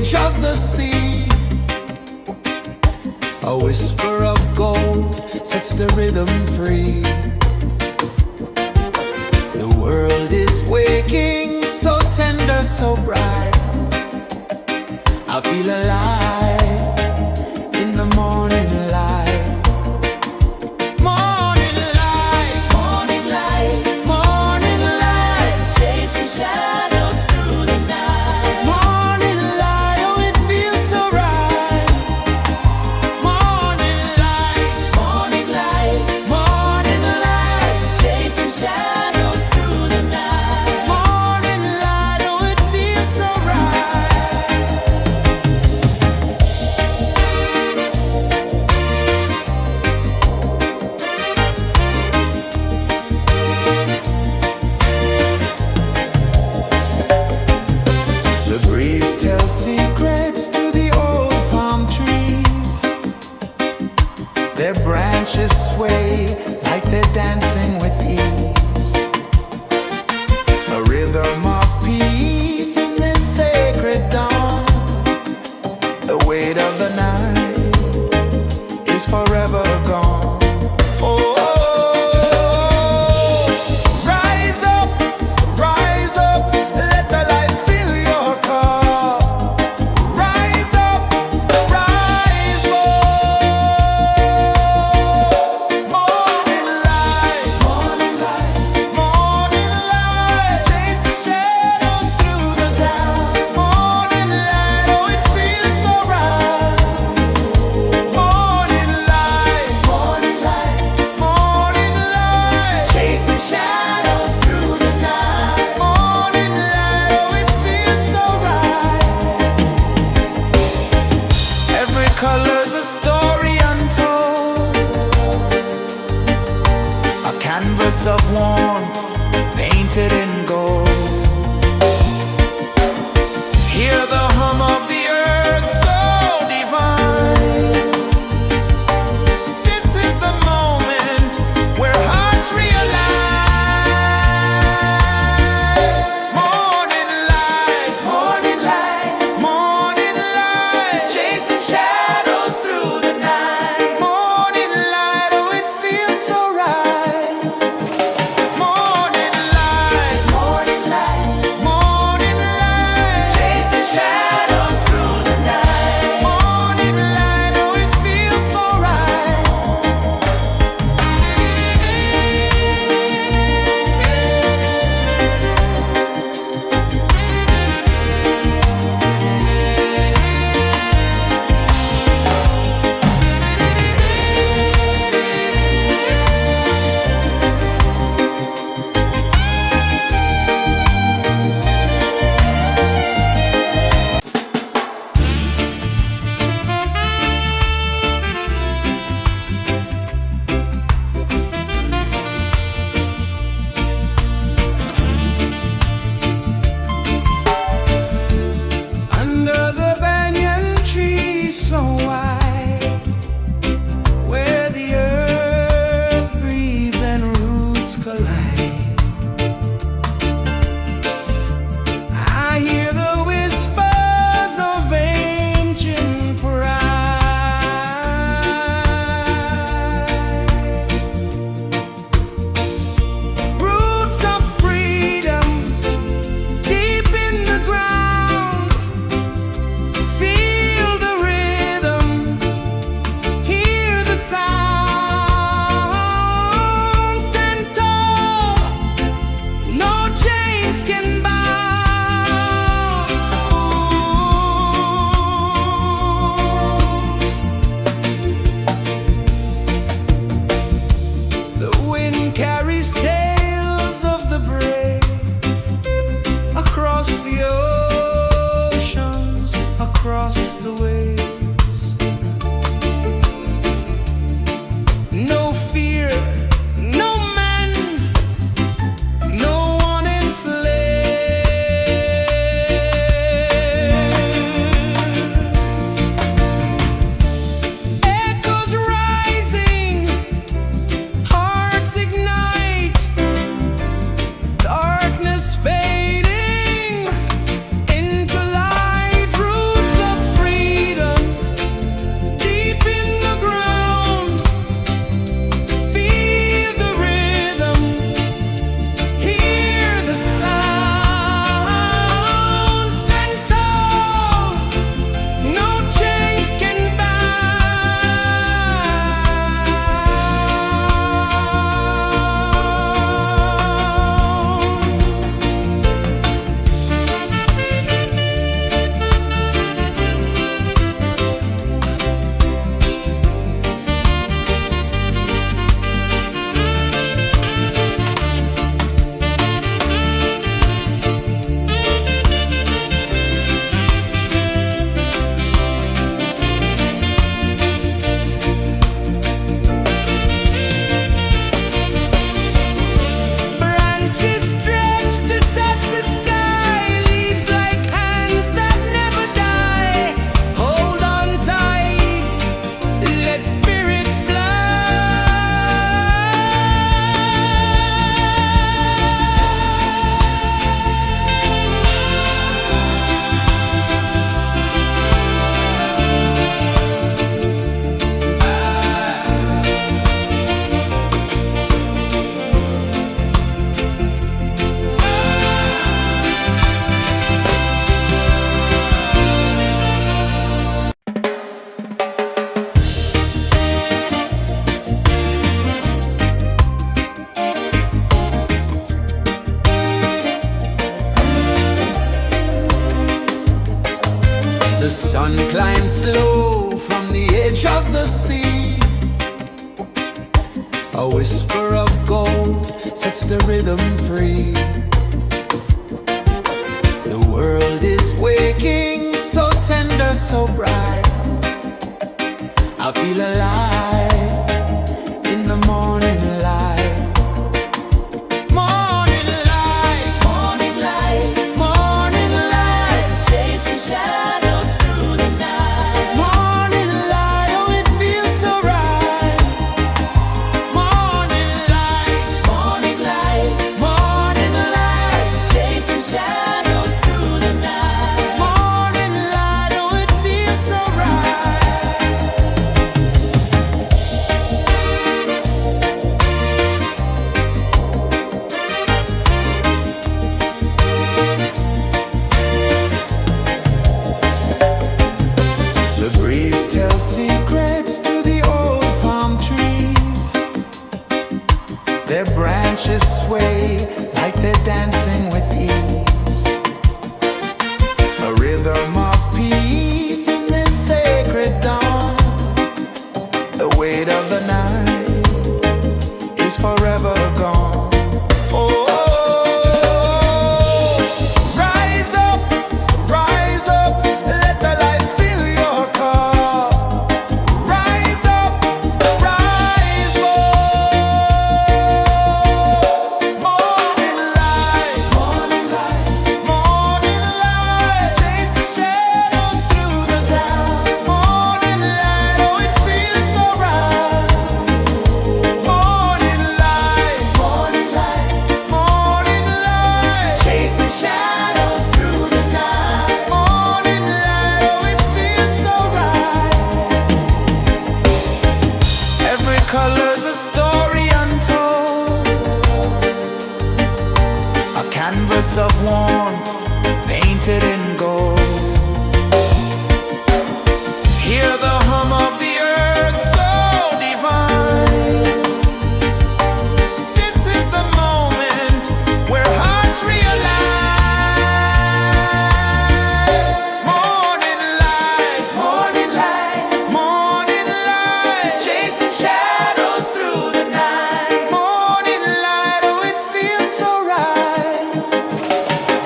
edge of the sea. A whisper of gold sets the rhythm free. The world is waking, so tender, so bright. I feel alive in the morning light. Morning light, Morning light, morning light, chasing shadows through the night. morning light, oh it feels so right. Morning light, Morning light, morning light, chasing shadows through the night. morning light, oh it feels so right. The breeze tells secrets to the old palm trees. Their branches sway like they're dancing with ease. A rhythm of peace in this sacred dawn. The weight of the night is forever gone. Oh, rise up, let the light fill your cup. Rise up, rise up. Morning light, morning light, morning light, chasing shadows through the cloud. Morning light, oh it feels so right. Morning light, morning light, morning light, chasing shadows through the night. Morning light, oh it feels so right. Every color's a story untold, a canvas of warmth painted in gold. Hear the hum of the earth so divine. This is the moment where hearts realize. Morning light, morning light, morning light, chasing shadows through the night. Morning light, oh it feels so right. Morning light, of the sea. A whisper of gold sets the rhythm free. The world is waking, so tender, so bright. I feel alive in the morning light. Morning light, Morning light, morning light, chasing shadows through the night. morning light, oh it feels so right. Morning light, Morning light, morning light, chasing shadows through the night. morning light, oh it feels so right. The breeze tells secrets to the old palm trees. Their branches sway like they're dancing with ease. A rhythm of peace in this sacred dawn. The weight of the night is forever gone. Oh, rise up, let the light fill your cup. Rise up, rise up. Morning light, morning light, chasing shadows through the cloud. Morning light, oh it feels so right. Morning light, morning light, chasing shadows through the night. Morning light, oh it feels so right. Every color's a story untold, a canvas of warmth painted in gold. Hear the hum of the earth so divine. This is the moment where hearts realign. Morning light, morning light, chasing shadows through the night. Morning light, oh it feels so right.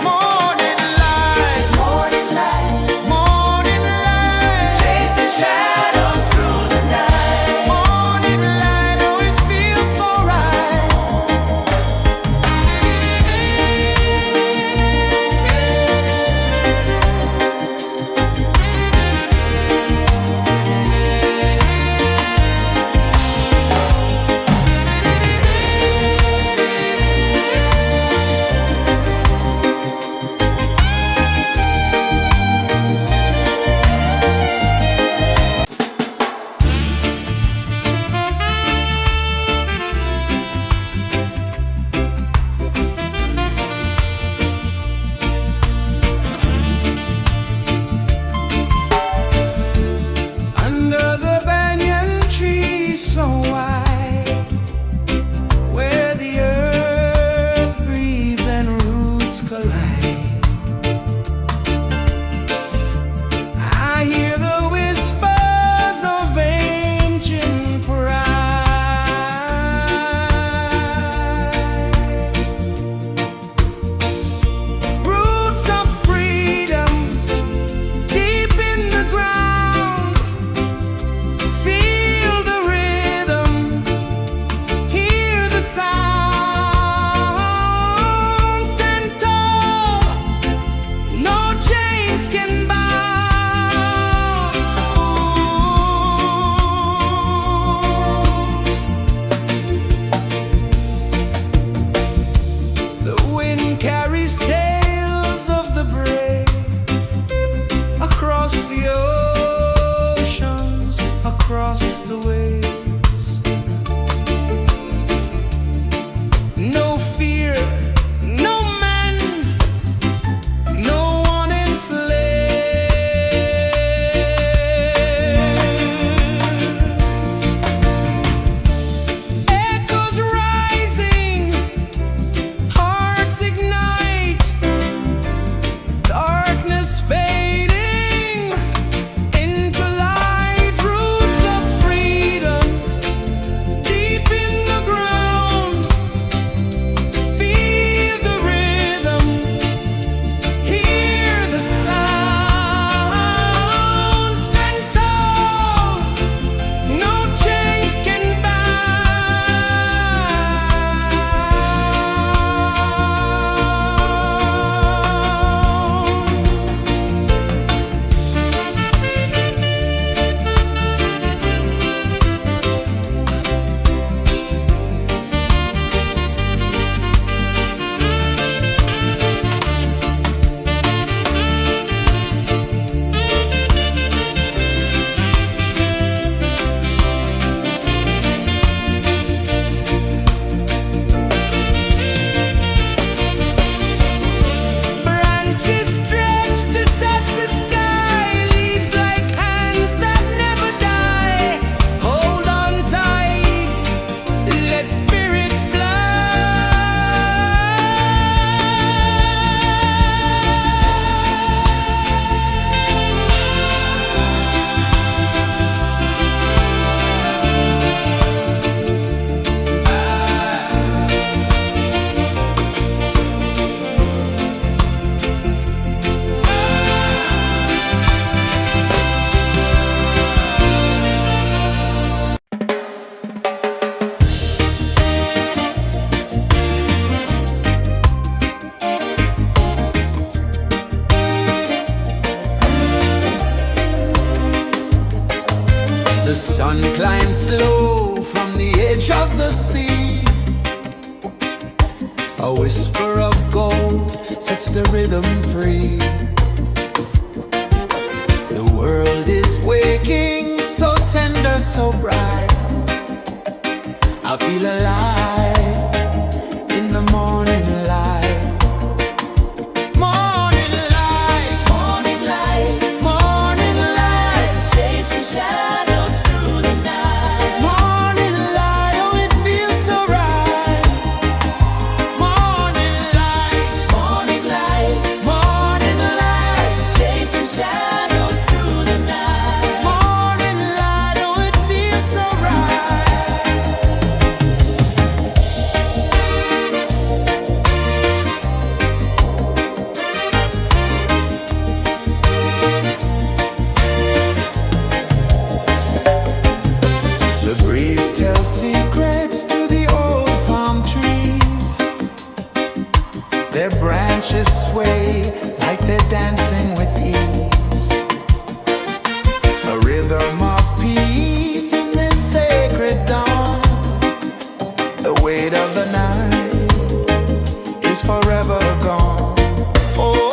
Morning light, slow from the edge of the sea. A whisper of gold sets the rhythm free. The world is waking, so tender, so bright. I feel alive in the morning light. Morning light, Morning light, morning light, chasing shadows through the night. morning light, oh it feels so right. Morning light, Morning light, morning light, chasing shadows through the night. morning light, oh it feels so right. The breeze tells secrets to the old palm trees. Their branches sway like they're dancing with ease. A rhythm of peace in this sacred dawn. The weight of the night is forever gone. Oh,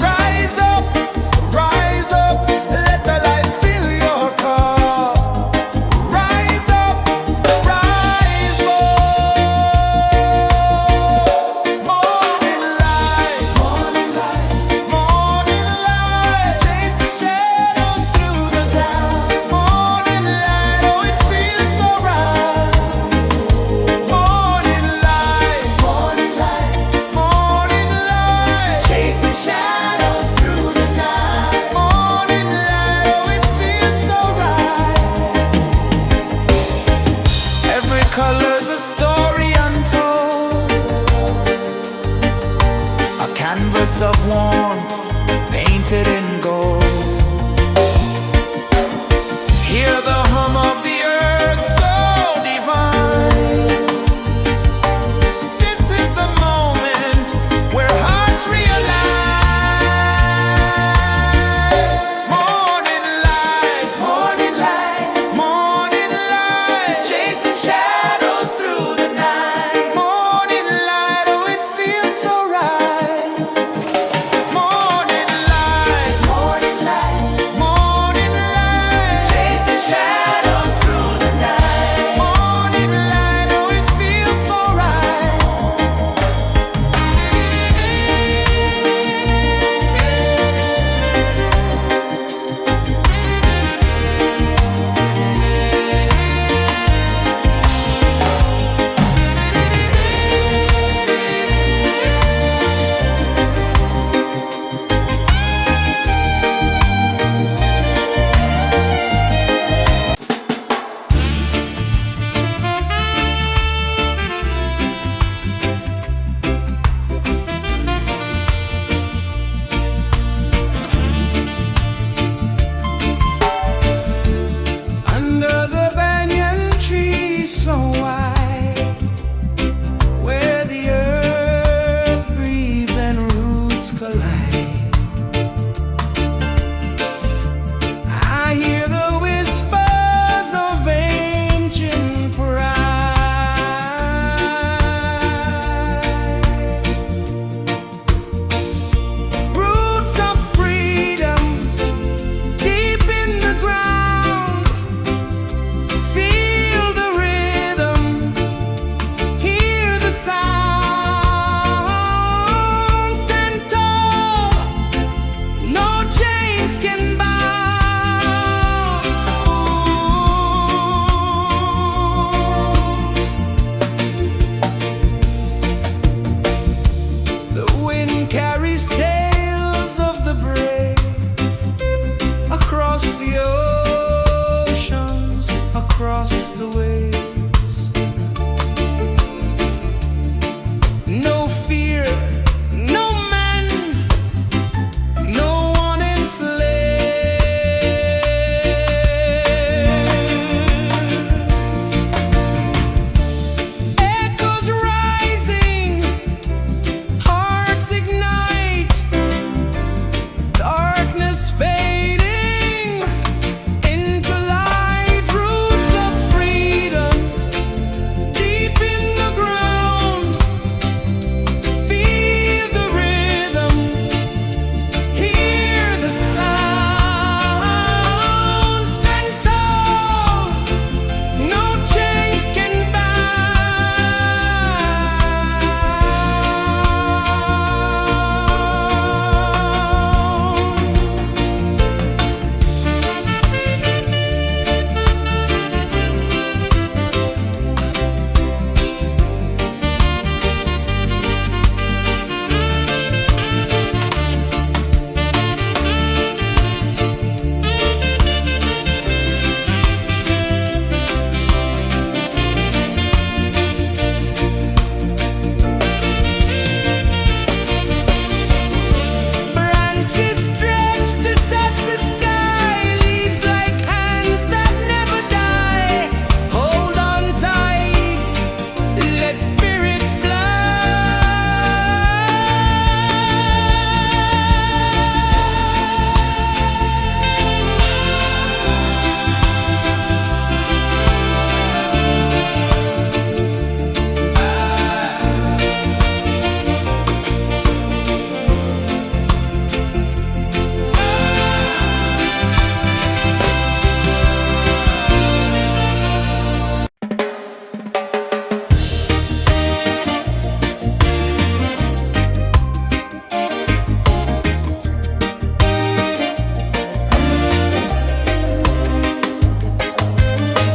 rise up, let the light fill your cup. Rise up, rise up. Morning light, morning light, morning light, chasing shadows through the cloud. Morning light, oh it feels so right. Morning light, morning light, morning light, chasing shadows through the night. Morning light, oh it feels so right. Every color's a story untold, a canvas of warmth painted in gold. Hear the hum of the earth so divine. This is the moment where hearts realign. Morning light, morning light, morning light, chasing shadows through the night. Morning light, oh it feels so right. Morning light,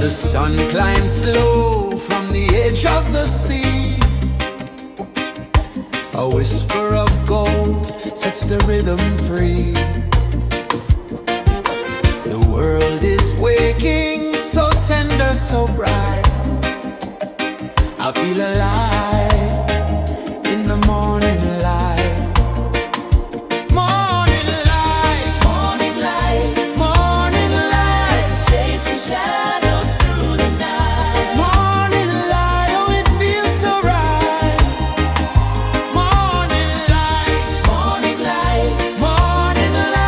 The sun climbs slow from the edge of the sea. A whisper of gold sets the rhythm free. The world is waking, so tender, so bright. I feel alive in the morning light. Morning light, Morning light, morning light, chasing shadows through the night. morning light, oh it feels so right. Morning light, Morning light, morning light.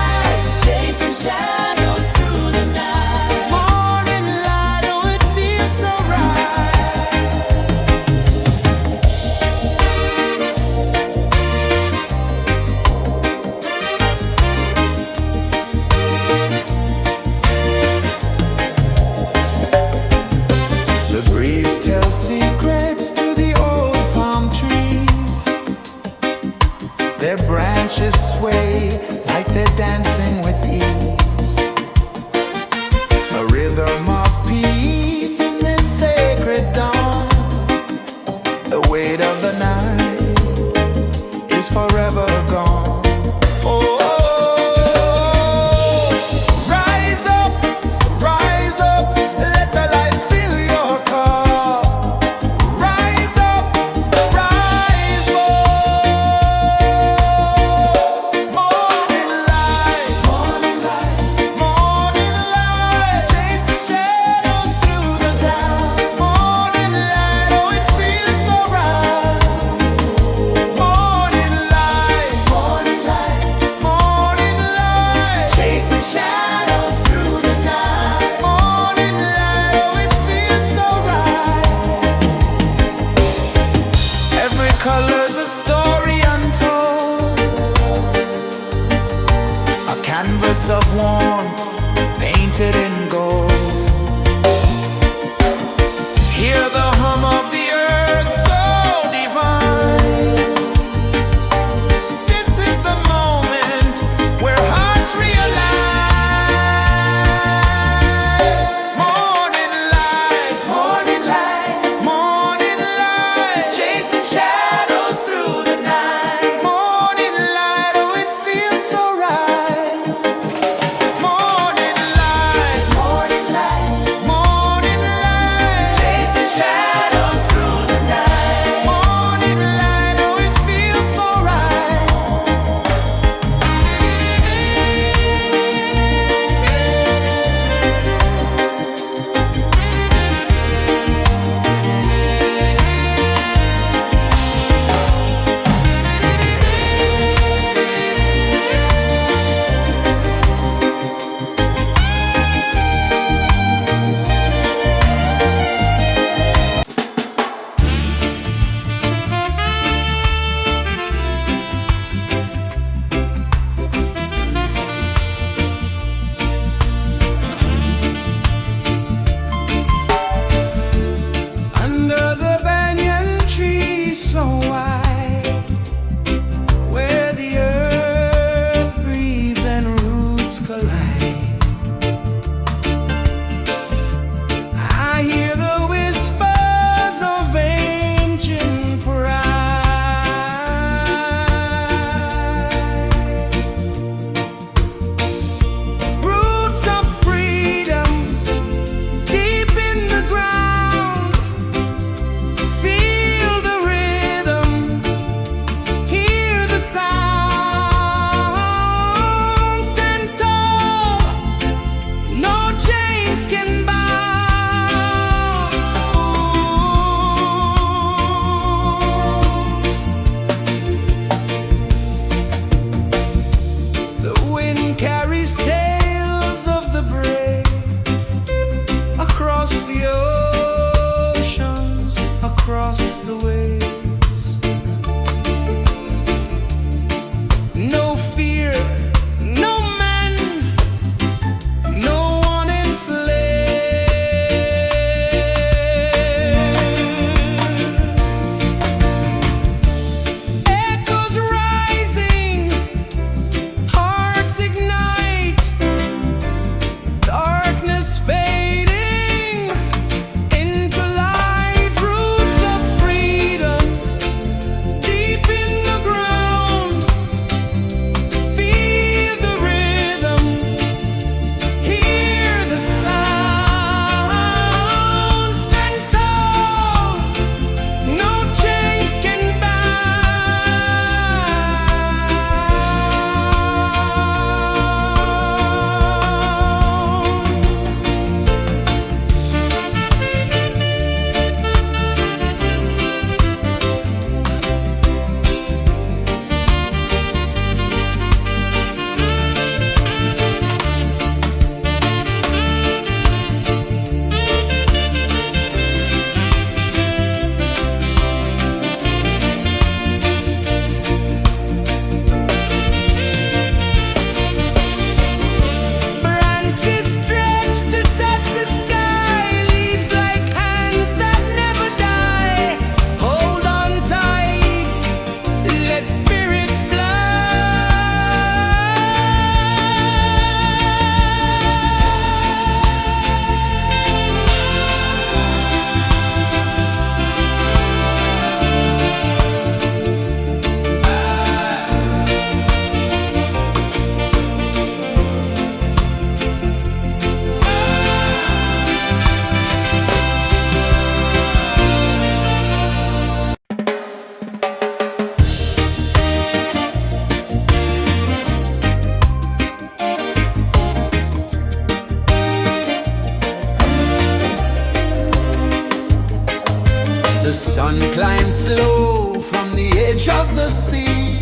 The sun climbs slow from the edge of the sea.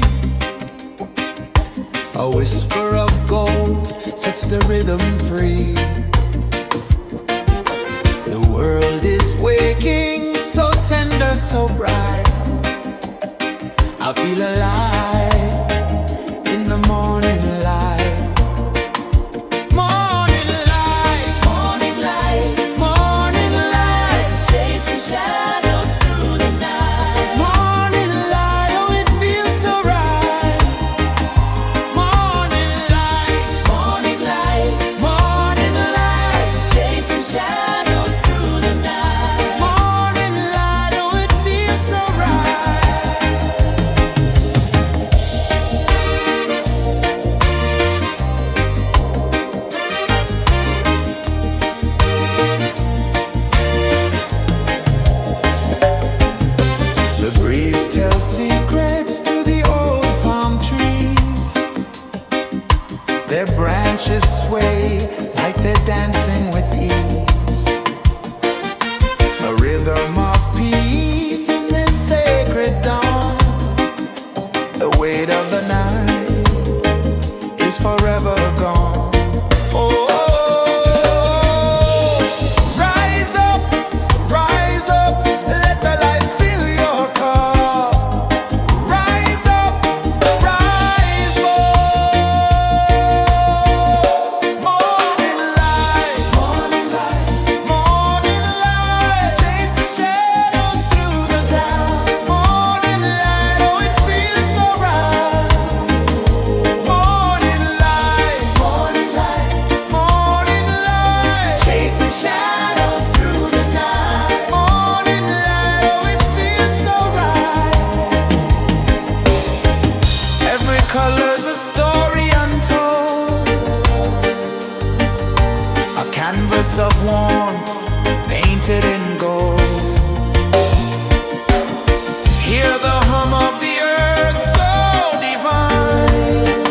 A whisper of gold sets the rhythm free. The world is waking, so tender, so bright. I feel alive in the morning light. Morning light, Morning light, morning light, chasing shadows through the night. morning light, oh it feels so right. Morning light, Morning light, morning light, chasing shadows through the night. morning light, oh it feels so right. The breeze tells secrets to the old palm trees. Their branches sway like they're dancing with ease. A rhythm of peace in this sacred dawn. The weight of the night is forever gone. Oh, rise up, let the light fill your cup. Rise up, rise up. Morning light, morning light, morning light, chasing shadows through the cloud. Morning light, oh it feels so right. Morning light, morning light, morning light, chasing shadows through the night. Morning light, oh it feels so right. Every color's a story untold, a canvas of warmth painted in gold. Hear the hum of the earth so divine.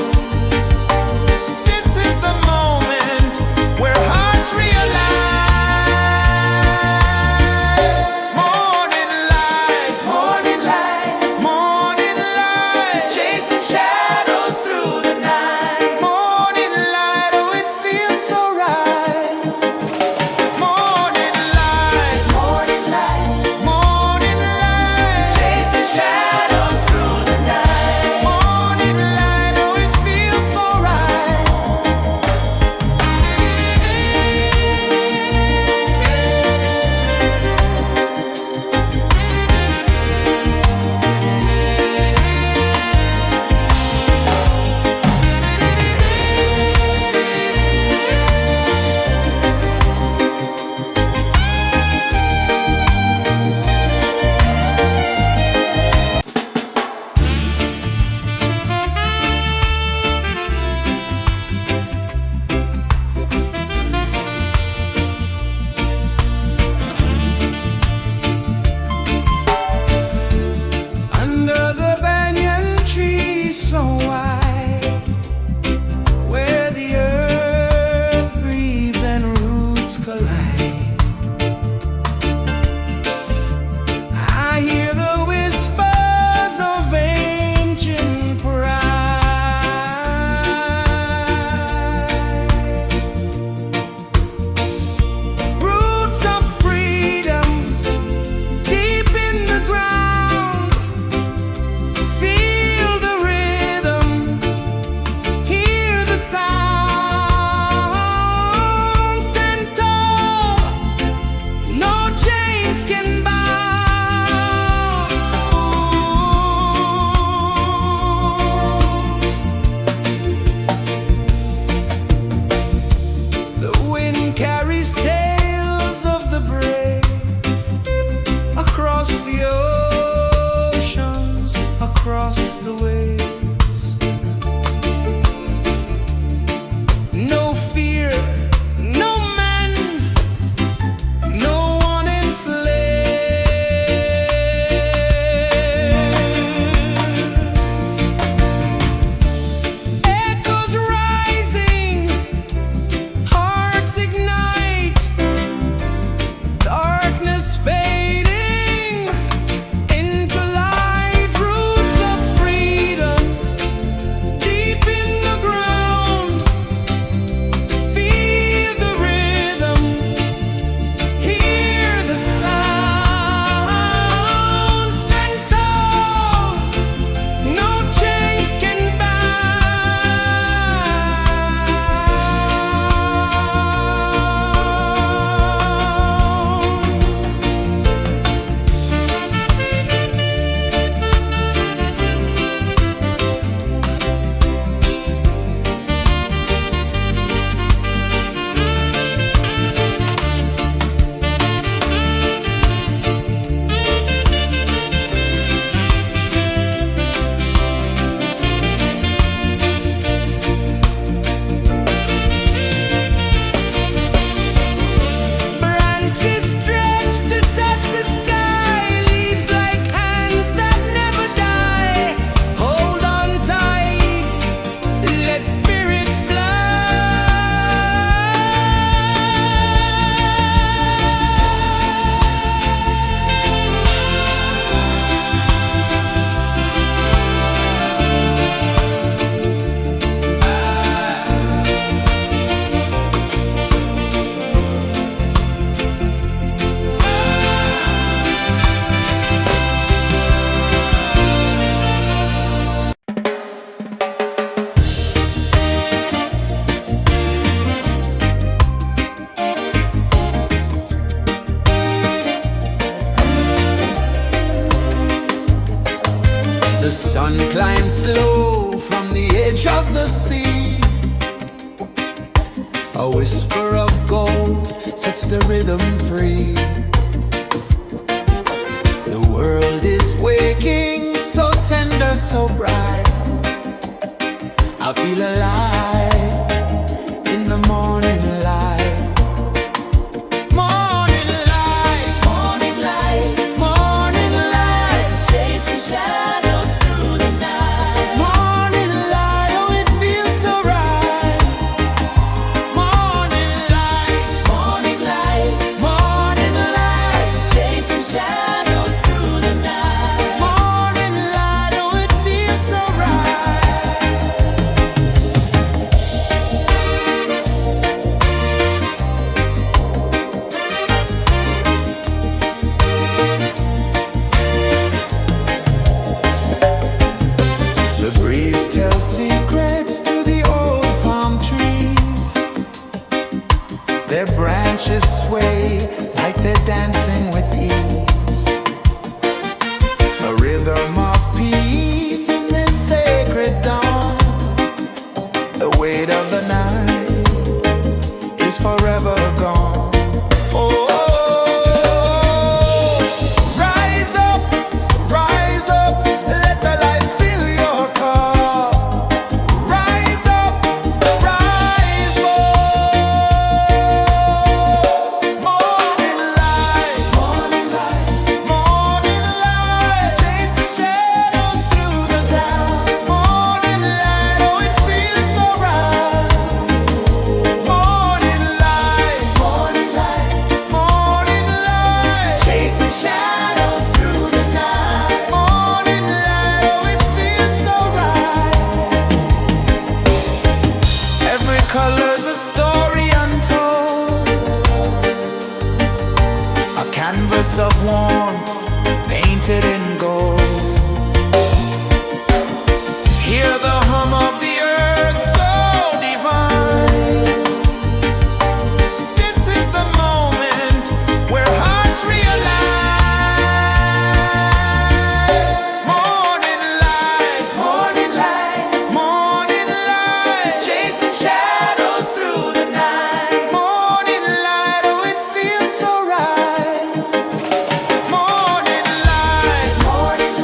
This is the moment where hearts realign. Morning light, morning light, morning light, chasing shadows through the night. Morning light, oh it feels so right. Morning light, sun climbs slow from the edge of the sea. A whisper of gold sets the rhythm free. The world is waking, so tender, so bright. I feel alive in the morning light. Morning light, Morning light, morning light, chasing shadows through the night. morning light, oh it feels so right. Morning light, Morning light, morning light, chasing shadows through the night. morning light, oh it feels so right. The breeze tells secrets to the old palm trees. Their branches sway like they're dancing with ease. A rhythm of peace in this sacred dawn. The weight of the night is forever gone. Oh, rise up, let the light fill your car. Rise up, rise more. Morning light, morning light, morning light, chasing shadows through the cloud. Morning light, oh it feels so right. Morning light, morning light, morning light, chasing shadows through the night. Morning light, oh it feels so right. Every color's a story untold, a canvas of warmth painted in gold. Hear the hum of the earth so divine. This is the moment where hearts realign. Morning light, morning light, morning light, chasing shadows through the night. Morning light, oh it feels so right. Morning light, morning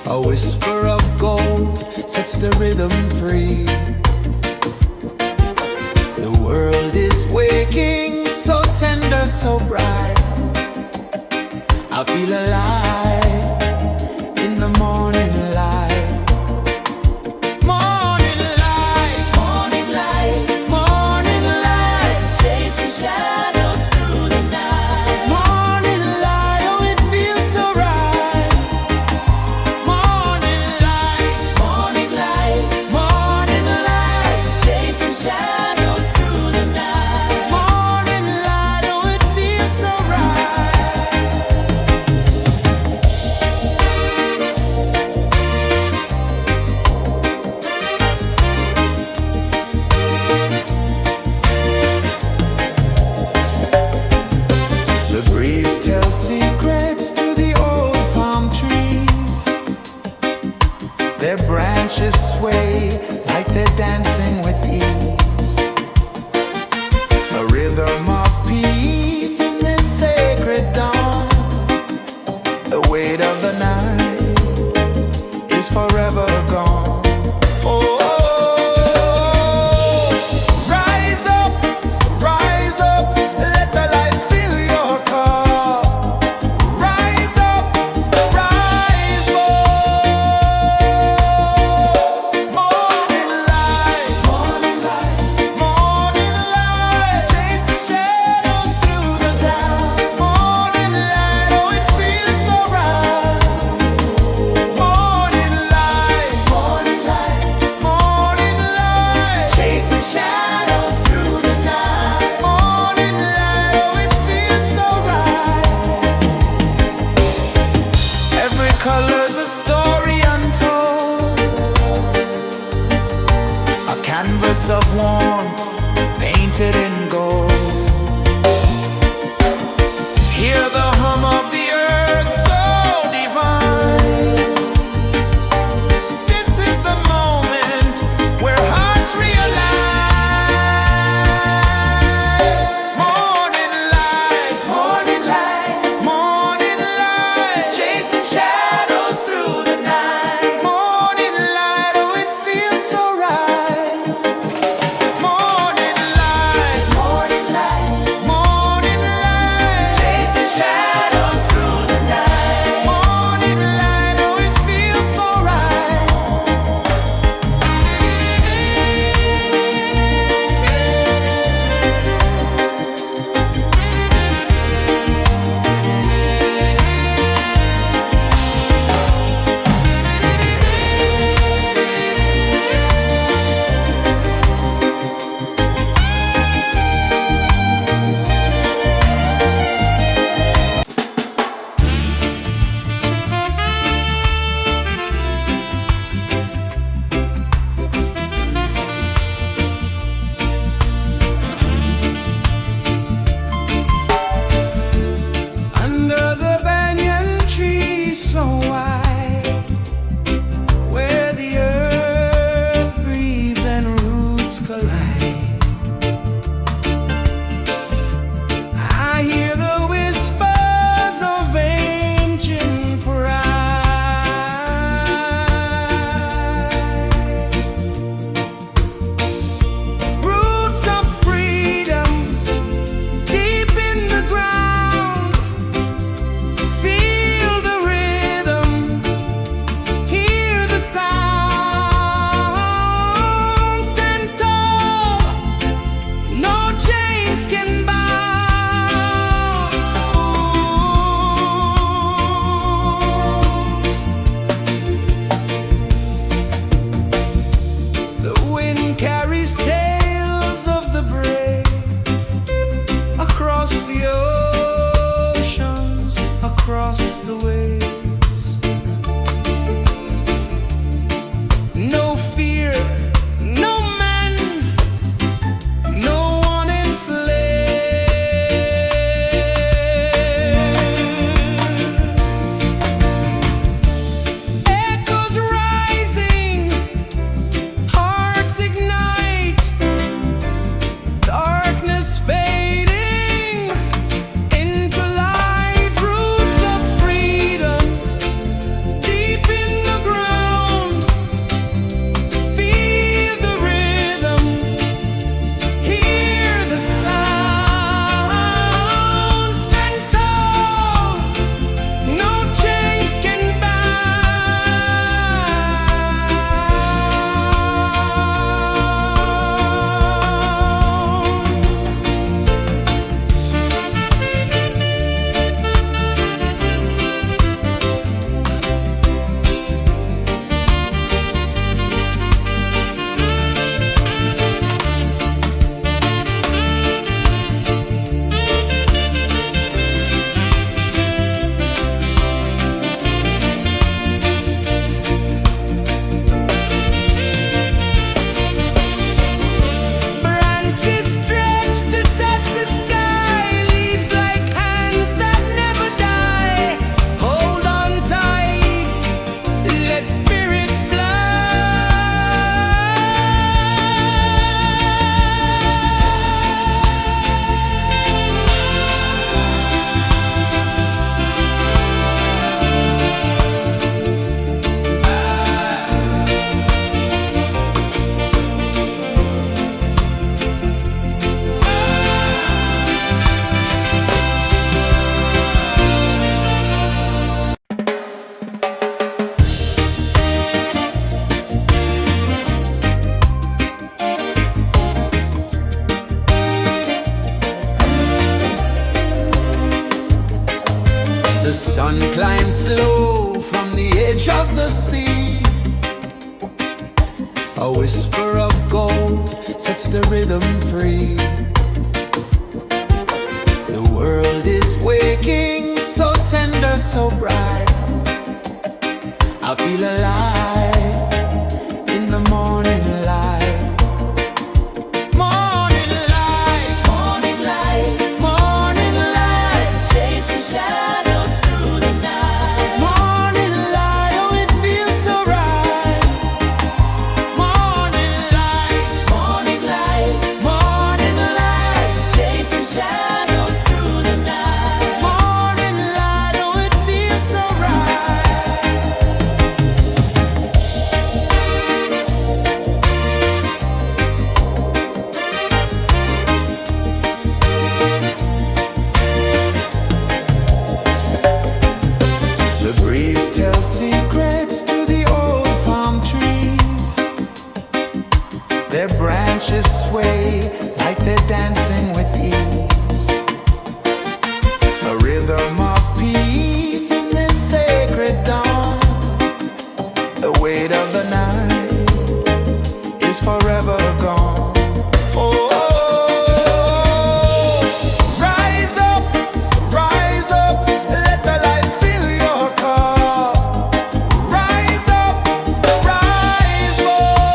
A whisper of gold sets the rhythm free. The world is waking, so tender, so bright. I feel alive in the morning light. Morning light, Morning light, morning light, chasing shadows through the night. morning light, oh it feels so right. Morning light, Morning light, morning light, chasing shadows through the night. morning light, oh it feels so right. The breeze tells secrets to the old palm trees. Their branches sway like they're dancing with ease. A rhythm of peace in this sacred dawn. The weight of the night is forever gone. Oh, rise up, let the light fill your cup. Rise up, rise up. Morning light, morning light, morning light, chasing shadows through the cloud. Morning light, oh it feels so right. Morning light, morning light, morning light, chasing shadows through the night. Morning light, oh it feels so right. Every color's a story untold, a canvas of warmth painted in gold. Hear the hum of the earth so divine. This is the moment where hearts realign. Morning light, morning light, morning light, chasing shadows through the night. Morning light, oh it feels so right. Morning A whisper of gold sets the rhythm free. The world is waking, so tender, so bright. I feel alive in the morning light. Morning light, Morning light, morning light, chasing shadows through the night. morning light, oh it feels so right. Morning light, Morning light, morning light, chasing shadows through the night. morning light, oh it feels so right. The breeze tells secrets to the old palm trees. Their branches sway like they're dancing with ease. A rhythm of peace in this sacred dawn. The weight of the night is forever gone. Oh, rise up, let the light fill your cup. Rise up, rise up.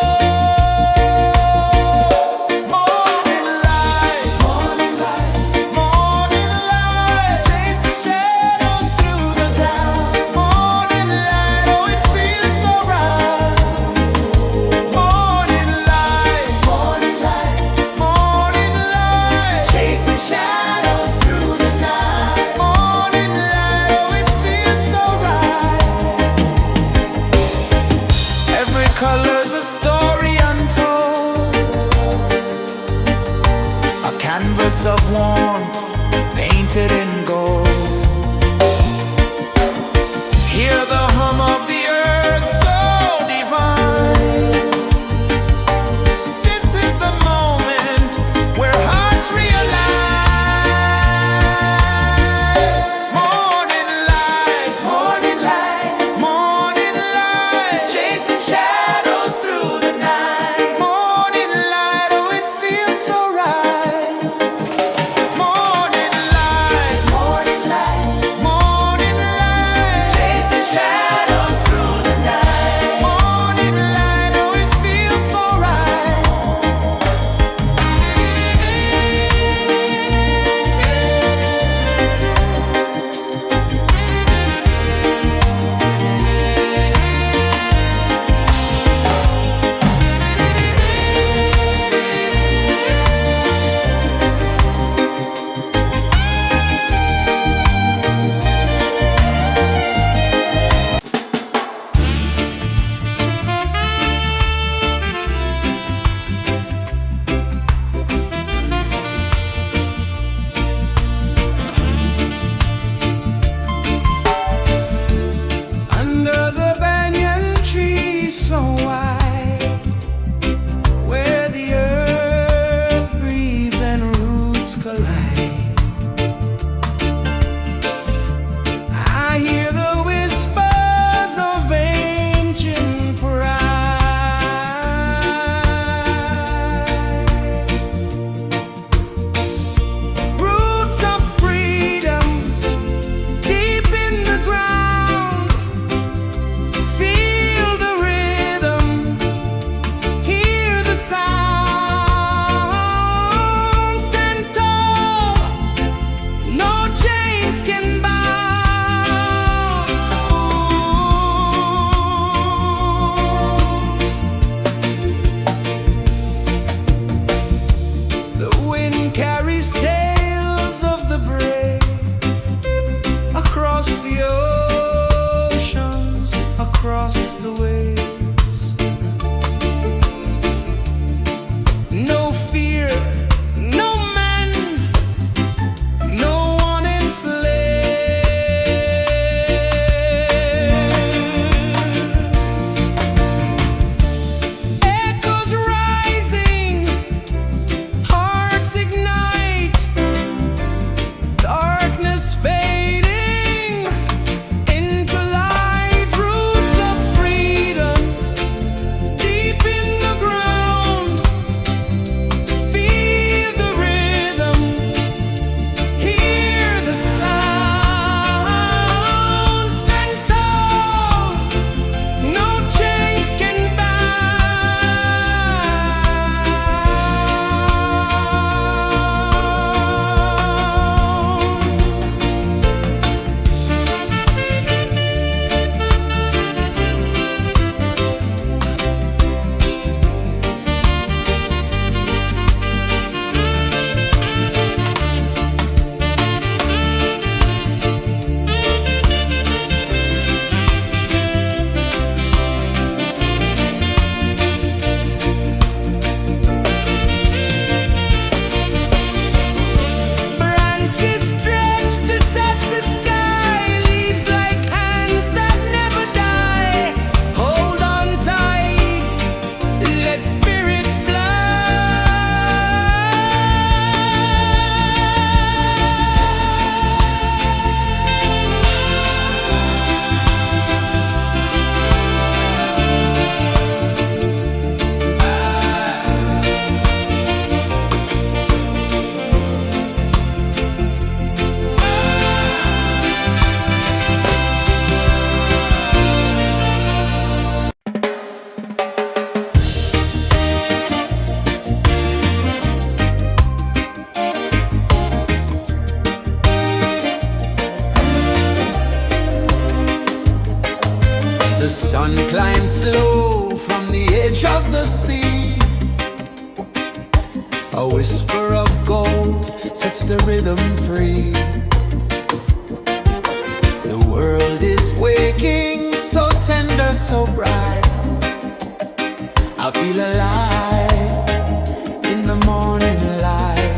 Morning light, morning light, morning light, chasing shadows through the cloud. Morning light, oh it feels so right. Morning light, morning light, morning light, chasing shadows through the night. Morning light, oh it feels so right. Every color's a story untold, a canvas of warmth painted in gold. Hear the hum of the earth so divine. This is the moment where hearts realign. Morning light, morning light, morning light, chasing shadows through the night. Morning light, oh it feels so right. Morning light, morning light, morning light, chasing shadows through the night. Morning light, oh it feels so right. Under the banyan tree so wide, where the earth breathes and roots collide, I hear the whispers of ancient pride. Roots of freedom deep in the ground. Feel the rhythm, hear the sound. Stand tall, no chains can bound. The wind carries tales of the brave across the oceans, across the waves. No fear, no man, no one enslaves. Echoes rising, hearts ignite, darkness fading into light. Roots of freedom Rising slow from the edge of the sea, a whisper of gold sets the rhythm free. The world is waking, so tender, so bright. I feel alive in the morning light.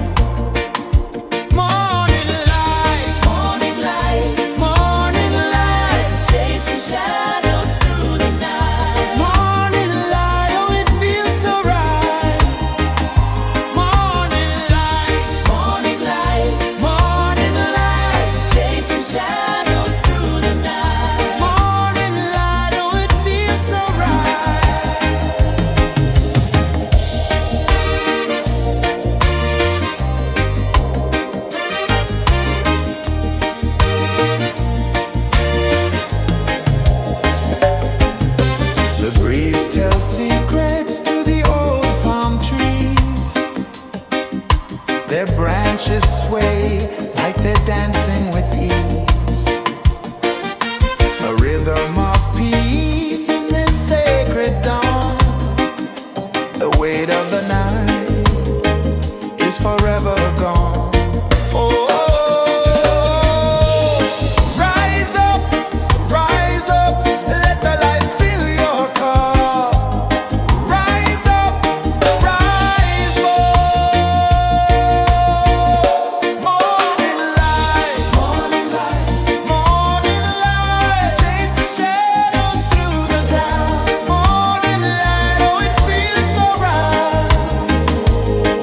Morning light, Morning light, morning light, chasing shadows through the night. morning light, oh it feels so right. Morning light, Morning light, morning light, chasing shadows through the night. morning light, oh it feels so right. The breeze tells secrets to the old palm trees. Their branches sway like they're dancing with ease. A rhythm of peace in this sacred dawn. The weight of the night is forever gone. Oh, rise up, let the light fill your cup. Rise up, rise up. Morning light, morning light, morning light, chasing shadows through the cloud. Morning light, oh it feels so right.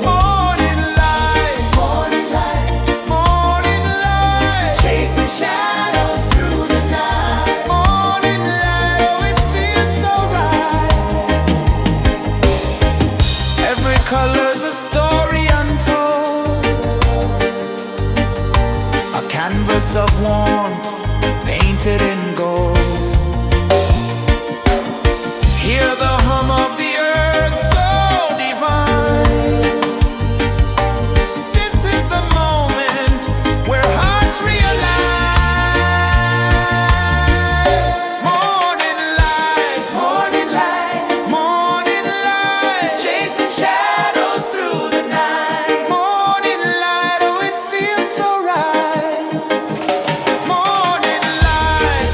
Morning light, morning light, morning light, chasing shadows through the night. Morning light, oh it feels so right. Every color's a story untold, a canvas of warmth painted in gold. Hear the hum of the earth so divine. This is the moment where hearts realign. Morning light, morning light, morning light, chasing shadows through the night. Morning light, oh it feels so right. Morning light,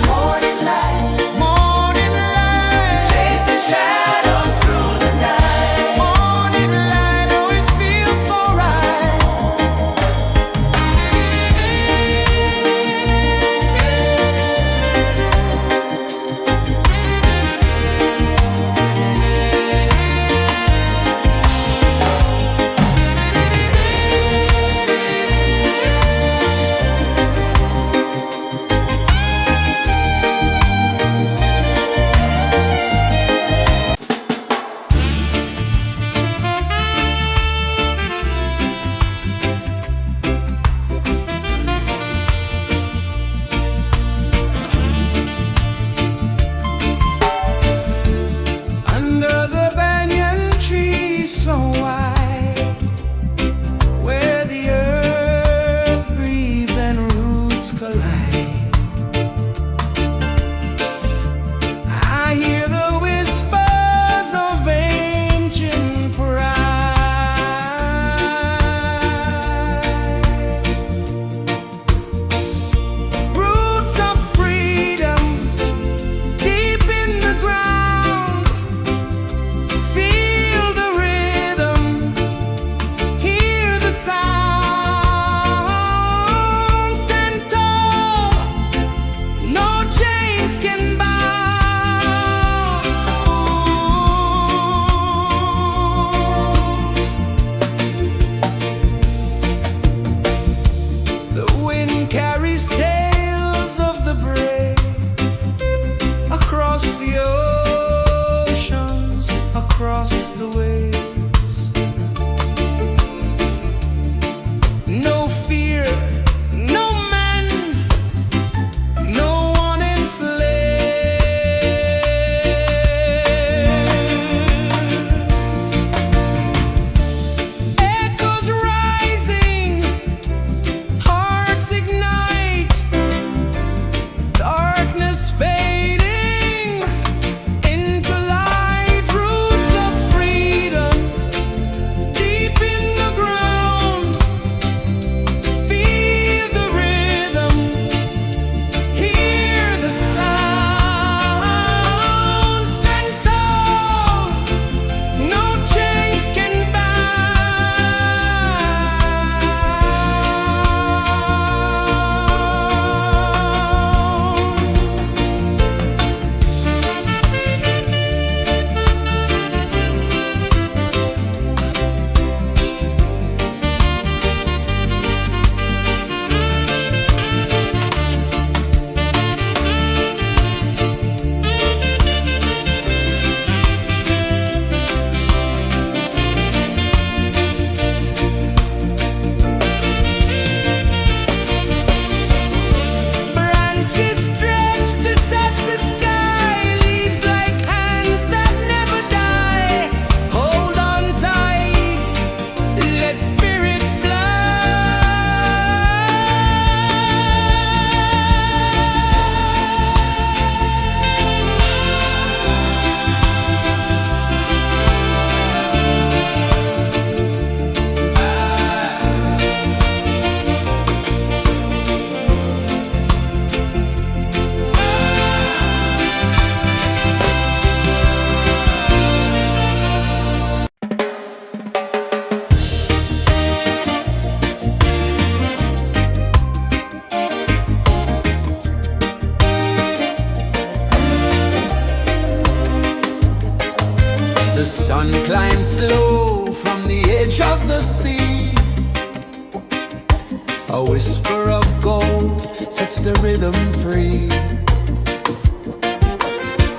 The sun climbs slow from the edge of the sea. A whisper of gold sets the rhythm free.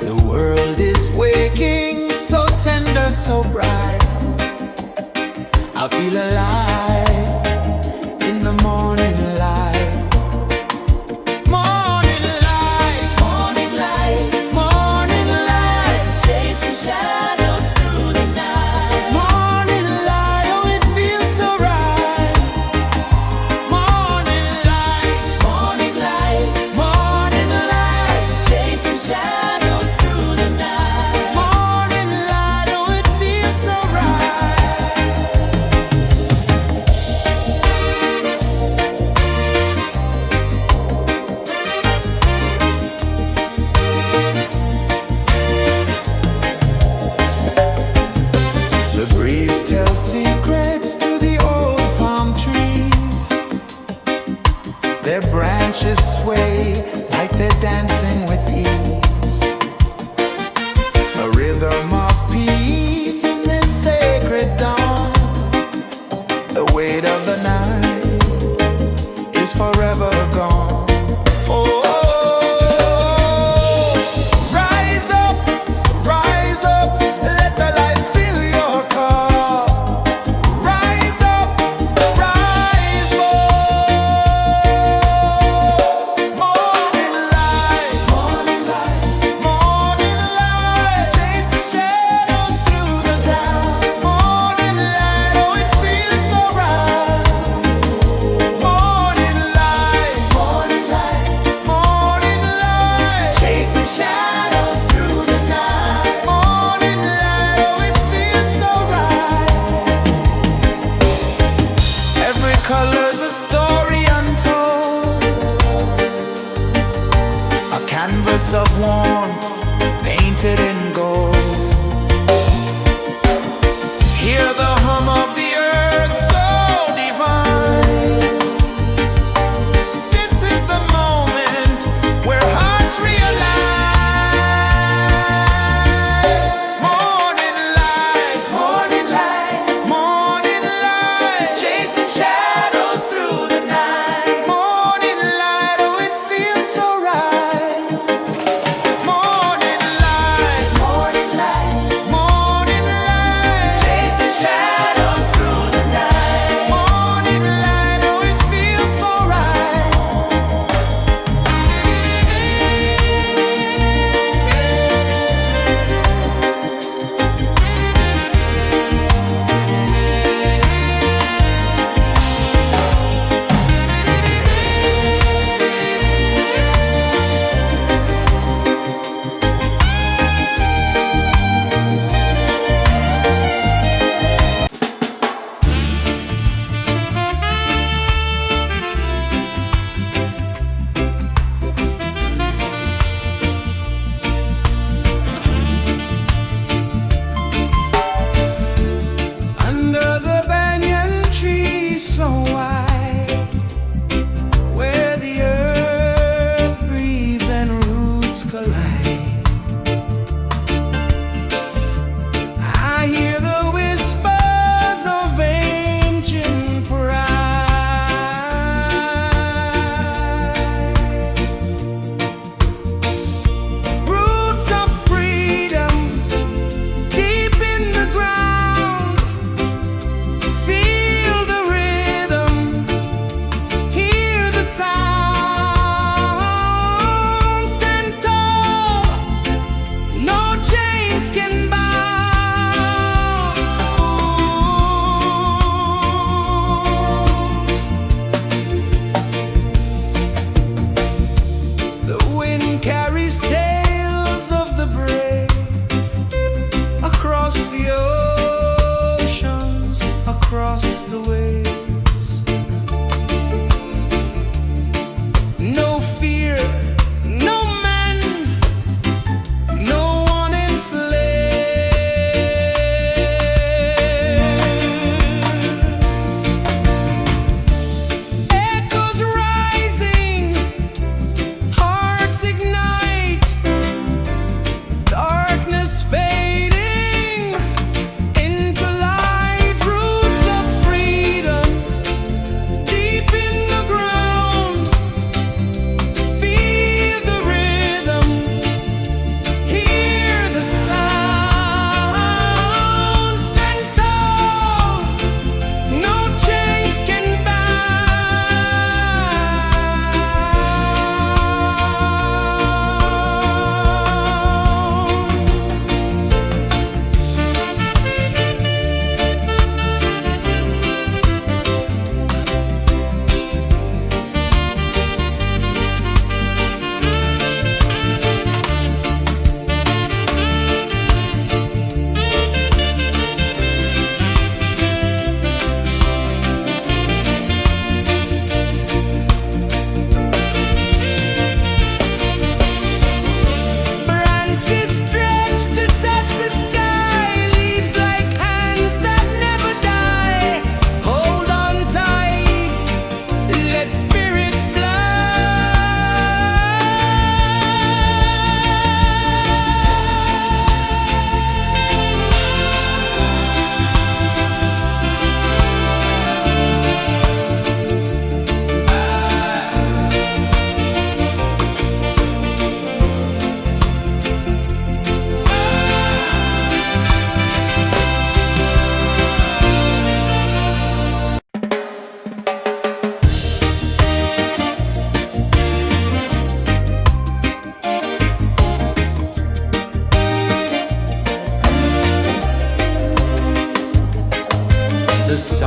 The world is waking, so tender, so bright. I feel alive in the morning light. Morning light, Morning light, morning light, chasing shadows through the night. morning light, oh it feels so right. Morning light, Morning light, morning light.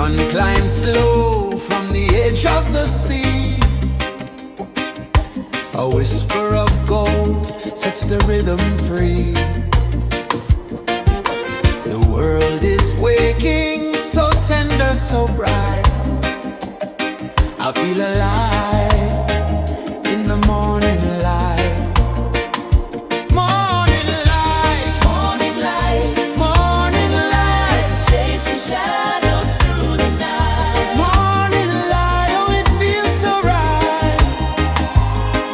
One climbs slow from the edge of the sea. A whisper of gold sets the rhythm free. The world is waking, so tender, so bright. I feel alive in the morning light. Morning light, Morning light, morning light, chasing shadows through the night. morning light, oh it feels so right.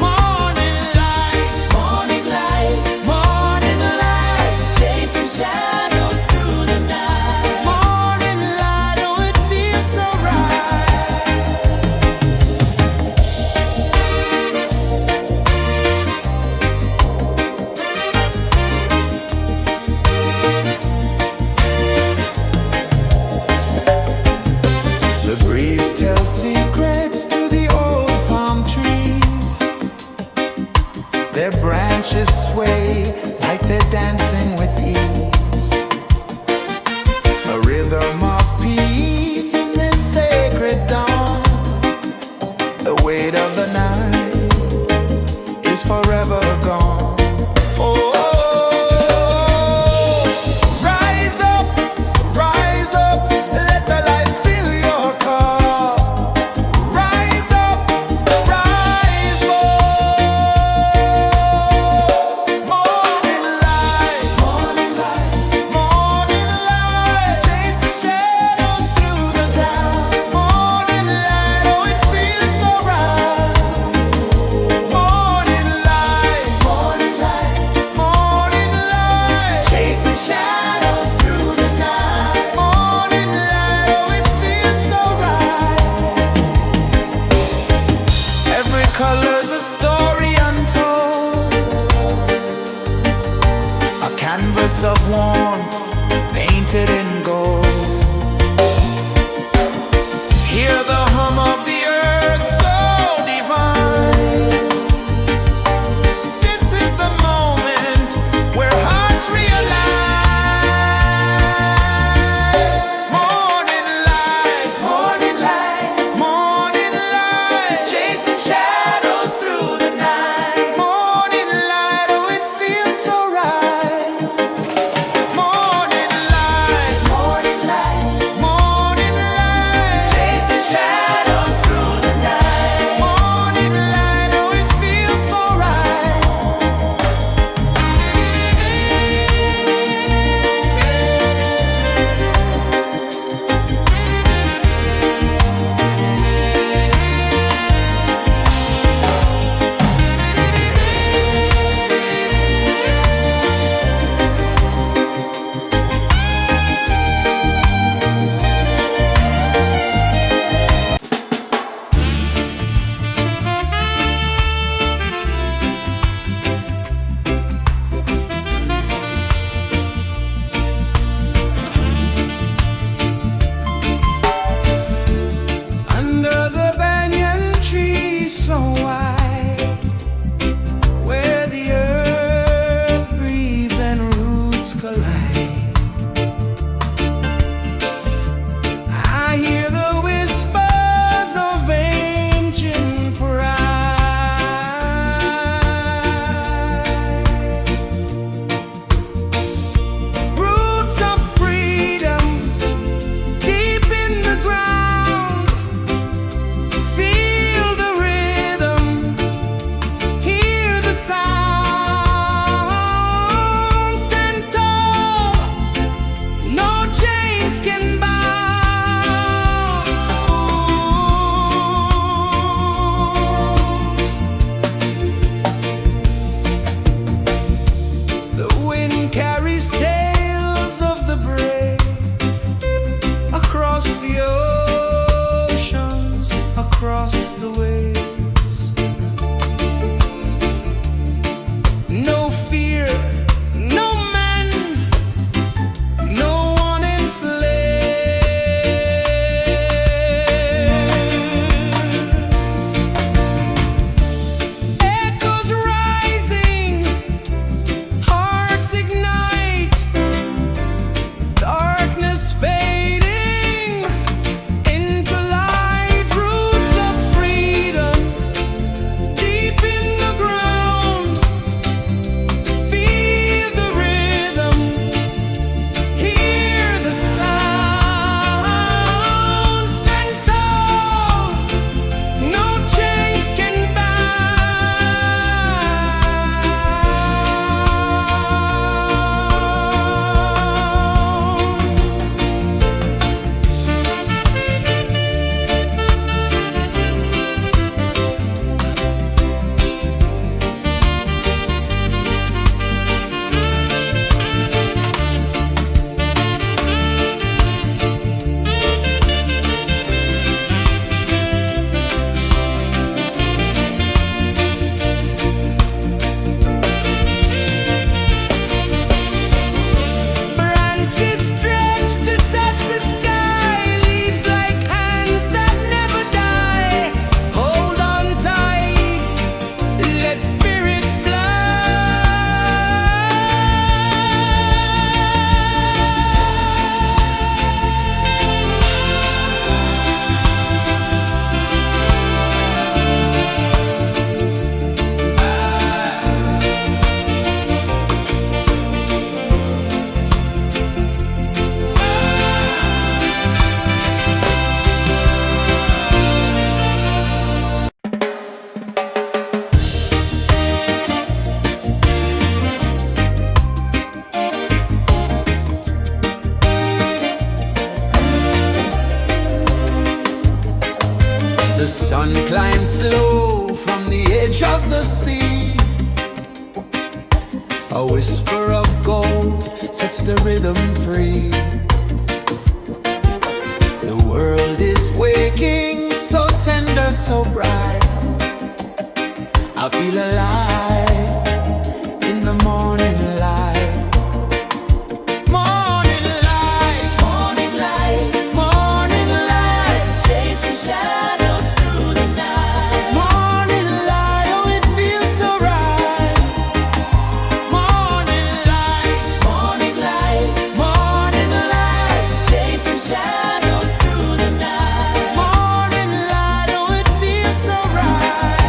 Morning light, Morning light, morning light, chasing shadows through the night. morning light, oh it feels so right. The breeze tells secrets to the old palm trees. Their branches sway like they're dancing with ease. A rhythm of peace in this sacred dawn. The weight of the night is forever gone. Oh, rise up, let the light fill your cup. Rise up, rise up. Morning light, morning light, chasing shadows through the cloud. Morning light, oh it feels so right. Morning light, morning light, chasing shadows through the night. Morning light, oh it feels so right. Every color's a story untold, a canvas of warmth painted in gold. Hear the hum of the earth so divine. This is the moment where hearts realign. Morning light, morning light, chasing shadows through the night. Morning light, oh it feels so right. Morning light, sun climbs slow from the edge of the sea. A whisper of gold sets the rhythm free. The world is waking, so tender, so bright. I feel alive in the morning light. Morning light, Morning light, morning light, chasing shadows through the night. morning light, oh it feels so right. Morning light, Morning light, morning light, chasing shadows through the night. morning light, oh it feels so right.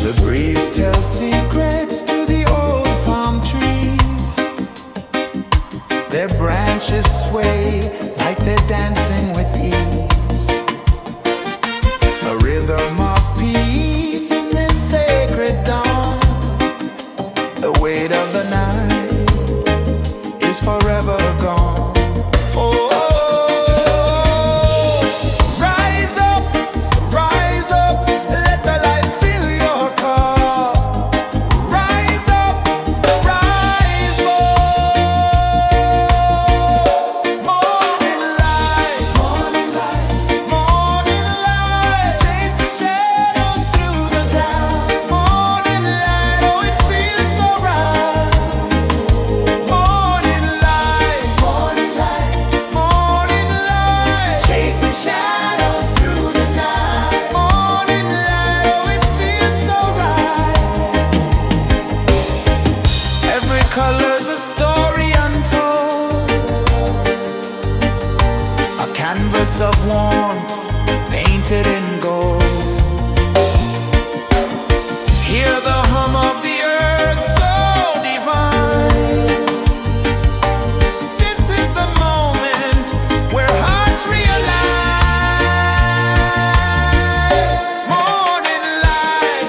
The breeze tells secrets to the old palm trees. Their branches sway like they're dancing with ease. A rhythm of peace in this sacred dawn. The weight of the night is forever gone. Oh, rise up, let the light fill your cup. Rise up, rise up. Morning light, morning light, chasing shadows through the cloud. Morning light, oh it feels so right. Morning light, chasing shadows through the night. Morning light, oh it feels so right. Every color's a story untold, a canvas of warmth painted in gold. Hear the hum of the earth so divine. This is the moment where hearts realign. Morning light,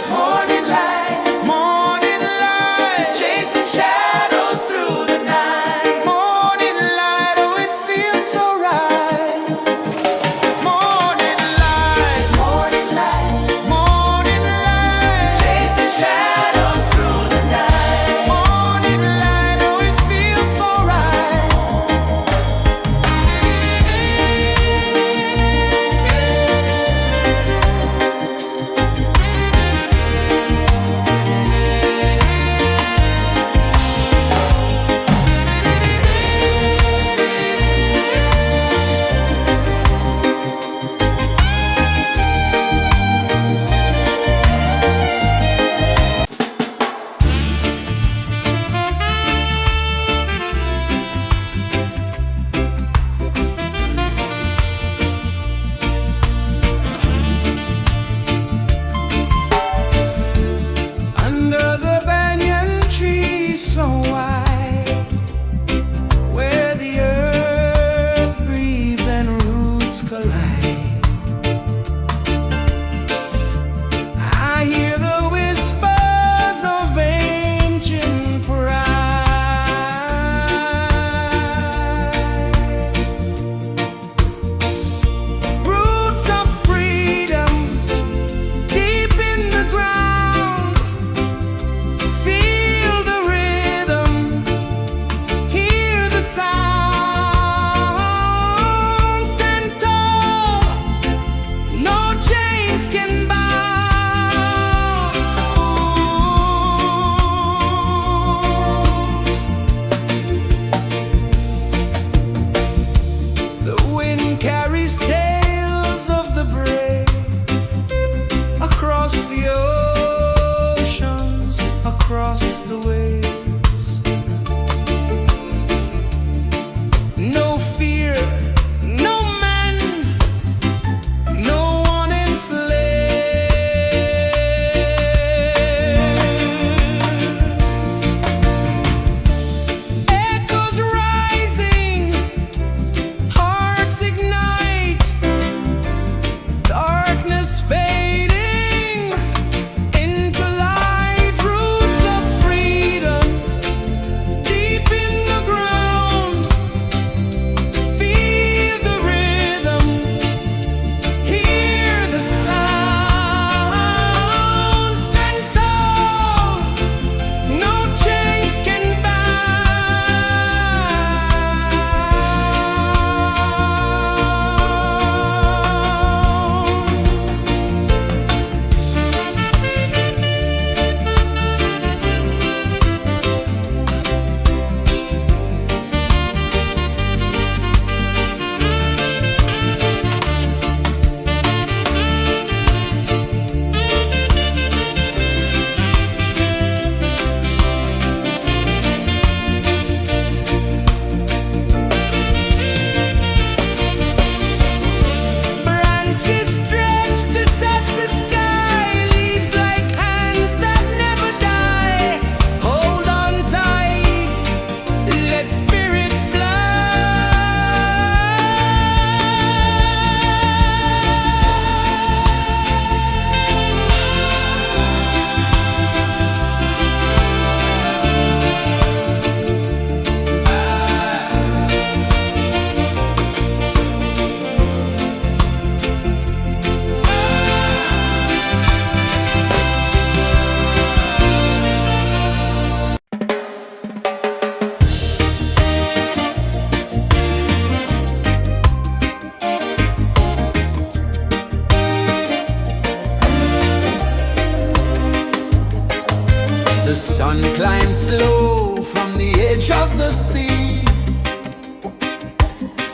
morning light, chasing shadows through the night. Morning light, oh it feels so right. Morning light,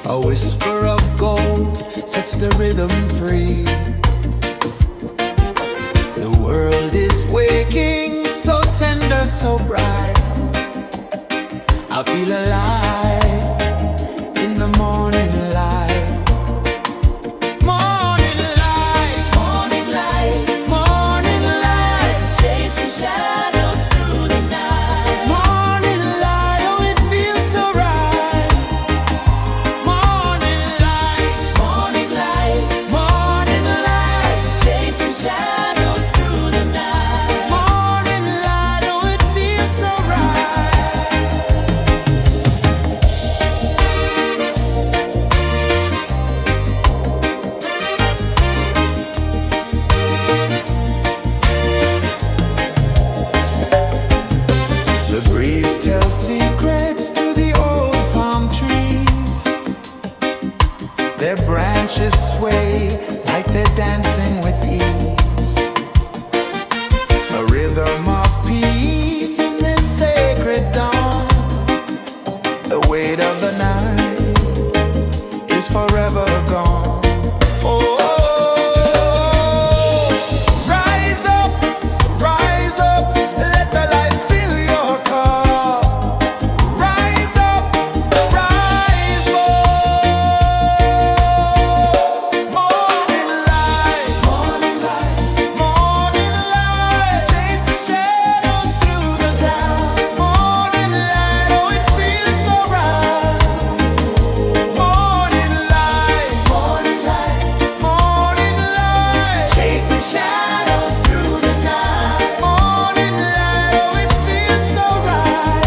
A whisper of gold sets the rhythm free. The world is waking, so tender, so bright. I feel alive in the morning light. Morning light, Morning light, morning light, chasing shadows through the night. morning light, oh it feels so right. Morning light, Morning light, morning light, chasing shadows through the night. morning light, oh it feels so right. The breeze tells secrets to the old palm trees. Their branches sway like they're dancing with ease. A rhythm of peace in this sacred dawn. The weight of the night is forever gone. Oh, rise up, let the light fill your cup. Rise up, rise up. Morning light, morning light, morning light, chasing shadows through the cloud. Morning light, oh it feels so right. Morning light, morning light, morning light, chasing shadows through the night. Morning light, oh it feels so right.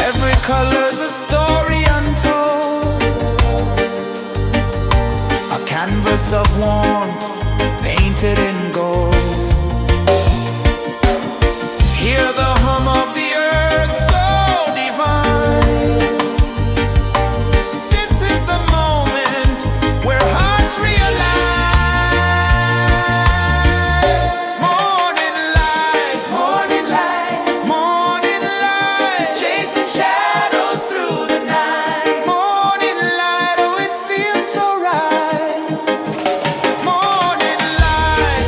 Every color's a story untold, a canvas of warmth painted in gold. Hear the hum of the earth so divine. This is the moment where hearts realign. Morning light, morning light, morning light, chasing shadows through the night. Morning light, oh it feels so right. Morning light,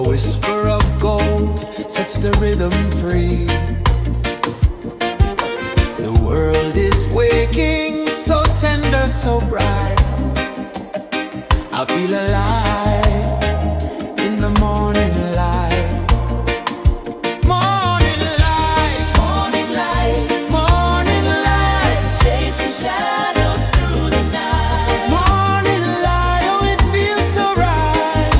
whisper of gold sets the rhythm free. The world is waking, so tender, so bright. I feel alive in the morning light. Morning light, Morning light, morning light, chasing shadows through the night. morning light, oh it feels so right.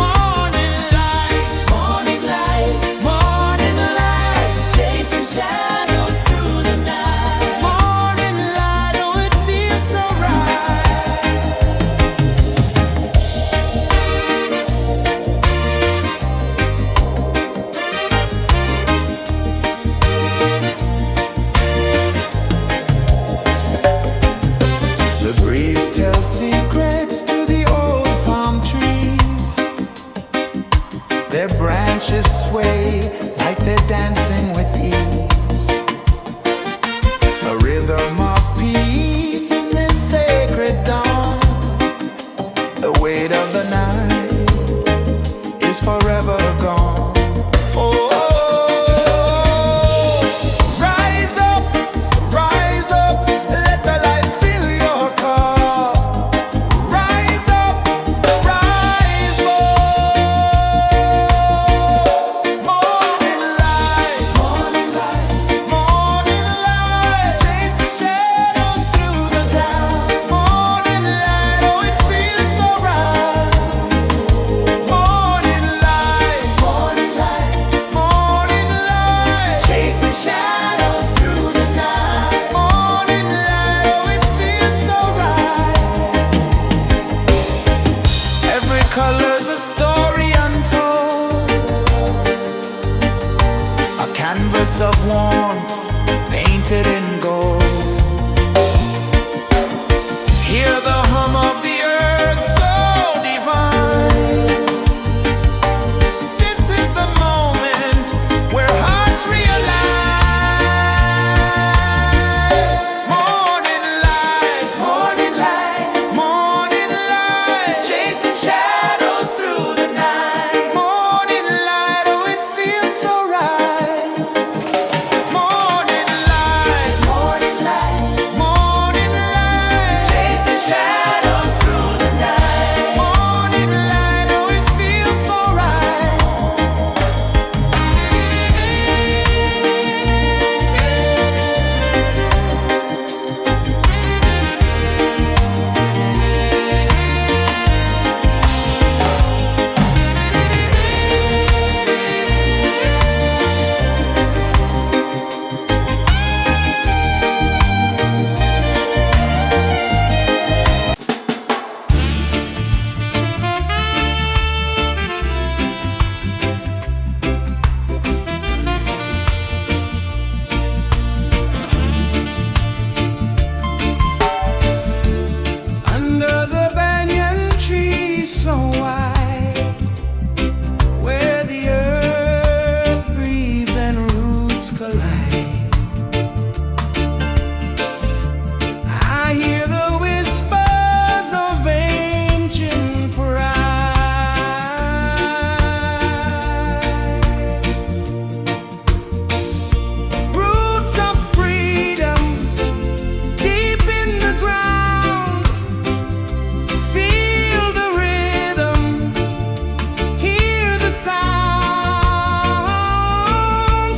Morning light, Morning light, morning light, chasing shadows through the night. morning light, oh it feels so right. The breeze tells secrets to the old palm trees. Their branches sway like they're dancing with ease. A rhythm of peace in this sacred dawn. The weight of the night is forever gone. Oh, rise up, let the light fill your car. Rise up, rise up. Morning light, morning light, morning light, chasing shadows through the cloud. Morning light, oh it feels so right. Morning light, morning light, morning light, chasing shadows through the night. Morning light, oh it feels so right. Every color's a story untold, a canvas of warmth painted in gold. Hear the hum of the earth so divine. This is the moment where hearts realign. Morning light, morning light, morning light, chasing shadows through the night. Morning light, oh it feels so right. Morning light, morning light, morning light, chasing shadows through the night. Morning light, oh it feels so right. Under the banyan tree so wide, where the earth breathes and roots collide, I hear the whispers of ancient pride. Roots of freedom deep in the ground. Feel the rhythm, hear the sound.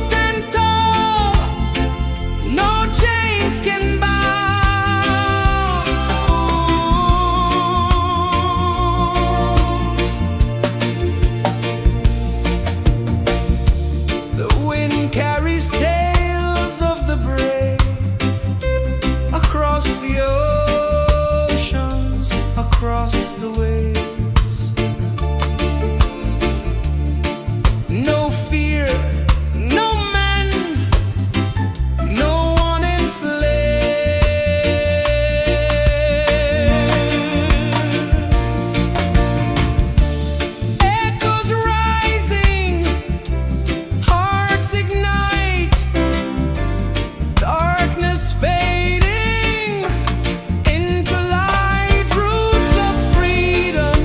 Stand tall, no chains can bound. The wind carries tales of the brave across the oceans, across the waves. No fear, no man, no one enslaves. Echoes rising, hearts ignite, darkness fading into light. Roots of freedom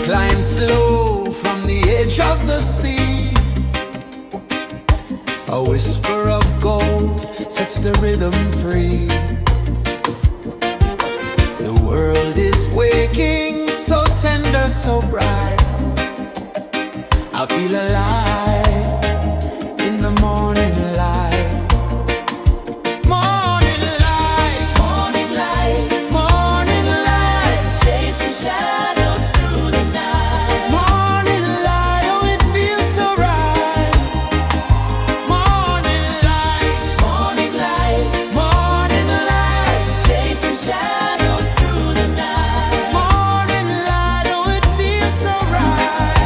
Climb slow from the edge of the sea. A whisper of gold sets the rhythm free. The world is waking, so tender, so bright. I feel alive in the morning light. Morning light, Morning light, morning light, chasing shadows through the night. morning light, oh it feels so right. Morning light, Morning light, morning light, chasing shadows through the night. morning light, oh it feels so right.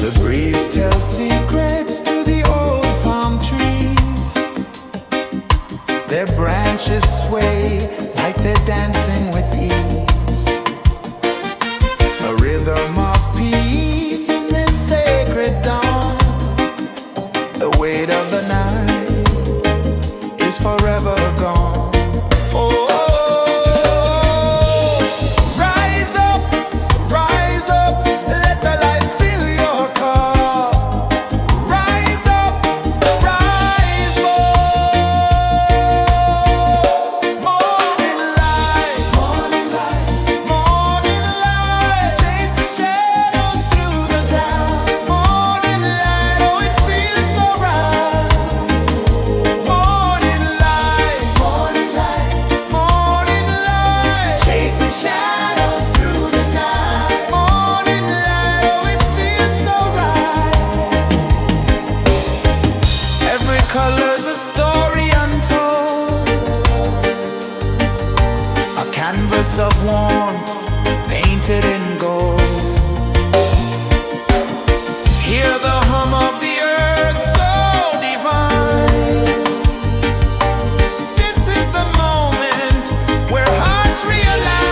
The breeze tells secrets to the old palm trees. Their branches sway like they're dancing with ease. A rhythm of peace in this sacred dawn. The weight of the night is forever gone. Oh, rise up, let the light fill your car. Rise up, rise more. Morning light, morning light, morning light, chasing shadows through the cloud. Morning light, oh it feels so right. Morning light, morning light, morning light, chasing shadows through the night. Morning light, oh it feels so right. Every color's a story untold, a canvas of warmth painted in gold. Hear the hum of the earth so divine. This is the moment where hearts realign.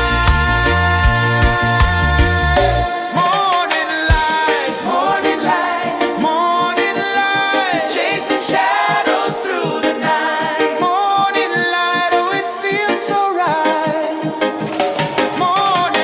Morning light, morning light, morning light, chasing shadows through the night. Morning light, oh it feels so right. Morning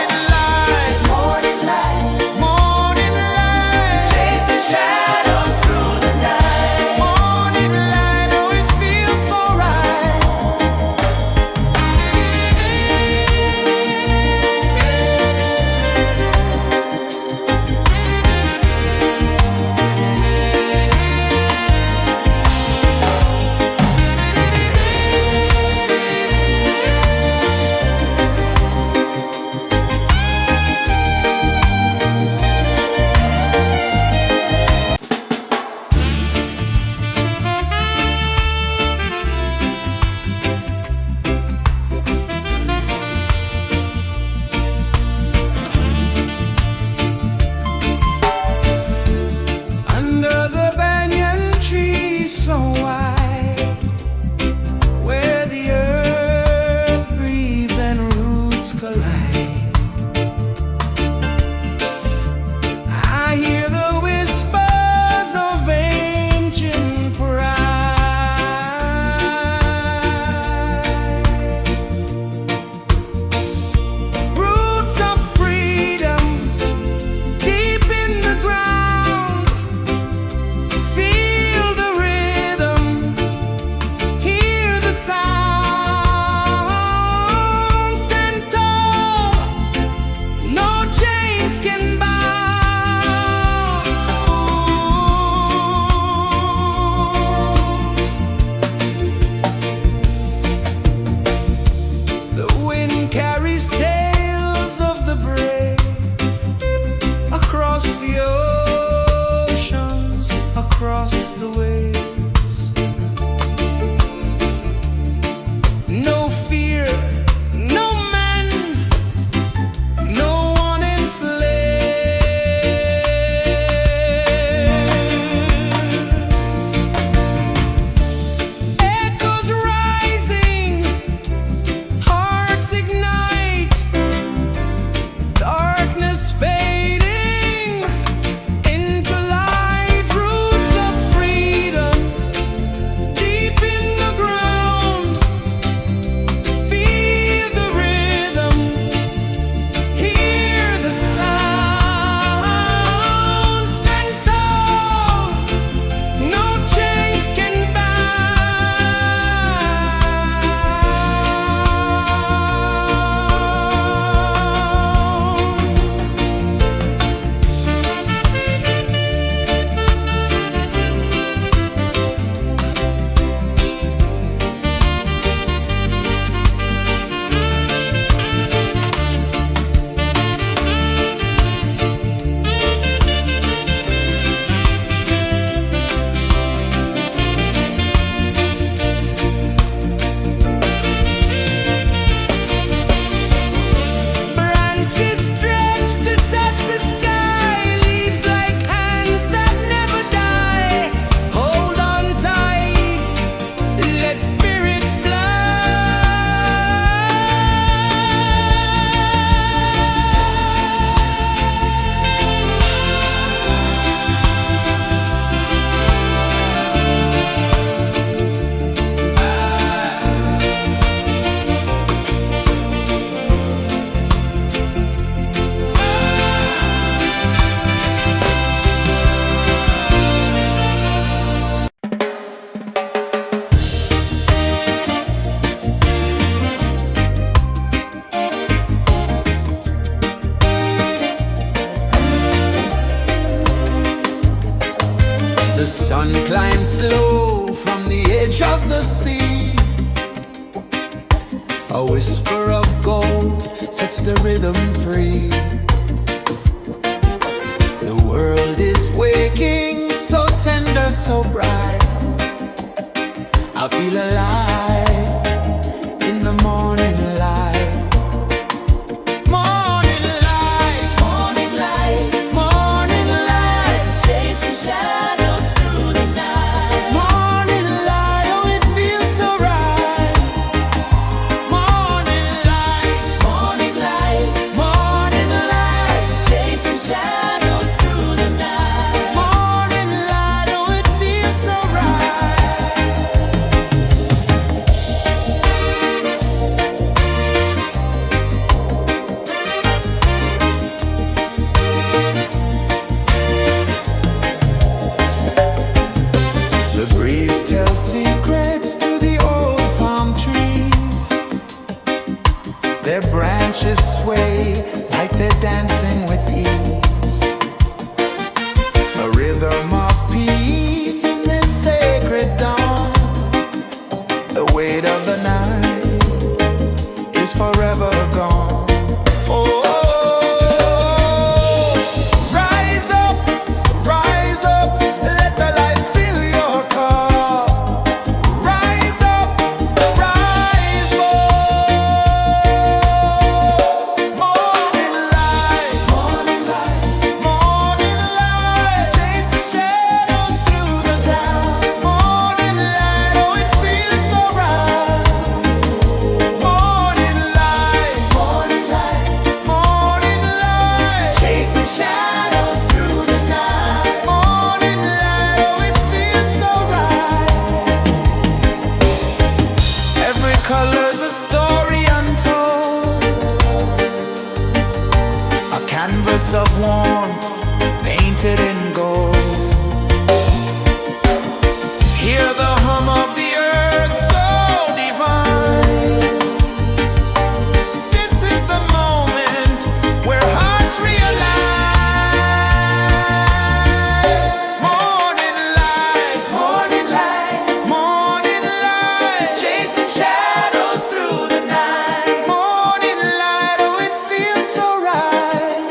The sun climbs slow from the edge of the sea. A whisper of gold sets the rhythm free. The world is waking, so tender, so bright. I feel alive in the morning light. Morning light, Morning light, morning light, chasing shadows through the night. morning light, oh it feels so right. Morning light, Morning light, morning light, chasing shadows through the night. morning light, oh it feels so right. The breeze tells secrets to the old palm trees. Their branches sway like they're dancing with ease. A rhythm of peace in this sacred dawn. The weight of the night is forever gone. Oh, rise up, let the light fill your car. Rise up, rise more. Morning light, morning light, morning light, chasing shadows through the cloud. Morning light, oh it feels so right. Morning light, morning light, morning light, chasing shadows through the night. Morning light, oh it feels so right. Every color's a story untold, a canvas of warmth painted in gold. Hear the hum of the earth so divine. This is the moment where hearts realign. Morning light, morning light, morning light, chasing shadows through the night. Morning light, oh it feels so right.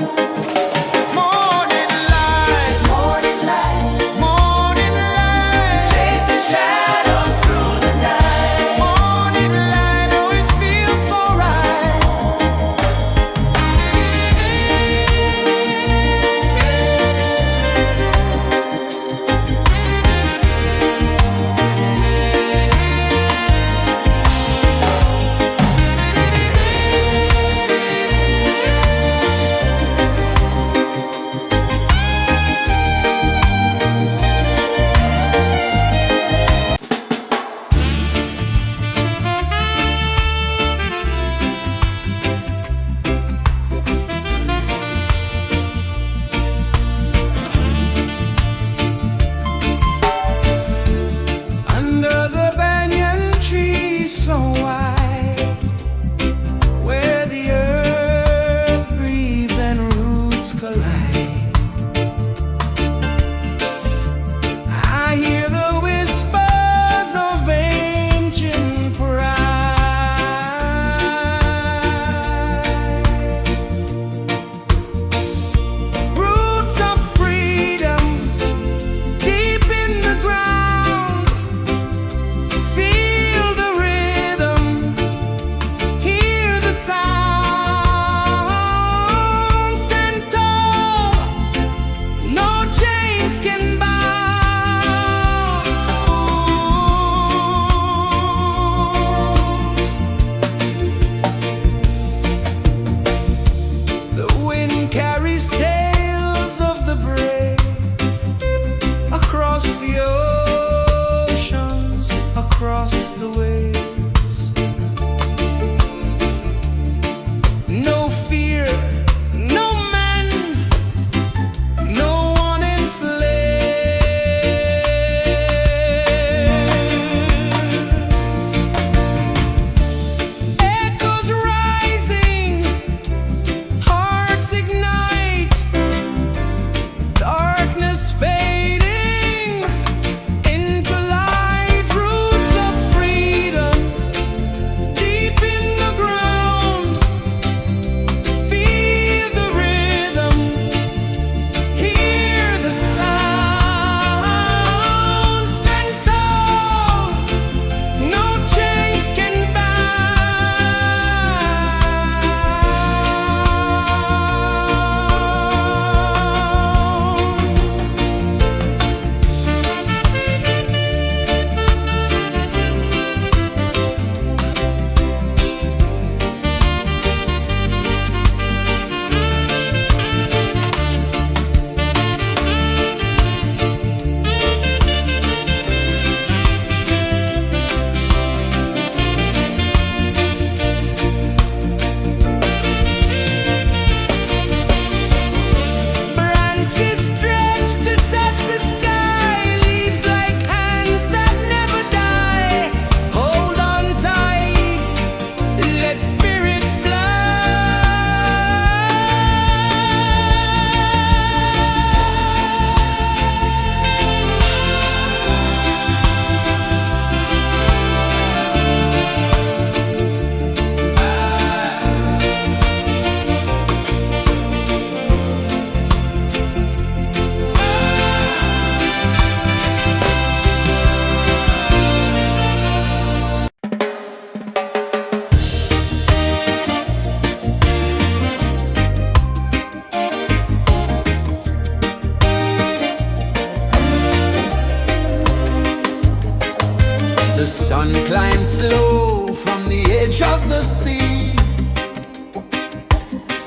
The sun climbs slow from the edge of the sea.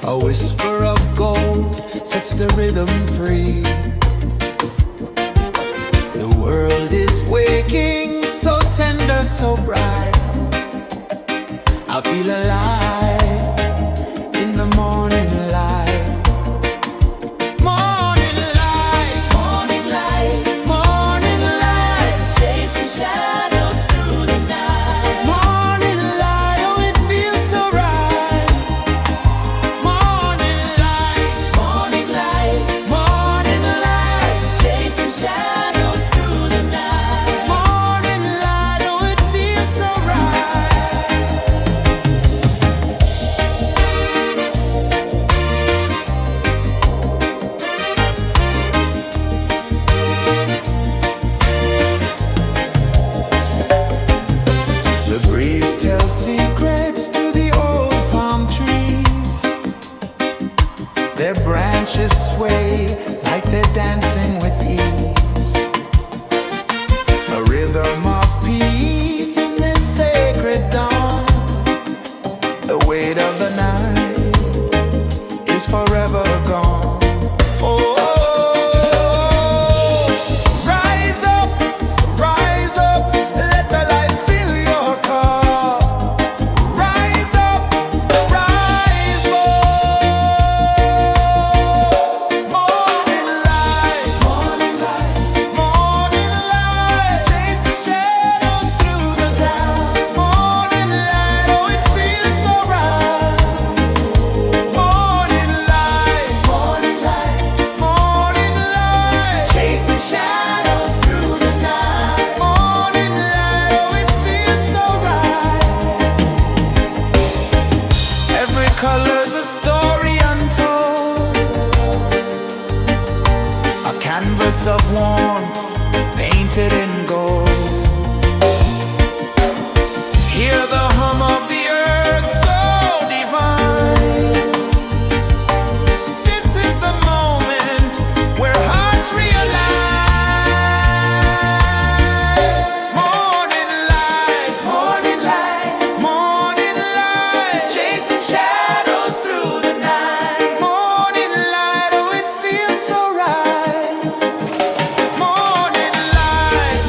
A whisper of gold sets the rhythm free. The world is waking, so tender, so bright. I feel alive in the morning light. Morning light, Morning light, morning light, chasing shadows through the night. morning light, oh it feels so right. Morning light, Morning light, morning light, chasing shadows through the night. morning light, oh it feels so right. The breeze tells secrets to the old palm trees. Their branches sway like they're dancing with ease. A rhythm of peace in this sacred dawn. The weight of the night is forever gone. Oh, rise up, let the light fill your cup. Rise up, rise more. Morning light, morning light, morning light, chasing shadows through the cloud. Morning light, oh it feels so right. Morning light, morning light, morning light, chasing shadows through the night. Morning light, oh it feels so right. Every color's a story untold, a canvas of warmth painted in gold. Hear the hum of the earth so divine. This is the moment where hearts realign. Morning light, morning light, morning light, chasing shadows through the night. Morning light, oh it feels so right. Morning light,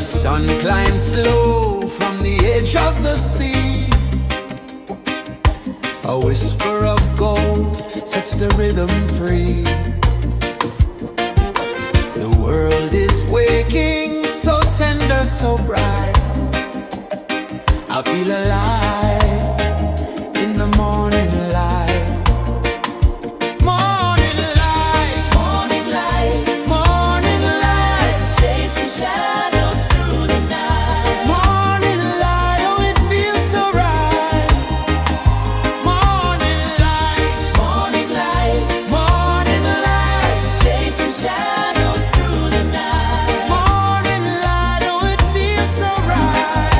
sun climbs slow from the edge of the sea. A whisper of gold sets the rhythm free. The world is waking, so tender, so bright. I feel alive in the morning light. Morning light, Morning light, morning light, chasing shadows through the night. morning light, oh it feels so right. Morning light, Morning light, morning light, chasing shadows through the night. morning light, oh it feels so right.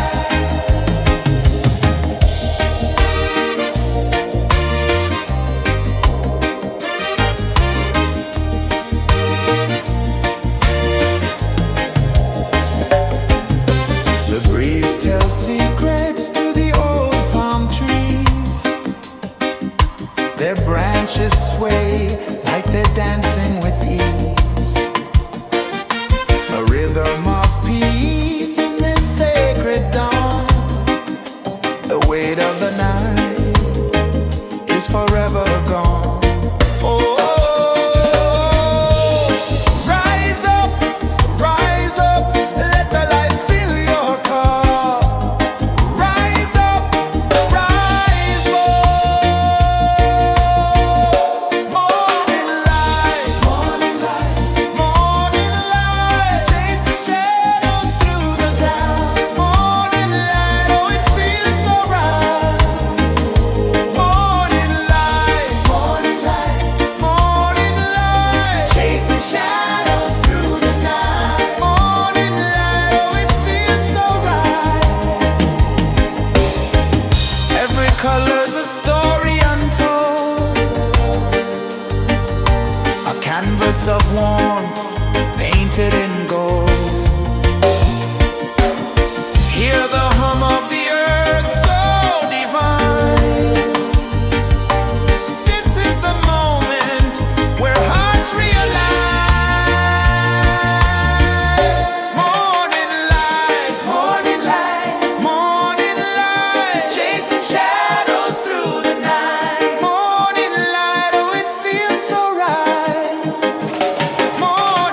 The breeze tells secrets to the old palm trees. Their branches sway like they're dancing with ease. A rhythm of peace in this sacred dawn. The weight of the night is forever gone. Oh, rise up, let the light fill your cup. Rise up, rise more. Morning light, morning light, chasing shadows through the cloud. Morning light, oh it feels so right. Morning light, chasing shadows through the night. Morning light, oh it feels so right. Every color's a story untold, a canvas of warmth painted in gold. Hear the hum of the earth so divine. This is the moment where hearts realign. Morning light, morning light, chasing shadows through the night. Morning light, oh it feels so right. Morning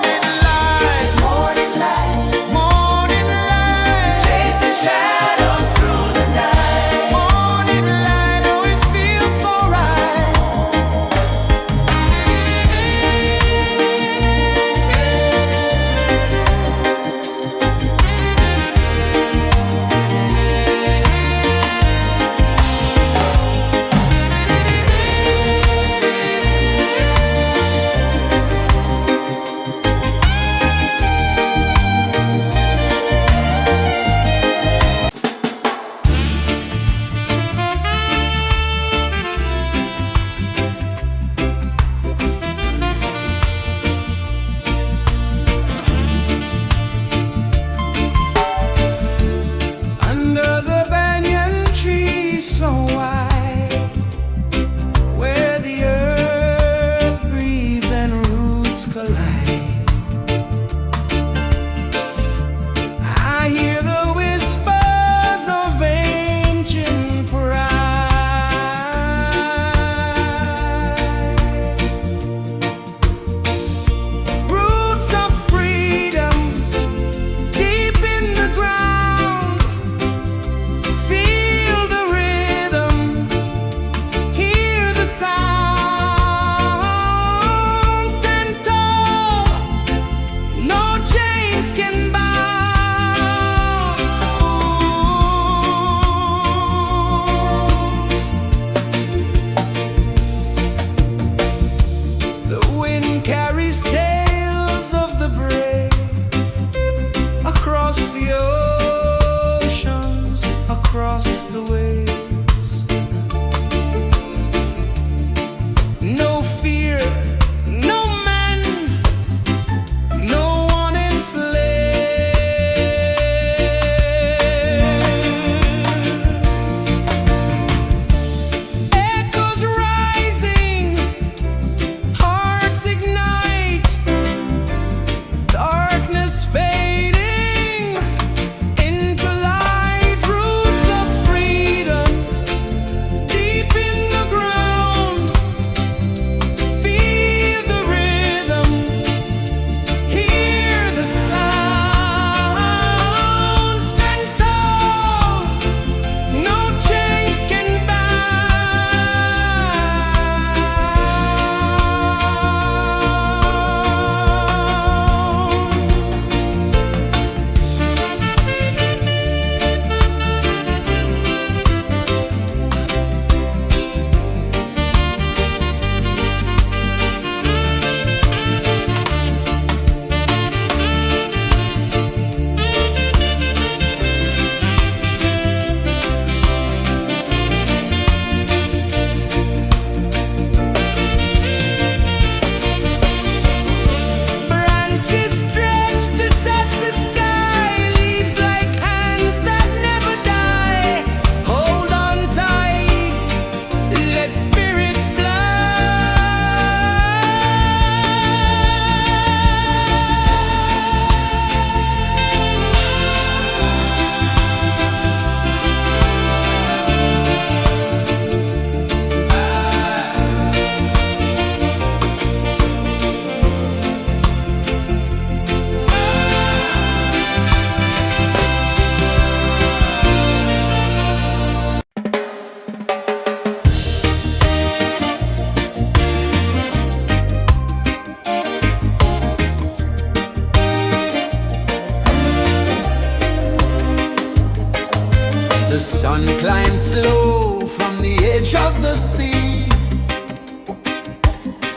sun climbs slow from the edge of the sea.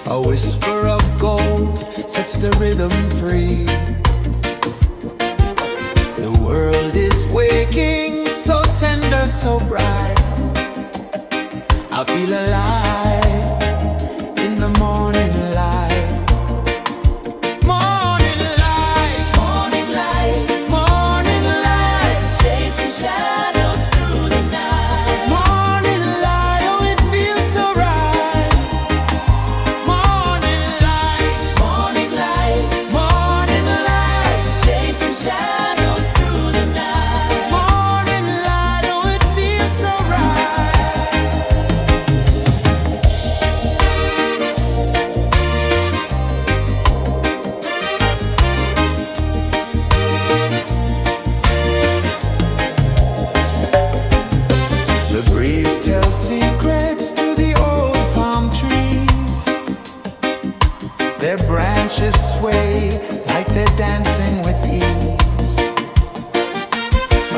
A whisper of gold sets the rhythm free. The world is waking, so tender, so bright. I feel alive in the morning light. Morning light, Morning light, morning light, chasing shadows through the night. morning light, oh it feels so right. Morning light, Morning light, morning light, chasing shadows through the night. morning light, oh it feels so right. The breeze tells secrets to the old palm trees. Their branches sway like they're dancing with ease.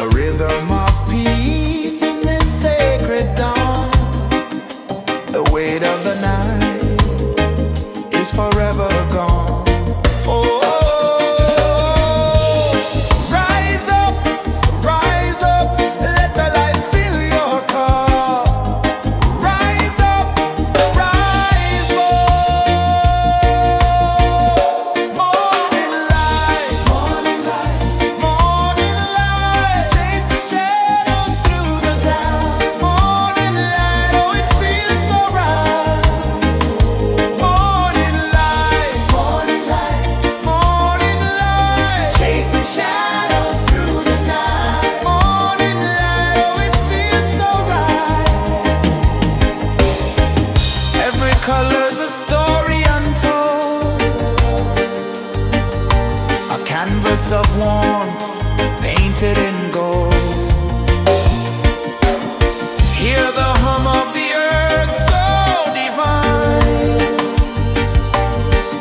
A rhythm of peace in this sacred dawn. The weight of the night is forever gone. Oh, rise up, let the light fill your cup. Rise up, rise up. Morning light, morning light, morning light, chasing shadows through the cloud. Morning light, oh it feels so right. Morning light, morning light, morning light, chasing shadows through the night. Morning light, oh it feels so right. Every color's a story untold, a canvas of warmth painted in gold. Hear the hum of the earth so divine.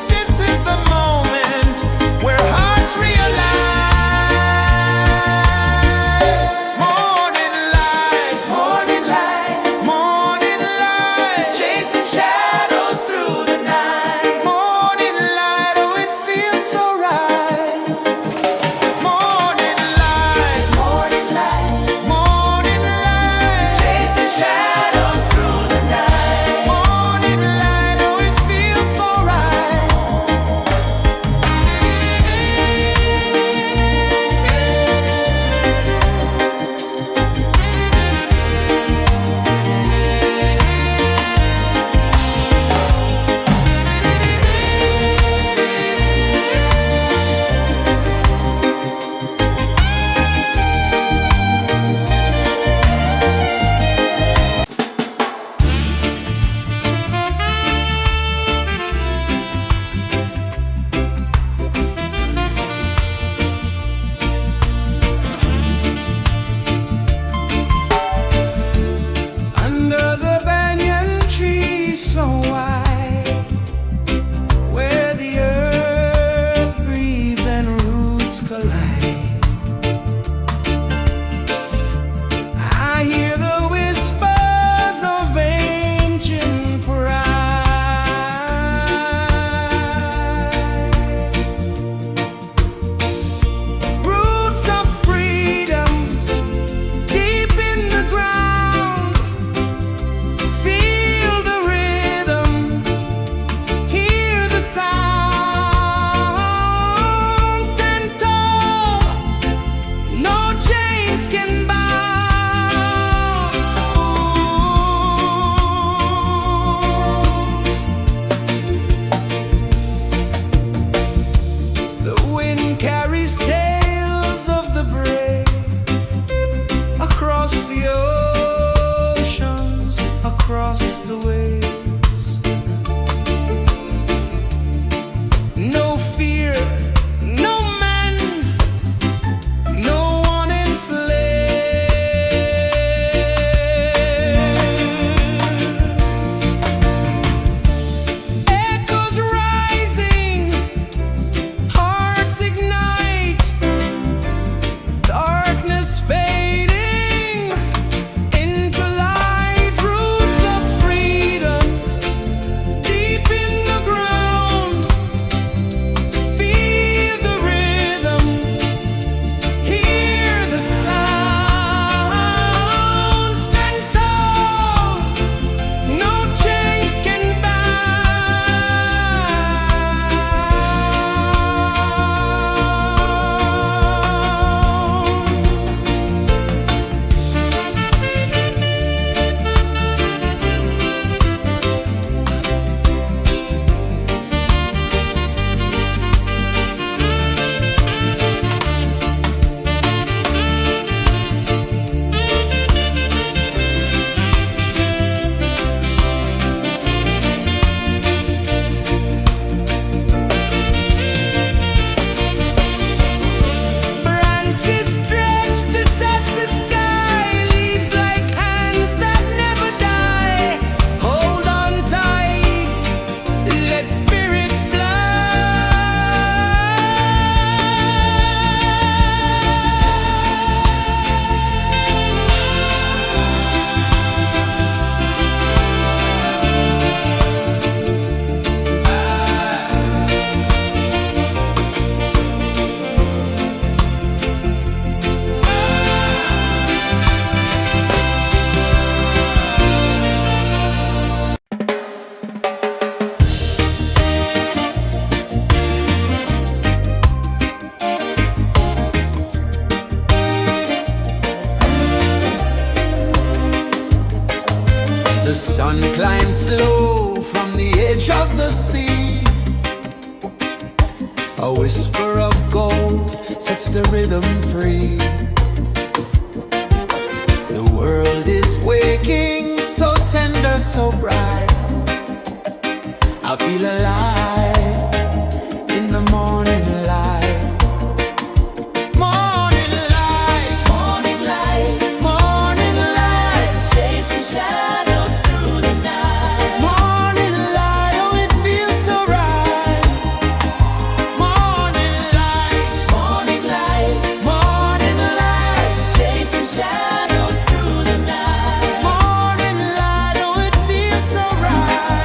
This is the moment where hearts realign. Morning light, morning light, morning light, chasing shadows through the night. Morning light, oh it feels so right. Morning light, the sea. A whisper of gold sets the rhythm free. The world is waking, so tender, so bright. I feel alive in the morning light. Morning light, Morning light, morning light, chasing shadows through the night. morning light, oh it feels so right. Morning light, Morning light, morning light, chasing shadows through the night. morning light, oh it feels so right.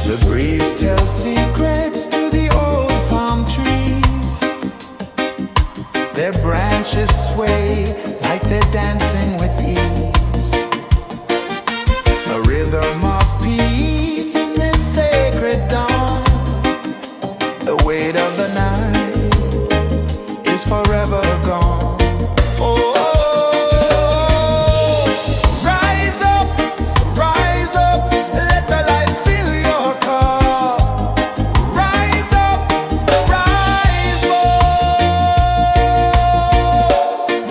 The breeze tells secrets to the old palm trees. Their branches sway like they're dancing with ease. A rhythm of peace in this sacred dawn. The weight of the night is forever gone. Oh, rise up, let the light fill your cup. Rise up, rise up.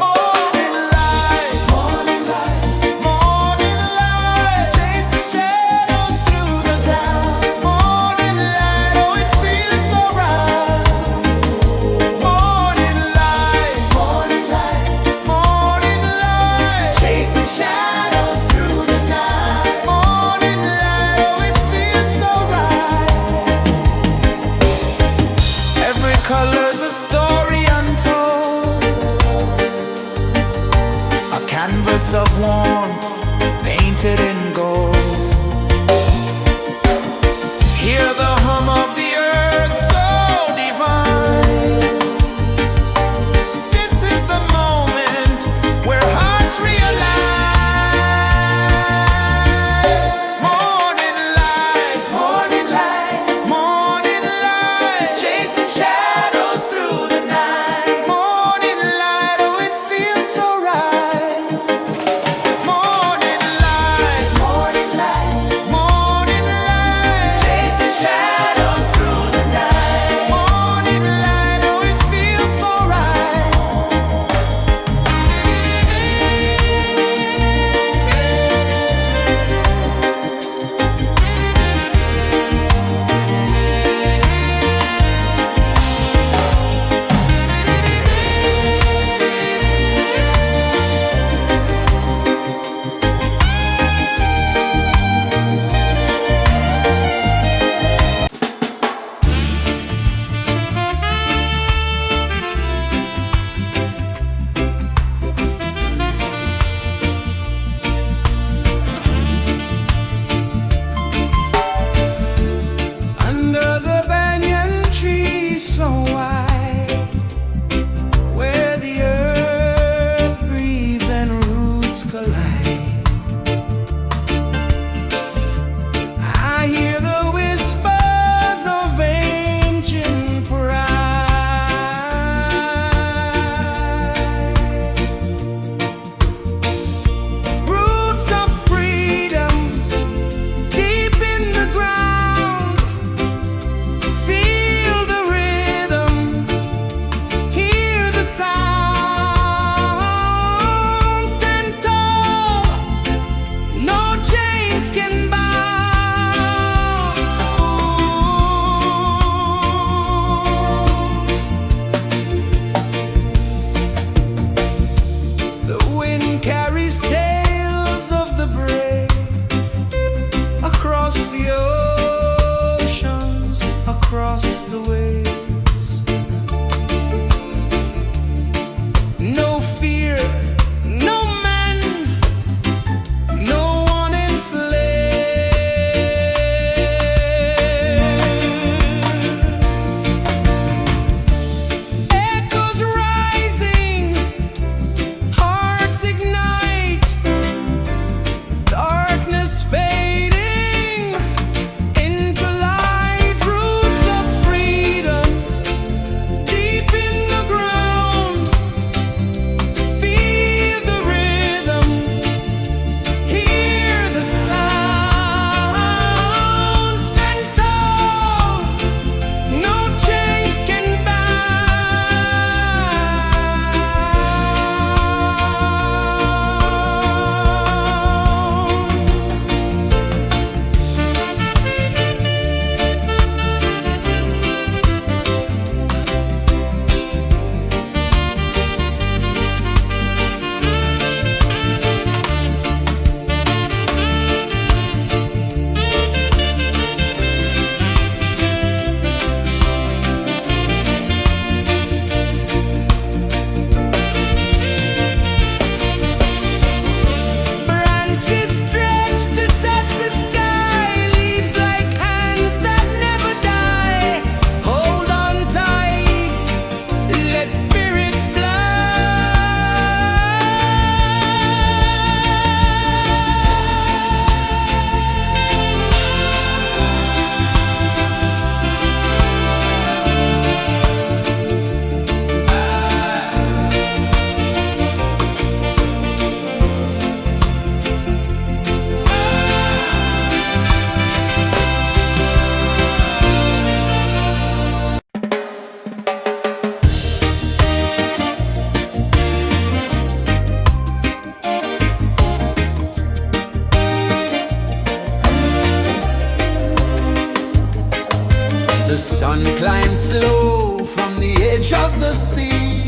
Morning light, morning light, morning light, chasing shadows through the cloud. Morning light, oh it feels so right. Morning light, morning light, morning light, chasing shadows through the night. Morning light, oh it feels so right. Every color's a story untold, a canvas of warmth painted in gold. Hear the hum of the earth so divine. This is the moment where hearts realign. Morning light, morning light, morning light, chasing shadows through the night. Morning light, oh it feels so right. Morning light, morning light, morning light, chasing shadows through the night. Morning light, oh it feels so right. Under the banyan tree so wide, where the earth breathes and roots collide, I hear the whispers of ancient pride. Roots of freedom deep in the ground. Feel the rhythm, hear the sound. Stand tall, no chains can bound. The wind carries tales of the brave across the oceans, across the waves. No fear, no man, no one enslaves. Echoes rising, hearts ignite, darkness fading into light. Roots of sun climbs slow from the edge of the sea.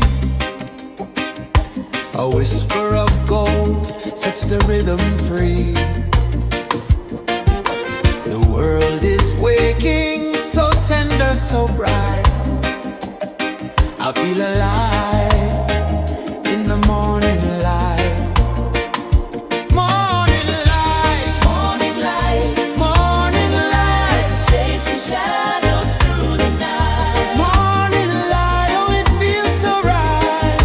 A whisper of gold sets the rhythm free. The world is waking, so tender, so bright. I feel alive in the morning light. Morning light, Morning light, morning light, chasing shadows through the night. morning light, oh it feels so right.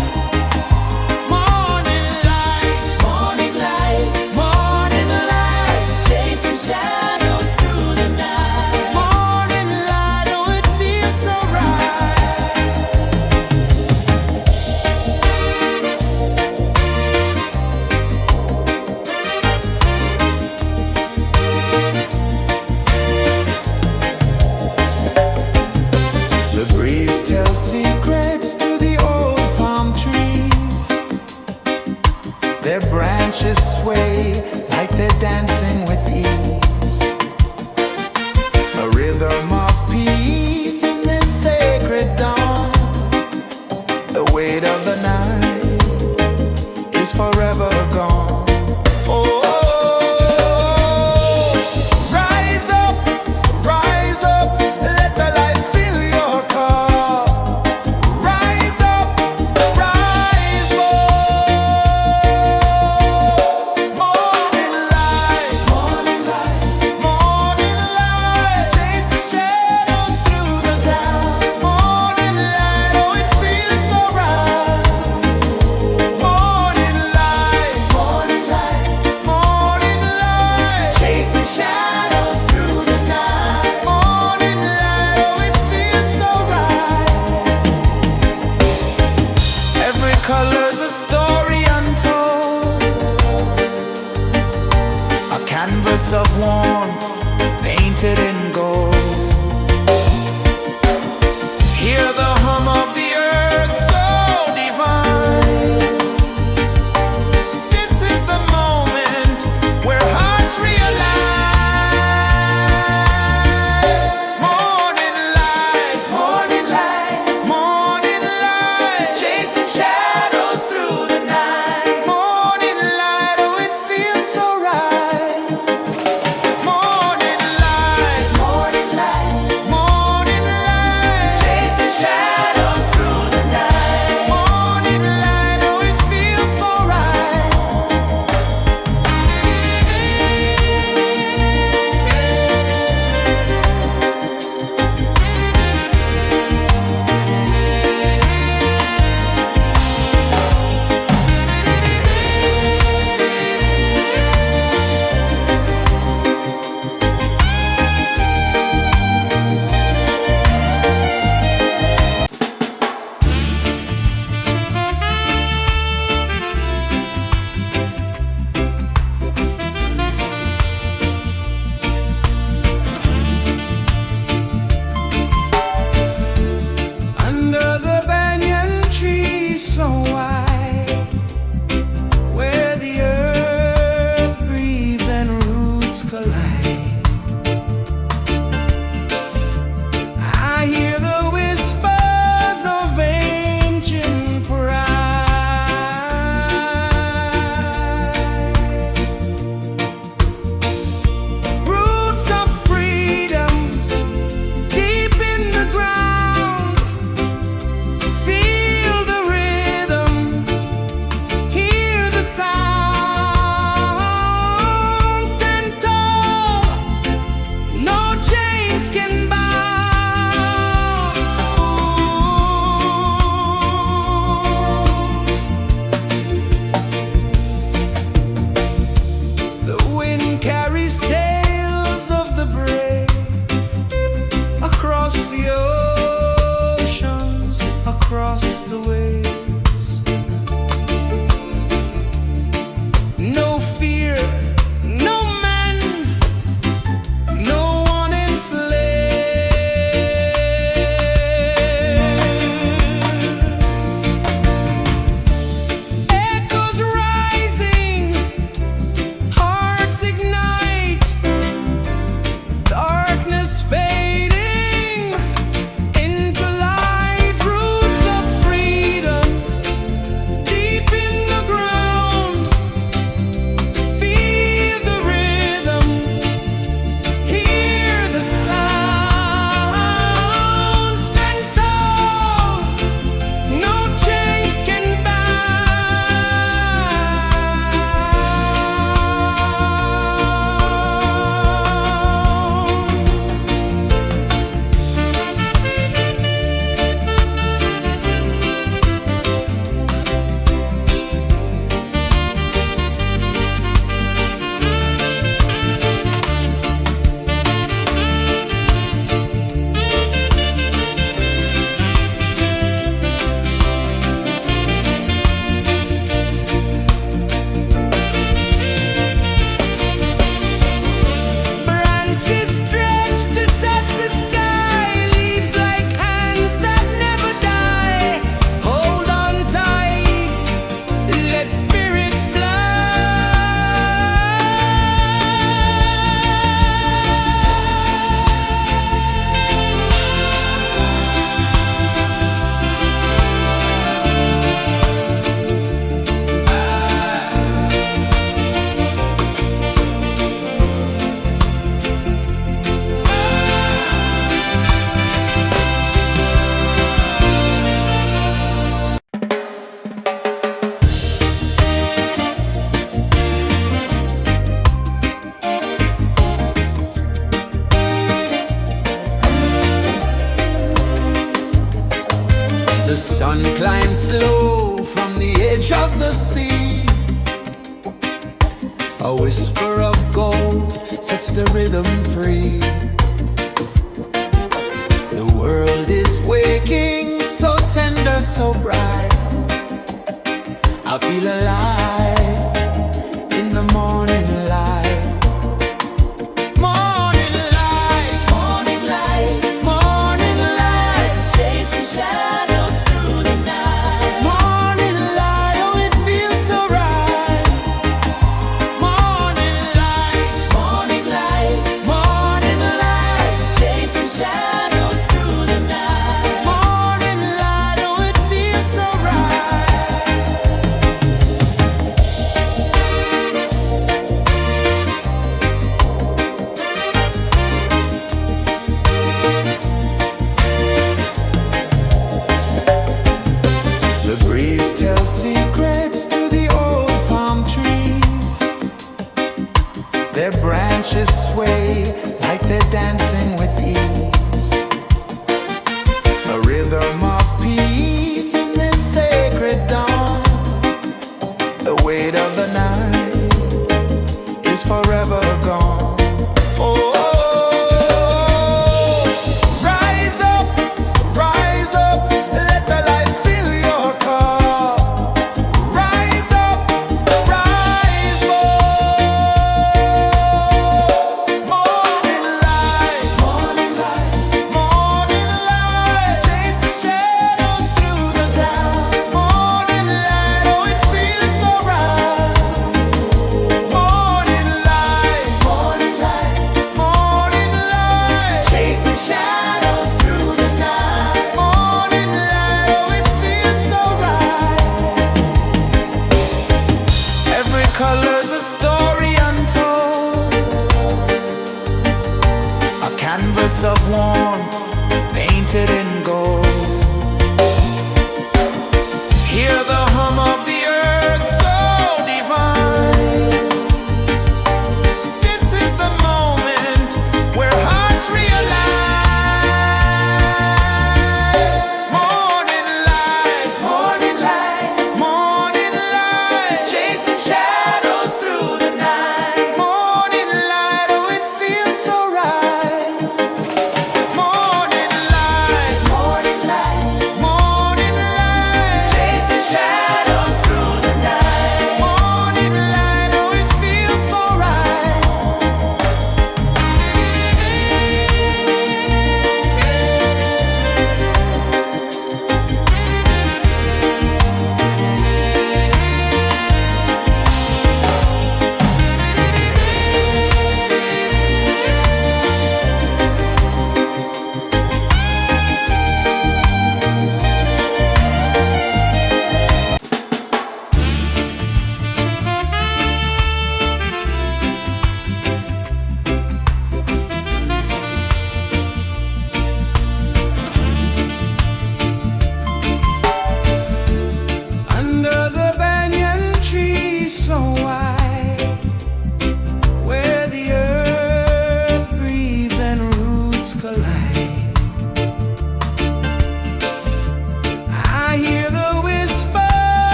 Morning light, Morning light, morning light, chasing shadows through the night. morning light, oh it feels so right. The breeze tells secrets to the old palm trees. Their branches sway like they're dancing with ease. A rhythm of peace in this sacred dawn. The weight of the night is forever gone. Oh, rise up, let the light fill your cup. Rise up, rise more. Morning The sun climbs slow from the edge of the sea. A whisper of gold sets the rhythm free. The world is waking, so tender, so bright. I feel alive in the morning light. Morning light, Morning light, morning light, chasing shadows through the night. morning light, oh it feels so right. Morning light, Morning light, morning light, chasing shadows through the night. morning light, oh it feels so right. The breeze tells secrets to the old palm trees. Their branches sway like they're dancing with ease. A rhythm of peace in this sacred dawn. The weight of the night is forever gone. Oh, rise up, let the light fill your cup. Rise up, rise more. Morning light, morning light, chasing shadows through the cloud. Morning light, oh it feels so right. Morning light, chasing shadows through the night. Morning light, oh it feels so right. Every color's a story untold, a canvas of warmth painted in gold. Hear the hum of the earth so divine. This is the moment where hearts realign. Morning light, morning light, chasing shadows through the night. Morning light, oh it feels so right. Morning light,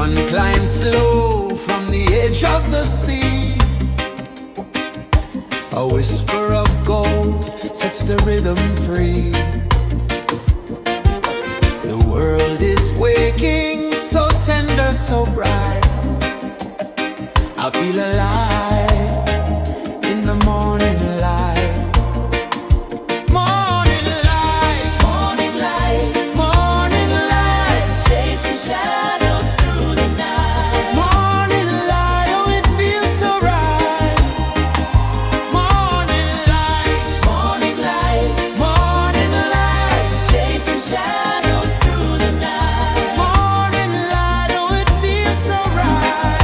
sun climbs slow from the edge of the sea. A whisper of gold sets the rhythm free. The world is waking, so tender, so bright. I feel alive in the morning light. Morning light, Morning light, morning light, chasing shadows through the night. morning light, oh it feels so right. Morning light, Morning light, morning light, chasing shadows through the night. morning light, oh it feels so right.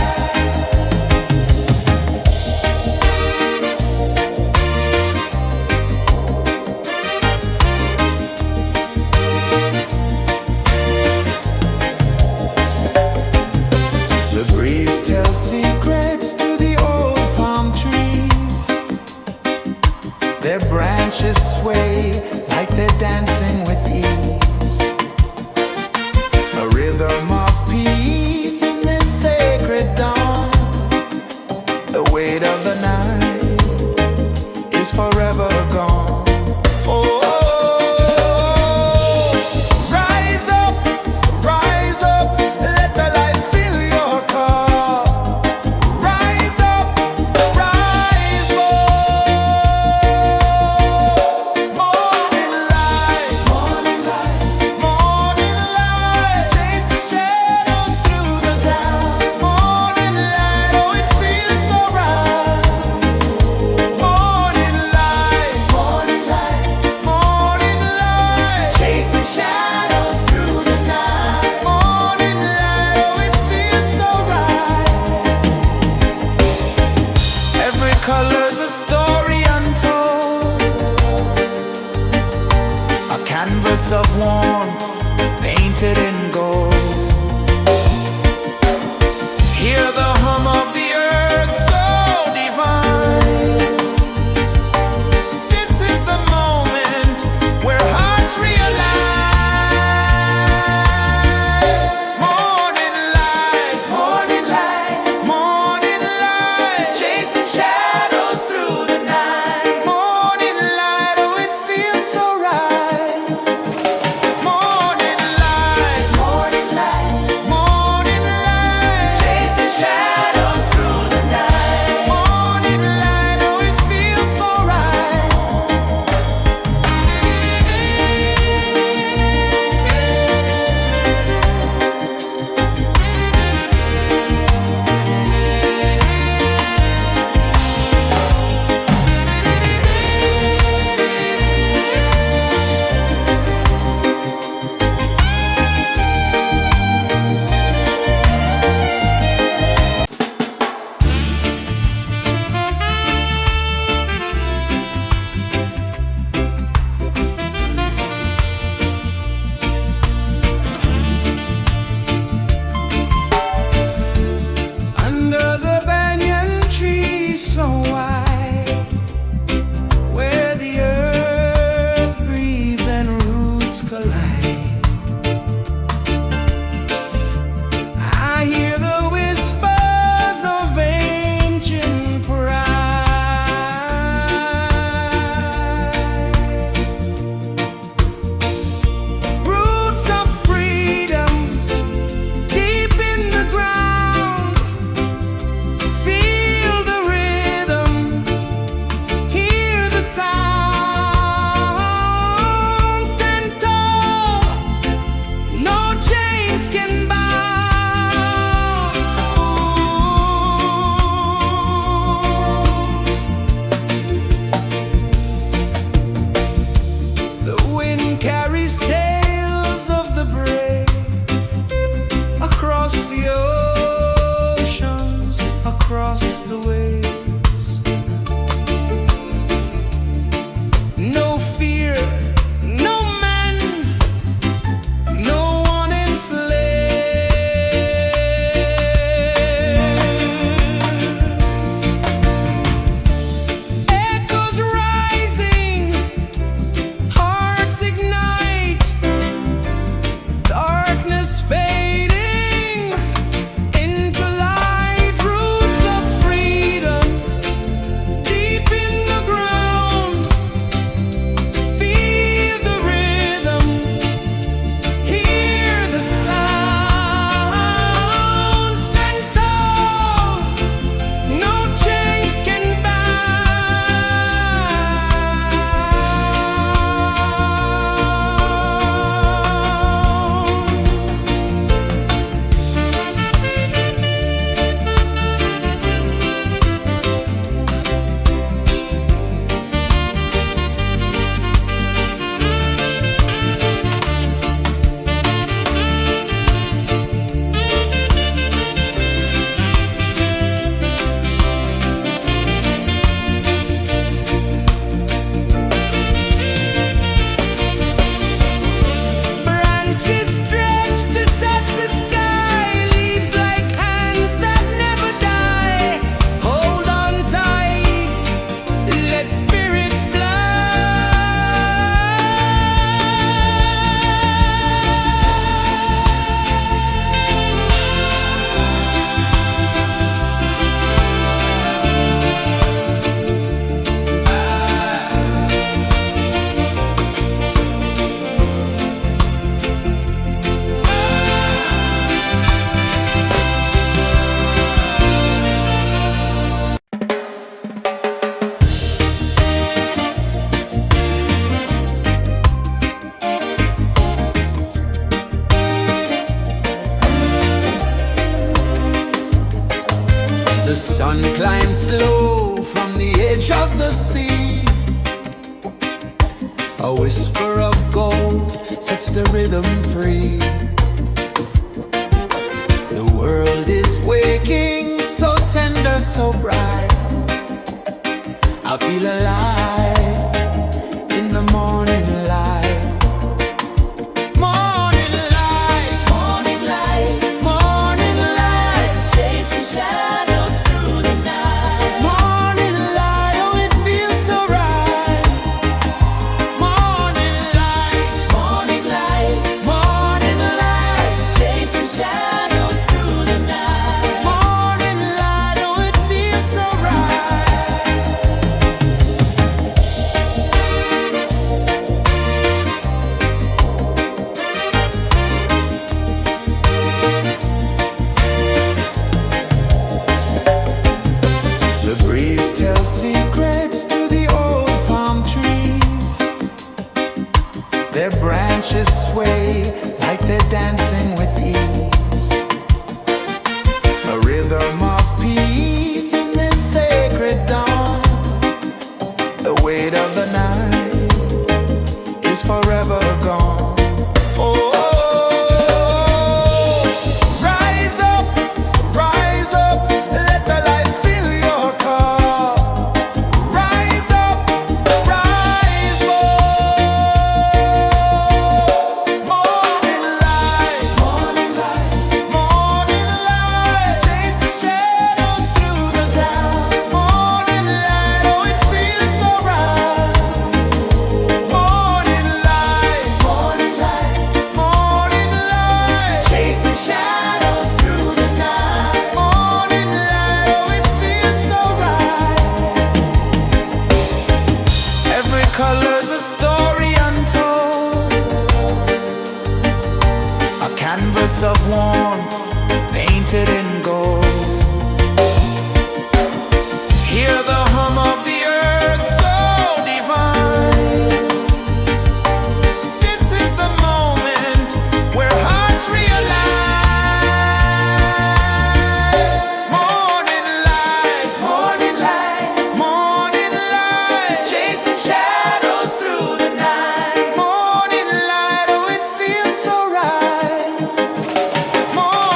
The breeze tells secrets to the old palm trees. Their branches sway like they're dancing with ease. A rhythm of peace in this sacred dawn. The weight of the night is forever gone. Oh, rise up, let the light fill your cup. Rise up, rise up. Morning light, morning light, morning light, chasing shadows through the cloud. Morning light, oh it feels so right. Morning light, morning light, morning light, chasing shadows through the night. Morning light, oh it feels so right. Every color's a story untold, a canvas of warmth painted in gold. Hear the hum of the earth so divine. This is the moment where hearts realign. Morning light, morning light, morning light, chasing shadows through the night. Morning light, oh it feels so right. Morning light, morning light, sun climbs slow from the edge of the sea. A whisper of gold sets the rhythm free. The world is waking, so tender, so bright. I feel alive in the morning light. Morning light, Morning light, morning light, chasing shadows through the night. morning light, oh it feels so right. Morning light, Morning light, morning light, chasing shadows through the night. morning light, oh it feels so right. The breeze tells secrets to the old palm trees. Their branches sway like they're dancing with ease. A rhythm of peace in this sacred dawn. The weight of the night is forever gone. Oh, rise up, let the light fill your cup. Rise up, rise up. Morning light, morning light, morning light, chasing shadows through the cloud. Morning light, oh it feels so right. Morning light, morning light, morning light, chasing shadows through the night. Morning light, oh it feels so right. Every color's a story untold, a canvas of warmth painted in gold. Hear the hum of the earth so divine. This is the moment where hearts realign. Morning light, morning light, morning light, chasing shadows through the night. Morning light, oh it feels so right. Morning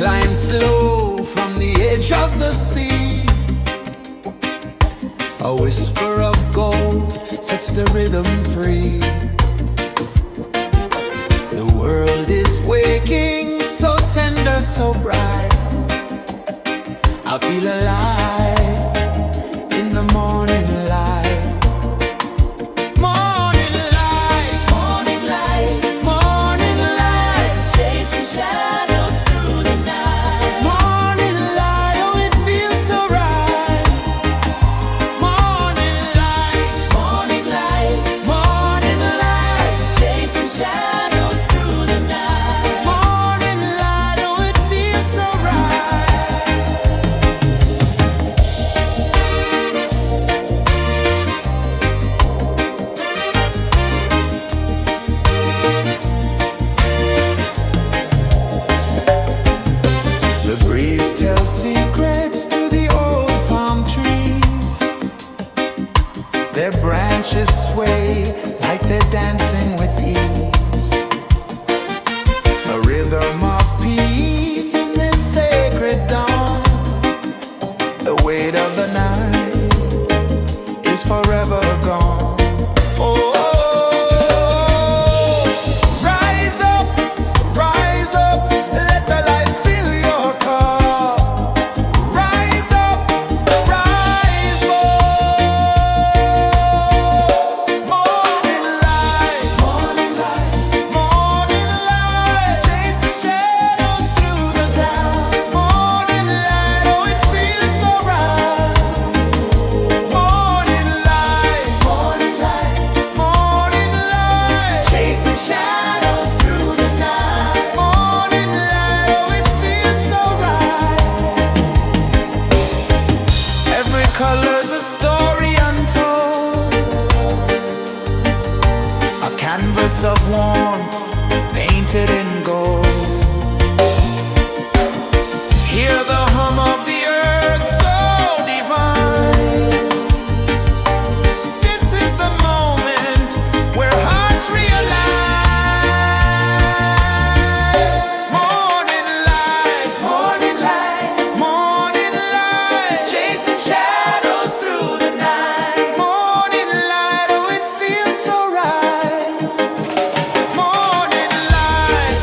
climb slow from the edge of the sea. A whisper of gold sets the rhythm free. The world is waking, so tender, so bright. I feel alive in the morning light. Morning light, Morning light, morning light, chasing shadows through the night. morning light, oh it feels so right. Morning light, Morning light, morning light, chasing shadows through the night. morning light, oh it feels so right. The breeze tells secrets to the old palm trees. Their branches sway like they're dancing with ease. A rhythm of peace in this sacred dawn. The weight of the night is forever gone. Oh, rise up, let the light fill your cup. Rise up, rise up. Morning light, morning light, morning light, chasing shadows through the cloud. Morning light, oh it feels so right. Morning light, morning light, morning light, chasing shadows through the night. Morning light, oh it feels so right. Every color's a story untold, a canvas of warmth painted in gold. Hear the hum of the earth so divine. This is the moment where hearts realign. Morning light, morning light, morning light, chasing shadows through the night. Morning light, oh it feels so right. Morning light,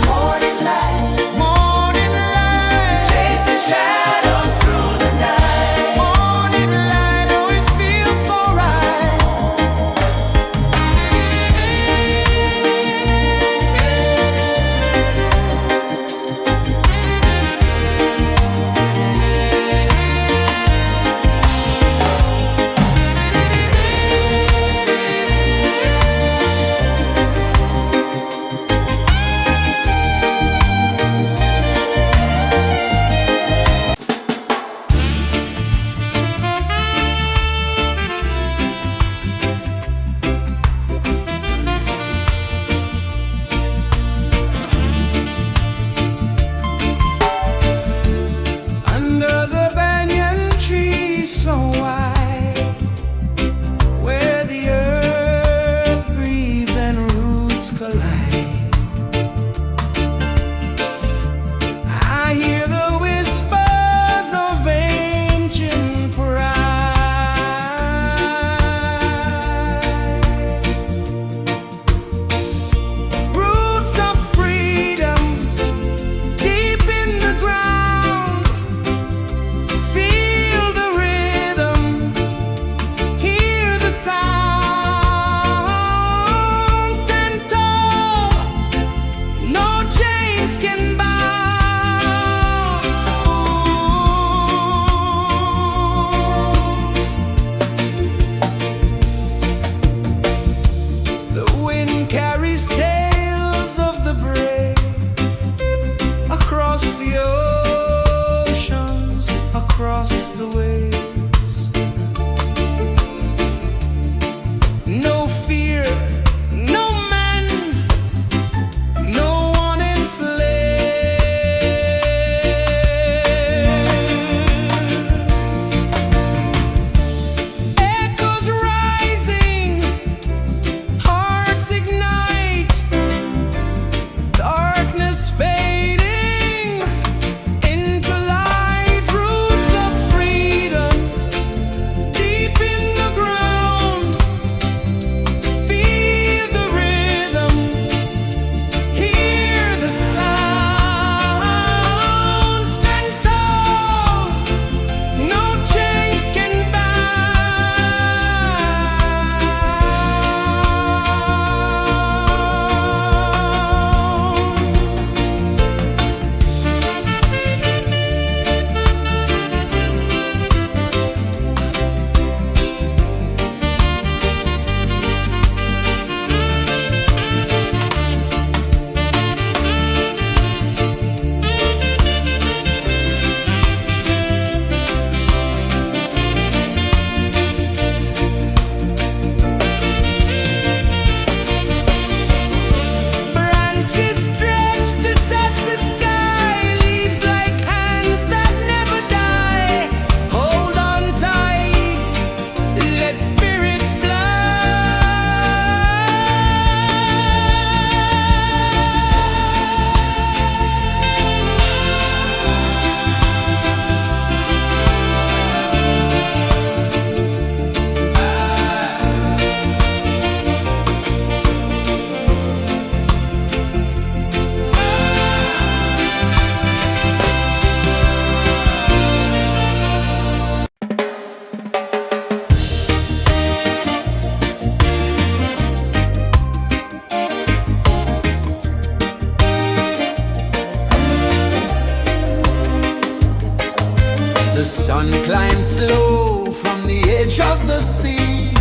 edge of the sea.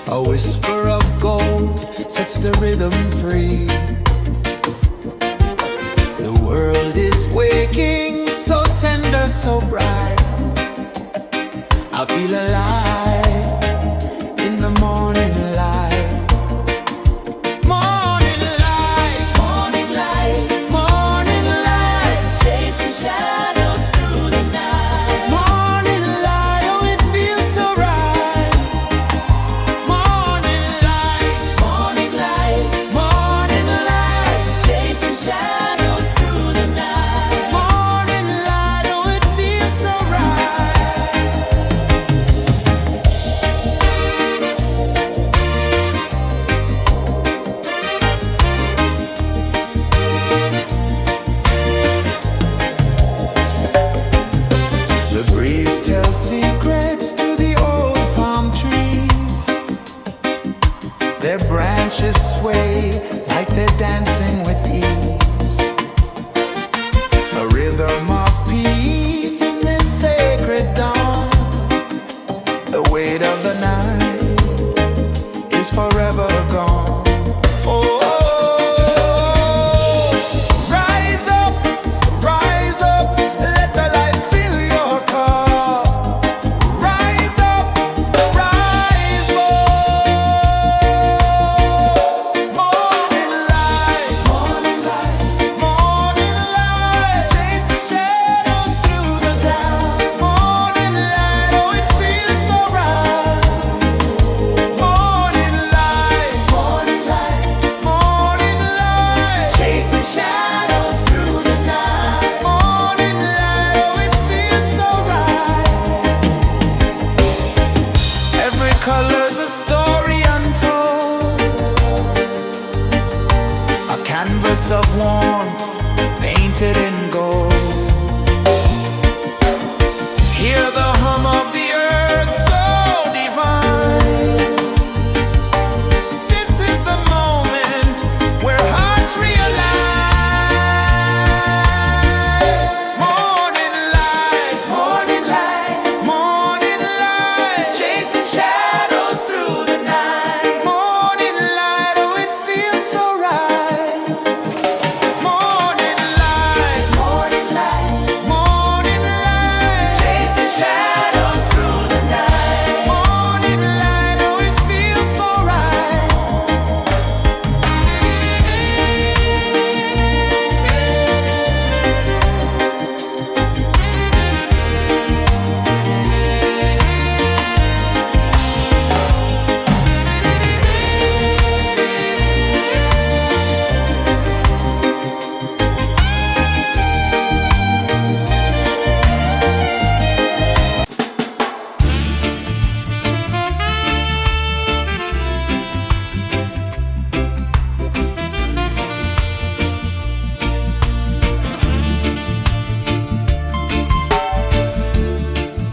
A whisper of gold sets the rhythm free. The world is waking, so tender, so bright. I feel alive in the morning light. Morning light, Morning light, morning light, chasing shadows through the night. morning light, oh it feels so right. Morning light, Morning light, morning light, chasing shadows through the night. morning light, oh it feels so right. The breeze tells secrets to the old palm trees. Their branches sway like they're dancing with ease. A rhythm of peace in this sacred dawn. The weight of the night is forever gone. Oh, rise up, let the light fill your cup. Rise up, rise up. Morning light, morning light, morning light, chasing shadows through the cloud. Morning light, oh it feels so right. Morning light, morning light, morning light, chasing shadows through the night. Morning light, oh it feels so right. Every color's a story untold, a canvas of warmth painted in gold. Hear the hum of the earth so divine. This is the moment where hearts realign. Morning light, morning light, morning light, chasing shadows through the night. Morning light, oh it feels so right. Morning light, morning light, morning light, chasing shadows through the night. Morning light, oh it feels so right.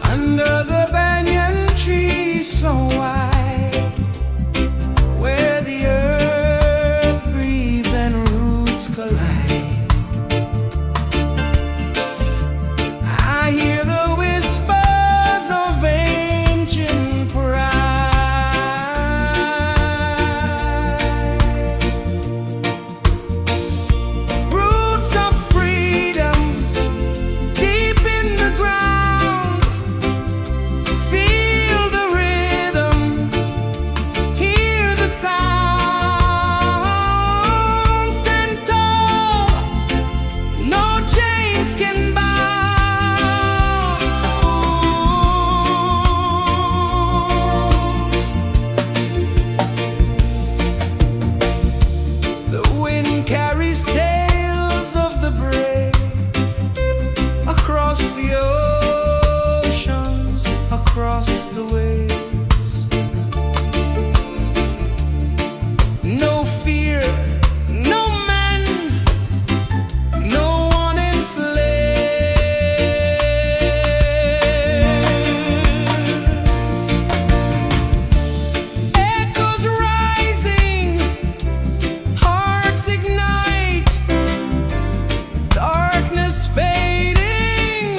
Under the banyan tree so wide, where the earth breathes and roots collide, I hear the whispers of ancient pride. Roots of freedom deep in the ground. Feel the rhythm, hear the sound. Stand tall, no chains can bound. The wind carries tales of the brave across the oceans, across the waves. No fear, no man, no one enslaves. Echoes rising, hearts ignite, darkness fading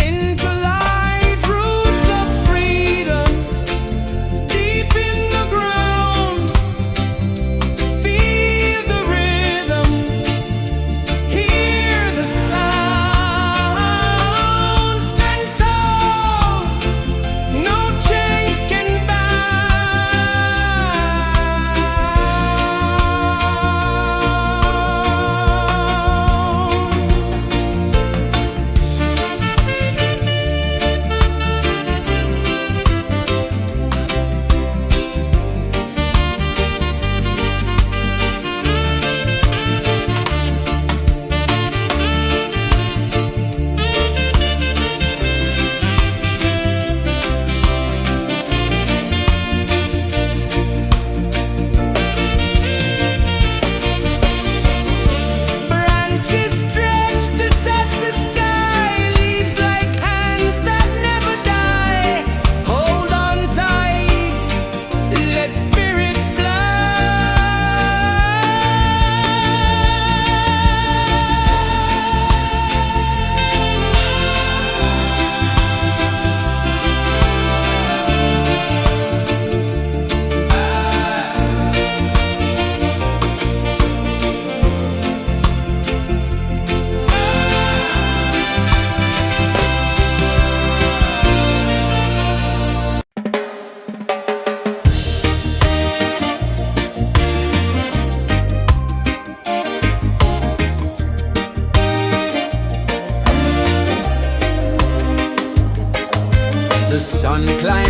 into light. Roots of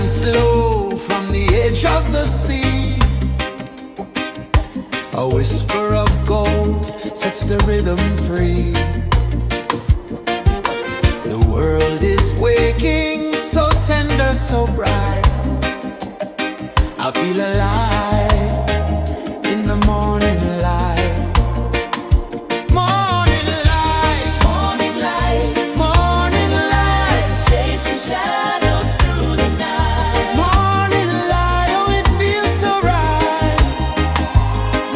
and slow from the edge of the sea. A whisper of gold sets the rhythm free. The world is waking, so tender, so bright. I feel alive in the morning light. Morning light, Morning light, morning light, chasing shadows through the night. morning light, oh it feels so right.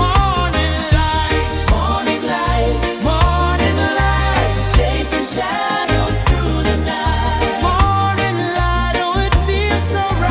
Morning light, Morning light, morning light, chasing shadows through the night. morning light, oh it feels so right.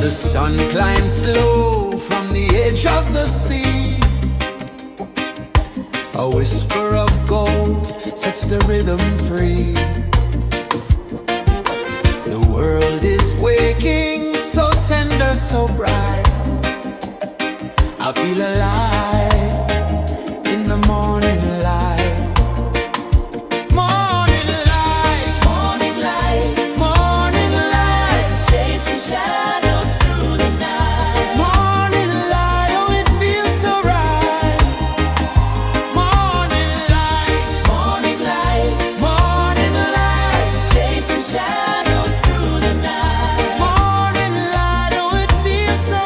The sun climbs slow from the edge of the sea. A whisper of gold sets the rhythm free. The world is waking, so tender, so bright. I feel alive in the morning light. Morning light, Morning light, morning light, chasing shadows through the night. morning light, oh it feels so right. Morning light, Morning light, morning light, chasing shadows through the night. morning light, oh it feels so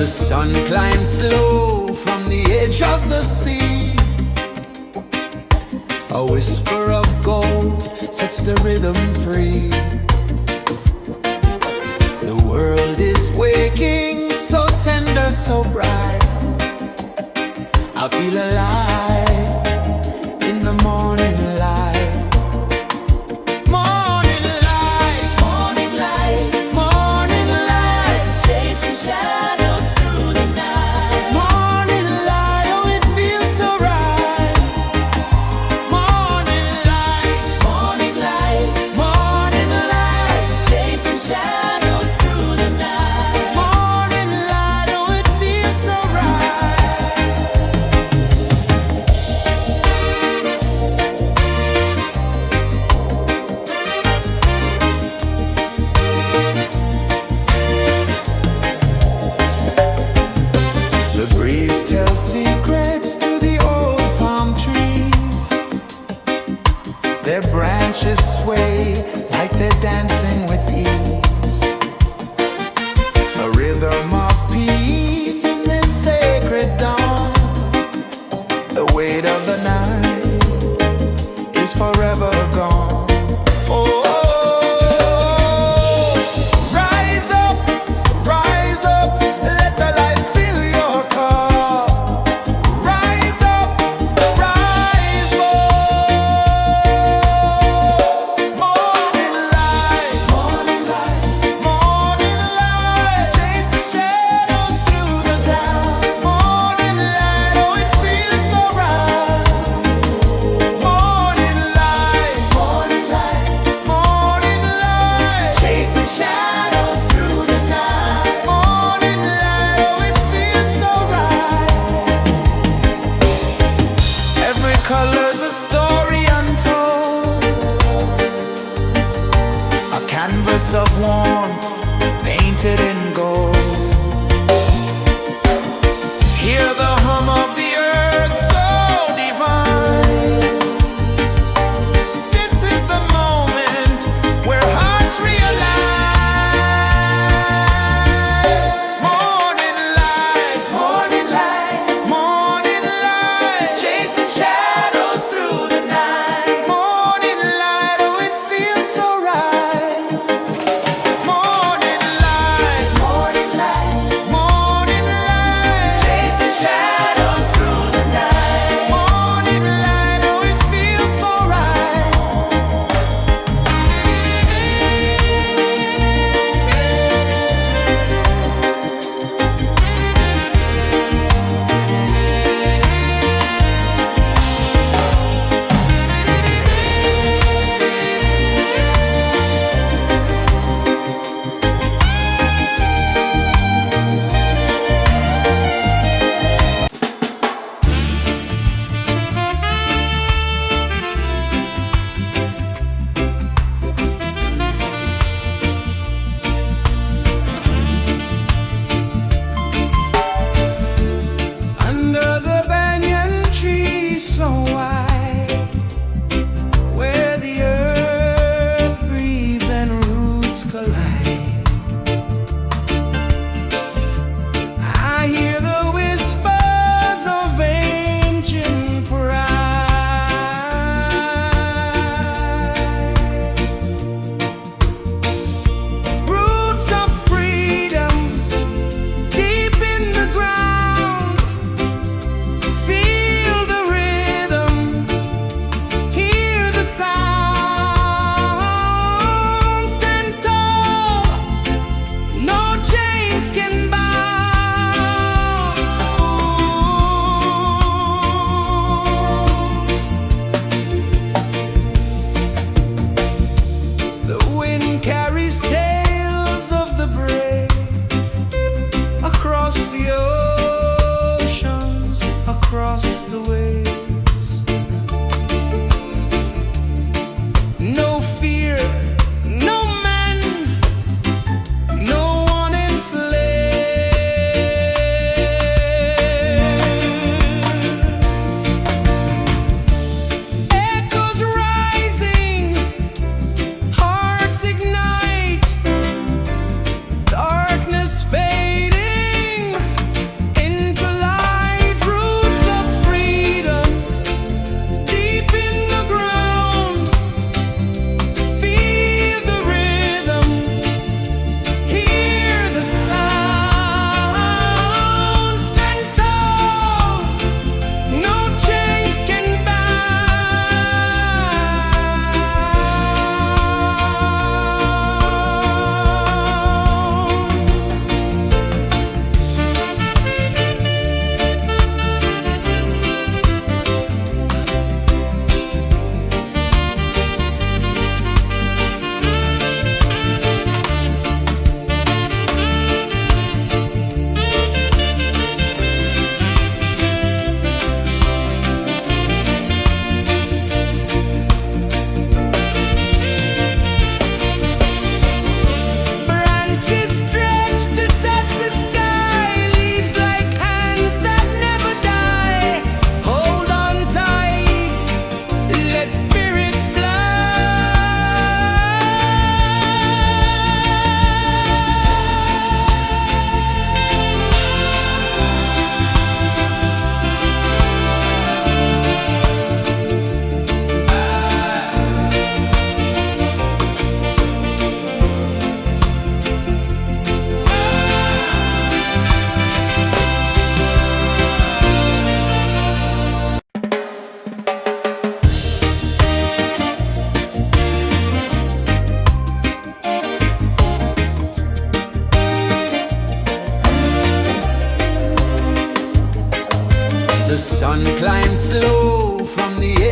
The sun climbs slow from the edge of the sea. A whisper of gold sets the rhythm free. The world is waking, so tender, so bright. I feel alive in the morning light. Morning light, Morning light, morning light, chasing shadows through the night. morning light, oh it feels so right. Morning light, Morning light, morning light, chasing shadows through the night. morning light, oh it feels so right. The breeze tells secrets to the old palm trees. Their branches sway like they're dancing with ease. A rhythm of peace in this sacred dawn. The weight of the night is forever gone. Oh, rise up, let the light fill your cup. Rise up, rise up. Morning light, morning light, morning light, chasing shadows through the cloud. Morning light, oh it feels so right. Morning light, morning light, morning light, chasing shadows through the night. Morning light, oh it feels so right. Every color's a story untold, a canvas of warmth painted in gold. Hear the hum of the earth so divine. This is the moment where hearts realign. Morning light, morning light, morning light, chasing shadows through the night. Morning light, oh it feels so right. Morning light, morning light, morning light, chasing shadows.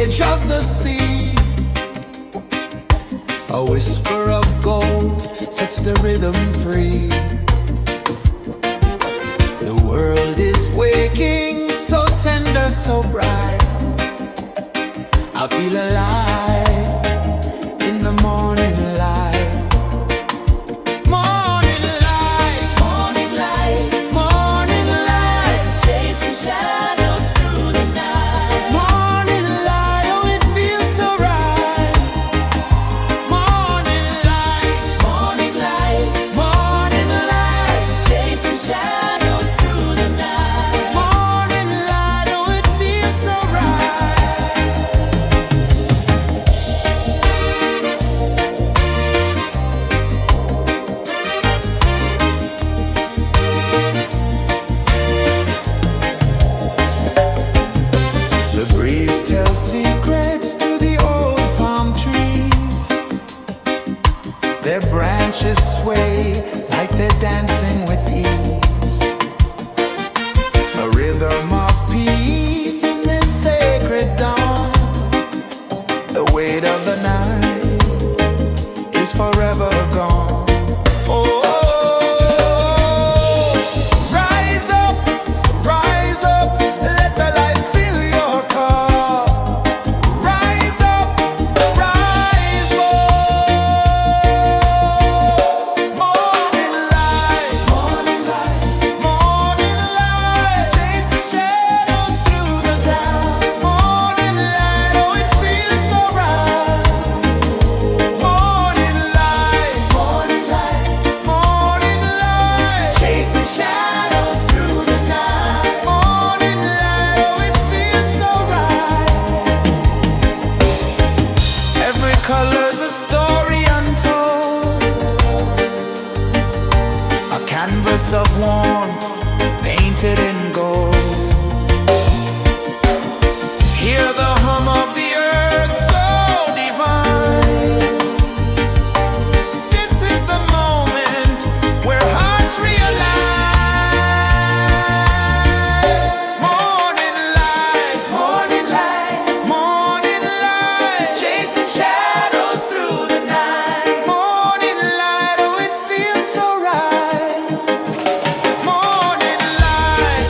edge of the sea. A whisper of gold sets the rhythm free. The world is waking, so tender, so bright. I feel alive in the morning light. Morning light, Morning light, morning light, chasing shadows through the night. morning light, oh it feels so right. Morning light, Morning light, morning light, chasing shadows through the night. morning light, oh it feels so right. The breeze tells secrets to the old palm trees. Their branches sway like they're dancing with ease. A rhythm of peace in this sacred dawn. The weight of the night is forever gone. Oh, rise up, let the light fill your cup. Rise up, rise up. Morning light, morning light, morning light, chasing shadows through the cloud. Morning light, oh it feels so right. Morning light, morning light, morning light, chasing shadows through the night. Morning light, oh it feels so right. Every color's a story untold, a canvas of warmth painted in gold. Hear the hum of the earth so divine. This is the moment where hearts realize. Morning light, morning light, morning light, chasing shadows through the night. Morning light, oh it feels so right. Morning light,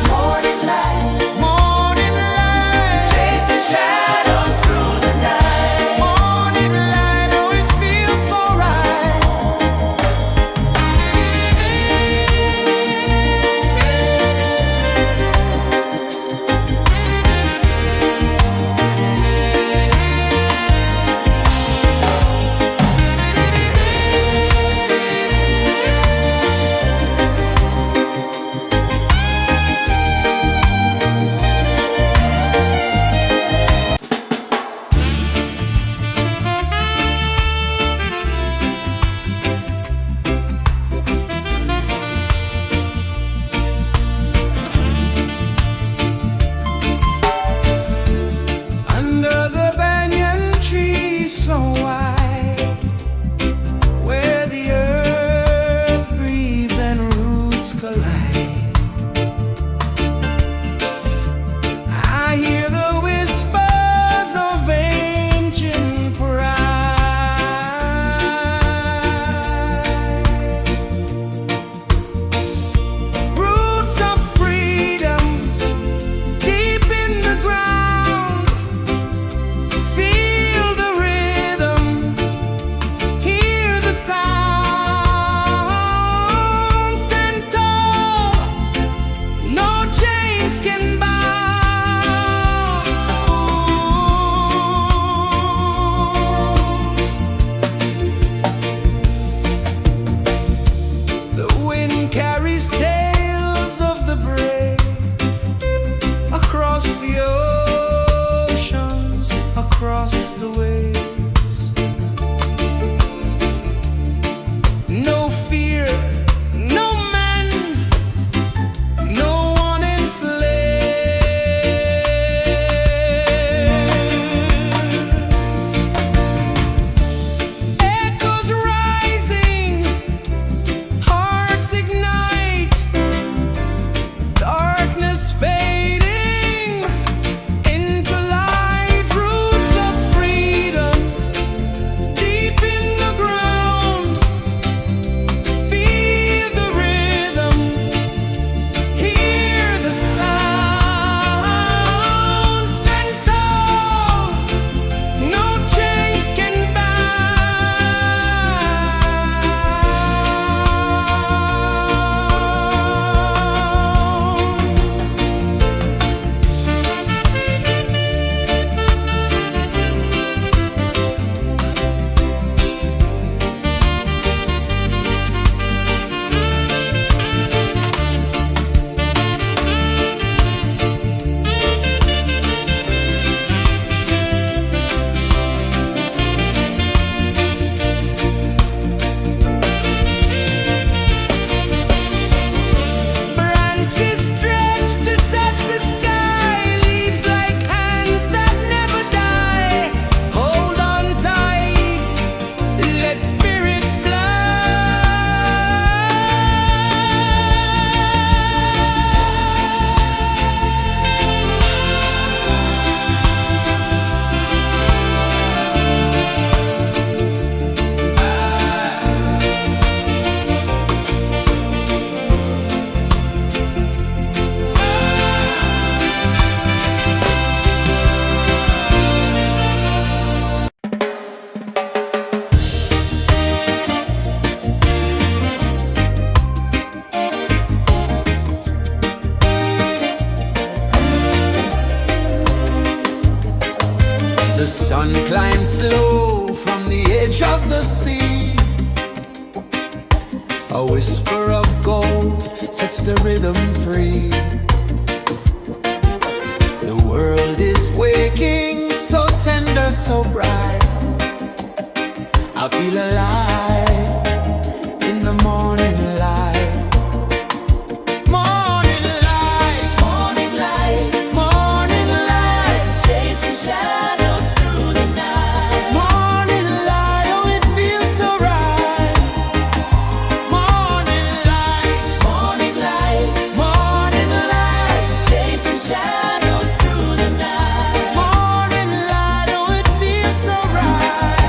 A whisper of gold sets the rhythm free. The world is waking, so tender, so bright. I feel alive in the morning light. Morning light, Morning light, morning light, chasing shadows through the night. morning light. Oh, it feels so right. Morning light, Morning light, morning light, chasing shadows through the night. morning light. Oh, it feels so right.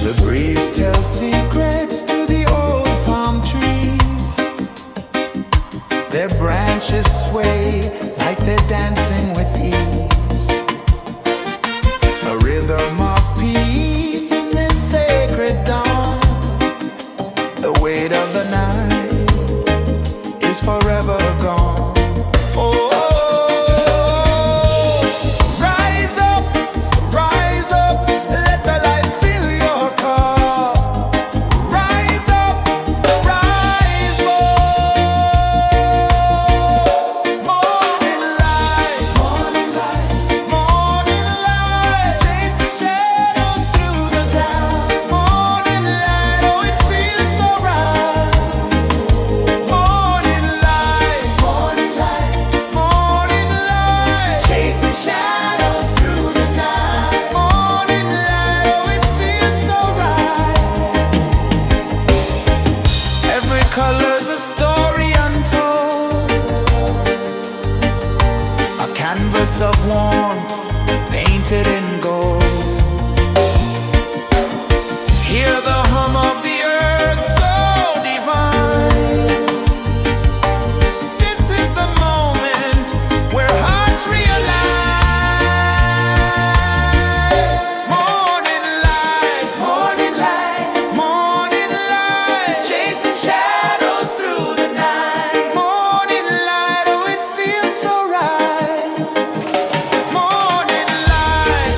The breeze tells secrets to the old palm trees. Their branches sway like they're dancing with ease. A rhythm of peace in this sacred dawn. The weight of the night is forever gone. Oh, rise up, let the light fill your cup. Rise up, rise more. Morning light, morning light, chasing shadows through the cloud. Morning light, oh, it feels so right. Morning light, morning light, chasing shadows through the night. Morning light, oh, it feels so right. Every color's a story untold, a canvas of warmth painted in gold. Hear the hum of the earth so divine. This is the moment where hearts realign. Morning light, morning light, chasing shadows through the night. Morning light, oh, it feels so right. Morning light,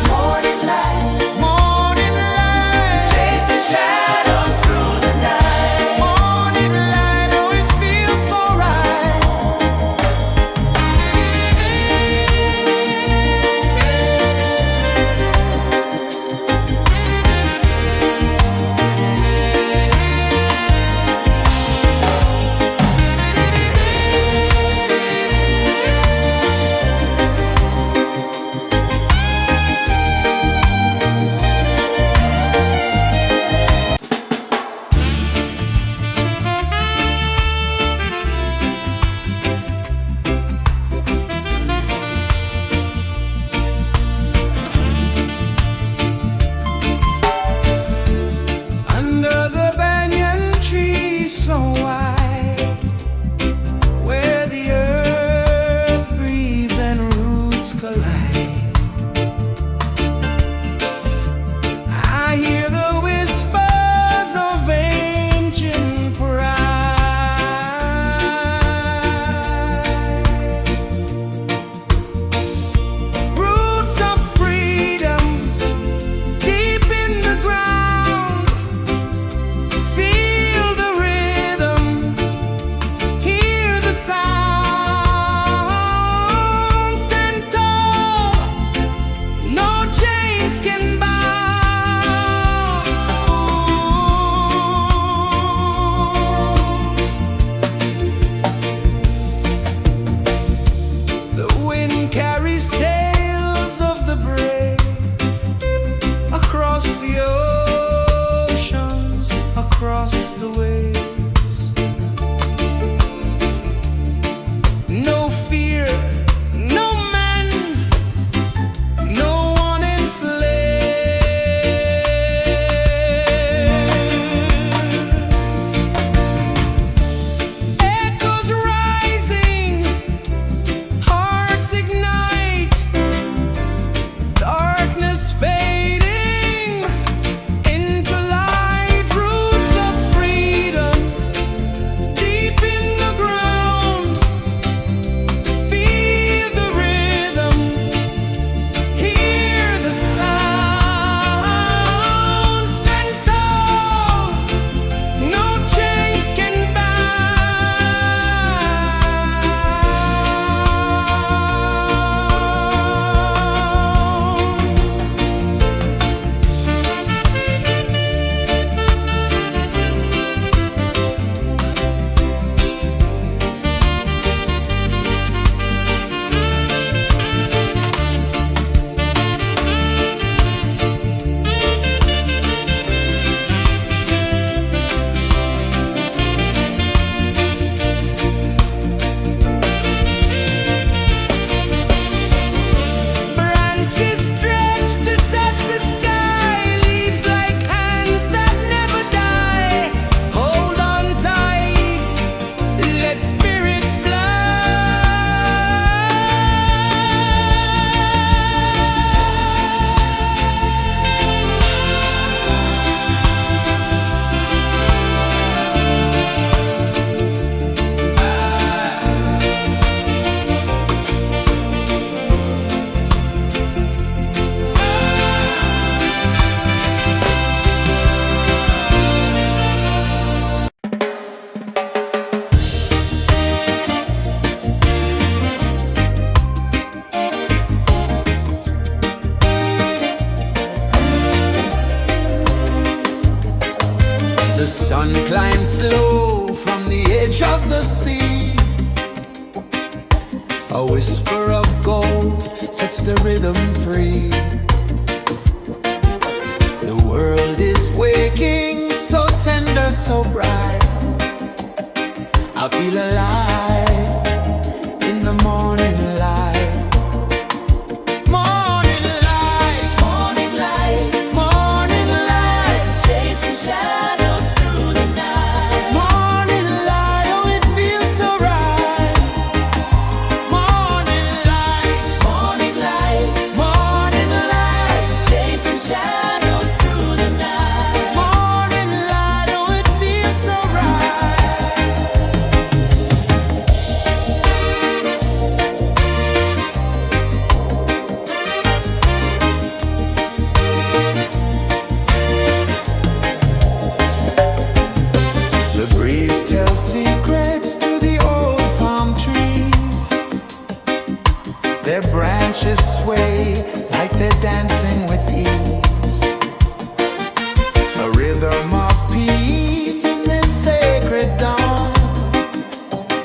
A whisper of gold sets the rhythm free. The world is waking, so tender, so bright. I feel alive in the morning light. Morning light, Morning light, morning light, chasing shadows through the night. morning light, oh it feels so right. Morning light, Morning light, morning light, chasing shadows through the night. morning light, oh it feels so right. The breeze tells secrets to the old palm trees. Their branches sway like they're dancing with ease. A rhythm of peace in this sacred dawn.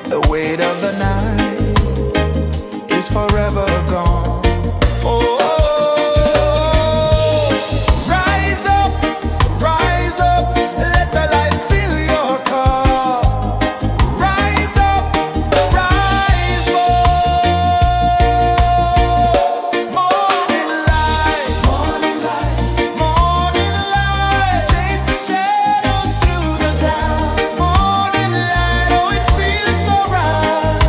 The weight of the night is forever gone. Oh, rise up, let the light fill your cup. Rise up, rise up. Morning light, morning light, morning light, chasing shadows through the cloud. Morning light, oh it feels so right.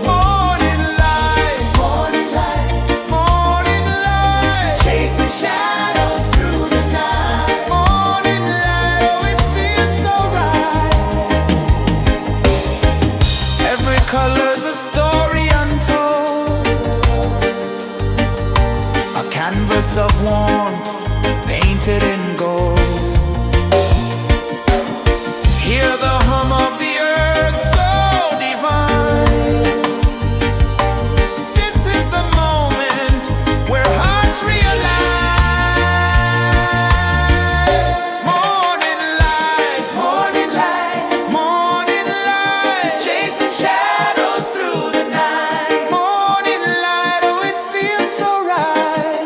Morning light, morning light, morning light, chasing shadows through the night. Morning light, oh it feels so right. Every color's a story untold, a canvas of warmth painted in gold. Hear the hum of the earth so divine. This is the moment where hearts realign. Morning light, morning light, morning light, chasing shadows through the night. Morning light, oh it feels so right.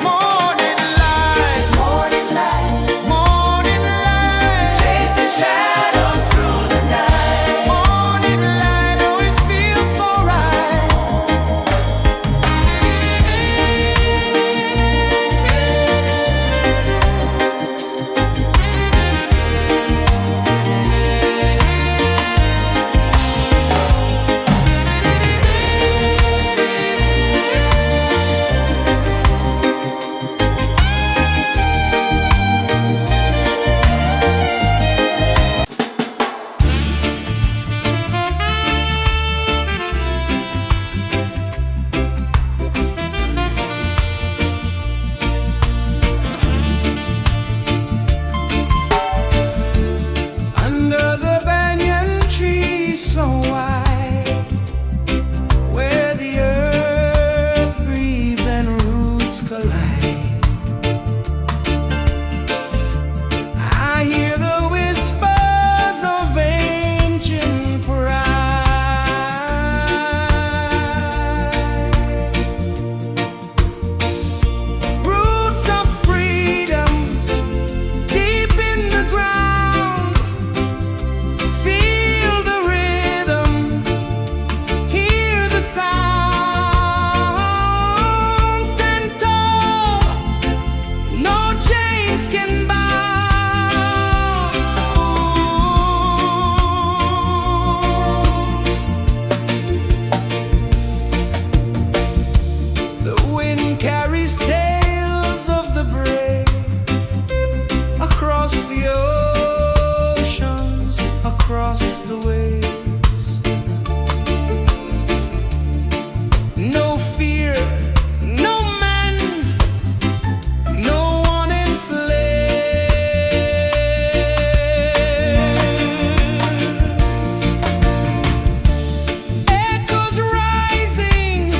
Morning light, morning light, morning light, chasing shadows through the night. Morning light, oh it feels so right. Under the banyan tree so wide, where the earth breathes and roots collide, I hear the whispers of ancient pride. Roots of freedom deep in the ground. Feel the rhythm, hear the sound. Stand tall, no chains can bound. The wind carries tales of the brave across the oceans, across the waves. No fear, no man, no one enslaves. Echoes rising,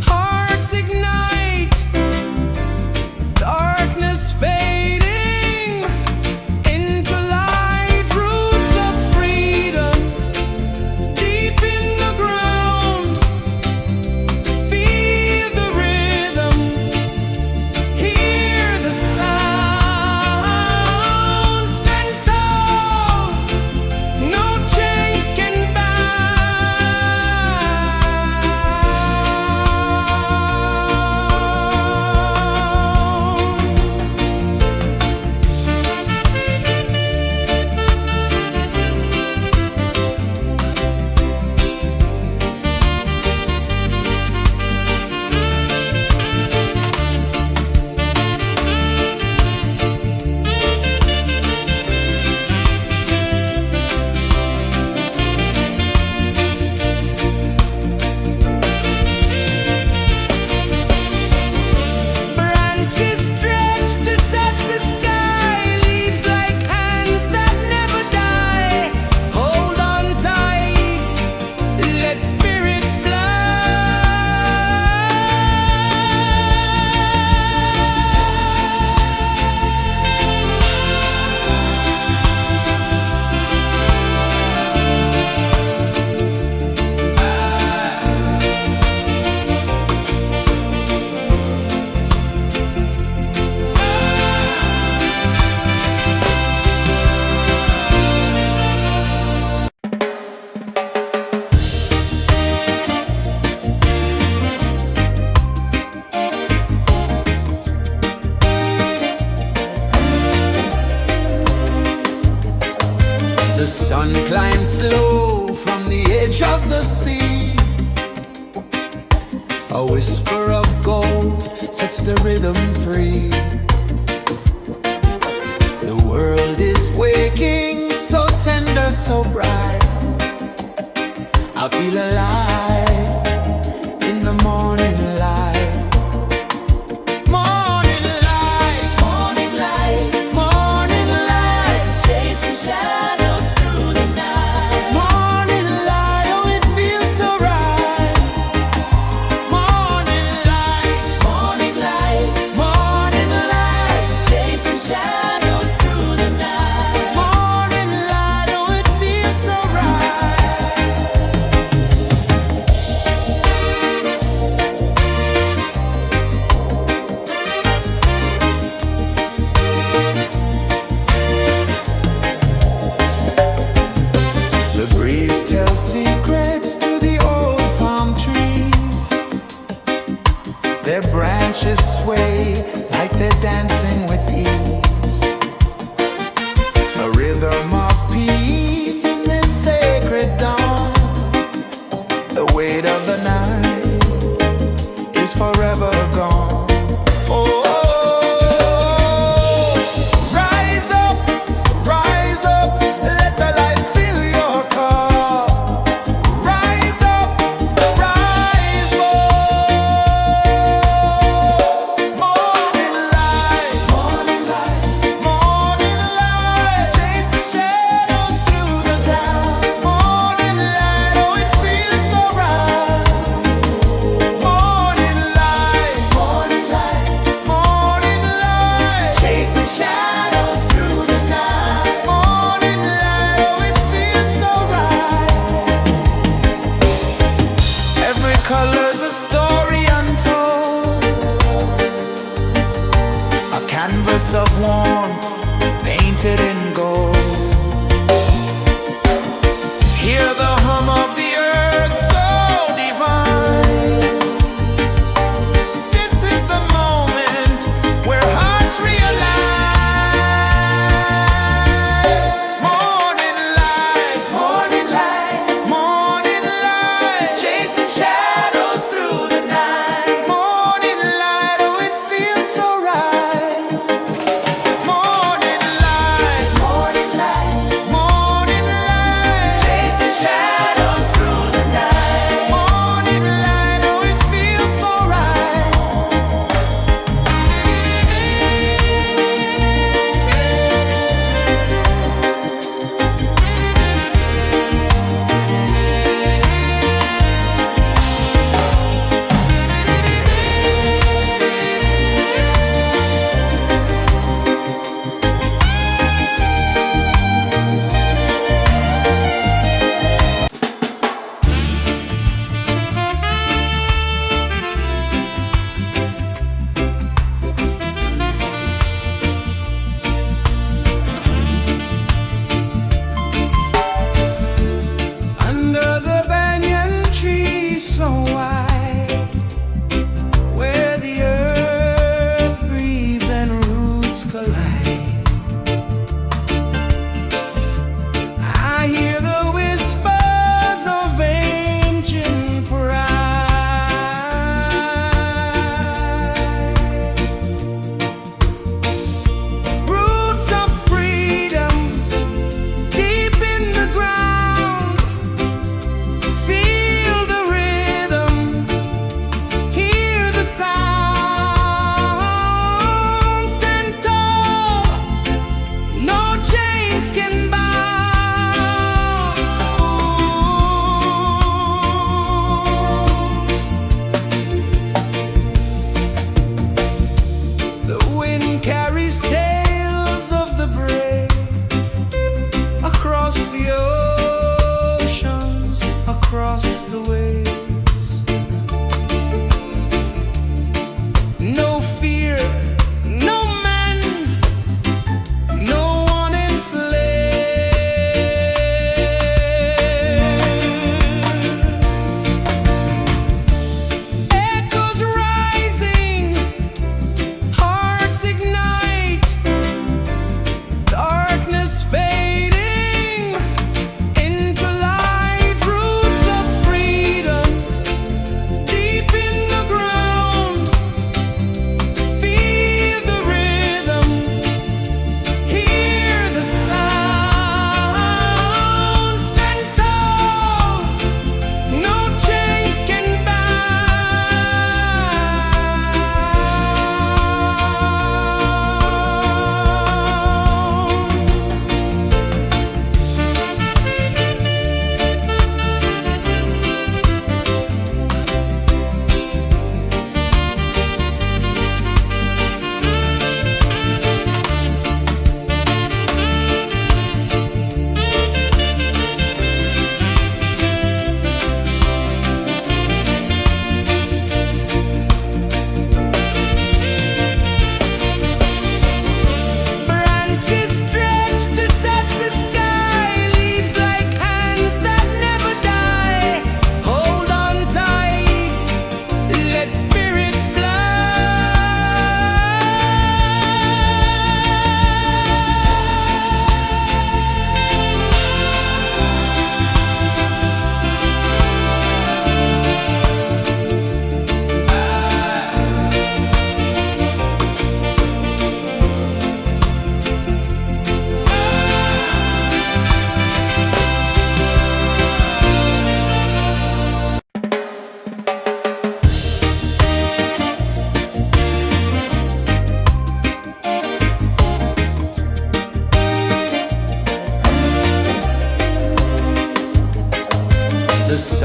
hearts ignite, darkness fading into light. Roots of freedom climb slow from the edge of the sea. A whisper of gold sets the rhythm free. The world is waking, so tender, so bright. I feel alive in the morning light. Morning light, Morning light, morning light, chasing shadows through the night. morning light, oh it feels so right. Morning light, Morning light, morning light, chasing shadows through the night. morning light, oh it feels so right.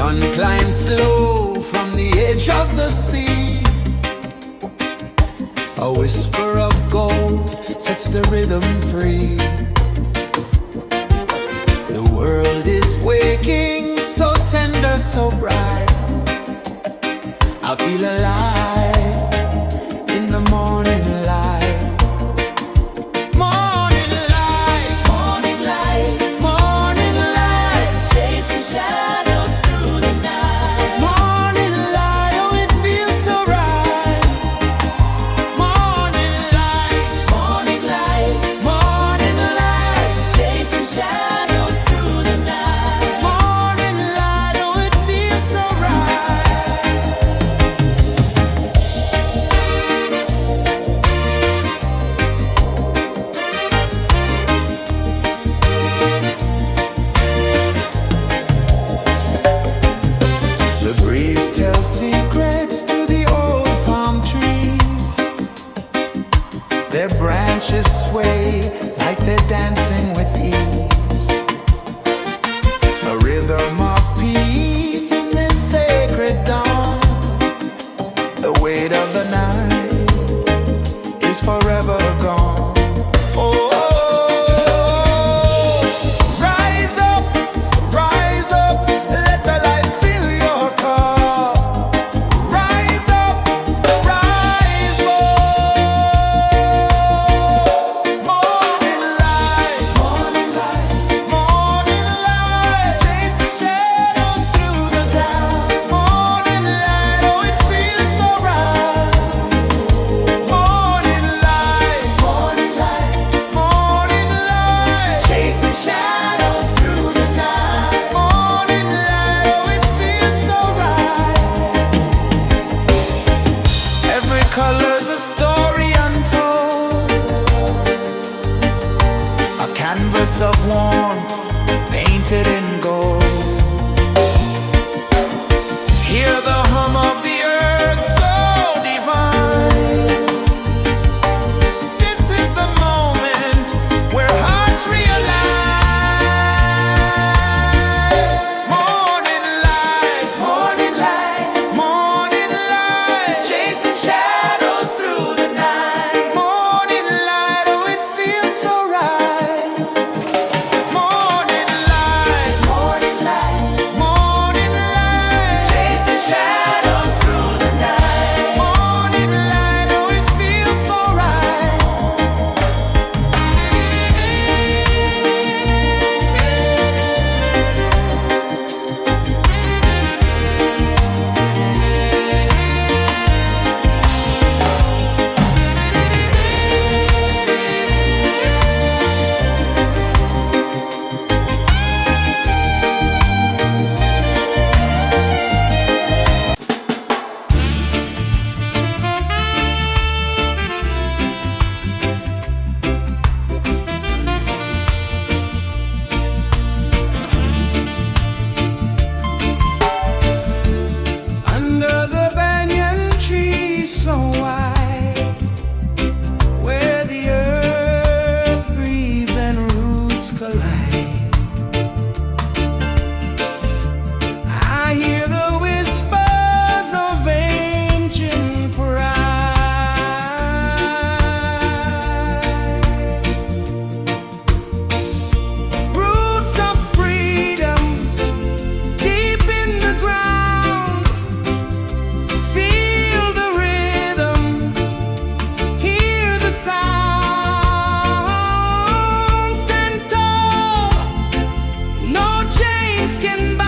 sun climbs slow from the edge of the sea. A whisper of gold sets the rhythm free. The world is waking, so tender, so bright. I feel alive in the morning light. Morning light, Morning light, morning light, chasing shadows through the night. morning light, oh it feels so right. Morning light, Morning light, morning light, chasing shadows through the night. morning light, oh it feels so right. The breeze tells secrets to the old palm trees. Their branches sway like they're dancing with ease. A rhythm of peace in this sacred dawn. The weight of the night is forever gone. Oh, rise up, let the light fill your car. Rise up, rise up. Morning light, morning light, morning light, chasing shadows through the cloud. Morning light, oh it feels so right. Morning light, morning light, morning light, chasing shadows through the night. Morning light, oh it feels so right. Every color's a story untold, a canvas of warmth painted in gold. Hear the hum of the earth so divine. This is the moment where hearts realign. Morning light, morning light, morning light, chasing shadows through the night. Morning light, oh it feels so right. Morning light, morning light, morning light, chasing shadows through the night. Morning light, oh it feels so right. Under the banyan tree so wide, where the earth breathes and roots collide, I hear the whispers of ancient pride. Roots of freedom deep in the ground. Feel the rhythm, hear the sound. Stand tall, no chains can bound.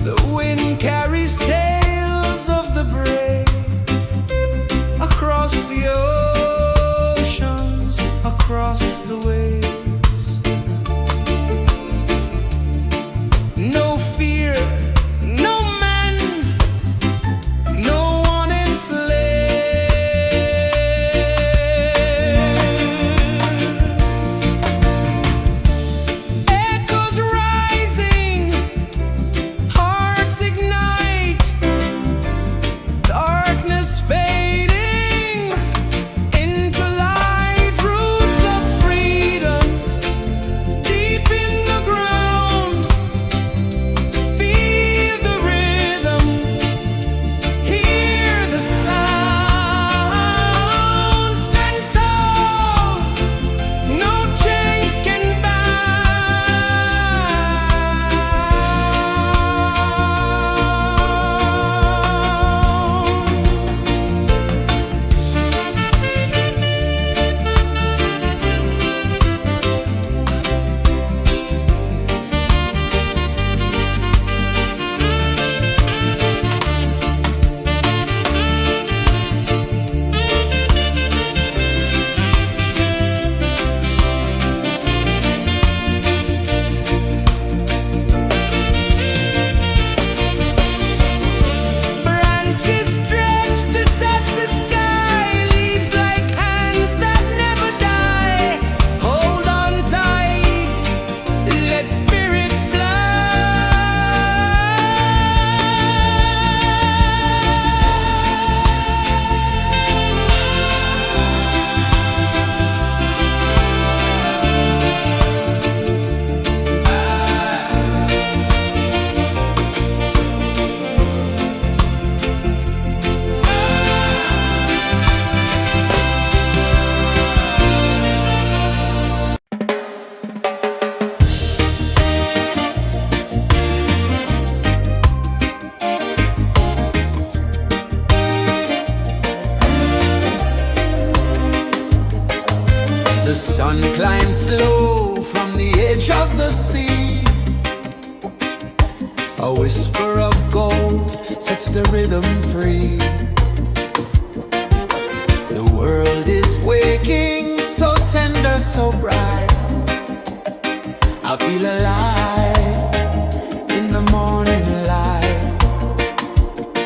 The wind carries tales of the brave across the oceans, across the waves. No fear, no man, no one enslaved. The sun climbs slow from the edge of the sea. A whisper of gold sets the rhythm free. The world is waking, so tender, so bright. I feel alive in the morning light.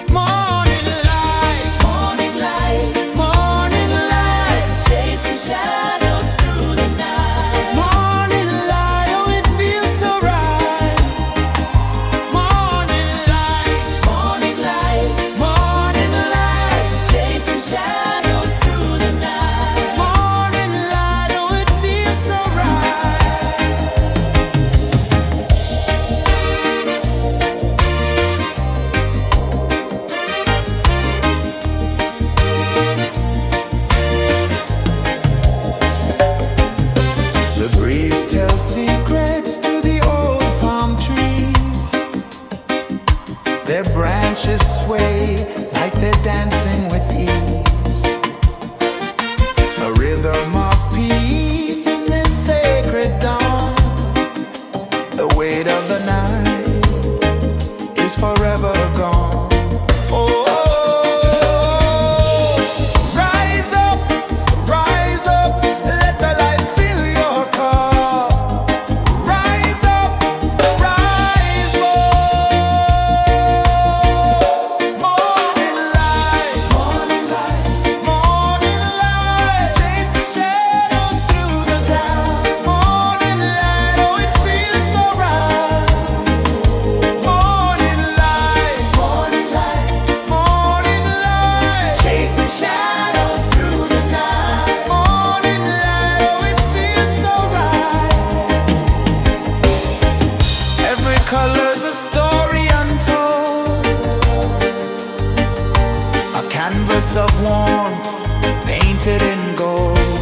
Morning light, Morning light, morning light, chasing shadows through the night. morning light, oh it feels so right. Morning light, Morning light, morning light, chasing shadows through the night. morning light, oh it feels so right. The breeze tells secrets to the old palm trees. Their branches sway like they're dancing with ease. A rhythm of peace in this sacred dawn. The weight of the night is forever gone. Oh, rise up, let the light fill your car. Rise up, rise more. Morning light, morning light, morning light, chasing shadows through the cloud. Morning light, oh it feels so right. Morning light, morning light, morning light, chasing shadows through the night. Morning light, oh it feels so right. Every color's a story untold, a canvas of warmth painted in gold.